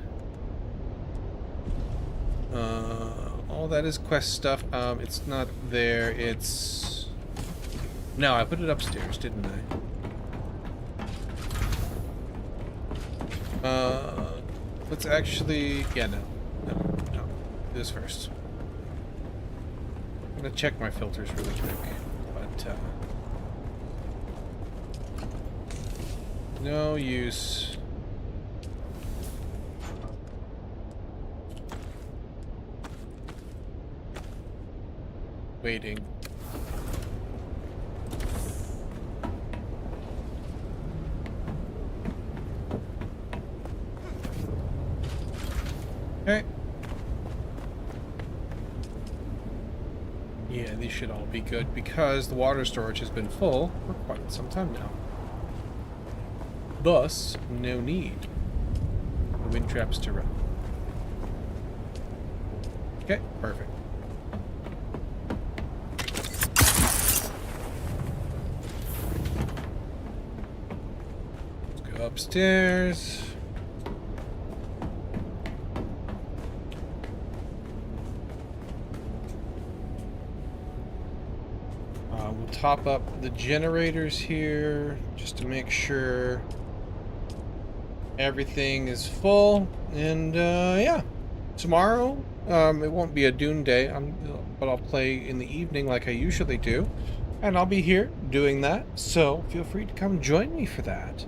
All that is quest stuff. It's not there. It's... No, I put it upstairs, didn't I? Let's actually... Yeah, no. Do this first. I'm gonna check my filters really quick. But, no use... waiting. Okay. Yeah, these should all be good because the water storage has been full for quite some time now. Thus, no need for wind traps to run. Okay, perfect. Upstairs. We'll top up the generators here just to make sure everything is full. And yeah, tomorrow it won't be a Dune day, but I'll play in the evening like I usually do, and I'll be here doing that. So feel free to come join me for that.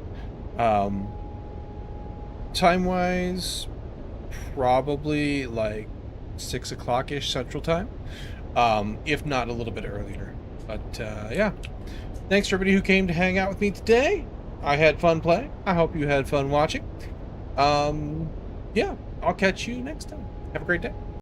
Time-wise, probably like 6 o'clock-ish Central Time, if not a little bit earlier. But, yeah. Thanks to everybody who came to hang out with me today. I had fun playing. I hope you had fun watching. Yeah, I'll catch you next time. Have a great day.